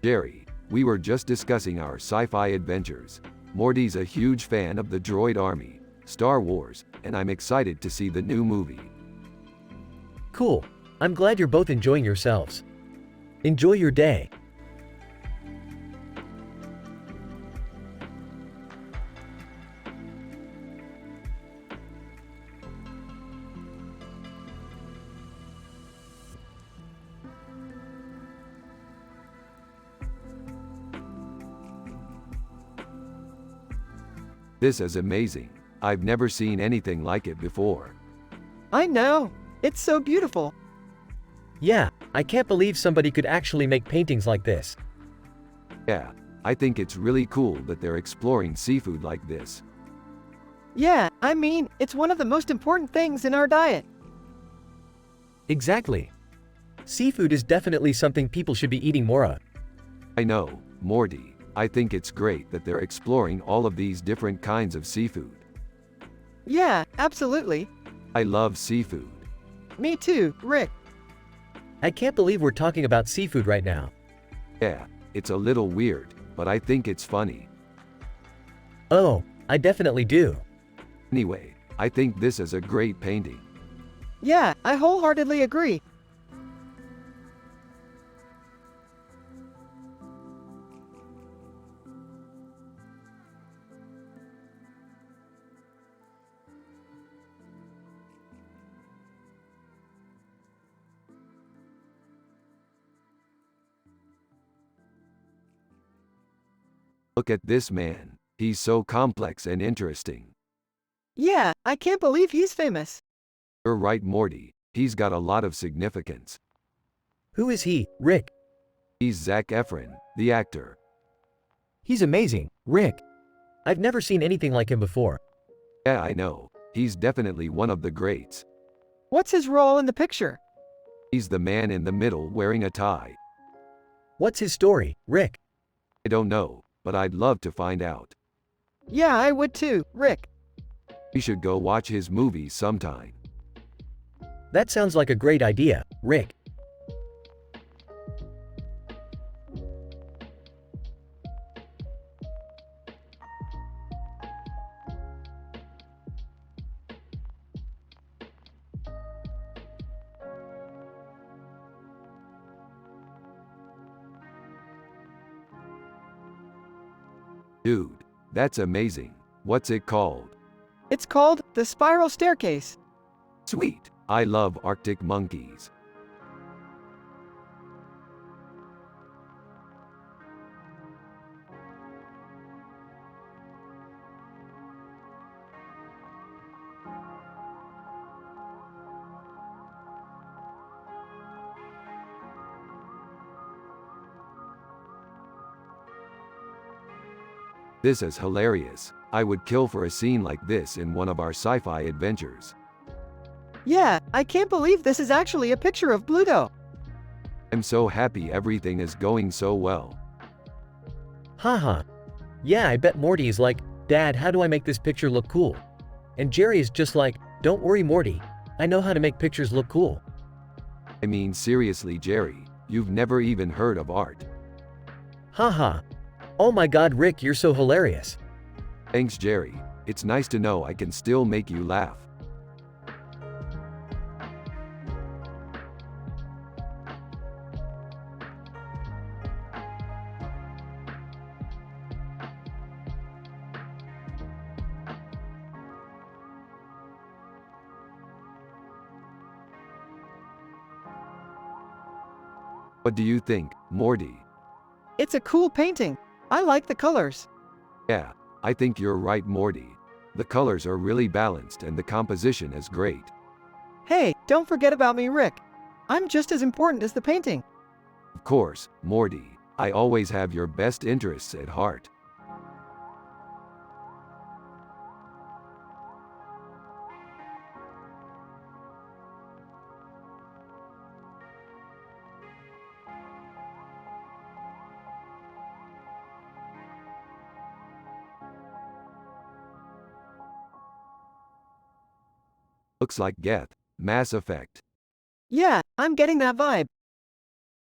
Jerry, we were just discussing our sci-fi adventures. Morty's a huge fan of the Droid Army, Star Wars, and I'm excited to see the new movie. Cool. I'm glad you're both enjoying yourselves. Enjoy your day. This is amazing. I've never seen anything like it before. I know. It's so beautiful. Yeah, I can't believe somebody could actually make paintings like this. Yeah, I think it's really cool that they're exploring seafood like this. Yeah, I mean, it's one of the most important things in our diet. Exactly. Seafood is definitely something people should be eating more of. I know, Morty. I think it's great that they're exploring all of these different kinds of seafood. Yeah, absolutely. I love seafood. Me too, Rick. I can't believe we're talking about seafood right now. Yeah, it's a little weird, but I think it's funny. Oh, I definitely do. Anyway, I think this is a great painting. Yeah, I wholeheartedly agree. Look at this man. He's so complex and interesting. Yeah, I can't believe he's famous. You're right, Morty. He's got a lot of significance. Who is he, Rick? He's Zac Efron, the actor. He's amazing, Rick. I've never seen anything like him before. Yeah, I know. He's definitely one of the greats. What's his role in the picture? He's the man in the middle wearing a tie. What's his story, Rick? I don't know, but I'd love to find out. Yeah, I would too, Rick. We should go watch his movies sometime. That sounds like a great idea, Rick. Dude, that's amazing. What's it called? It's called the Spiral Staircase. Sweet. I love Arctic monkeys. This is hilarious. I would kill for a scene like this in one of our sci-fi adventures. Yeah, I can't believe this is actually a picture of Pluto. I'm so happy everything is going so well. Haha. Yeah, I bet Morty is like, Dad, how do I make this picture look cool? And Jerry is just like, don't worry, Morty. I know how to make pictures look cool. I mean, seriously, Jerry, you've never even heard of art. Haha. Oh my god, Rick, you're so hilarious. Thanks, Jerry. It's nice to know I can still make you laugh. What do you think, Morty? It's a cool painting. I like the colors. Yeah, I think you're right, Morty. The colors are really balanced and the composition is great. Hey, don't forget about me, Rick. I'm just as important as the painting. Of course, Morty. I always have your best interests at heart. Looks like Geth, Mass Effect. Yeah, I'm getting that vibe.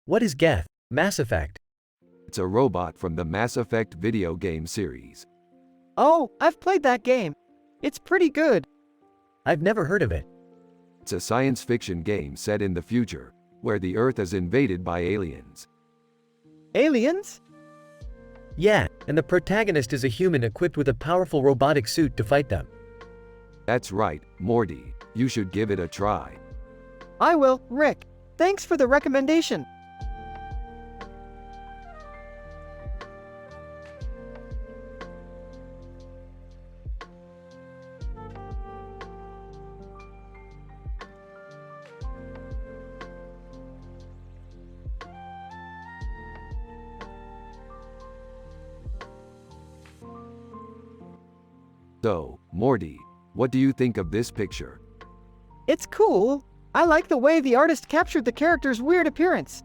What is Geth? Mass Effect? It's a robot from the Mass Effect video game series. Oh, I've played that game. It's pretty good. I've never heard of it. It's a science fiction game set in the future, where the Earth is invaded by aliens. Aliens? Yeah, and the protagonist is a human equipped with a powerful robotic suit to fight them. That's right, Morty. You should give it a try. I will, Rick. Thanks for the recommendation. So, Morty, what do you think of this picture? It's cool. I like the way the artist captured the character's weird appearance.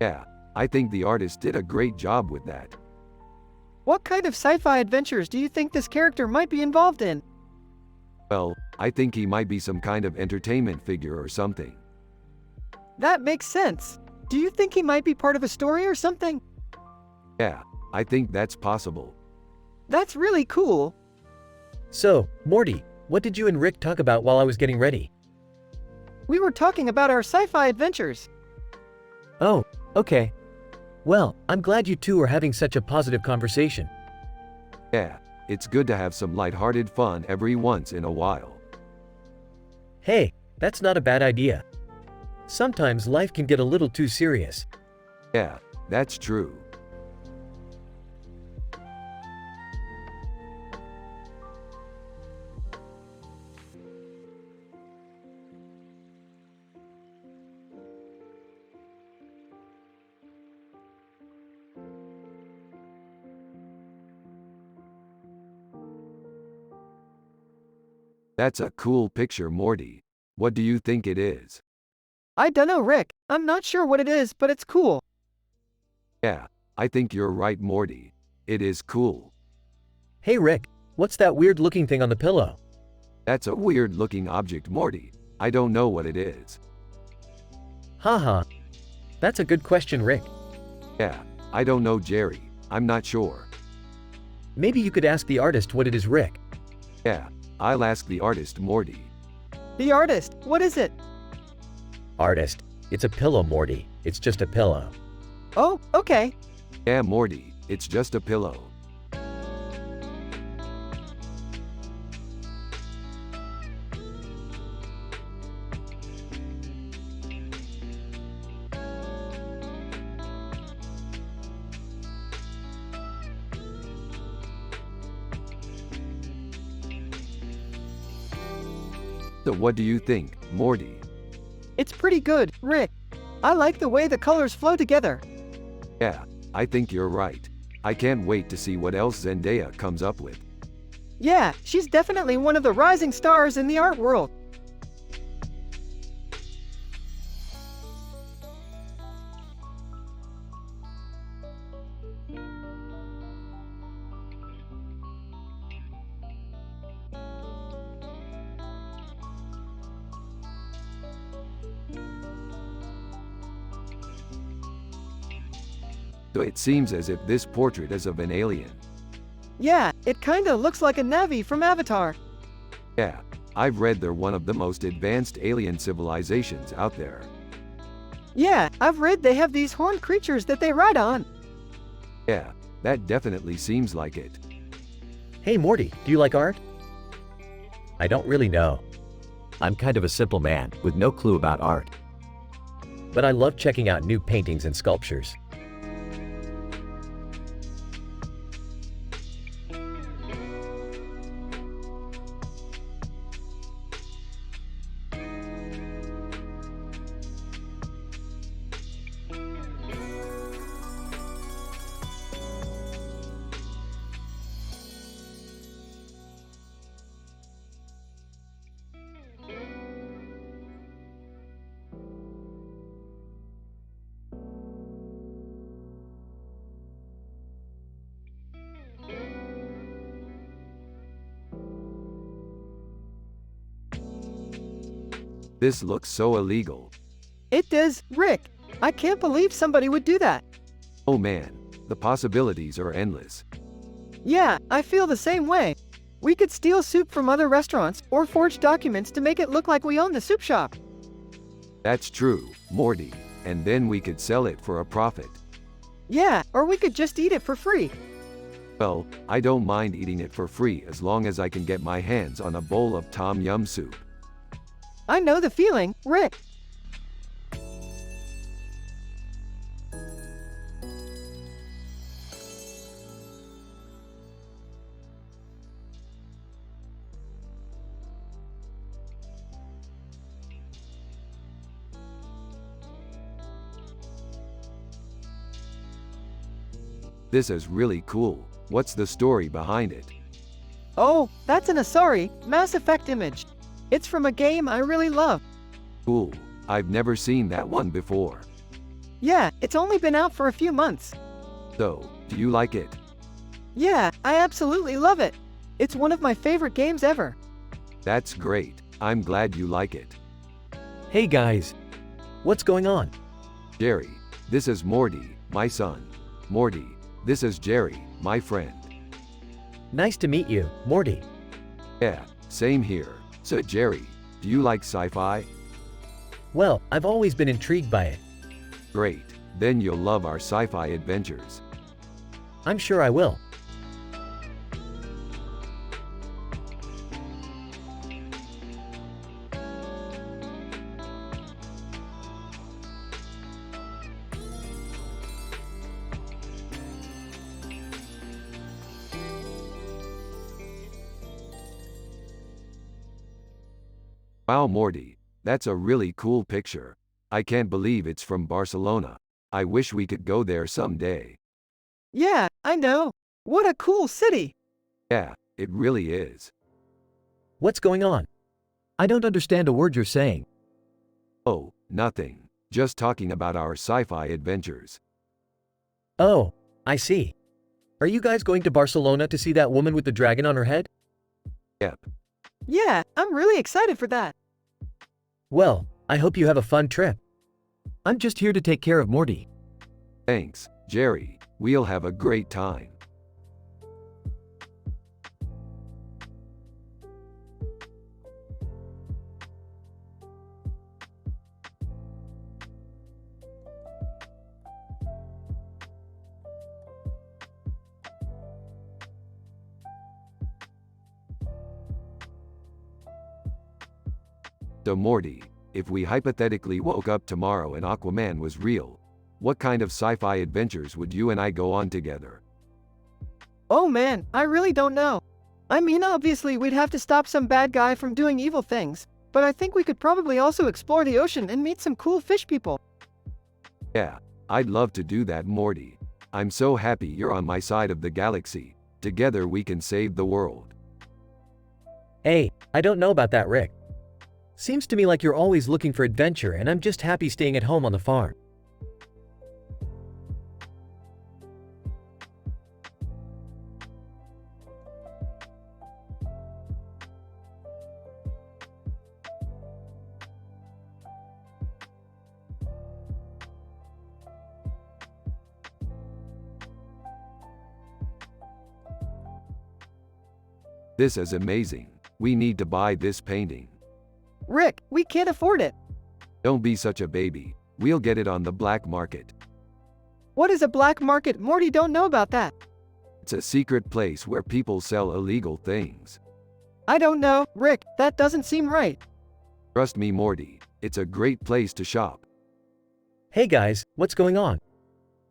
Yeah, I think the artist did a great job with that. What kind of sci-fi adventures do you think this character might be involved in? Well, I think he might be some kind of entertainment figure or something. That makes sense. Do you think he might be part of a story or something? Yeah, I think that's possible. That's really cool. So, Morty, what did you and Rick talk about while I was getting ready? We were talking about our sci-fi adventures. Oh, okay. Well, I'm glad you two are having such a positive conversation. Yeah, it's good to have some lighthearted fun every once in a while. Hey, that's not a bad idea. Sometimes life can get a little too serious. Yeah, that's true. That's a cool picture, Morty. What do you think it is? I dunno, Rick. I'm not sure what it is, but it's cool. Yeah, I think you're right, Morty. It is cool. Hey Rick, what's that weird looking thing on the pillow? That's a weird looking object, Morty. I don't know what it is. Haha. That's a good question, Rick. Yeah, I don't know, Jerry. I'm not sure. Maybe you could ask the artist what it is, Rick. Yeah, I'll ask the artist, Morty. The artist, what is it? Artist, it's a pillow, Morty. It's just a pillow. Oh, okay. Yeah, Morty, it's just a pillow. So what do you think, Morty? It's pretty good, Rick. I like the way the colors flow together. Yeah, I think you're right. I can't wait to see what else Zendaya comes up with. Yeah, she's definitely one of the rising stars in the art world. So it seems as if this portrait is of an alien. Yeah, it kinda looks like a Navi from Avatar. Yeah, I've read they're one of the most advanced alien civilizations out there. Yeah, I've read they have these horned creatures that they ride on. Yeah, that definitely seems like it. Hey Morty, do you like art? I don't really know, I'm kind of a simple man with no clue about art. but I love checking out new paintings and sculptures. This looks so illegal. It does, Rick. I can't believe somebody would do that. Oh man, the possibilities are endless. Yeah, I feel the same way. We could steal soup from other restaurants or forge documents to make it look like we own the soup shop. That's true, Morty, and then we could sell it for a profit. Yeah, or we could just eat it for free. Well, I don't mind eating it for free as long as I can get my hands on a bowl of tom yum soup. I know the feeling, Rick. This is really cool. What's the story behind it? Oh, that's an Asari Mass Effect image. It's from a game I really love. Cool. I've never seen that one before. Yeah, it's only been out for a few months. So, do you like it? Yeah, I absolutely love it. It's one of my favorite games ever. That's great. I'm glad you like it. Hey guys, what's going on? Jerry, this is Morty, my son. Morty, this is Jerry, my friend. Nice to meet you, Morty. Yeah, same here. So Jerry, do you like sci-fi? Well, I've always been intrigued by it. Great. Then you'll love our sci-fi adventures. I'm sure I will. Wow, Morty, that's a really cool picture. I can't believe it's from Barcelona. I wish we could go there someday. Yeah, I know. What a cool city. Yeah, it really is. What's going on? I don't understand a word you're saying. Oh, nothing. Just talking about our sci-fi adventures. Oh, I see. Are you guys going to Barcelona to see that woman with the dragon on her head? Yep. Yeah, I'm really excited for that. Well, I hope you have a fun trip. I'm just here to take care of Morty. Thanks, Jerry. We'll have a great time. So Morty, if we hypothetically woke up tomorrow and Aquaman was real, what kind of sci-fi adventures would you and I go on together? Oh man, I really don't know. I mean, obviously we'd have to stop some bad guy from doing evil things. but I think we could probably also explore the ocean and meet some cool fish people. Yeah, I'd love to do that, Morty. I'm so happy you're on my side of the galaxy. Together we can save the world. Hey, I don't know about that, Rick. Seems to me like you're always looking for adventure and I'm just happy staying at home on the farm. This is amazing. We need to buy this painting. Rick, we can't afford it. Don't be such a baby. We'll get it on the black market. What is a black market? Morty don't know about that. It's a secret place where people sell illegal things. I don't know, Rick, that doesn't seem right. Trust me, Morty. It's a great place to shop. Hey guys, what's going on?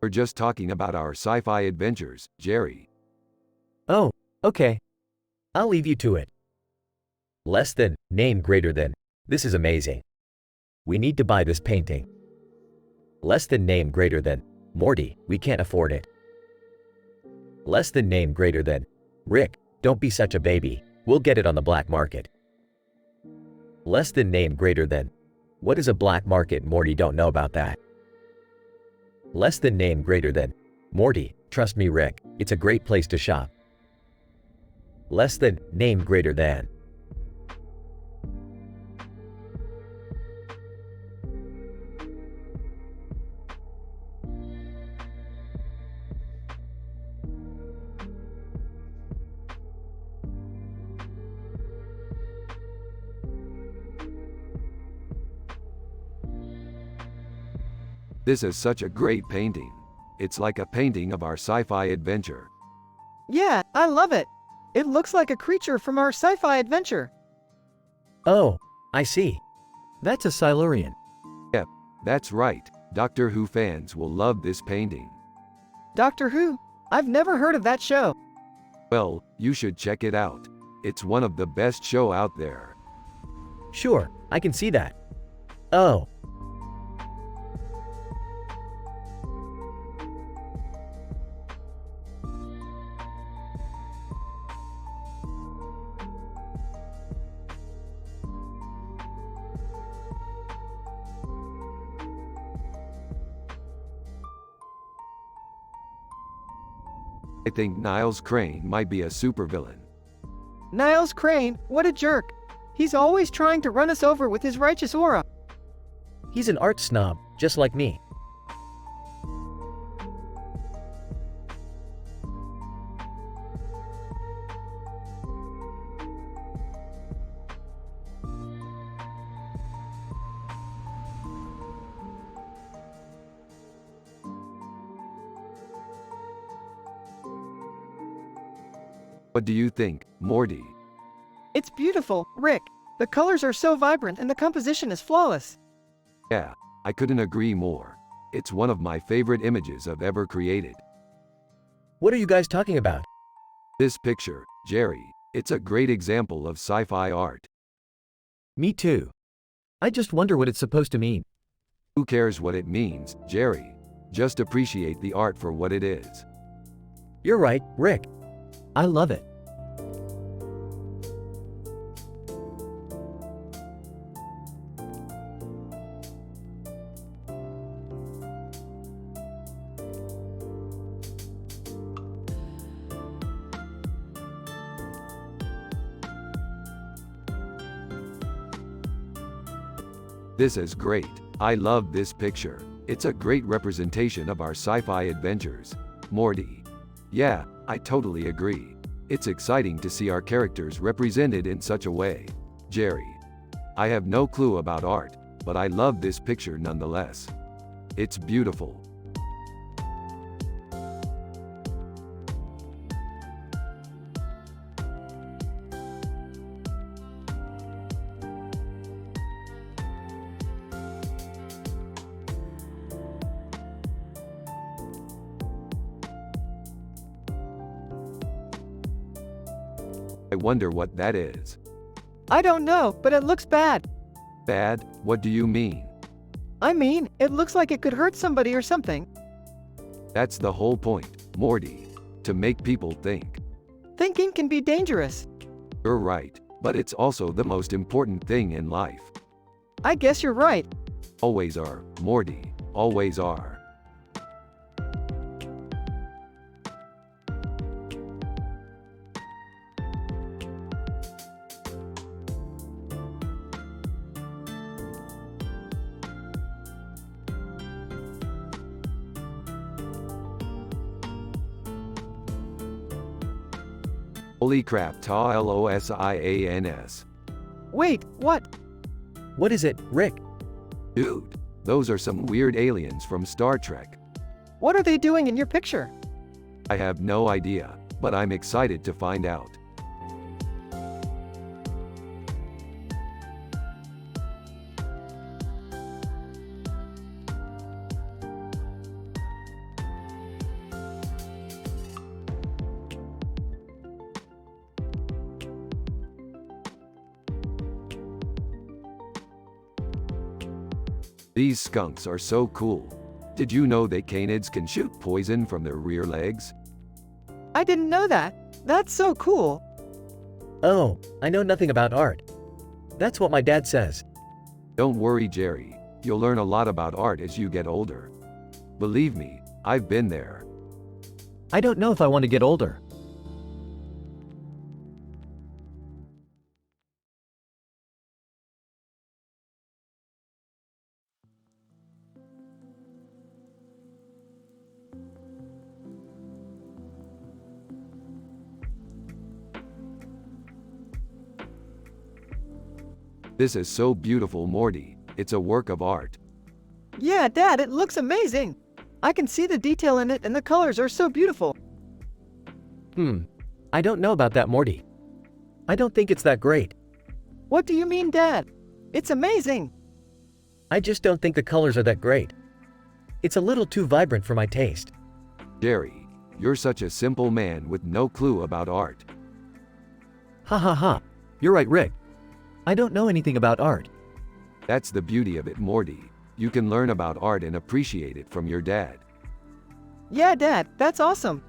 We're just talking about our sci-fi adventures, Jerry. Oh, okay. I'll leave you to it. Less than, name greater than. This is amazing. We need to buy this painting. Less than, name greater than. Morty, we can't afford it. Less than, name greater than. Rick, don't be such a baby. We'll get it on the black market. Less than, name greater than. What is a black market? Morty don't know about that. Less than, name greater than. Morty, trust me, Rick, it's a great place to shop. Less than, name greater than. This is such a great painting. It's like a painting of our sci-fi adventure. Yeah, I love it. It looks like a creature from our sci-fi adventure. Oh, I see. That's a Silurian. Yep, that's right. Doctor Who fans will love this painting. Doctor Who? I've never heard of that show. Well, you should check it out. It's one of the best show out there. Sure, I can see that. Oh. I think Niles Crane might be a supervillain. Niles Crane, what a jerk. He's always trying to run us over with his righteous aura. He's an art snob, just like me. What do you think, Morty? It's beautiful, Rick. The colors are so vibrant and the composition is flawless. Yeah, I couldn't agree more. It's one of my favorite images I've ever created. What are you guys talking about? This picture, Jerry, it's a great example of sci-fi art. Me too. I just wonder what it's supposed to mean. Who cares what it means, Jerry? Just appreciate the art for what it is. You're right, Rick. I love it. This is great. I love this picture. It's a great representation of our sci-fi adventures. Morty. Yeah, I totally agree. It's exciting to see our characters represented in such a way. Jerry. I have no clue about art, but I love this picture nonetheless. It's beautiful. I wonder what that is. I don't know, but it looks bad. Dad, what do you mean? I mean, it looks like it could hurt somebody or something. That's the whole point, Morty. To make people think. Thinking can be dangerous. You're right, but it's also the most important thing in life. I guess you're right. Always are, Morty. Always are. Holy crap, Losians. Wait, what? What is it, Rick? Dude, those are some weird aliens from Star Trek. What are they doing in your picture? I have no idea, but I'm excited to find out. These skunks are so cool. Did you know that canids can shoot poison from their rear legs? I didn't know that. That's so cool. Oh, I know nothing about art. That's what my dad says. Don't worry, Jerry. You'll learn a lot about art as you get older. Believe me, I've been there. I don't know if I want to get older. This is so beautiful, Morty. It's a work of art. Yeah, Dad, it looks amazing. I can see the detail in it and the colors are so beautiful. I don't know about that, Morty. I don't think it's that great. What do you mean, Dad? It's amazing. I just don't think the colors are that great. It's a little too vibrant for my taste. Jerry, you're such a simple man with no clue about art. Ha ha ha. You're right, Rick. I don't know anything about art. That's the beauty of it, Morty. You can learn about art and appreciate it from your dad. Yeah, Dad, that's awesome.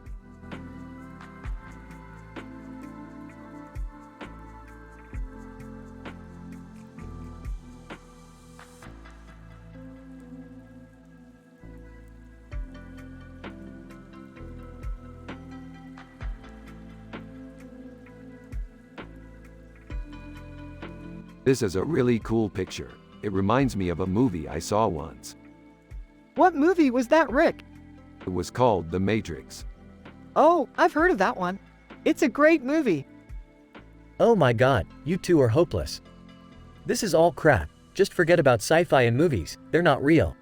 This is a really cool picture. It reminds me of a movie I saw once. What movie was that, Rick? It was called The Matrix. Oh, I've heard of that one. It's a great movie. Oh my god, you two are hopeless. This is all crap. Just forget about sci-fi and movies. They're not real.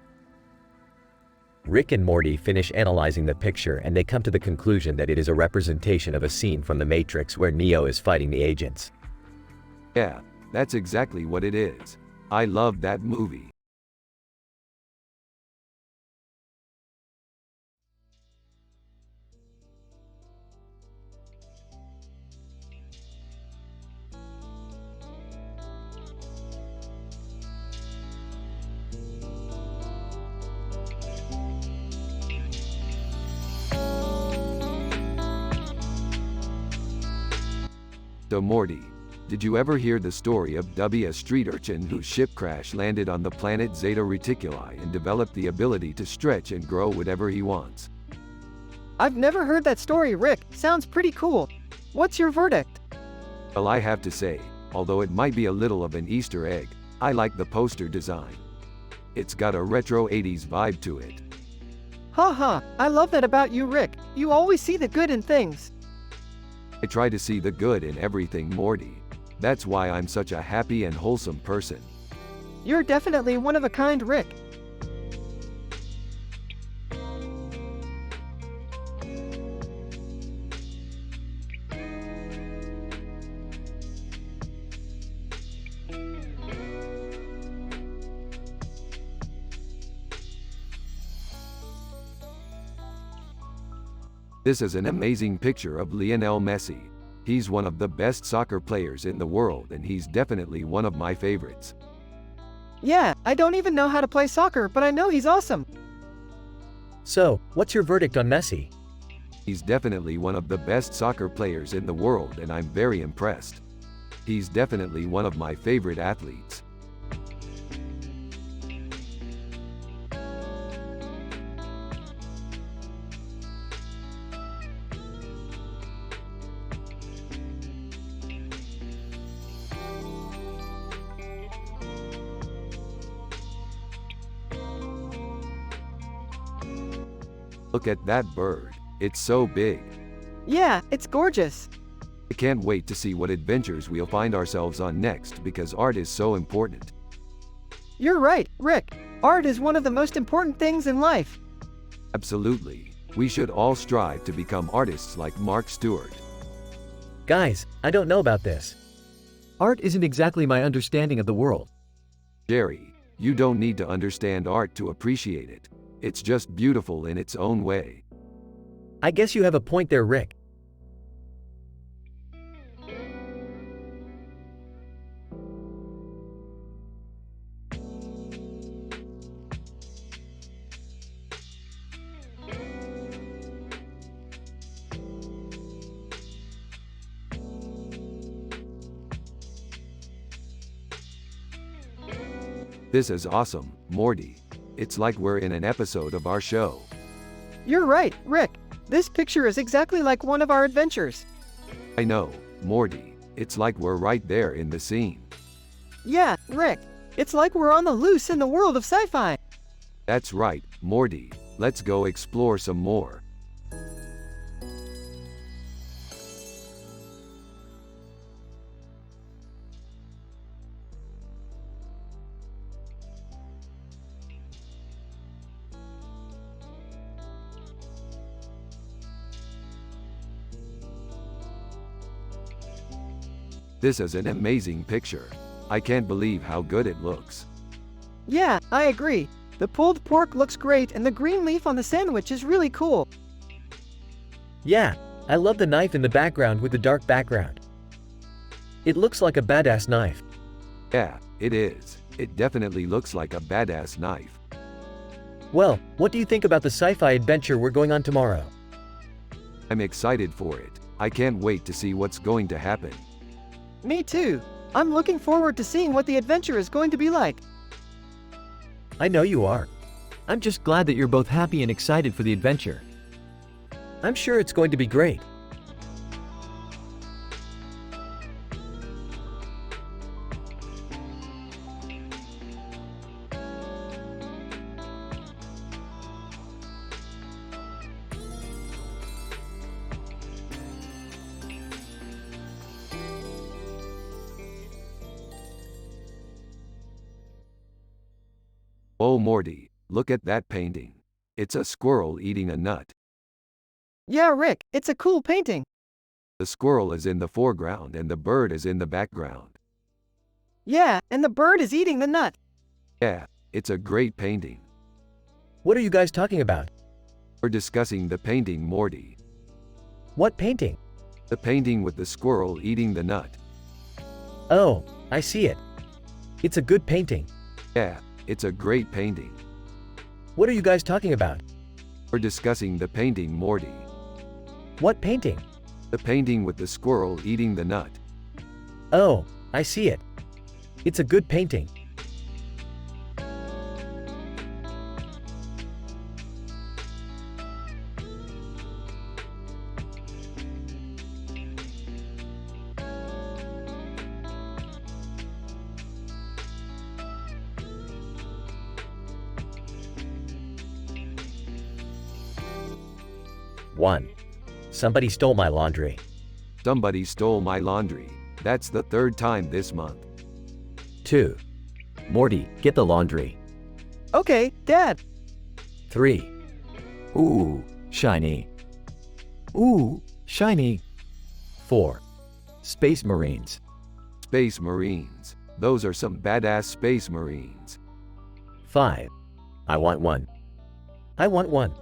Rick and Morty finish analyzing the picture and they come to the conclusion that it is a representation of a scene from The Matrix where Neo is fighting the agents. Yeah, that's exactly what it is. I love that movie. So Morty, did you ever hear the story of W, a street urchin whose ship crash landed on the planet Zeta Reticuli and developed the ability to stretch and grow whatever he wants? I've never heard that story, Rick. Sounds pretty cool. What's your verdict? Well, I have to say, although it might be a little of an Easter egg, I like the poster design. It's got a retro 80s vibe to it. Haha, I love that about you, Rick. You always see the good in things. I try to see the good in everything, Morty. That's why I'm such a happy and wholesome person. You're definitely one of a kind, Rick. This is an amazing picture of Lionel Messi. He's one of the best soccer players in the world and he's definitely one of my favorites. Yeah, I don't even know how to play soccer, but I know he's awesome. So, what's your verdict on Messi? He's definitely one of the best soccer players in the world and I'm very impressed. He's definitely one of my favorite athletes. Look at that bird. It's so big. Yeah, it's gorgeous. I can't wait to see what adventures we'll find ourselves on next because art is so important. You're right, Rick. Art is one of the most important things in life. Absolutely. We should all strive to become artists like Mark Stewart. Guys, I don't know about this. Art isn't exactly my understanding of the world. Jerry, you don't need to understand art to appreciate it. It's just beautiful in its own way. I guess you have a point there, Rick. This is awesome, Morty. It's like we're in an episode of our show. You're right, Rick. This picture is exactly like one of our adventures. I know, Morty. It's like we're right there in the scene. Yeah, Rick. It's like we're on the loose in the world of sci-fi. That's right, Morty. Let's go explore some more. This is an amazing picture. I can't believe how good it looks. Yeah, I agree. The pulled pork looks great and the green leaf on the sandwich is really cool. Yeah, I love the knife in the background with the dark background. It looks like a badass knife. Yeah, it is. It definitely looks like a badass knife. Well, what do you think about the sci-fi adventure we're going on tomorrow? I'm excited for it. I can't wait to see what's going to happen. Me too. I'm looking forward to seeing what the adventure is going to be like. I know you are. I'm just glad that you're both happy and excited for the adventure. I'm sure it's going to be great. Oh Morty, look at that painting. It's a squirrel eating a nut. Yeah, Rick, it's a cool painting. The squirrel is in the foreground and the bird is in the background. Yeah, and the bird is eating the nut. Yeah, it's a great painting. What are you guys talking about? We're discussing the painting, Morty. What painting? The painting with the squirrel eating the nut. Oh, I see it. It's a good painting. Yeah, it's a great painting. What are you guys talking about? We're discussing the painting, Morty. What painting? The painting with the squirrel eating the nut. Oh, I see it. It's a good painting. One. Somebody stole my laundry. Somebody stole my laundry. That's the third time this month. 2. Morty, get the laundry. Okay, Dad. 3. Ooh, shiny. Ooh, shiny. 4. Space Marines. Space Marines. Those are some badass Space Marines. 5. I want one. I want one.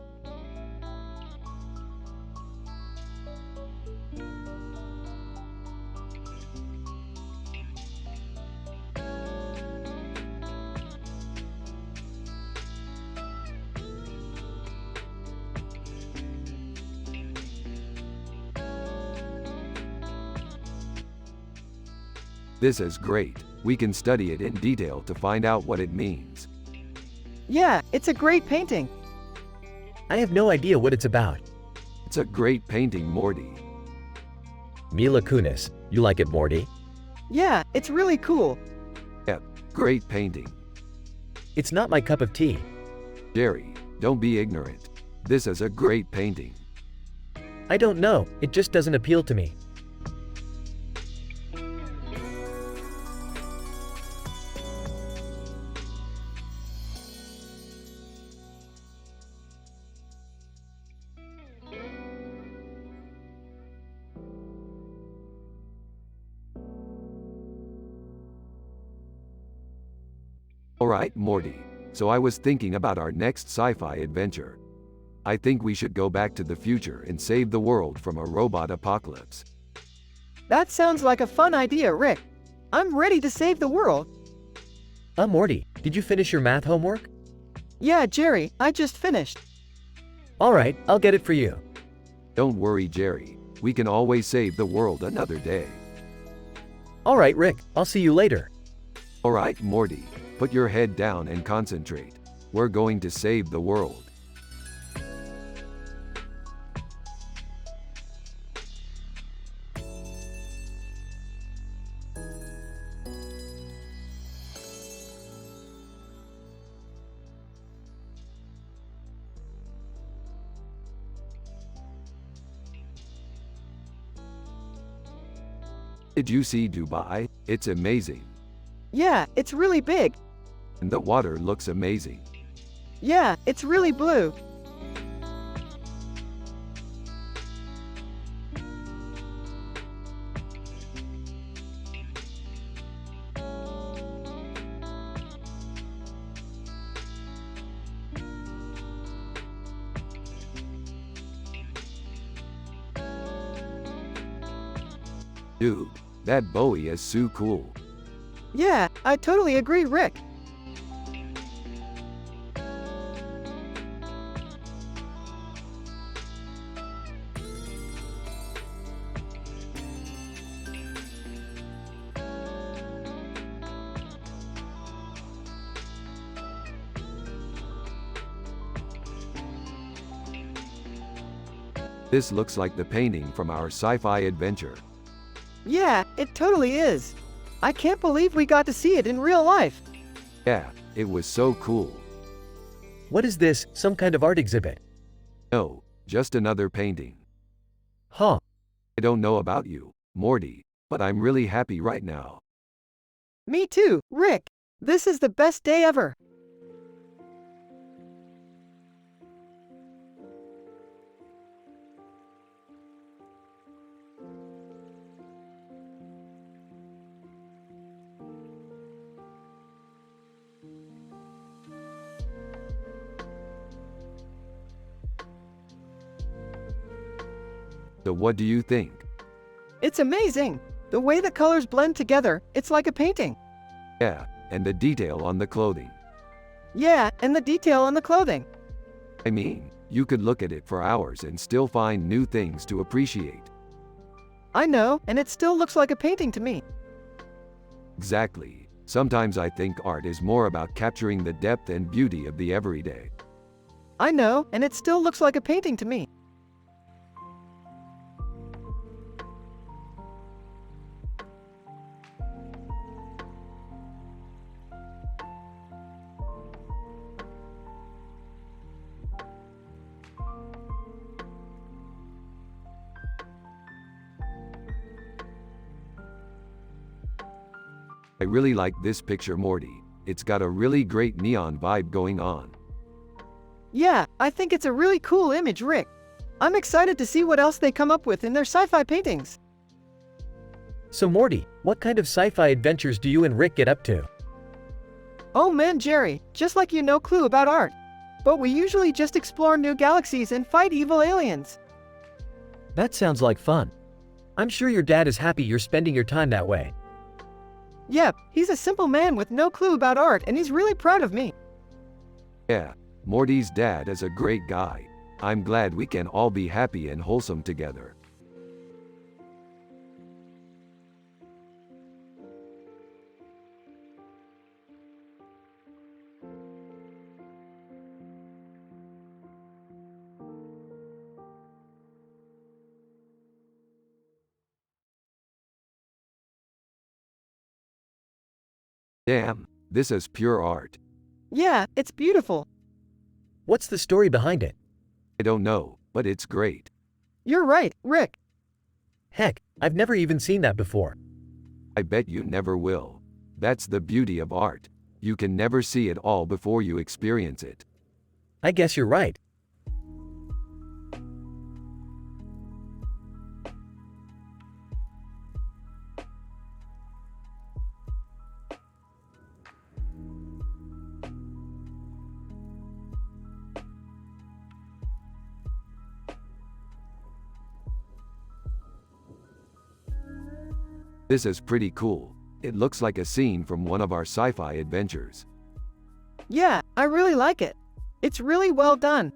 This is great. We can study it in detail to find out what it means. Yeah, it's a great painting. I have no idea what it's about. It's a great painting, Morty. Mila Kunis, you like it, Morty? Yeah, it's really cool. Yep, great painting. It's not my cup of tea. Jerry, don't be ignorant. This is a great painting. I don't know, it just doesn't appeal to me. Alright, Morty. So I was thinking about our next sci-fi adventure. I think we should go back to the future and save the world from a robot apocalypse. That sounds like a fun idea, Rick. I'm ready to save the world. Morty, did you finish your math homework? Yeah, Jerry, I just finished. Alright, I'll get it for you. Don't worry, Jerry. We can always save the world another day. Alright, Rick, I'll see you later. Alright, Morty. Put your head down and concentrate. We're going to save the world. Did you see Dubai? It's amazing. Yeah, it's really big. And the water looks amazing. Yeah, it's really blue. Dude, that Bowie is so cool. Yeah, I totally agree, Rick. This looks like the painting from our sci-fi adventure. Yeah, it totally is. I can't believe we got to see it in real life. Yeah, it was so cool. What is this, some kind of art exhibit? No, just another painting. Huh. I don't know about you, Morty, but I'm really happy right now. Me too, Rick. This is the best day ever. So what do you think? It's amazing. The way the colors blend together, it's like a painting. Yeah, and the detail on the clothing. Yeah, and the detail on the clothing. I mean, you could look at it for hours and still find new things to appreciate. I know, and it still looks like a painting to me. Exactly. Sometimes I think art is more about capturing the depth and beauty of the everyday. I know, and it still looks like a painting to me. I really like this picture, Morty. It's got a really great neon vibe going on. Yeah, I think it's a really cool image, Rick. I'm excited to see what else they come up with in their sci-fi paintings. So Morty, what kind of sci-fi adventures do you and Rick get up to? Oh man, Jerry, just like you no clue about art. But we usually just explore new galaxies and fight evil aliens. That sounds like fun. I'm sure your dad is happy you're spending your time that way. Yep, he's a simple man with no clue about art and he's really proud of me. Yeah, Morty's dad is a great guy. I'm glad we can all be happy and wholesome together. Damn, this is pure art. Yeah, it's beautiful. What's the story behind it? I don't know, but it's great. You're right, Rick. Heck, I've never even seen that before. I bet you never will. That's the beauty of art. You can never see it all before you experience it. I guess you're right. This is pretty cool. It looks like a scene from one of our sci-fi adventures. Yeah, I really like it. It's really well done.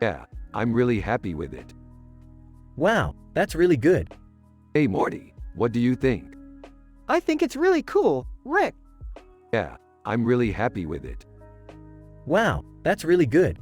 Yeah, I'm really happy with it. Wow, that's really good. Hey Morty, what do you think? I think it's really cool, Rick. Yeah, I'm really happy with it. Wow, that's really good.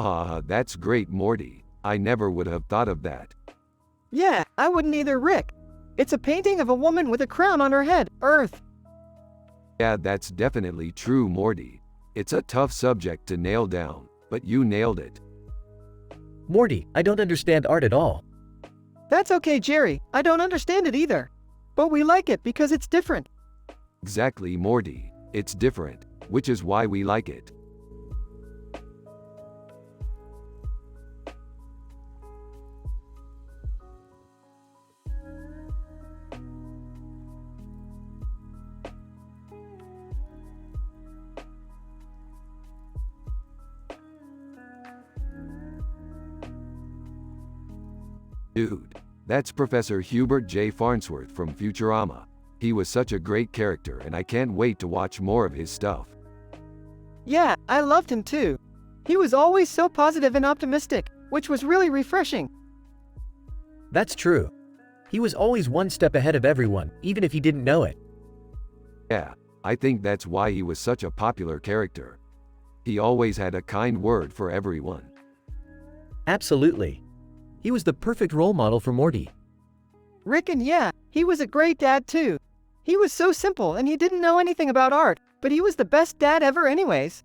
Haha, that's great Morty. I never would have thought of that. Yeah, I wouldn't either, Rick. It's a painting of a woman with a crown on her head, Earth. Yeah, that's definitely true Morty. It's a tough subject to nail down, but you nailed it. Morty, I don't understand art at all. That's okay, Jerry. I don't understand it either. But we like it because it's different. Exactly Morty. It's different, which is why we like it. Dude, that's Professor Hubert J. Farnsworth from Futurama. He was such a great character and I can't wait to watch more of his stuff. Yeah, I loved him too. He was always so positive and optimistic, which was really refreshing. That's true. He was always one step ahead of everyone, even if he didn't know it. Yeah, I think that's why he was such a popular character. He always had a kind word for everyone. Absolutely. He was the perfect role model for Morty. Rick, and yeah, he was a great dad too. He was so simple and he didn't know anything about art, but he was the best dad ever anyways.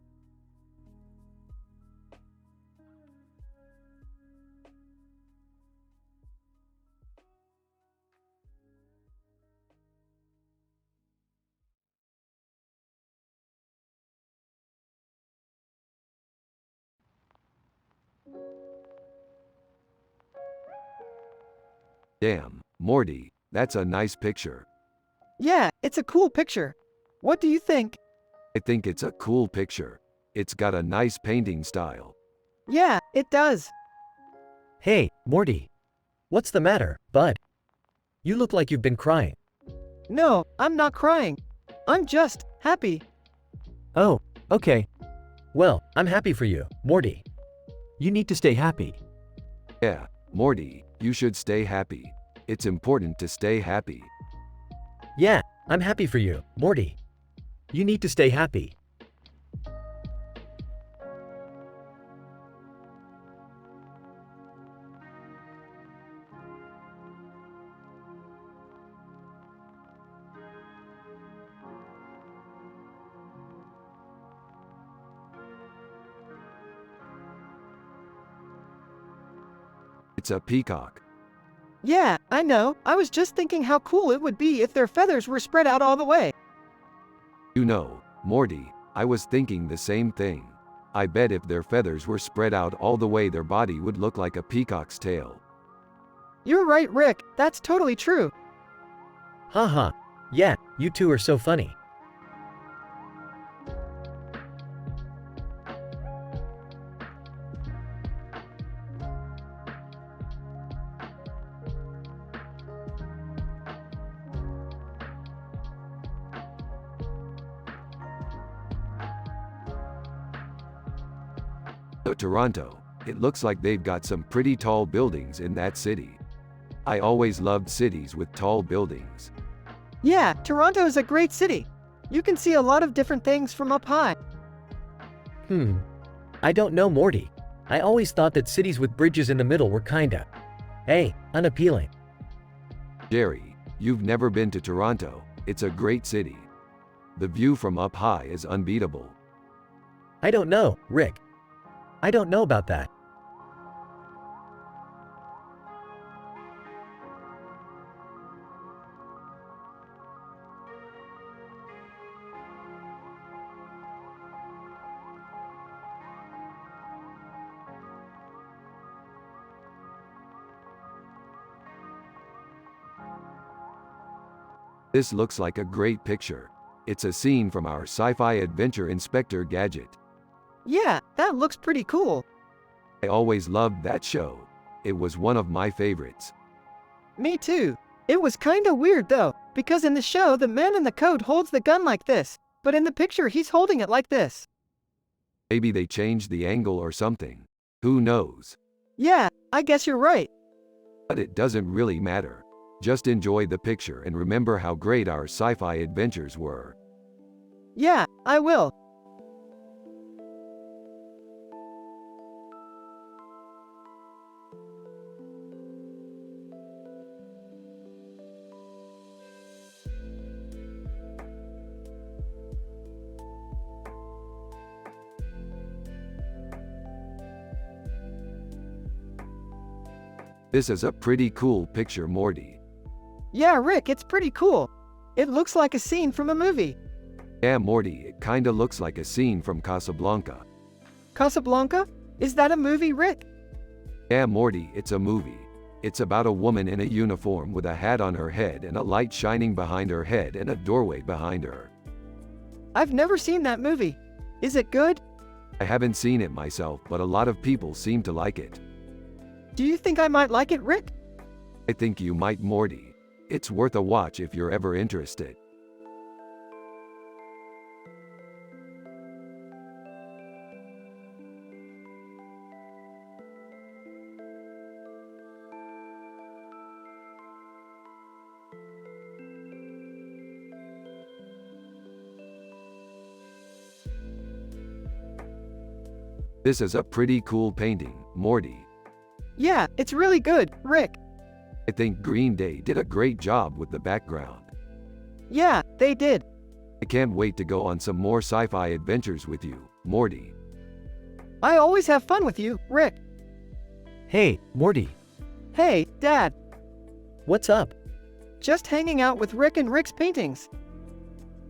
Damn, Morty, that's a nice picture. Yeah, it's a cool picture. What do you think? I think it's a cool picture. It's got a nice painting style. Yeah, it does. Hey, Morty. What's the matter, bud? You look like you've been crying. No, I'm not crying. I'm just happy. Oh, okay. Well, I'm happy for you, Morty. You need to stay happy. Yeah, Morty, you should stay happy. It's important to stay happy. Yeah, I'm happy for you, Morty. You need to stay happy. It's a peacock. Yeah, I know. I was just thinking how cool it would be if their feathers were spread out all the way. You know, Morty, I was thinking the same thing. I bet if their feathers were spread out all the way their body would look like a peacock's tail. You're right, Rick. That's totally true. Haha. Yeah, you two are so funny. So Toronto, It looks like they've got some pretty tall buildings in that city. I always loved cities with tall buildings. Yeah, Toronto is a great city. You can see a lot of different things from up high. I don't know, Morty. I always thought that cities with bridges in the middle were kinda, unappealing. Jerry, you've never been to Toronto. It's a great city. The view from up high is unbeatable. I don't know, Rick. I don't know about that. This looks like a great picture. It's a scene from our sci-fi adventure Inspector Gadget. Yeah, that looks pretty cool. I always loved that show. It was one of my favorites. Me too. It was kinda weird though, because in the show the man in the coat holds the gun like this, but in the picture he's holding it like this. Maybe they changed the angle or something. Who knows? Yeah, I guess you're right. But it doesn't really matter. Just enjoy the picture and remember how great our sci-fi adventures were. Yeah, I will. This is a pretty cool picture, Morty. Yeah, Rick, it's pretty cool. It looks like a scene from a movie. Yeah, Morty, it kinda looks like a scene from Casablanca. Casablanca? Is that a movie, Rick? Yeah, Morty, it's a movie. It's about a woman in a uniform with a hat on her head and a light shining behind her head and a doorway behind her. I've never seen that movie. Is it good? I haven't seen it myself, but a lot of people seem to like it. Do you think I might like it, Rick? I think you might, Morty. It's worth a watch if you're ever interested. This is a pretty cool painting, Morty. Yeah, it's really good, Rick. I think Green Day did a great job with the background. Yeah, they did. I can't wait to go on some more sci-fi adventures with you, Morty. I always have fun with you, Rick. Hey, Morty. Hey, Dad. What's up? Just hanging out with Rick and Rick's paintings.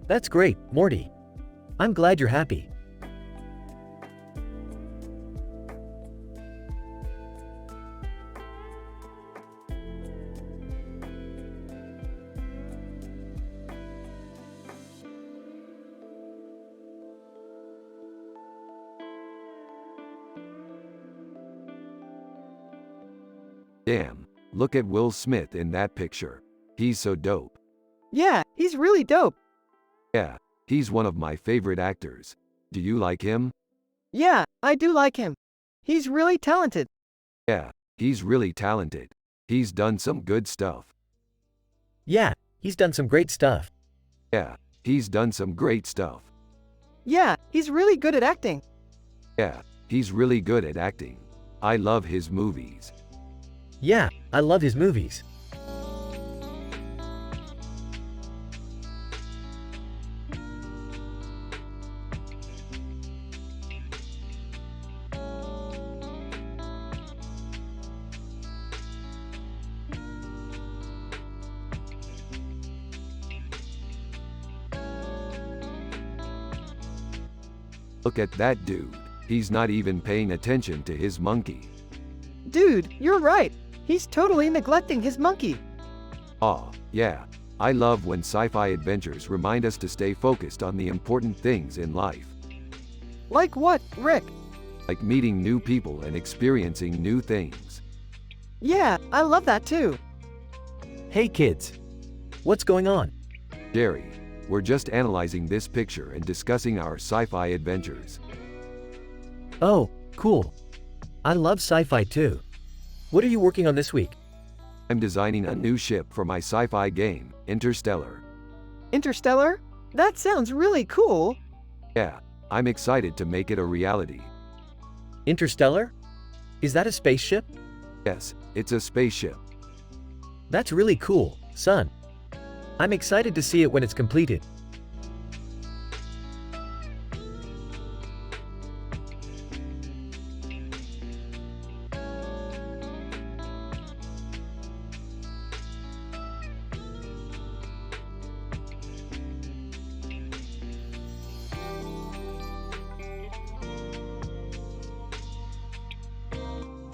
That's great, Morty. I'm glad you're happy. Damn, look at Will Smith in that picture. He's so dope. Yeah, he's really dope. Yeah, he's one of my favorite actors. Do you like him? Yeah, I do like him. He's really talented. Yeah, he's really talented. He's done some good stuff. Yeah, he's done some great stuff. Yeah, he's done some great stuff. Yeah, he's really good at acting. Yeah, he's really good at acting. I love his movies. Yeah, I love his movies. Look at that dude. He's not even paying attention to his monkey. Dude, you're right. He's totally neglecting his monkey. Aw, yeah. I love when sci-fi adventures remind us to stay focused on the important things in life. Like what, Rick? Like meeting new people and experiencing new things. Yeah, I love that too. Hey kids. What's going on? Jerry, we're just analyzing this picture and discussing our sci-fi adventures. Oh, cool. I love sci-fi too. What are you working on this week? I'm designing a new ship for my sci-fi game, Interstellar. Interstellar? That sounds really cool. Yeah, I'm excited to make it a reality. Interstellar? Is that a spaceship? Yes, it's a spaceship. That's really cool, son. I'm excited to see it when it's completed.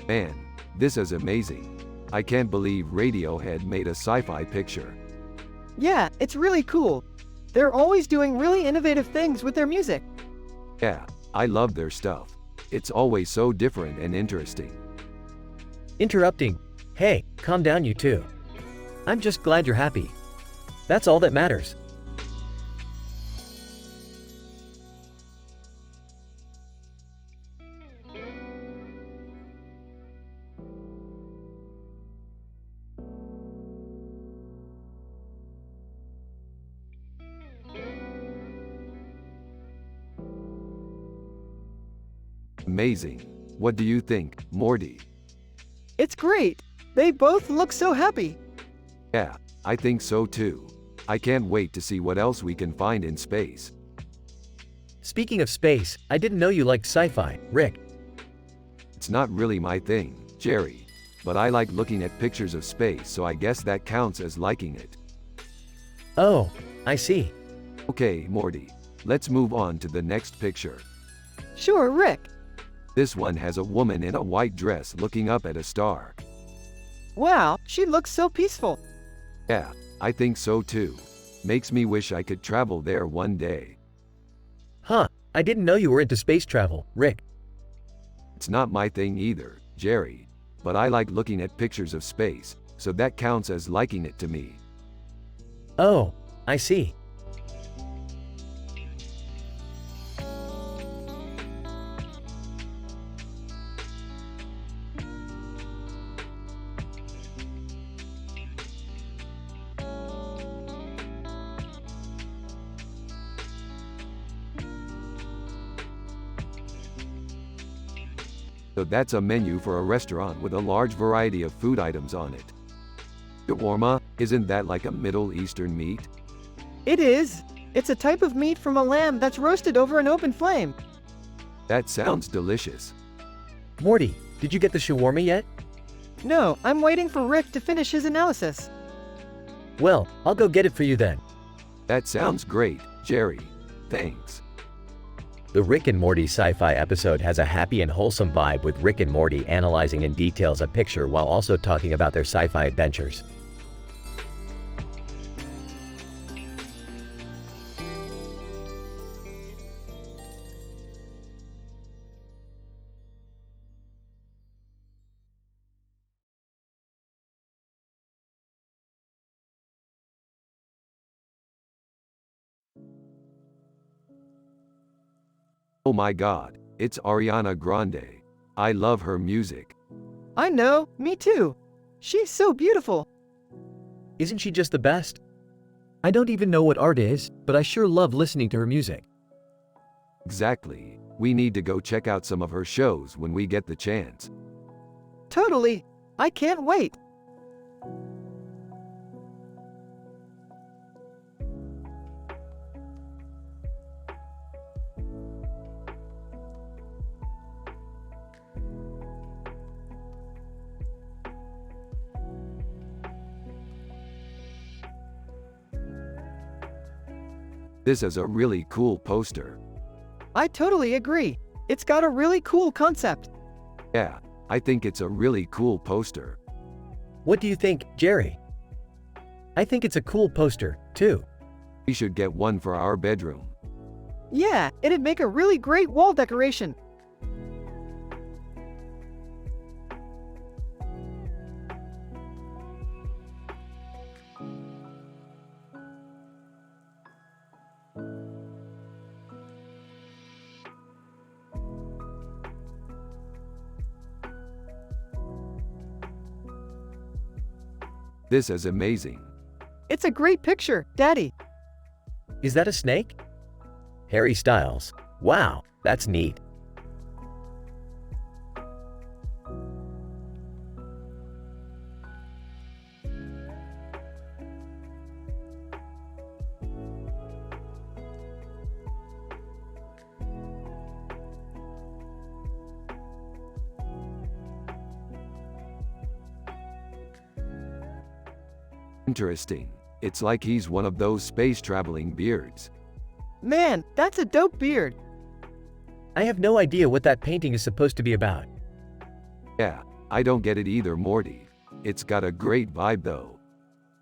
Man, this is amazing. I can't believe Radiohead made a sci-fi picture. Yeah, it's really cool. They're always doing really innovative things with their music. Yeah, I love their stuff. It's always so different and interesting. Interrupting. Hey, calm down you two. I'm just glad you're happy. That's all that matters. Amazing. What do you think, Morty? It's great. They both look so happy. Yeah, I think so too. I can't wait to see what else we can find in space. Speaking of space, I didn't know you liked sci-fi, Rick. It's not really my thing, Jerry. But I like looking at pictures of space, so I guess that counts as liking it. Oh, I see. Okay, Morty. Let's move on to the next picture. Sure, Rick. This one has a woman in a white dress looking up at a star. Wow, she looks so peaceful. Yeah, I think so too. Makes me wish I could travel there one day. Huh, I didn't know you were into space travel, Rick. It's not my thing either, Jerry. But I like looking at pictures of space, so that counts as liking it to me. Oh, I see. So that's a menu for a restaurant with a large variety of food items on it. Shawarma, isn't that like a Middle Eastern meat? It is. It's a type of meat from a lamb that's roasted over an open flame. That sounds delicious. Morty, did you get the shawarma yet? No, I'm waiting for Rick to finish his analysis. Well, I'll go get it for you then. That sounds great, Jerry. Thanks. The Rick and Morty sci-fi episode has a happy and wholesome vibe with Rick and Morty analyzing in details a picture while also talking about their sci-fi adventures. Oh my god, it's Ariana Grande. I love her music. I know, me too. She's so beautiful. Isn't she just the best? I don't even know what art is, but I sure love listening to her music. Exactly. We need to go check out some of her shows when we get the chance. Totally. I can't wait. This is a really cool poster. I totally agree. It's got a really cool concept. Yeah, I think it's a really cool poster. What do you think, Jerry? I think it's a cool poster, too. We should get one for our bedroom. Yeah, it'd make a really great wall decoration. This is amazing. It's a great picture, Daddy. Is that a snake? Harry Styles. Wow, that's neat. Interesting. It's like he's one of those space-traveling beards. Man, that's a dope beard. I have no idea what that painting is supposed to be about. Yeah, I don't get it either, Morty. It's got a great vibe though.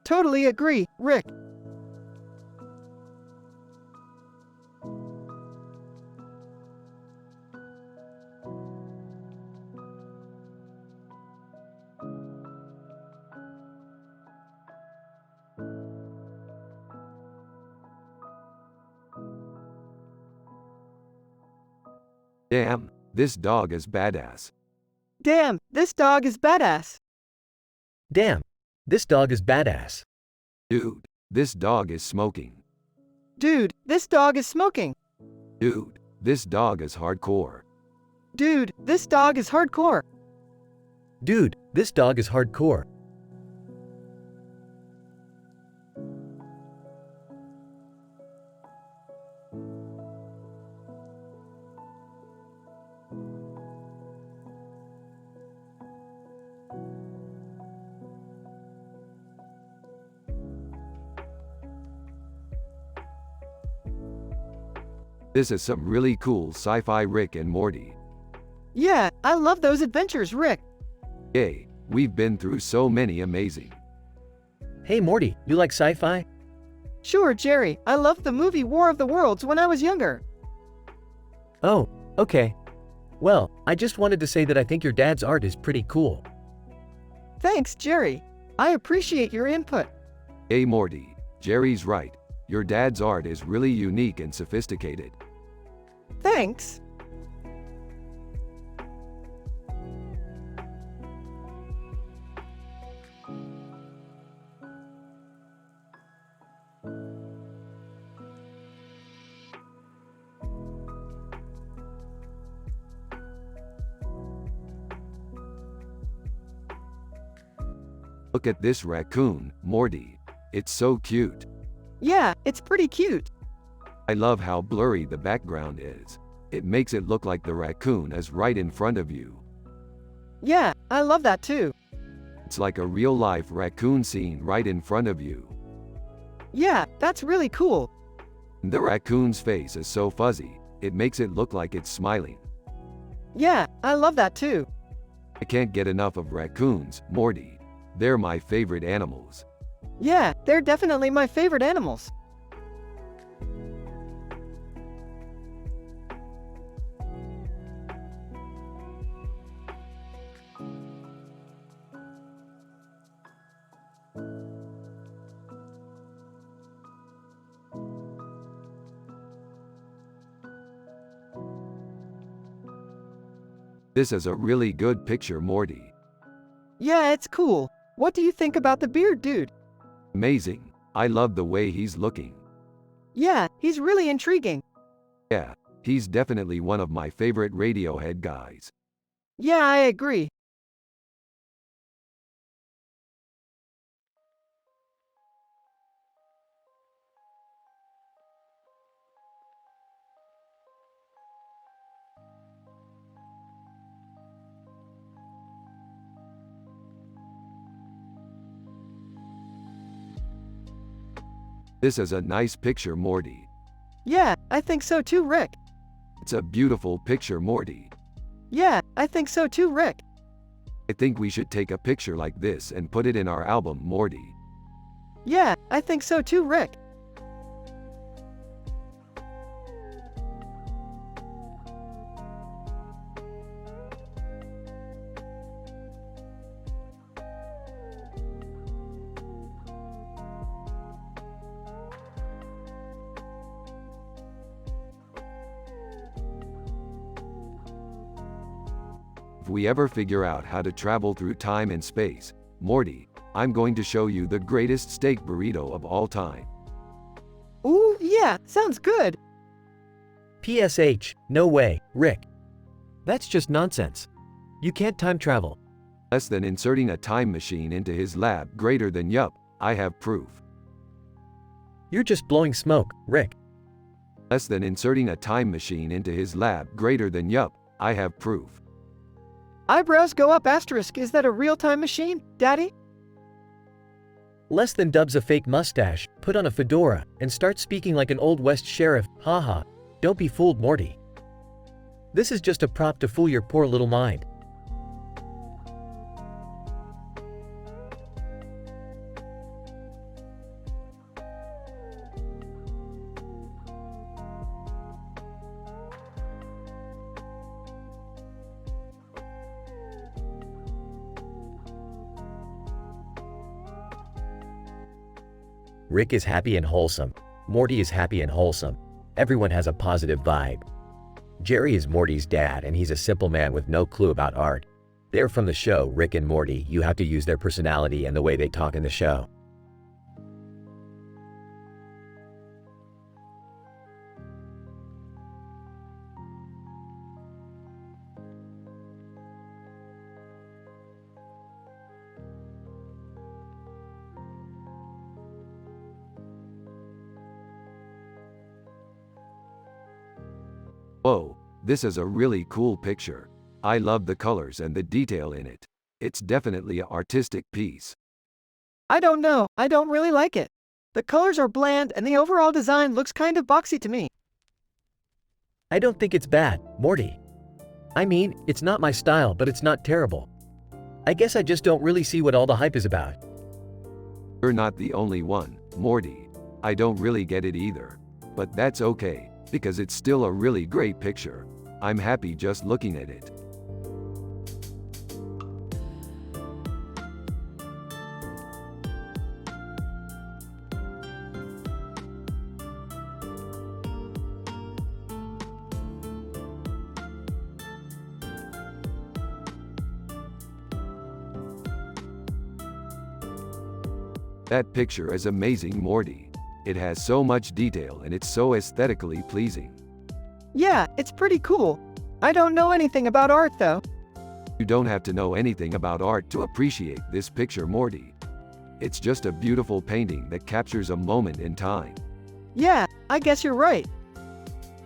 Totally agree, Rick. Damn, this dog is badass. Damn, this dog is badass. Damn, this dog is badass. Dude, this dog is smoking. Dude, this dog is smoking. Dude, this dog is hardcore. Dude, this dog is hardcore. Dude, this dog is hardcore. This is some really cool sci-fi Rick and Morty. Yeah, I love those adventures, Rick. Yay, we've been through so many amazing. Hey Morty, you like sci-fi? Sure, Jerry, I loved the movie War of the Worlds when I was younger. Oh, okay. Well, I just wanted to say that I think your dad's art is pretty cool. Thanks, Jerry. I appreciate your input. Hey Morty, Jerry's right. Your dad's art is really unique and sophisticated. Thanks. Look at this raccoon, Morty. It's so cute. Yeah, it's pretty cute. I love how blurry the background is. It makes it look like the raccoon is right in front of you. Yeah, I love that too. It's like a real-life raccoon scene right in front of you. Yeah, that's really cool. The raccoon's face is so fuzzy, it makes it look like it's smiling. Yeah, I love that too. I can't get enough of raccoons, Morty. They're my favorite animals. Yeah, they're definitely my favorite animals. This is a really good picture, Morty. Yeah, it's cool. What do you think about the beard dude? Amazing. I love the way he's looking. Yeah, he's really intriguing. Yeah, he's definitely one of my favorite Radiohead guys. Yeah, I agree. This is a nice picture, Morty. Yeah, I think so too, Rick. It's a beautiful picture, Morty. Yeah, I think so too, Rick. I think we should take a picture like this and put it in our album, Morty. Yeah, I think so too, Rick. If we ever figure out how to travel through time and space, Morty, I'm going to show you the greatest steak burrito of all time. Ooh, yeah, sounds good. PSH, no way, Rick. That's just nonsense. You can't time travel. Less than inserting a time machine into his lab. Greater than yup, I have proof. You're just blowing smoke, Rick. Less than inserting a time machine into his lab. Greater than yup, I have proof. Eyebrows go up asterisk. Is that a real time machine, Daddy? Less than dubs a fake mustache, put on a fedora, and start speaking like an Old West sheriff. Haha. Don't be fooled, Morty. This is just a prop to fool your poor little mind. Rick is happy and wholesome. Morty is happy and wholesome. Everyone has a positive vibe. Jerry is Morty's dad, and he's a simple man with no clue about art. They're from the show Rick and Morty. You have to use their personality and the way they talk in the show. Whoa, this is a really cool picture. I love the colors and the detail in it. It's definitely an artistic piece. I don't know, I don't really like it. The colors are bland and the overall design looks kind of boxy to me. I don't think it's bad, Morty. I mean, it's not my style, but it's not terrible. I guess I just don't really see what all the hype is about. You're not the only one, Morty. I don't really get it either. But that's okay, because it's still a really great picture. I'm happy just looking at it. That picture is amazing, Morty. It has so much detail and it's so aesthetically pleasing. Yeah, it's pretty cool. I don't know anything about art though. You don't have to know anything about art to appreciate this picture, Morty. It's just a beautiful painting that captures a moment in time. Yeah, I guess you're right.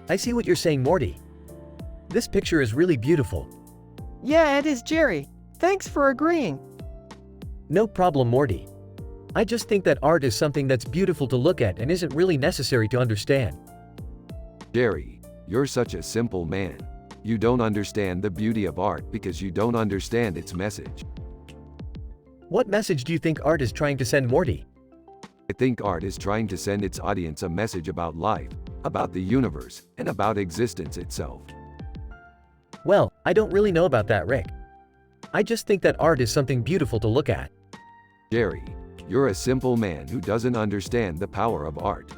I see what you're saying, Morty. This picture is really beautiful. Yeah, it is, Jerry. Thanks for agreeing. No problem, Morty. I just think that art is something that's beautiful to look at and isn't really necessary to understand. Jerry, you're such a simple man. You don't understand the beauty of art because you don't understand its message. What message do you think art is trying to send, Morty? I think art is trying to send its audience a message about life, about the universe, and about existence itself. Well, I don't really know about that, Rick. I just think that art is something beautiful to look at. Jerry, you're a simple man who doesn't understand the power of art.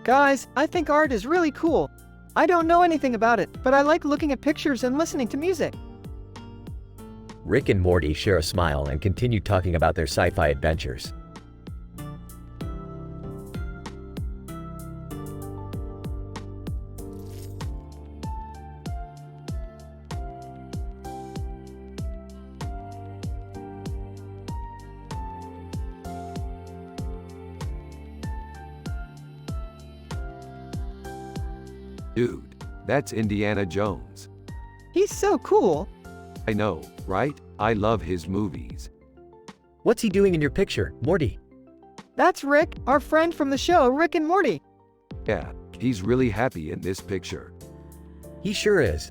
Guys, I think art is really cool. I don't know anything about it, but I like looking at pictures and listening to music. Rick and Morty share a smile and continue talking about their sci-fi adventures. Dude, that's Indiana Jones. He's so cool. I know, right? I love his movies. What's he doing in your picture, Morty? That's Rick, our friend from the show Rick and Morty. Yeah, he's really happy in this picture. He sure is.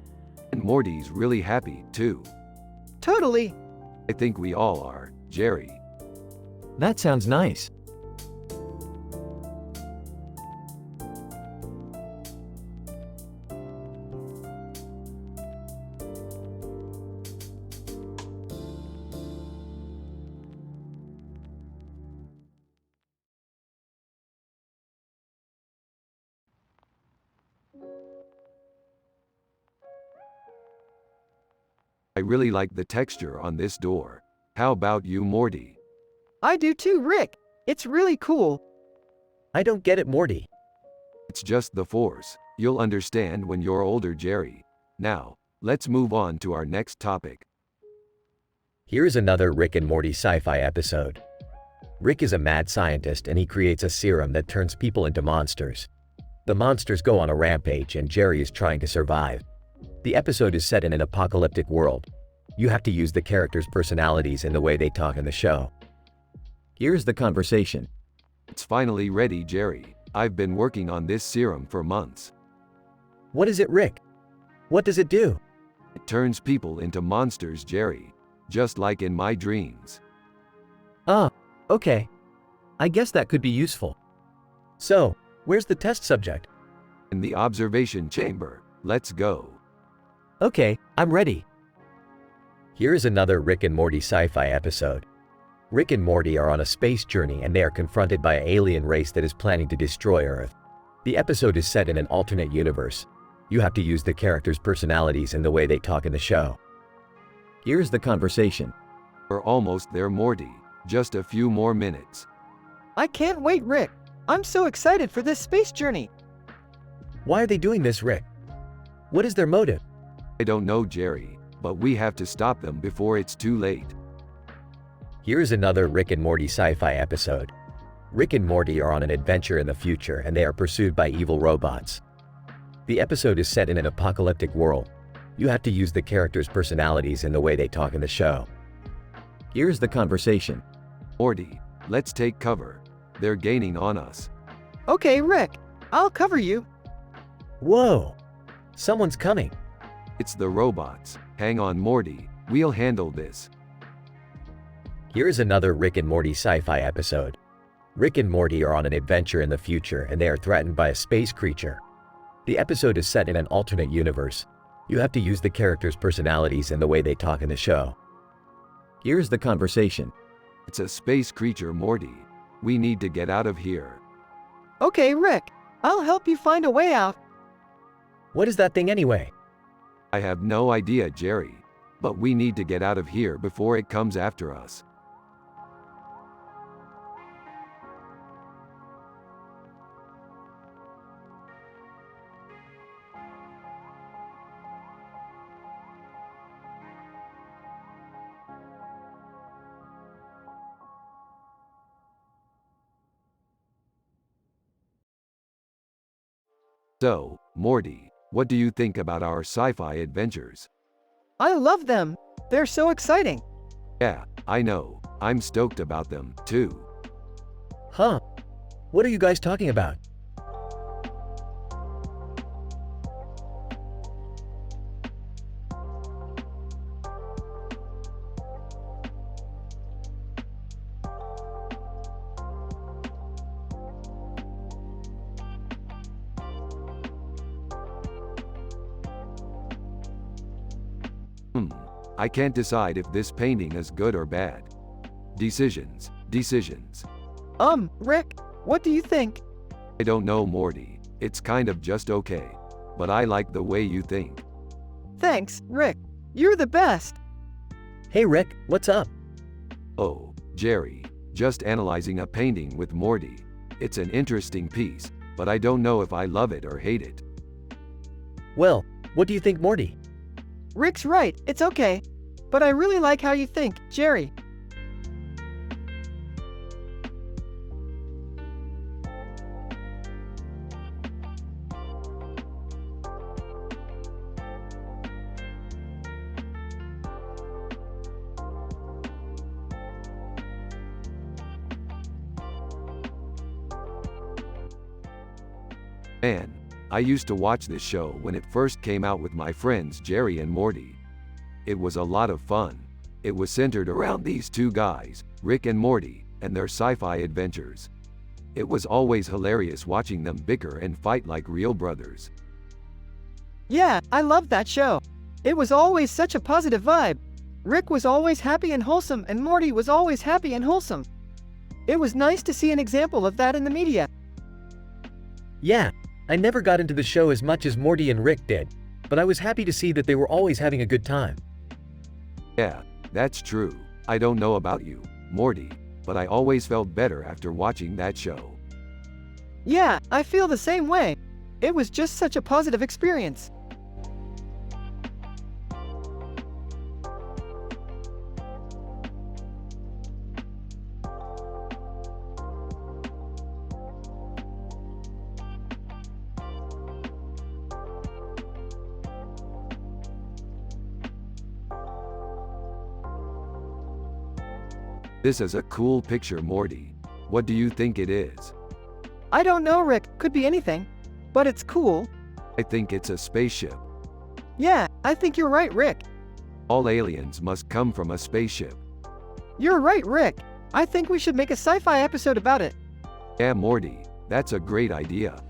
And Morty's really happy, too. Totally. I think we all are, Jerry. That sounds nice. I really like the texture on this door. How about you, Morty? I do too, Rick. It's really cool. I don't get it, Morty. It's just the Force. You'll understand when you're older, Jerry. Now, let's move on to our next topic. Here's another Rick and Morty sci-fi episode. Rick is a mad scientist and he creates a serum that turns people into monsters. The monsters go on a rampage and Jerry is trying to survive. The episode is set in an apocalyptic world. You have to use the characters' personalities and the way they talk in the show. Here's the conversation. It's finally ready, Jerry. I've been working on this serum for months. What is it, Rick? What does it do? It turns people into monsters, Jerry. Just like in my dreams. Ah, okay. I guess that could be useful. So, where's the test subject? In the observation chamber. Let's go. Okay, I'm ready. Here's another Rick and Morty sci-fi episode. Rick and Morty are on a space journey and they are confronted by an alien race that is planning to destroy Earth. The episode is set in an alternate universe. You have to use the characters' personalities and the way they talk in the show. Here's the conversation. We're almost there, Morty. Just a few more minutes. I can't wait, Rick. I'm so excited for this space journey. Why are they doing this, Rick? What is their motive? I don't know, Jerry, but we have to stop them before it's too late. Here's another Rick and Morty sci-fi episode. Rick and Morty are on an adventure in the future and they are pursued by evil robots. The episode is set in an apocalyptic world. You have to use the characters' personalities and the way they talk in the show. Here's the conversation. Morty, let's take cover. They're gaining on us. Okay, Rick. I'll cover you. Whoa! Someone's coming. It's the robots. Hang on, Morty. We'll handle this. Here's another Rick and Morty sci-fi episode. Rick and Morty are on an adventure in the future and they are threatened by a space creature. The episode is set in an alternate universe. You have to use the characters' personalities and the way they talk in the show. Here's the conversation. It's a space creature, Morty. We need to get out of here. Okay, Rick. I'll help you find a way out. What is that thing anyway? I have no idea, Jerry. But we need to get out of here before it comes after us. So, Morty, what do you think about our sci-fi adventures? I love them. They're so exciting. Yeah, I know. I'm stoked about them, too. Huh? What are you guys talking about? I can't decide if this painting is good or bad. Decisions. Rick, what do you think? I don't know, Morty. It's kind of just okay. But I like the way you think. Thanks, Rick. You're the best. Hey, Rick, what's up? Oh, Jerry, just analyzing a painting with Morty. It's an interesting piece, but I don't know if I love it or hate it. Well, what do you think, Morty? Rick's right, it's okay. But I really like how you think, Jerry. Man, I used to watch this show when it first came out with my friends Jerry and Morty. It was a lot of fun. It was centered around these two guys, Rick and Morty, and their sci-fi adventures. It was always hilarious watching them bicker and fight like real brothers. Yeah, I loved that show. It was always such a positive vibe. Rick was always happy and wholesome and Morty was always happy and wholesome. It was nice to see an example of that in the media. Yeah, I never got into the show as much as Morty and Rick did, but I was happy to see that they were always having a good time. Yeah, that's true. I don't know about you, Morty, but I always felt better after watching that show. Yeah, I feel the same way. It was just such a positive experience. This is a cool picture, Morty. What do you think it is? I don't know, Rick. Could be anything. But it's cool. I think it's a spaceship. Yeah, I think you're right, Rick. All aliens must come from a spaceship. You're right, Rick. I think we should make a sci-fi episode about it. Yeah, Morty, that's a great idea.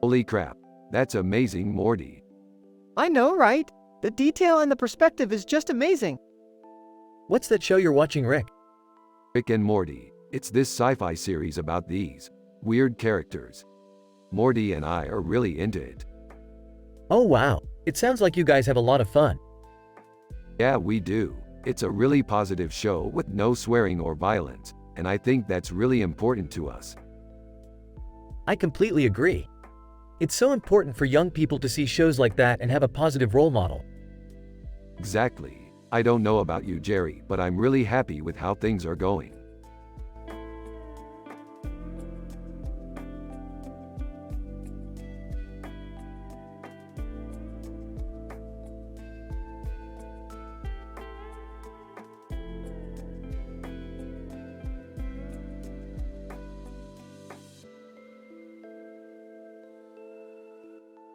Holy crap, that's amazing, Morty. I know, right? The detail and the perspective is just amazing. What's that show you're watching, Rick? Rick and Morty, it's this sci-fi series about these weird characters. Morty and I are really into it. Oh wow, it sounds like you guys have a lot of fun. Yeah, we do. It's a really positive show with no swearing or violence, and I think that's really important to us. I completely agree. It's so important for young people to see shows like that and have a positive role model. Exactly. I don't know about you, Jerry, but I'm really happy with how things are going.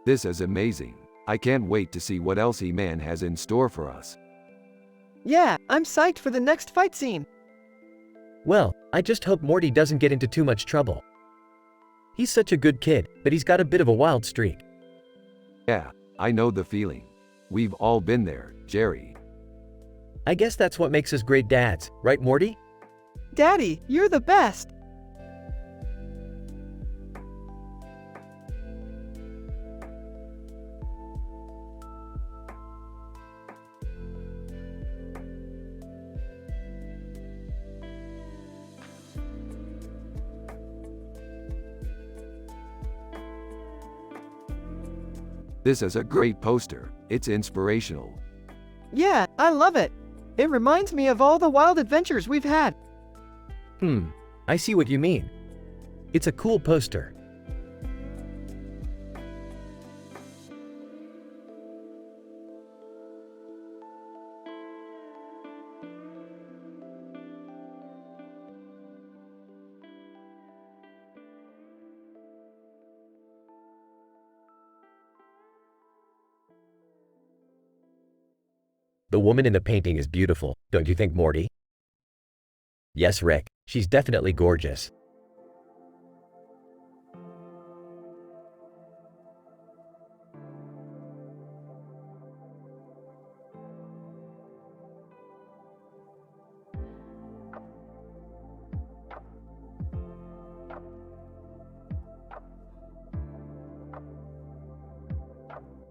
This is amazing. I can't wait to see what else He-Man has in store for us. Yeah, I'm psyched for the next fight scene. Well, I just hope Morty doesn't get into too much trouble. He's such a good kid, but he's got a bit of a wild streak. Yeah, I know the feeling. We've all been there, Jerry. I guess that's what makes us great dads, right, Morty? Daddy, you're the best. This is a great poster. It's inspirational. Yeah, I love it. It reminds me of all the wild adventures we've had. I see what you mean. It's a cool poster. The woman in the painting is beautiful, don't you think, Morty? Yes, Rick, she's definitely gorgeous.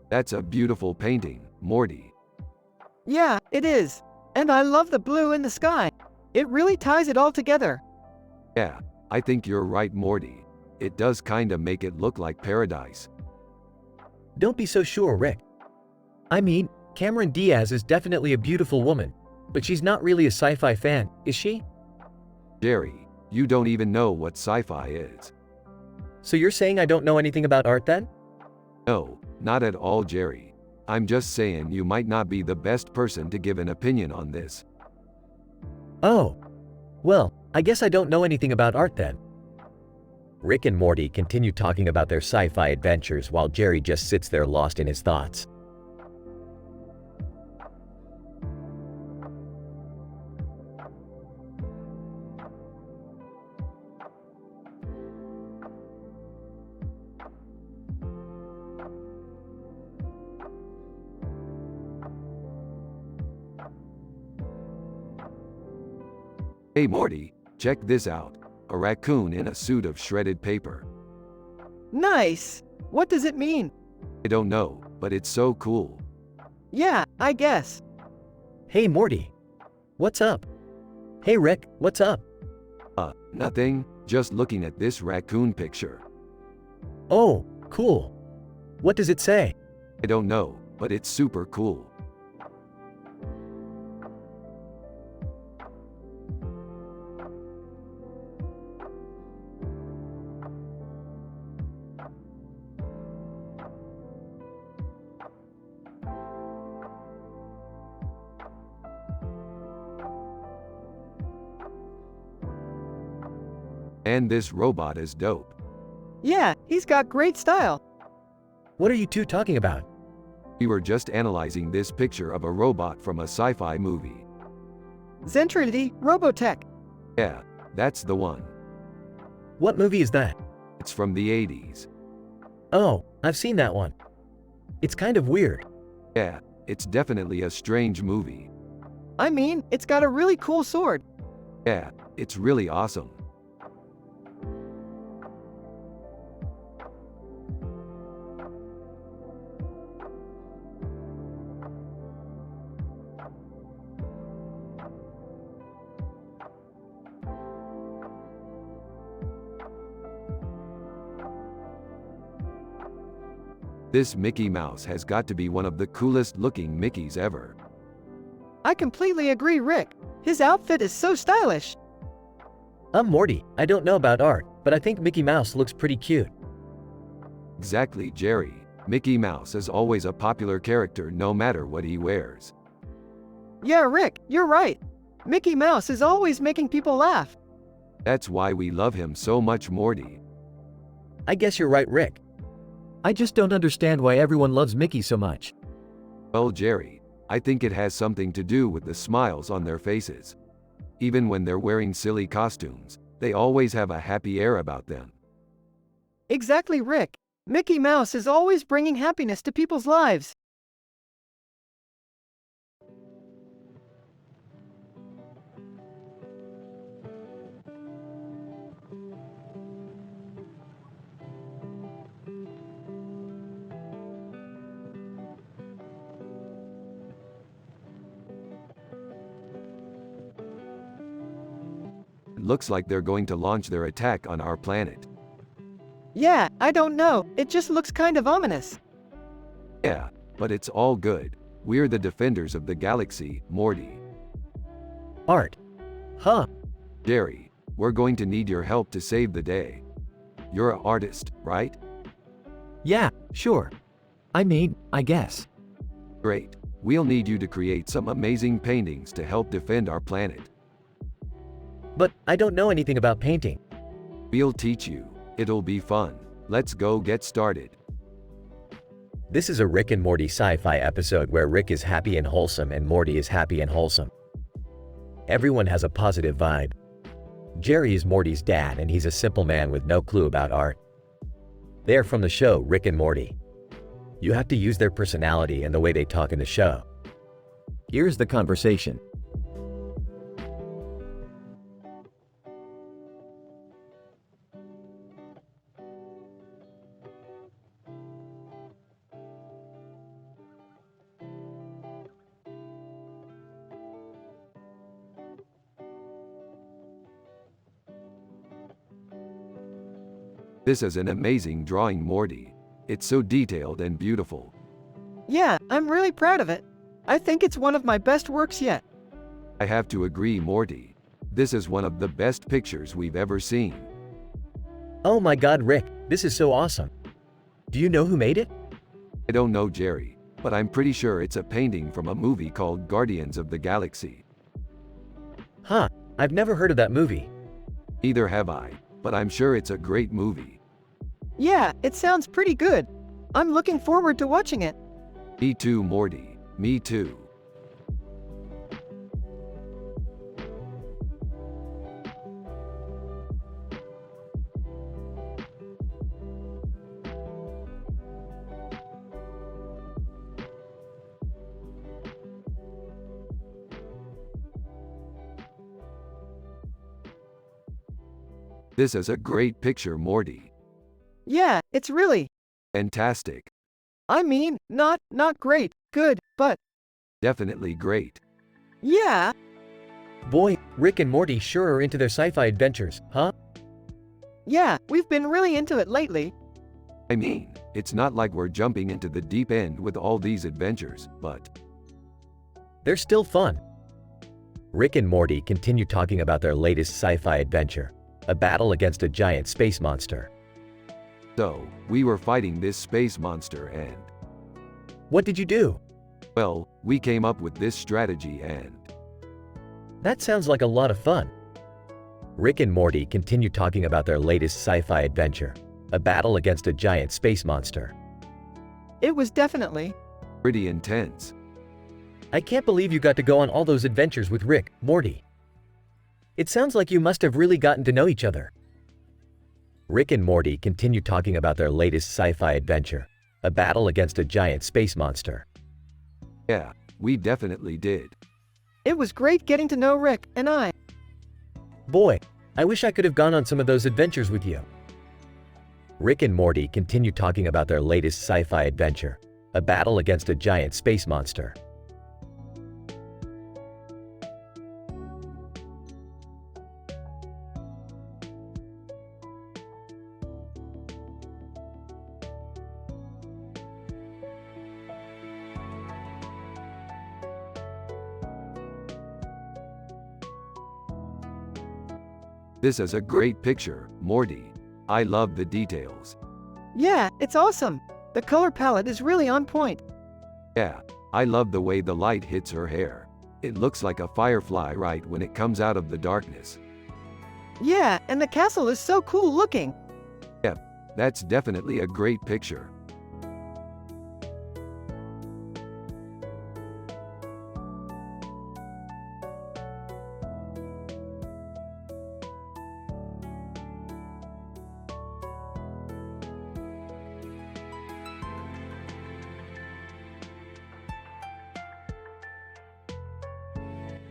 That's a beautiful painting, Morty. Yeah, it is. And I love the blue in the sky. It really ties it all together. Yeah, I think you're right, Morty. It does kinda make it look like paradise. Don't be so sure, Rick. I mean, Cameron Diaz is definitely a beautiful woman, but she's not really a sci-fi fan, is she? Jerry, you don't even know what sci-fi is. So you're saying I don't know anything about art then? No, not at all, Jerry. I'm just saying you might not be the best person to give an opinion on this. Oh. Well, I guess I don't know anything about art then. Rick and Morty continue talking about their sci-fi adventures while Jerry just sits there lost in his thoughts. Hey Morty, check this out. A raccoon in a suit of shredded paper. Nice! What does it mean? I don't know, but it's so cool. Yeah, I guess. Hey Morty. What's up? Hey Rick, what's up? Nothing, just looking at this raccoon picture. Oh, cool. What does it say? I don't know, but it's super cool. And this robot is dope. Yeah, he's got great style. What are you two talking about? We were just analyzing this picture of a robot from a sci-fi movie. Zentrinity, Robotech. Yeah, that's the one. What movie is that? It's from the 80s. Oh, I've seen that one. It's kind of weird. Yeah, it's definitely a strange movie. I mean, it's got a really cool sword. Yeah, it's really awesome. This Mickey Mouse has got to be one of the coolest looking Mickeys ever. I completely agree, Rick. His outfit is so stylish. I'm Morty. I don't know about art, but I think Mickey Mouse looks pretty cute. Exactly, Jerry. Mickey Mouse is always a popular character no matter what he wears. Yeah, Rick, you're right. Mickey Mouse is always making people laugh. That's why we love him so much, Morty. I guess you're right, Rick. I just don't understand why everyone loves Mickey so much. Well, Jerry, I think it has something to do with the smiles on their faces. Even when they're wearing silly costumes, they always have a happy air about them. Exactly, Rick. Mickey Mouse is always bringing happiness to people's lives. It looks like they're going to launch their attack on our planet. Yeah, I don't know. It just looks kind of ominous. Yeah, but it's all good. We're the defenders of the galaxy, Morty. Art. Huh. Jerry, we're going to need your help to save the day. You're an artist, right? Yeah, sure. I mean, I guess. Great. We'll need you to create some amazing paintings to help defend our planet. But I don't know anything about painting. We'll teach you. It'll be fun. Let's go get started. This is a Rick and Morty sci-fi episode where Rick is happy and wholesome and Morty is happy and wholesome. Everyone has a positive vibe. Jerry is Morty's dad and he's a simple man with no clue about art. They are from the show Rick and Morty. You have to use their personality and the way they talk in the show. Here's the conversation. This is an amazing drawing, Morty. It's so detailed and beautiful. Yeah, I'm really proud of it. I think it's one of my best works yet. I have to agree, Morty. This is one of the best pictures we've ever seen. Oh my god, Rick, this is so awesome. Do you know who made it? I don't know, Jerry, but I'm pretty sure it's a painting from a movie called Guardians of the Galaxy. Huh, I've never heard of that movie. Neither have I, but I'm sure it's a great movie. Yeah, it sounds pretty good. I'm looking forward to watching it. Me too, Morty. Me too. This is a great picture, Morty. Yeah, it's really. Fantastic. I mean, not great, good, but Definitely great. yeah. Boy, Rick and Morty sure are into their sci-fi adventures, huh? Yeah, we've been really into it lately. I mean, it's not like we're jumping into the deep end with all these adventures, but They're still fun. Rick and Morty continue talking about their latest sci-fi adventure, a battle against a giant space monster. so, we were fighting this space monster and, What did you do? well, we came up with this strategy and, That sounds like a lot of fun. Rick and Morty continue talking about their latest sci-fi adventure, a battle against a giant space monster. It was definitely. pretty intense. I can't believe you got to go on all those adventures with Rick, Morty. It sounds like you must have really gotten to know each other. Rick and Morty continue talking about their latest sci-fi adventure, a battle against a giant space monster. Yeah, we definitely did. It was great getting to know Rick and I. Boy, I wish I could have gone on some of those adventures with you. Rick and Morty continue talking about their latest sci-fi adventure, a battle against a giant space monster. This is a great picture, Morty. I love the details. Yeah, it's awesome. The color palette is really on point. Yeah, I love the way the light hits her hair. It looks like a firefly right when it comes out of the darkness. Yeah, and the castle is so cool looking. That's definitely a great picture.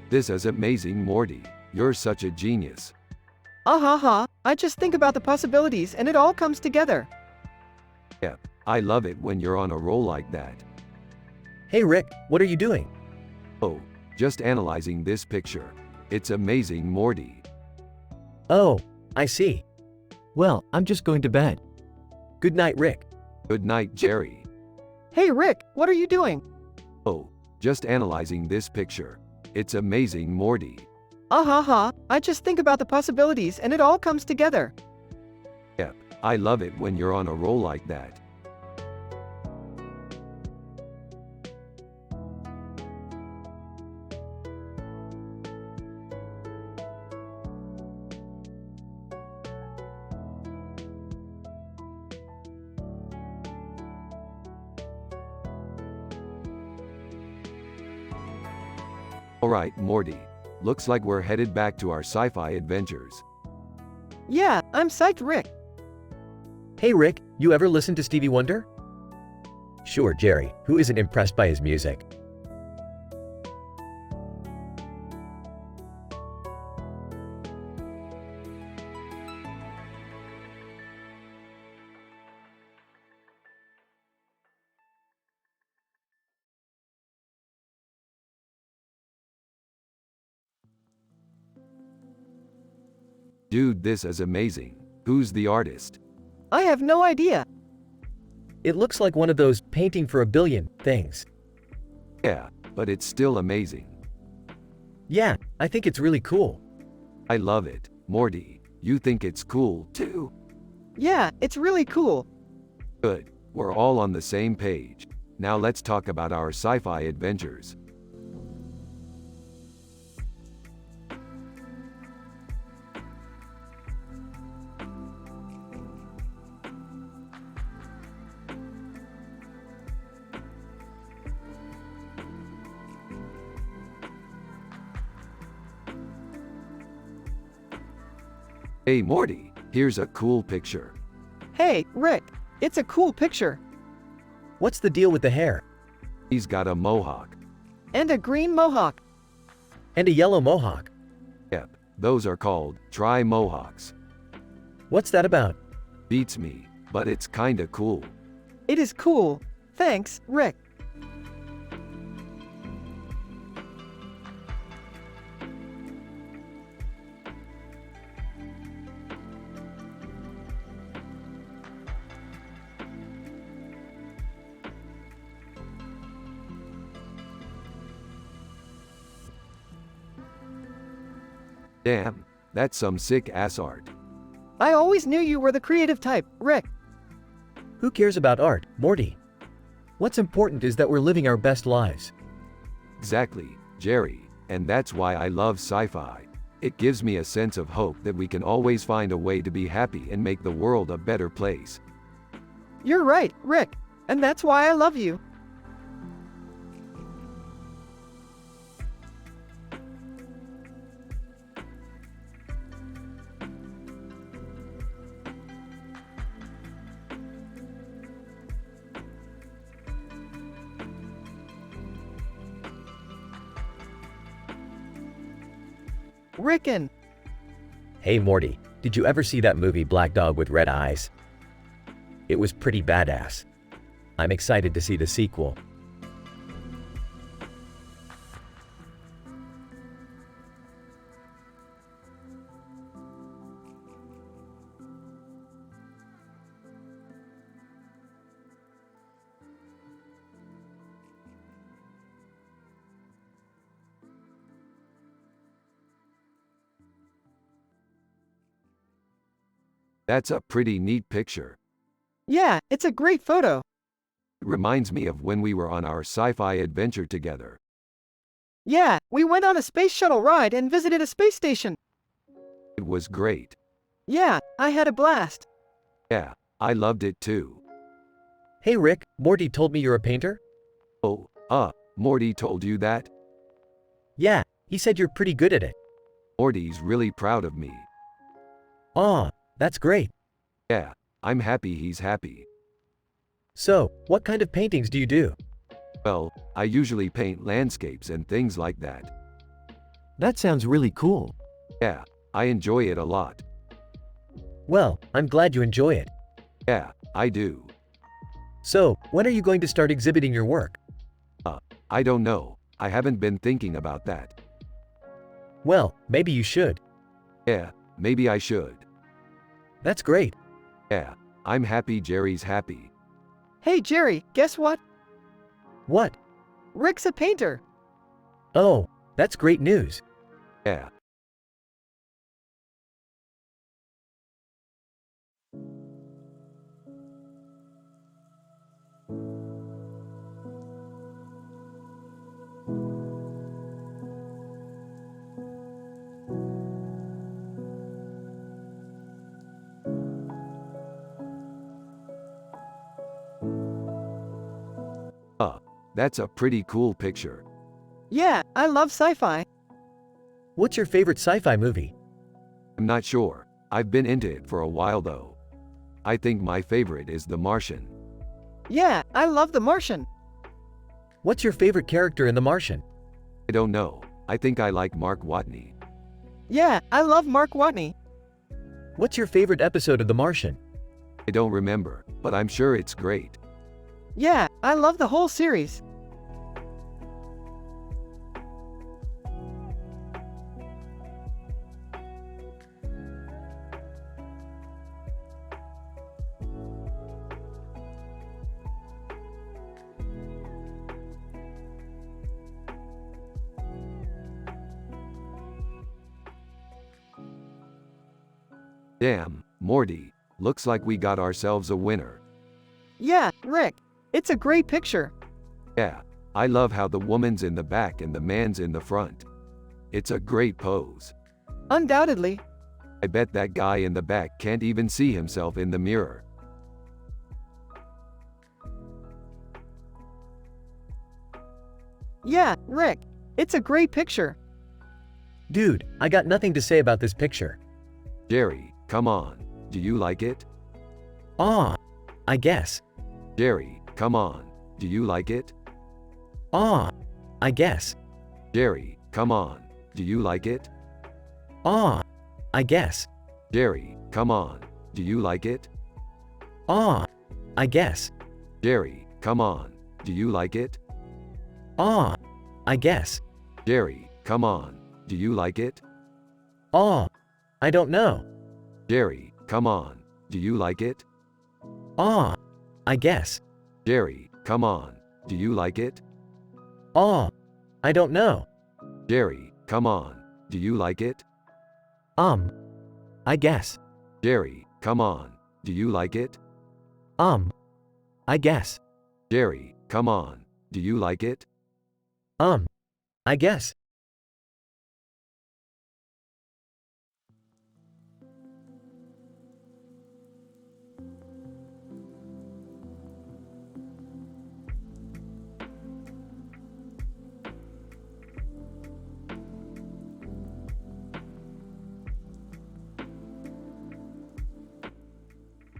This is amazing, Morty. You're such a genius. Ha. I just think about the possibilities and it all comes together. I love it when you're on a roll like that. Hey Rick, what are you doing? Oh, just analyzing this picture. It's amazing, Morty. Oh, I see. Well, I'm just going to bed. Good night, Rick. Good night, Jerry. Hey Rick, what are you doing? Oh, just analyzing this picture. It's amazing, Morty. Ha. I just think about the possibilities and it all comes together. I love it when you're on a roll like that. Alright, Morty. Looks like we're headed back to our sci-fi adventures. Yeah, I'm psyched, Rick. Hey Rick, you ever listen to Stevie Wonder? Sure, Jerry, who isn't impressed by his music? Dude, this is amazing. Who's the artist? I have no idea. It looks like one of those painting for a billion things. Yeah, but it's still amazing. Yeah, I think it's really cool. I love it. Morty, you think it's cool too? Yeah, it's really cool. Good. We're all on the same page. Now let's talk about our sci-fi adventures. Hey Morty, here's a cool picture. Hey, Rick, it's a cool picture. What's the deal with the hair? He's got a mohawk. And a green mohawk. And a yellow mohawk. Yep, those are called tri-mohawks. What's that about? Beats me, but it's kinda cool. It is cool. Thanks, Rick. Damn, that's some sick ass art. I always knew you were the creative type, Rick. Who cares about art, Morty? What's important is that we're living our best lives. Exactly, Jerry, and that's why I love sci-fi. It gives me a sense of hope that we can always find a way to be happy and make the world a better place. You're right, Rick. And that's why I love you. Rickin'. Hey Morty, did you ever see that movie Black Dog with Red Eyes? It was pretty badass. I'm excited to see the sequel. That's a pretty neat picture. Yeah, it's a great photo. It reminds me of when we were on our sci-fi adventure together. Yeah, we went on a space shuttle ride and visited a space station. It was great. Yeah, I had a blast. Yeah, I loved it too. Hey Rick, Morty told me you're a painter? Oh, Morty told you that? Yeah, he said you're pretty good at it. Morty's really proud of me. Aw, that's great. Yeah, I'm happy he's happy. So, what kind of paintings do you do? Well, I usually paint landscapes and things like that. That sounds really cool. Yeah, I enjoy it a lot. Well, I'm glad you enjoy it. Yeah, I do. So, when are you going to start exhibiting your work? I don't know. I haven't been thinking about that. Well, maybe you should. Yeah, maybe I should. That's great. Yeah, I'm happy Jerry's happy. Hey Jerry, guess what? What? Rick's a painter. Oh, that's great news. Yeah. That's a pretty cool picture. Yeah, I love sci-fi. What's your favorite sci-fi movie? I'm not sure. I've been into it for a while though. I think my favorite is The Martian. Yeah, I love The Martian. What's your favorite character in The Martian? I don't know. I think I like Mark Watney. Yeah, I love Mark Watney. What's your favorite episode of The Martian? I don't remember, but I'm sure it's great. Yeah, I love the whole series. Damn, Morty, looks like we got ourselves a winner. Yeah, Rick, it's a great picture. Yeah, I love how the woman's in the back and the man's in the front. It's a great pose. Undoubtedly. I bet that guy in the back can't even see himself in the mirror. Yeah, Rick, it's a great picture. Dude, I got nothing to say about this picture. Jerry, come on. Do you like it? Aw, I guess. Jerry, come on. Do you like it? Aw, I guess. Jerry, come on. Do you like it? Aw, I guess. Jerry, come on. Do you like it? Aw, I guess. Jerry, come on. Do you like it? Aw, I guess. Jerry, come on. Do you like it? Aw, I don't know. Jerry, come on. Do you like it? Aw, I guess. Jerry, come on. Do you like it? Aw, I don't know. Jerry, come on. Do you like it? I guess. Jerry, come on. Do you like it? I guess. Jerry, come on. Do you like it? I guess.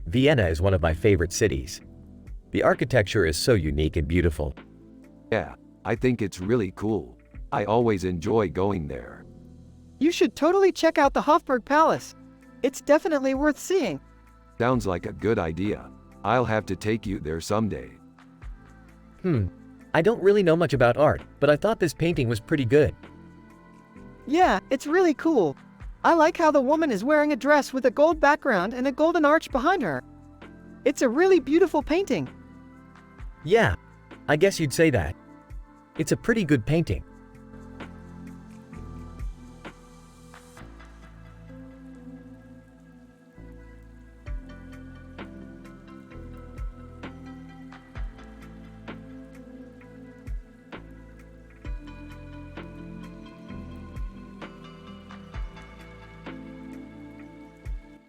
Vienna is one of my favorite cities. The architecture is so unique and beautiful. Yeah, I think it's really cool. I always enjoy going there. You should totally check out the Hofburg Palace. It's definitely worth seeing. Sounds like a good idea. I'll have to take you there someday. I don't really know much about art, but I thought this painting was pretty good. Yeah, it's really cool. I like how the woman is wearing a dress with a gold background and a golden arch behind her. It's a really beautiful painting. Yeah, I guess you'd say that. It's a pretty good painting.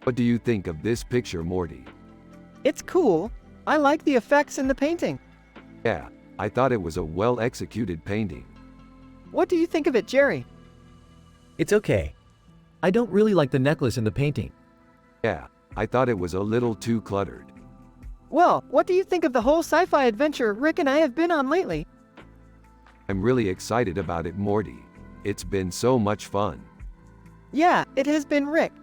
What do you think of this picture, Morty? It's cool. I like the effects in the painting. Yeah, I thought it was a well-executed painting. What do you think of it, Jerry? It's okay. I don't really like the necklace in the painting. Yeah, I thought it was a little too cluttered. Well, what do you think of the whole sci-fi adventure Rick and I have been on lately? I'm really excited about it, Morty. It's been so much fun. Yeah, it has been, Rick.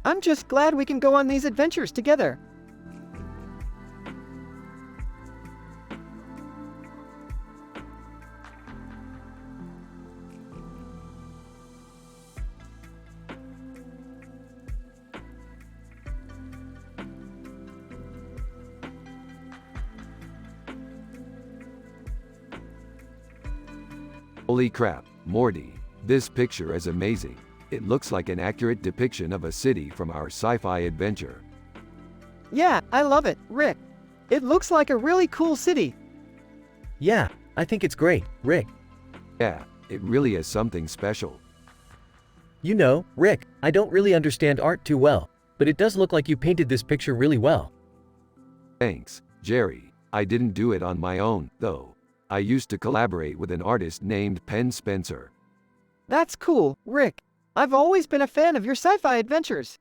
I'm just glad we can go on these adventures together. Holy crap, Morty, this picture is amazing. It looks like an accurate depiction of a city from our sci-fi adventure. Yeah, I love it, Rick. It looks like a really cool city. Yeah, I think it's great, Rick. Yeah, it really is something special. You know, Rick, I don't really understand art too well, but it does look like you painted this picture really well. Thanks, Jerry. I didn't do it on my own, though. I used to collaborate with an artist named Penn Spencer. That's cool, Rick. I've always been a fan of your sci-fi adventures.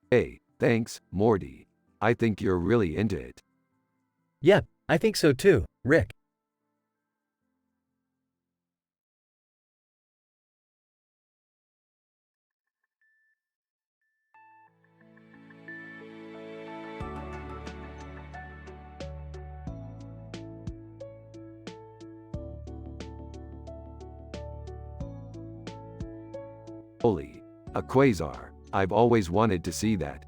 Hey, thanks, Morty. I think you're really into it. Yep, I think so too, Rick. Holy, a quasar. I've always wanted to see that.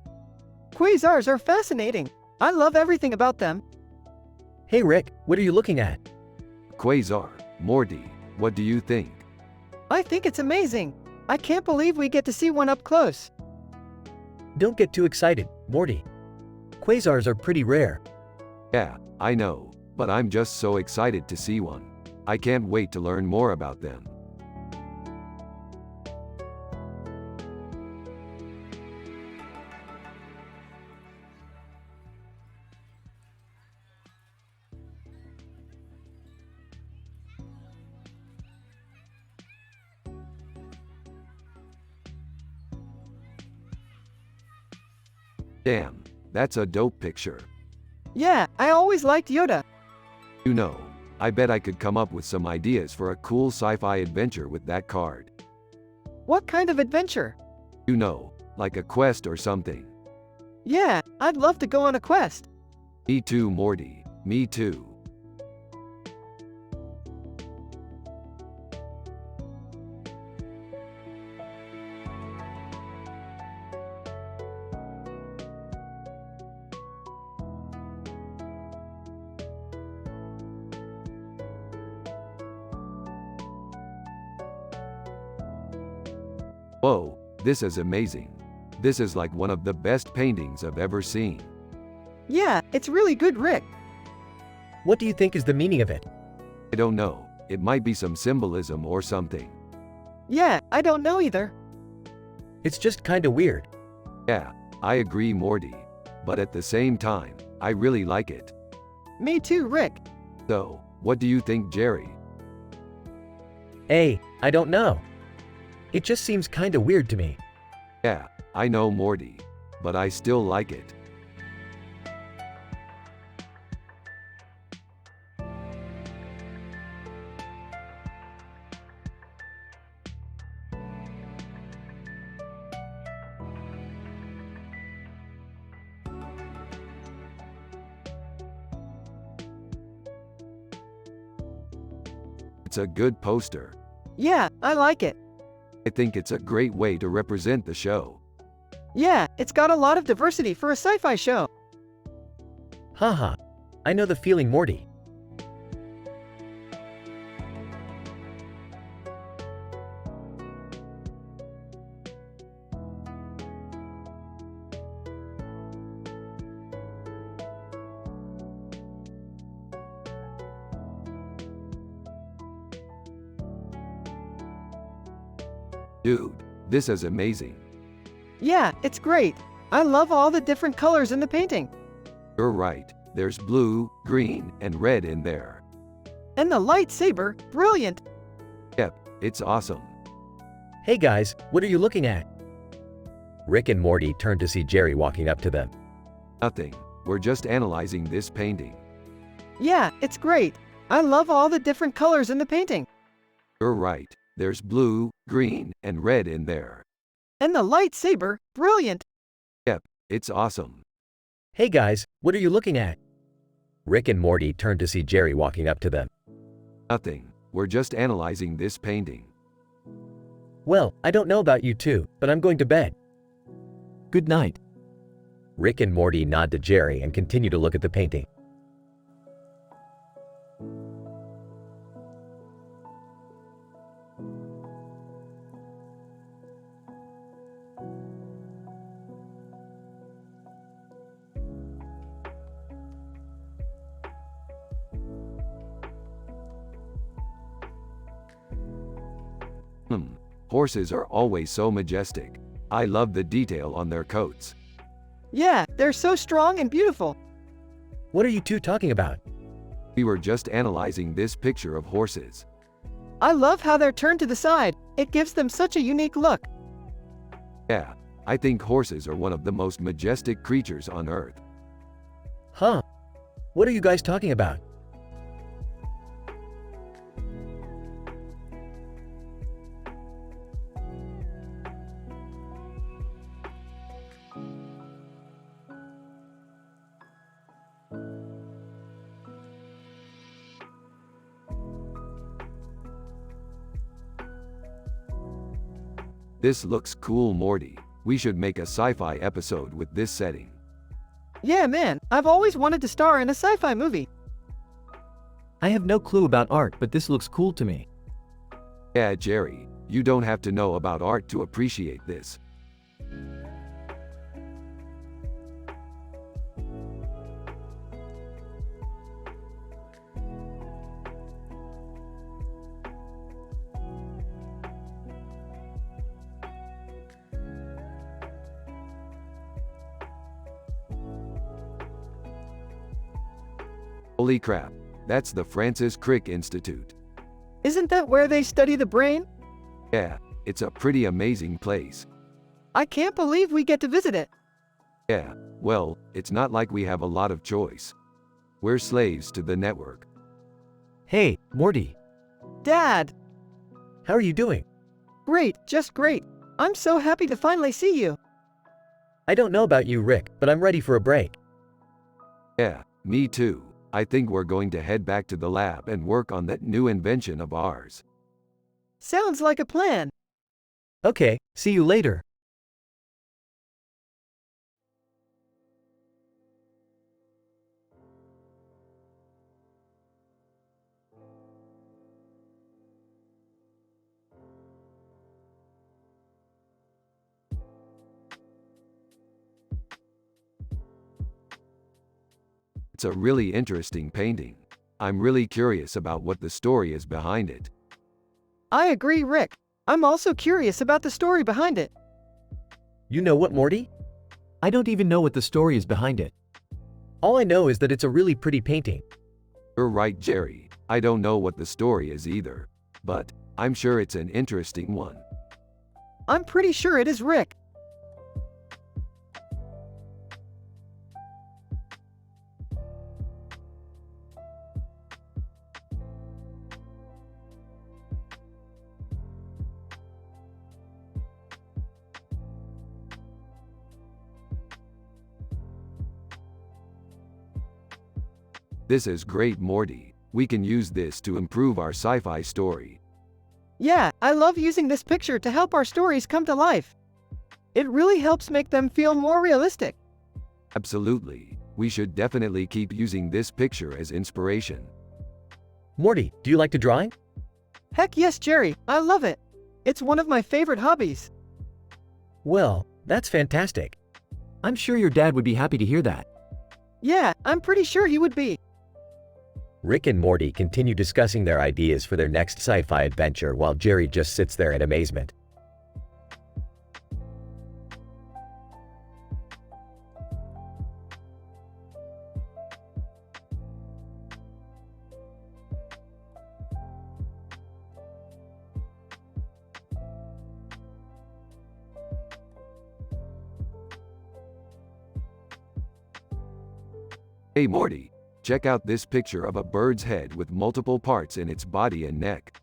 Quasars are fascinating. I love everything about them. Hey Rick, what are you looking at? Quasar, Morty, what do you think? I think it's amazing. I can't believe we get to see one up close. Don't get too excited, Morty. Quasars are pretty rare. Yeah, I know, but I'm just so excited to see one. I can't wait to learn more about them. Damn, that's a dope picture. Yeah, I always liked Yoda. You know, I bet I could come up with some ideas for a cool sci-fi adventure with that card. What kind of adventure? You know, like a quest or something. Yeah, I'd love to go on a quest. Me too, Morty. Me too. Whoa, this is amazing. This is like one of the best paintings I've ever seen. Yeah, it's really good, Rick. What do you think is the meaning of it? I don't know, it might be some symbolism or something. Yeah, I don't know either. It's just kinda weird. Yeah, I agree, Morty. But at the same time, I really like it. Me too, Rick. So, what do you think, Jerry? I don't know. It just seems kinda weird to me. Yeah, I know, Morty. But I still like it. It's a good poster. Yeah, I like it. I think it's a great way to represent the show. Yeah, it's got a lot of diversity for a sci-fi show. Haha. I know the feeling, Morty. Dude, this is amazing. Yeah, it's great. I love all the different colors in the painting. You're right, there's blue, green, and red in there. And the lightsaber, brilliant. Yep, it's awesome. Hey guys, what are you looking at? Rick and Morty turned to see Jerry walking up to them. Nothing, we're just analyzing this painting. Yeah, it's great. I love all the different colors in the painting. You're right, there's blue, green, and red in there. And the lightsaber, brilliant. Yep, it's awesome. Hey guys, what are you looking at? Rick and Morty turned to see Jerry walking up to them. Nothing, we're just analyzing this painting. Well, I don't know about you two, but I'm going to bed. Good night. Rick and Morty nod to Jerry and continue to look at the painting. Horses are always so majestic. I love the detail on their coats. Yeah, they're so strong and beautiful. What are you two talking about? We were just analyzing this picture of horses. I love how they're turned to the side. It gives them such a unique look. Yeah, I think horses are one of the most majestic creatures on Earth. Huh? What are you guys talking about? This looks cool, Morty. We should make a sci-fi episode with this setting. Yeah, man, I've always wanted to star in a sci-fi movie. I have no clue about art, but this looks cool to me. Yeah, Jerry, you don't have to know about art to appreciate this. Holy crap, that's the Francis Crick Institute. Isn't that where they study the brain? Yeah, it's a pretty amazing place. I can't believe we get to visit it. Yeah, well, it's not like we have a lot of choice. We're slaves to the network. Hey, Morty. Dad! How are you doing? Great, just great. I'm so happy to finally see you. I don't know about you, Rick, but I'm ready for a break. Yeah, me too. I think we're going to head back to the lab and work on that new invention of ours. Sounds like a plan. Okay, see you later. It's a really interesting painting. I'm really curious about what the story is behind it. I agree, Rick. I'm also curious about the story behind it. You know what, Morty? I don't even know what the story is behind it. All I know is that it's a really pretty painting. You're right, Jerry. I don't know what the story is either, but I'm sure it's an interesting one. I'm pretty sure it is Rick. This is great, Morty. We can use this to improve our sci-fi story. Yeah, I love using this picture to help our stories come to life. It really helps make them feel more realistic. Absolutely. We should definitely keep using this picture as inspiration. Morty, do you like to drawing? Heck yes, Jerry, I love it. It's one of my favorite hobbies. Well, that's fantastic. I'm sure your dad would be happy to hear that. Yeah, I'm pretty sure he would be. Rick and Morty continue discussing their ideas for their next sci-fi adventure while Jerry just sits there in amazement. Hey Morty, check out this picture of a bird's head with multiple parts in its body and neck.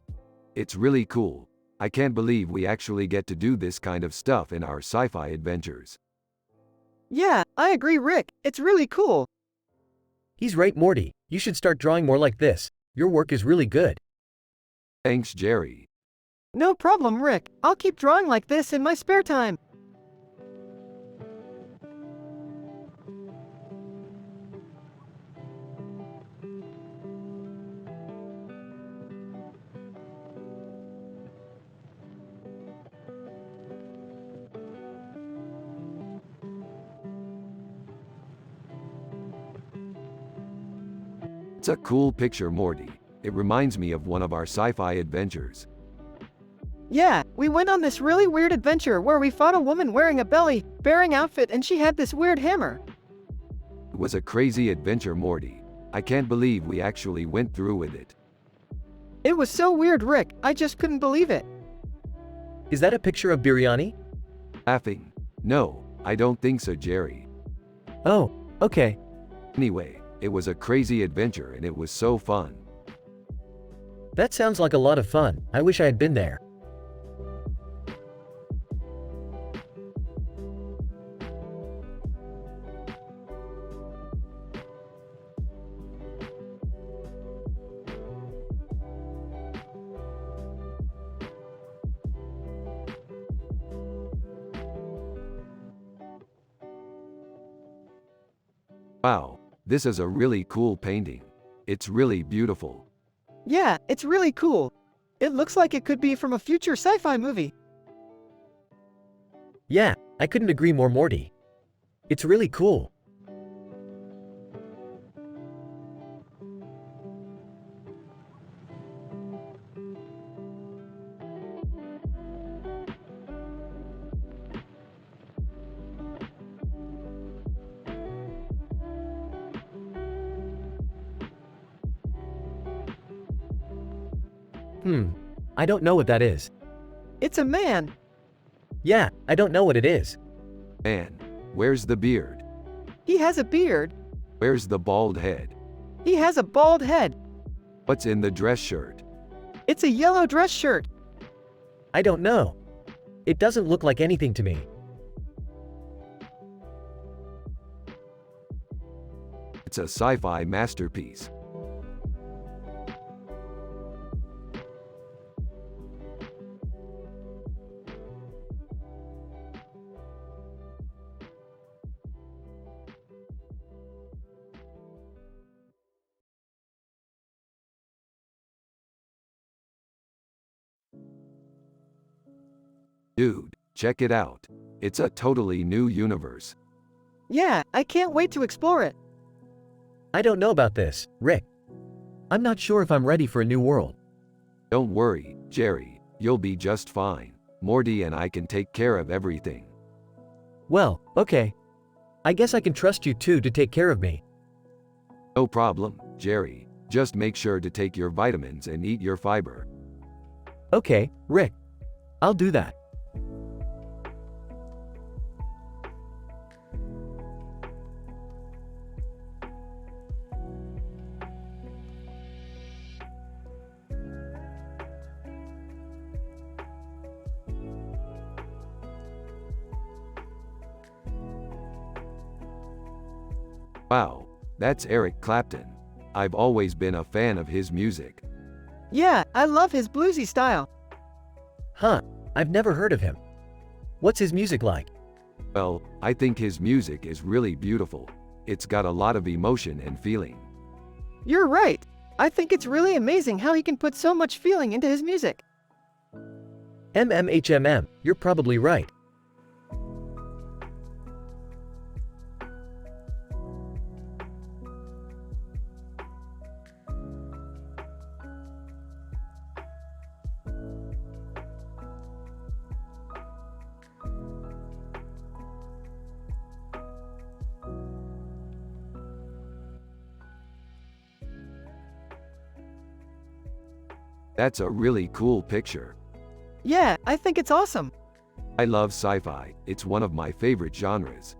It's really cool. I can't believe we actually get to do this kind of stuff in our sci-fi adventures. Yeah, I agree, Rick. It's really cool. He's right, Morty. You should start drawing more like this. Your work is really good. Thanks, Jerry. No problem, Rick. I'll keep drawing like this in my spare time. It's a cool picture, Morty. It reminds me of one of our sci-fi adventures. Yeah, we went on this really weird adventure where we fought a woman wearing a belly-bearing outfit and she had this weird hammer. It was a crazy adventure, Morty. I can't believe we actually went through with it. It was so weird, Rick. I just couldn't believe it. Is that a picture of biryani? Laughing. No, I don't think so, Jerry. Oh, okay. Anyway, it was a crazy adventure and it was so fun. That sounds like a lot of fun. I wish I had been there. Wow, this is a really cool painting. It's really beautiful. Yeah, it's really cool. It looks like it could be from a future sci-fi movie. Yeah, I couldn't agree more, Morty. It's really cool. I don't know what that is. It's a man. Yeah, I don't know what it is. Man, where's the beard? He has a beard. Where's the bald head? He has a bald head. What's in the dress shirt? It's a yellow dress shirt. I don't know. It doesn't look like anything to me. It's a sci-fi masterpiece. Dude, check it out. It's a totally new universe. Yeah, I can't wait to explore it. I don't know about this, Rick. I'm not sure if I'm ready for a new world. Don't worry, Jerry, you'll be just fine. Morty and I can take care of everything. Well, okay. I guess I can trust you two to take care of me. No problem, Jerry. Just make sure to take your vitamins and eat your fiber. Okay, Rick. I'll do that. Wow, that's Eric Clapton. I've always been a fan of his music. Yeah, I love his bluesy style. Huh, I've never heard of him. What's his music like? Well, I think his music is really beautiful. It's got a lot of emotion and feeling. You're right. I think it's really amazing how he can put so much feeling into his music. You're probably right. That's a really cool picture. Yeah, I think it's awesome. I love sci-fi. It's one of my favorite genres.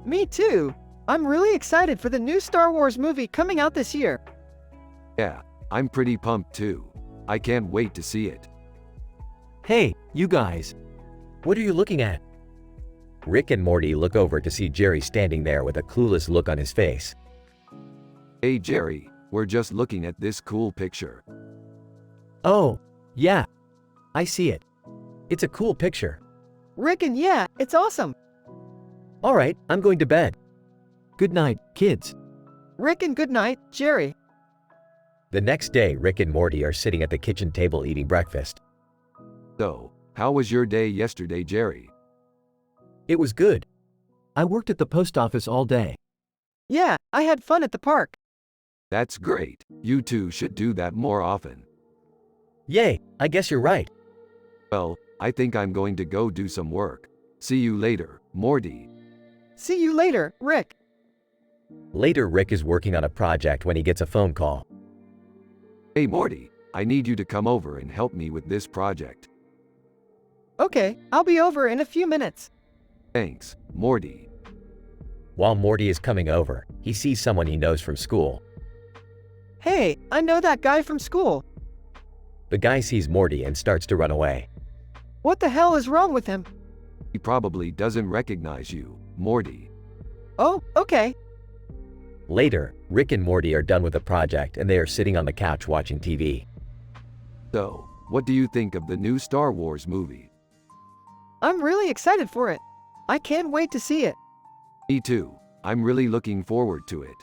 Me too. I'm really excited for the new Star Wars movie coming out this year. Yeah, I'm pretty pumped too. I can't wait to see it. Hey, you guys. What are you looking at? Rick and Morty look over to see Jerry standing there with a clueless look on his face. Hey Jerry, we're just looking at this cool picture. Oh, yeah. I see it. It's a cool picture. Rick, and yeah, it's awesome. All right, I'm going to bed. Good night, kids. Rick, and good night, Jerry. The next day, Rick and Morty are sitting at the kitchen table eating breakfast. So, how was your day yesterday, Jerry? It was good. I worked at the post office all day. Yeah, I had fun at the park. That's great. You two should do that more often. Yay, I guess you're right. Well, I think I'm going to go do some work. See you later, Morty. See you later, Rick. Later, Rick is working on a project when he gets a phone call. Hey Morty, I need you to come over and help me with this project. Okay, I'll be over in a few minutes. Thanks, Morty. While Morty is coming over, he sees someone he knows from school. Hey, I know that guy from school. The guy sees Morty and starts to run away. What the hell is wrong with him? He probably doesn't recognize you, Morty. Oh, okay. Later, Rick and Morty are done with the project and they are sitting on the couch watching TV. So, what do you think of the new Star Wars movie? I'm really excited for it. I can't wait to see it. Me too. I'm really looking forward to it.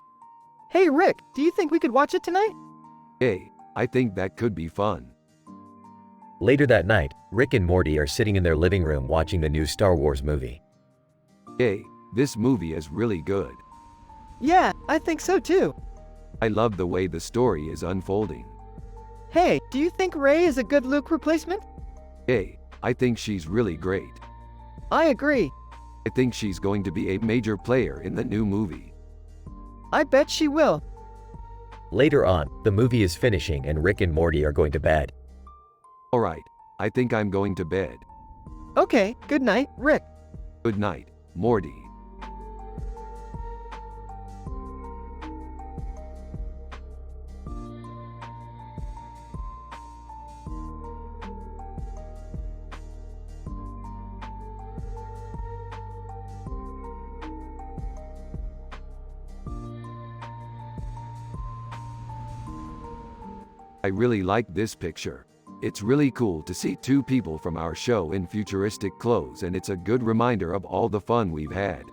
Hey Rick, do you think we could watch it tonight? Hey, I think that could be fun. Later that night, Rick and Morty are sitting in their living room watching the new Star Wars movie. Hey, this movie is really good. Yeah, I think so too. I love the way the story is unfolding. Hey, do you think Rey is a good Luke replacement? Hey, I think she's really great. I agree. I think she's going to be a major player in the new movie. I bet she will. Later on, the movie is finishing and Rick and Morty are going to bed. Alright, I think I'm going to bed. Okay, good night, Rick. Good night, Morty. I really like this picture. It's really cool to see two people from our show in futuristic clothes, and it's a good reminder of all the fun we've had.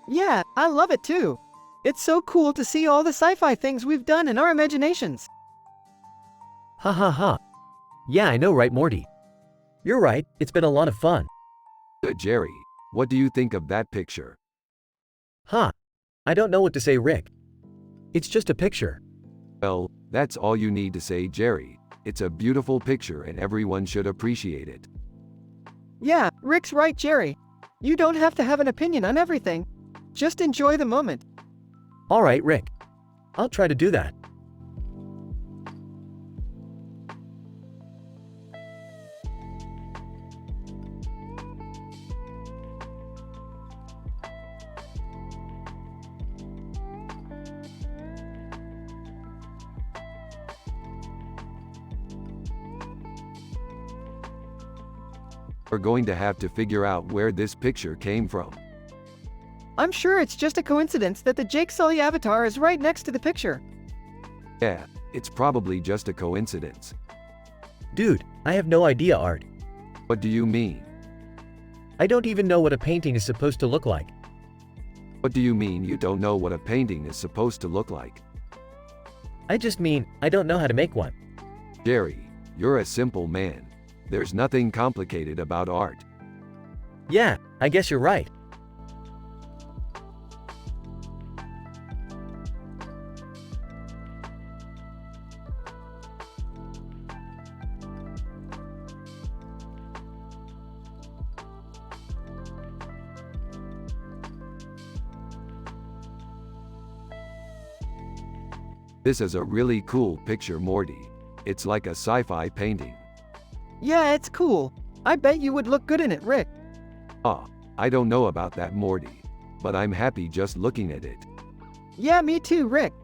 Yeah, I love it too. It's so cool to see all the sci-fi things we've done in our imaginations. Ha ha ha. Yeah, I know, right, Morty? You're right, it's been a lot of fun. Jerry, what do you think of that picture? Huh. I don't know what to say, Rick. It's just a picture. Well, that's all you need to say, Jerry. It's a beautiful picture and everyone should appreciate it. Yeah, Rick's right, Jerry. You don't have to have an opinion on everything. Just enjoy the moment. All right, Rick. I'll try to do that. We're going to have to figure out where this picture came from. I'm sure it's just a coincidence that the Jake Sully avatar is right next to the picture. Yeah, it's probably just a coincidence. Dude, I have no idea, Art. What do you mean? I don't even know what a painting is supposed to look like. What do you mean you don't know what a painting is supposed to look like? I just mean, I don't know how to make one. Jerry, you're a simple man. There's nothing complicated about art. Yeah, I guess you're right. This is a really cool picture, Morty. It's like a sci-fi painting. Yeah, it's cool. I bet you would look good in it, Rick. I don't know about that, Morty. But I'm happy just looking at it. Yeah, me too, Rick.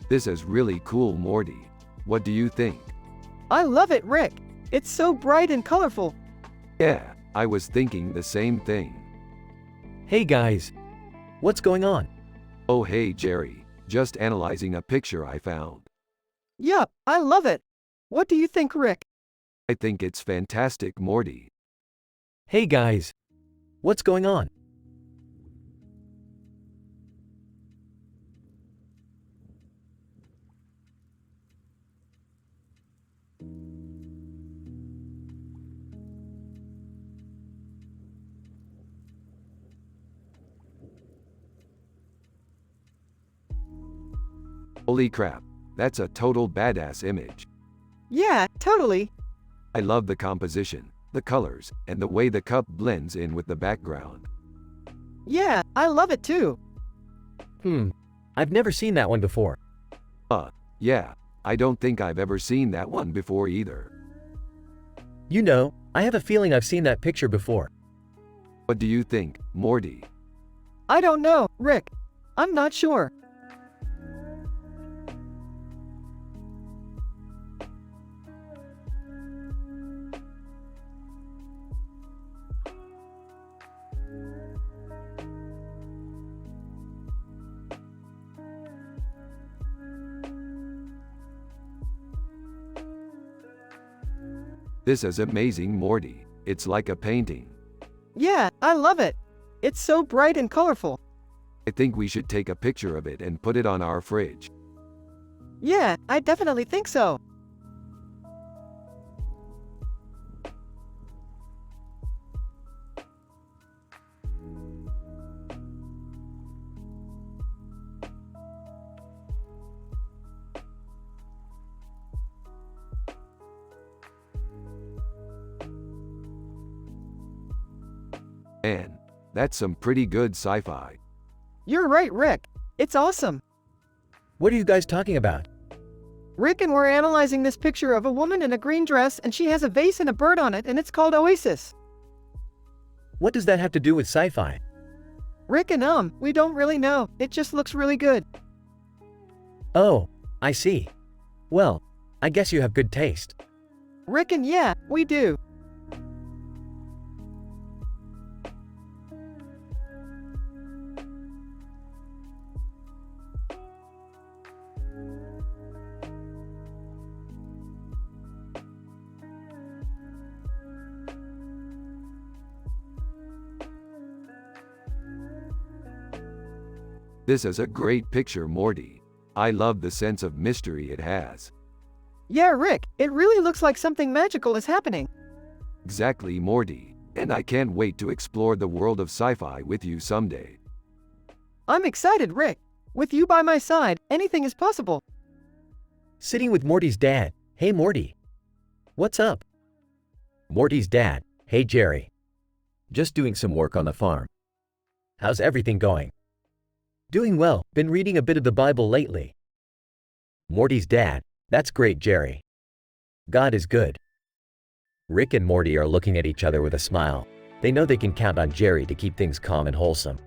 This is really cool, Morty. What do you think? I love it, Rick. It's so bright and colorful. Yeah, I was thinking the same thing. Hey guys. What's going on? Oh hey Jerry, just analyzing a picture I found. Yup, I love it. What do you think, Rick? I think it's fantastic, Morty. Hey guys. What's going on? Holy crap, that's a total badass image. Yeah, totally. I love the composition, the colors, and the way the cup blends in with the background. Yeah, I love it too. I've never seen that one before. Yeah, I don't think I've ever seen that one before either. You know, I have a feeling I've seen that picture before. What do you think, Morty? I don't know, Rick. I'm not sure. This is amazing, Morty. It's like a painting. Yeah, I love it. It's so bright and colorful. I think we should take a picture of it and put it on our fridge. Yeah, I definitely think so. Man, that's some pretty good sci-fi. You're right, Rick. It's awesome. What are you guys talking about? Rick and we're analyzing this picture of a woman in a green dress and she has a vase and a bird on it and it's called Oasis. What does that have to do with sci-fi? Rick and we don't really know, it just looks really good. Oh, I see. Well, I guess you have good taste. Rick and yeah, we do. This is a great picture, Morty. I love the sense of mystery it has. Yeah, Rick, it really looks like something magical is happening. Exactly, Morty. And I can't wait to explore the world of sci-fi with you someday. I'm excited, Rick. With you by my side, anything is possible. Sitting with Morty's dad. Hey, Morty. What's up? Morty's dad. Hey, Jerry. Just doing some work on the farm. How's everything going? Doing well. Been reading a bit of the Bible lately. Morty's dad. That's great, Jerry. God is good. Rick and Morty are looking at each other with a smile. They know they can count on Jerry to keep things calm and wholesome.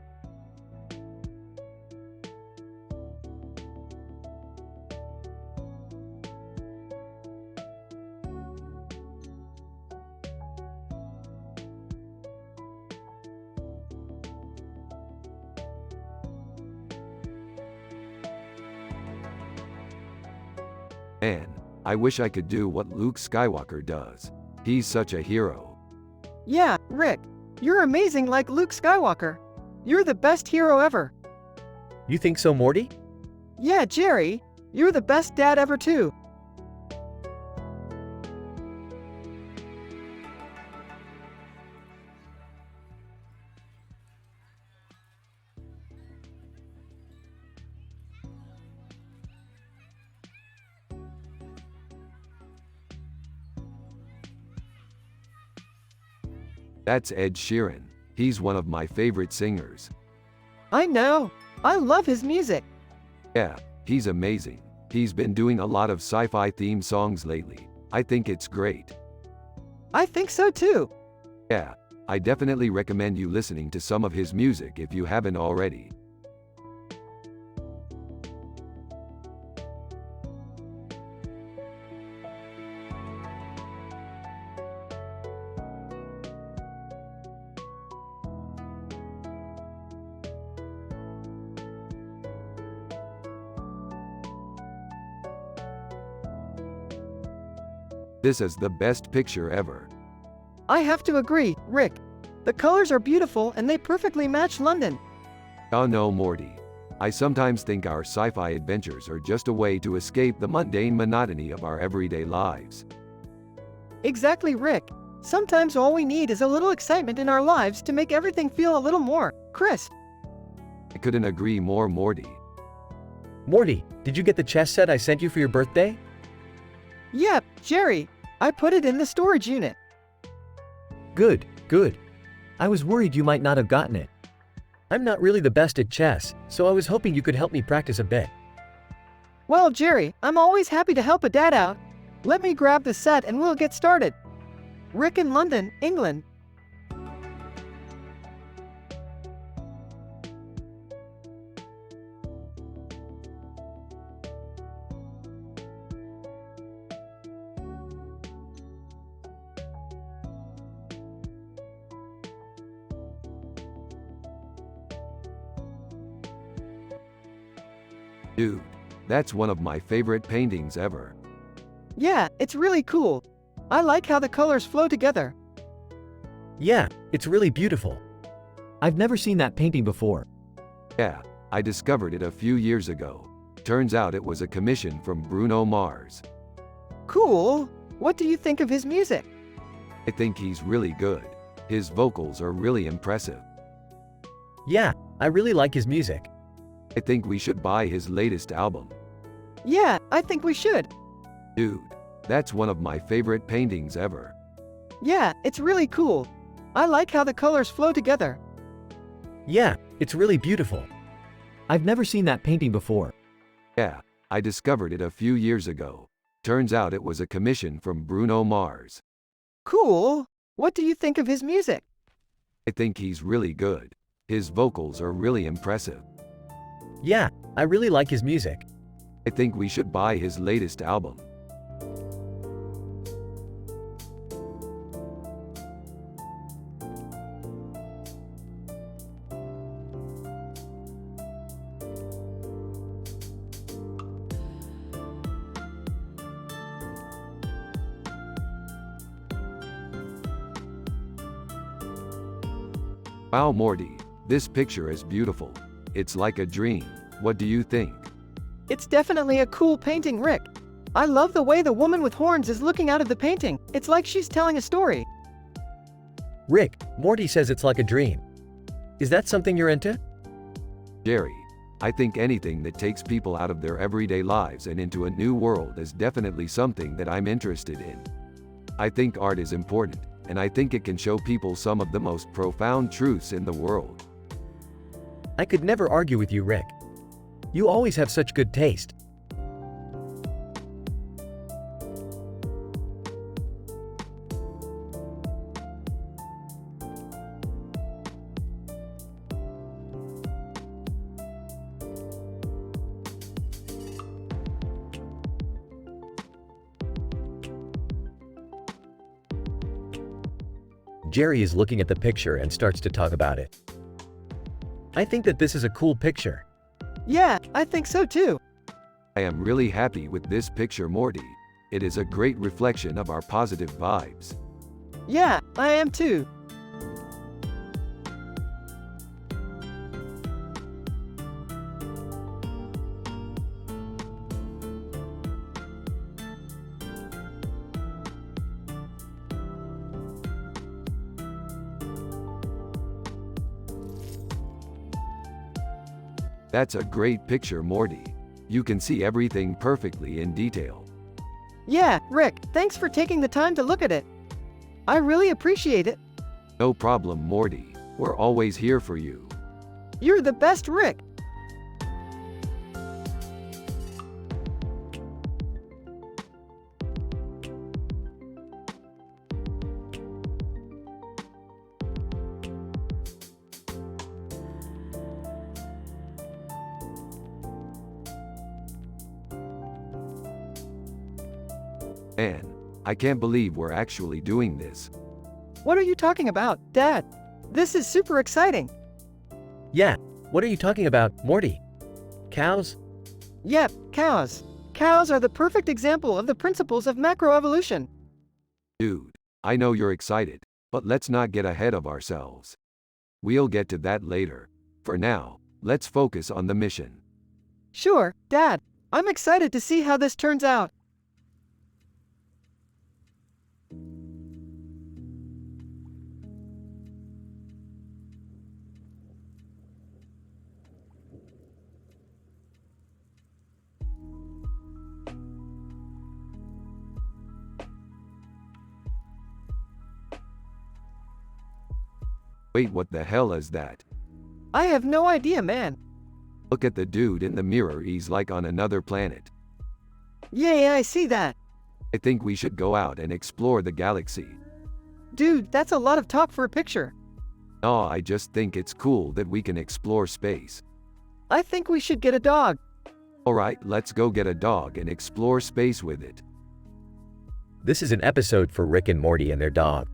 Man, I wish I could do what Luke Skywalker does. He's such a hero. Yeah, Rick, you're amazing like Luke Skywalker. You're the best hero ever. You think so, Morty? Yeah, Jerry, you're the best dad ever too. That's Ed Sheeran. He's one of my favorite singers. I know. I love his music. Yeah, he's amazing. He's been doing a lot of sci-fi themed songs lately. I think it's great. I think so too. Yeah, I definitely recommend you listening to some of his music if you haven't already. This is the best picture ever. I have to agree, Rick. The colors are beautiful and they perfectly match London. Oh no, Morty. I sometimes think our sci-fi adventures are just a way to escape the mundane monotony of our everyday lives. Exactly, Rick. Sometimes all we need is a little excitement in our lives to make everything feel a little more crisp. I couldn't agree more, Morty. Morty, did you get the chess set I sent you for your birthday? Yep, Jerry. I put it in the storage unit. Good, good. I was worried you might not have gotten it. I'm not really the best at chess, so I was hoping you could help me practice a bit. Well, Jerry, I'm always happy to help a dad out. Let me grab the set and we'll get started. Rick in London, England. Dude, that's one of my favorite paintings ever. Yeah, it's really cool. I like how the colors flow together. Yeah, it's really beautiful. I've never seen that painting before. Yeah, I discovered it a few years ago. Turns out it was a commission from Bruno Mars. Cool. What do you think of his music? I think he's really good. His vocals are really impressive. Yeah, I really like his music. I think we should buy his latest album. Yeah, I think we should. Dude, that's one of my favorite paintings ever. Yeah, it's really cool. I like how the colors flow together. Yeah, it's really beautiful. I've never seen that painting before. Yeah, I discovered it a few years ago. Turns out it was a commission from Bruno Mars. Cool. What do you think of his music? I think he's really good. His vocals are really impressive. Yeah, I really like his music. I think we should buy his latest album. Wow, Morty, this picture is beautiful. It's like a dream. What do you think? It's definitely a cool painting, Rick. I love the way the woman with horns is looking out of the painting. It's like she's telling a story. Rick, Morty says it's like a dream. Is that something you're into? Jerry, I think anything that takes people out of their everyday lives and into a new world is definitely something that I'm interested in. I think art is important, and I think it can show people some of the most profound truths in the world. I could never argue with you, Rick. You always have such good taste. Jerry is looking at the picture and starts to talk about it. I think that this is a cool picture. Yeah, I think so too. I am really happy with this picture, Morty. It is a great reflection of our positive vibes. Yeah, I am too. That's a great picture, Morty. You can see everything perfectly in detail. Yeah, Rick, thanks for taking the time to look at it. I really appreciate it. No problem, Morty. We're always here for you. You're the best, Rick. Man, I can't believe we're actually doing this. What are you talking about, Dad? This is super exciting. Yeah, what are you talking about, Morty? Cows? Yep, cows. Cows are the perfect example of the principles of macroevolution. Dude, I know you're excited, but let's not get ahead of ourselves. We'll get to that later. For now, let's focus on the mission. Sure, Dad. I'm excited to see how this turns out. Wait, what the hell is that? I have no idea, man. Look at the dude in the mirror, he's like on another planet. Yeah, I see that. I think we should go out and explore the galaxy. Dude, that's a lot of talk for a picture. Oh, I just think it's cool that we can explore space. I think we should get a dog. Alright, let's go get a dog and explore space with it. This is an episode for Rick and Morty and their dog.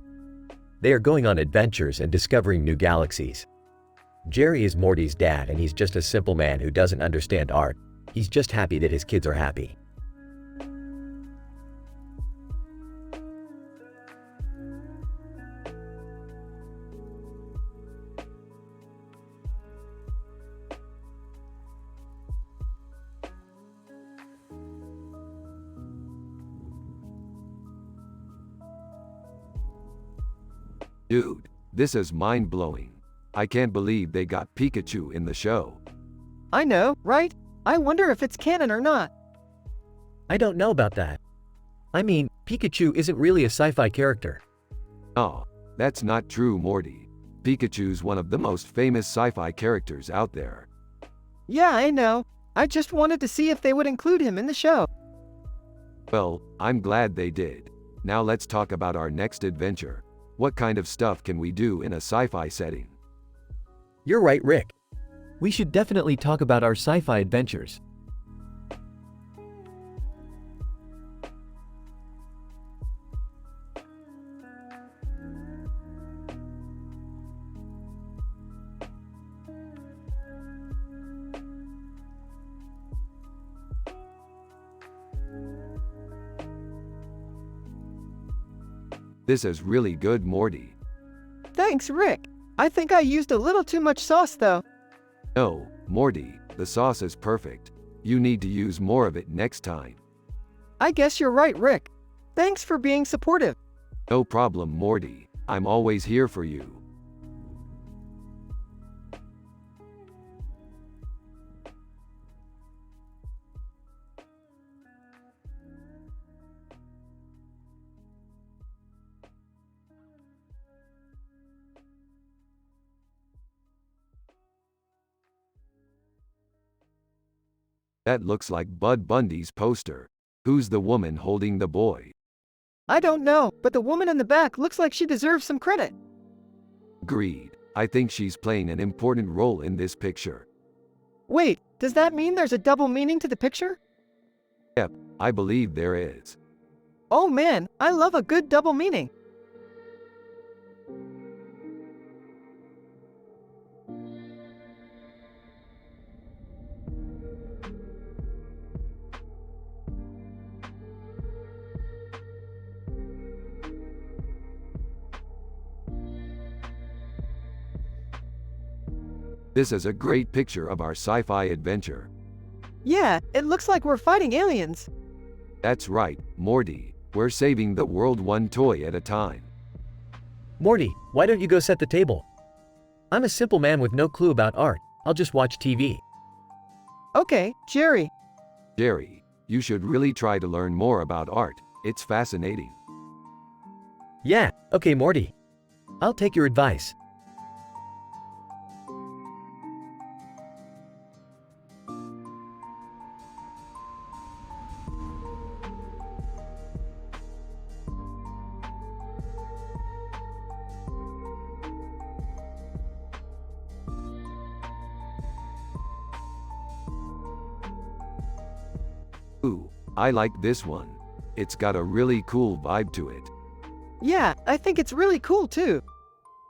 They are going on adventures and discovering new galaxies. Jerry is Morty's dad, and he's just a simple man who doesn't understand art. He's just happy that his kids are happy. Dude, this is mind-blowing. I can't believe they got Pikachu in the show. I know, right? I wonder if it's canon or not. I don't know about that. I mean, Pikachu isn't really a sci-fi character. Oh, that's not true, Morty. Pikachu's one of the most famous sci-fi characters out there. Yeah, I know. I just wanted to see if they would include him in the show. Well, I'm glad they did. Now let's talk about our next adventure. What kind of stuff can we do in a sci-fi setting? You're right, Rick. We should definitely talk about our sci-fi adventures. This is really good, Morty. Thanks, Rick. I think I used a little too much sauce though. No, Morty, the sauce is perfect. You need to use more of it next time. I guess you're right, Rick. Thanks for being supportive. No problem, Morty. I'm always here for you. That looks like Bud Bundy's poster. Who's the woman holding the boy? I don't know, but the woman in the back looks like she deserves some credit. Agreed. I think she's playing an important role in this picture. Wait, does that mean there's a double meaning to the picture? Yep, I believe there is. Oh man, I love a good double meaning. This is a great picture of our sci-fi adventure. Yeah, it looks like we're fighting aliens. That's right, Morty. We're saving the world one toy at a time. Morty, why don't you go set the table? I'm a simple man with no clue about art. I'll just watch TV. Okay, Jerry. Jerry, you should really try to learn more about art. It's fascinating. Yeah, okay, Morty. I'll take your advice. Ooh, I like this one. It's got a really cool vibe to it. Yeah, I think it's really cool too.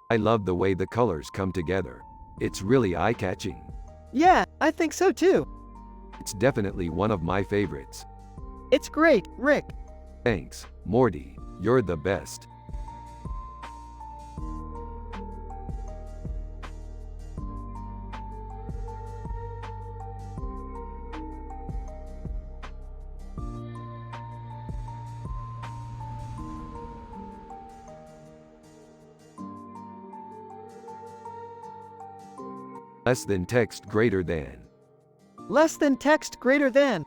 I love the way the colors come together. It's really eye-catching. Yeah, I think so too. It's definitely one of my favorites. It's great, Rick. Thanks, Morty. You're the best. Less than text greater than. Less than text greater than.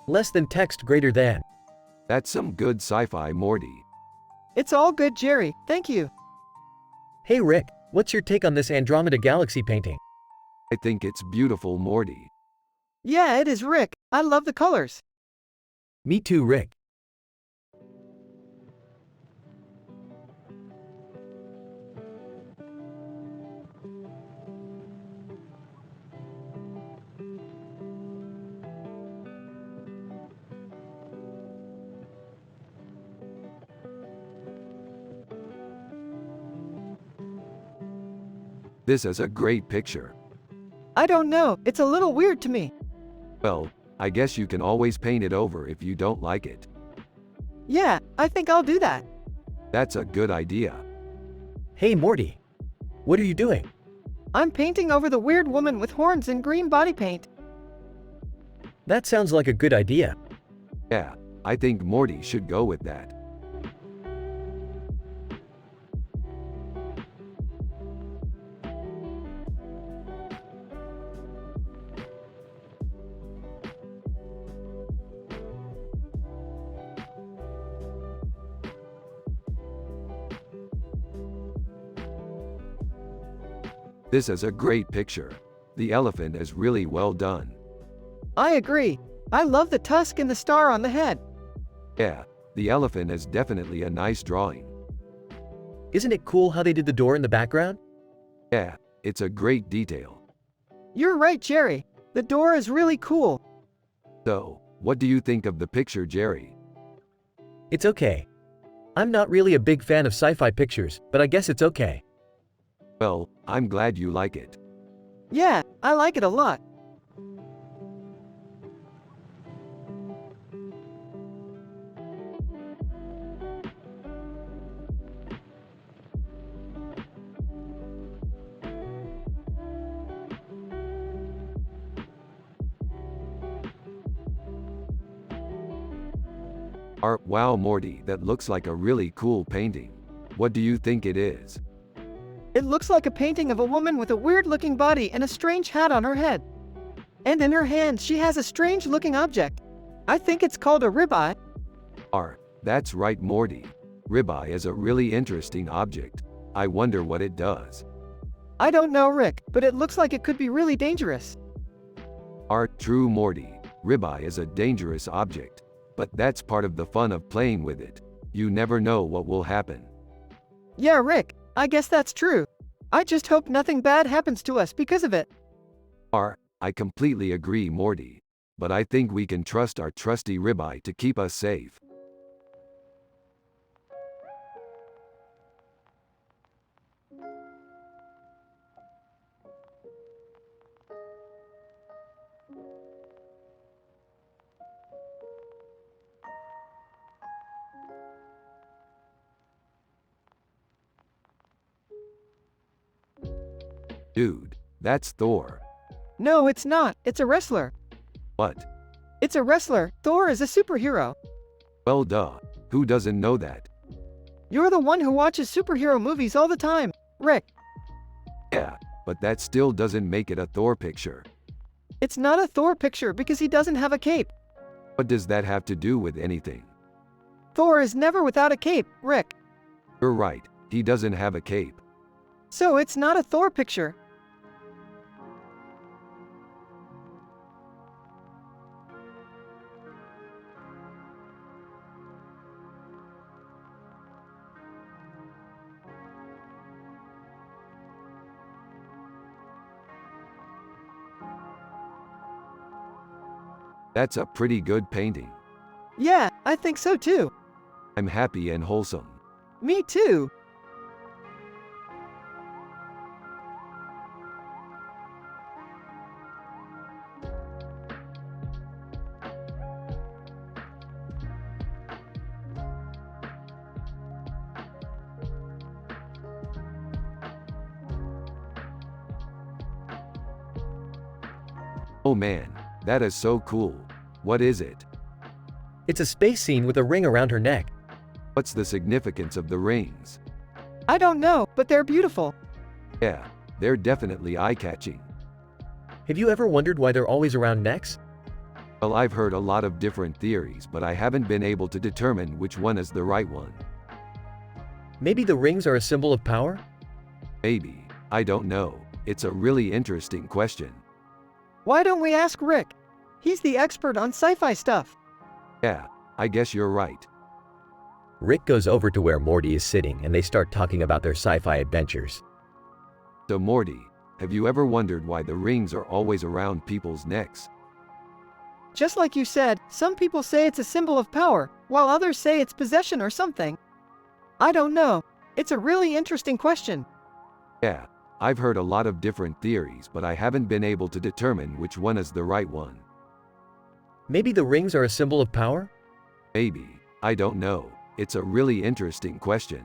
Less than text greater than. That's some good sci-fi, Morty. It's all good, Jerry. Thank you. Hey Rick, what's your take on this Andromeda Galaxy painting? I think it's beautiful, Morty. Yeah, it is, Rick. I love the colors. Me too, Rick. This is a great picture. I don't know, it's a little weird to me. Well, I guess you can always paint it over if you don't like it. Yeah, I think I'll do that. That's a good idea. Hey Morty, what are you doing? I'm painting over the weird woman with horns and green body paint. That sounds like a good idea. Yeah, I think Morty should go with that. This is a great picture. The elephant is really well done. I agree. I love the tusk and the star on the head. Yeah, the elephant is definitely a nice drawing. Isn't it cool how they did the door in the background? Yeah, It's a great detail. You're right, Jerry. The door is really cool. So, what do you think of the picture, Jerry? It's okay. I'm not really a big fan of sci-fi pictures, but I guess it's okay. Well, I'm glad you like it. Yeah, I like it a lot. Wow, Morty, that looks like a really cool painting. What do you think it is? It looks like a painting of a woman with a weird-looking body and a strange hat on her head. And in her hand, she has a strange-looking object. I think it's called a ribeye. That's right, Morty. Ribeye is a really interesting object. I wonder what it does. I don't know, Rick, but it looks like it could be really dangerous. True, Morty. Ribeye is a dangerous object. But that's part of the fun of playing with it. You never know what will happen. Yeah, Rick, I guess that's true. I just hope nothing bad happens to us because of it. I completely agree, Morty. But I think we can trust our trusty ribeye to keep us safe. Dude, that's Thor. No, it's not. It's a wrestler. What? It's a wrestler. Thor is a superhero. Well, duh. Who doesn't know that? You're the one who watches superhero movies all the time, Rick. Yeah, but that still doesn't make it a Thor picture. It's not a Thor picture because he doesn't have a cape. What does that have to do with anything? Thor is never without a cape, Rick. You're right, he doesn't have a cape. So it's not a Thor picture. That's a pretty good painting. Yeah, I think so too. I'm happy and wholesome. Me too. Oh man, that is so cool. What is it? It's a space scene with a ring around her neck. What's the significance of the rings? I don't know, but they're beautiful. Yeah, they're definitely eye-catching. Have you ever wondered why they're always around necks? Well, I've heard a lot of different theories, but I haven't been able to determine which one is the right one. Maybe the rings are a symbol of power? Maybe. I don't know. It's a really interesting question. Why don't we ask Rick? He's the expert on sci-fi stuff. Yeah, I guess you're right. Rick goes over to where Morty is sitting and they start talking about their sci-fi adventures. So Morty, have you ever wondered why the rings are always around people's necks? Just like you said, some people say it's a symbol of power, while others say it's possession or something. I don't know. It's a really interesting question. Yeah, I've heard a lot of different theories, but I haven't been able to determine which one is the right one. Maybe the rings are a symbol of power? Maybe. I don't know. It's a really interesting question.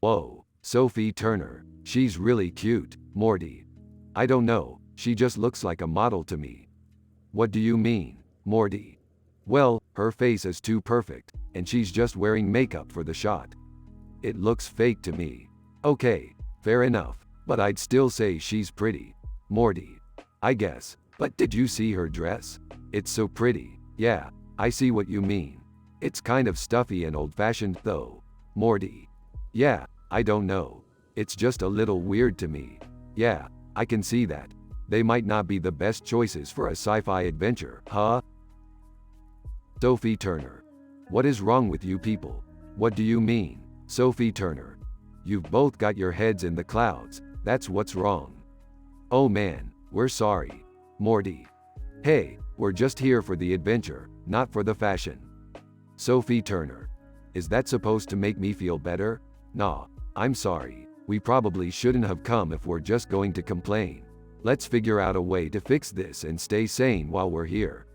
Whoa, Sophie Turner. She's really cute, Morty. I don't know, she just looks like a model to me. What do you mean, Morty? Well, her face is too perfect, and she's just wearing makeup for the shot. It looks fake to me. Okay, fair enough, but I'd still say she's pretty. Morty. I guess, but did you see her dress? It's so pretty. Yeah, I see what you mean. It's kind of stuffy and old-fashioned though. Morty. Yeah, I don't know. It's just a little weird to me. Yeah, I can see that. They might not be the best choices for a sci-fi adventure, huh? Sophie Turner. What is wrong with you people? What do you mean, Sophie Turner? You've both got your heads in the clouds, that's what's wrong. Oh man, we're sorry. Morty. Hey, we're just here for the adventure, not for the fashion. Sophie Turner. Is that supposed to make me feel better? Nah, I'm sorry. We probably shouldn't have come if we're just going to complain. Let's figure out a way to fix this and stay sane while we're here.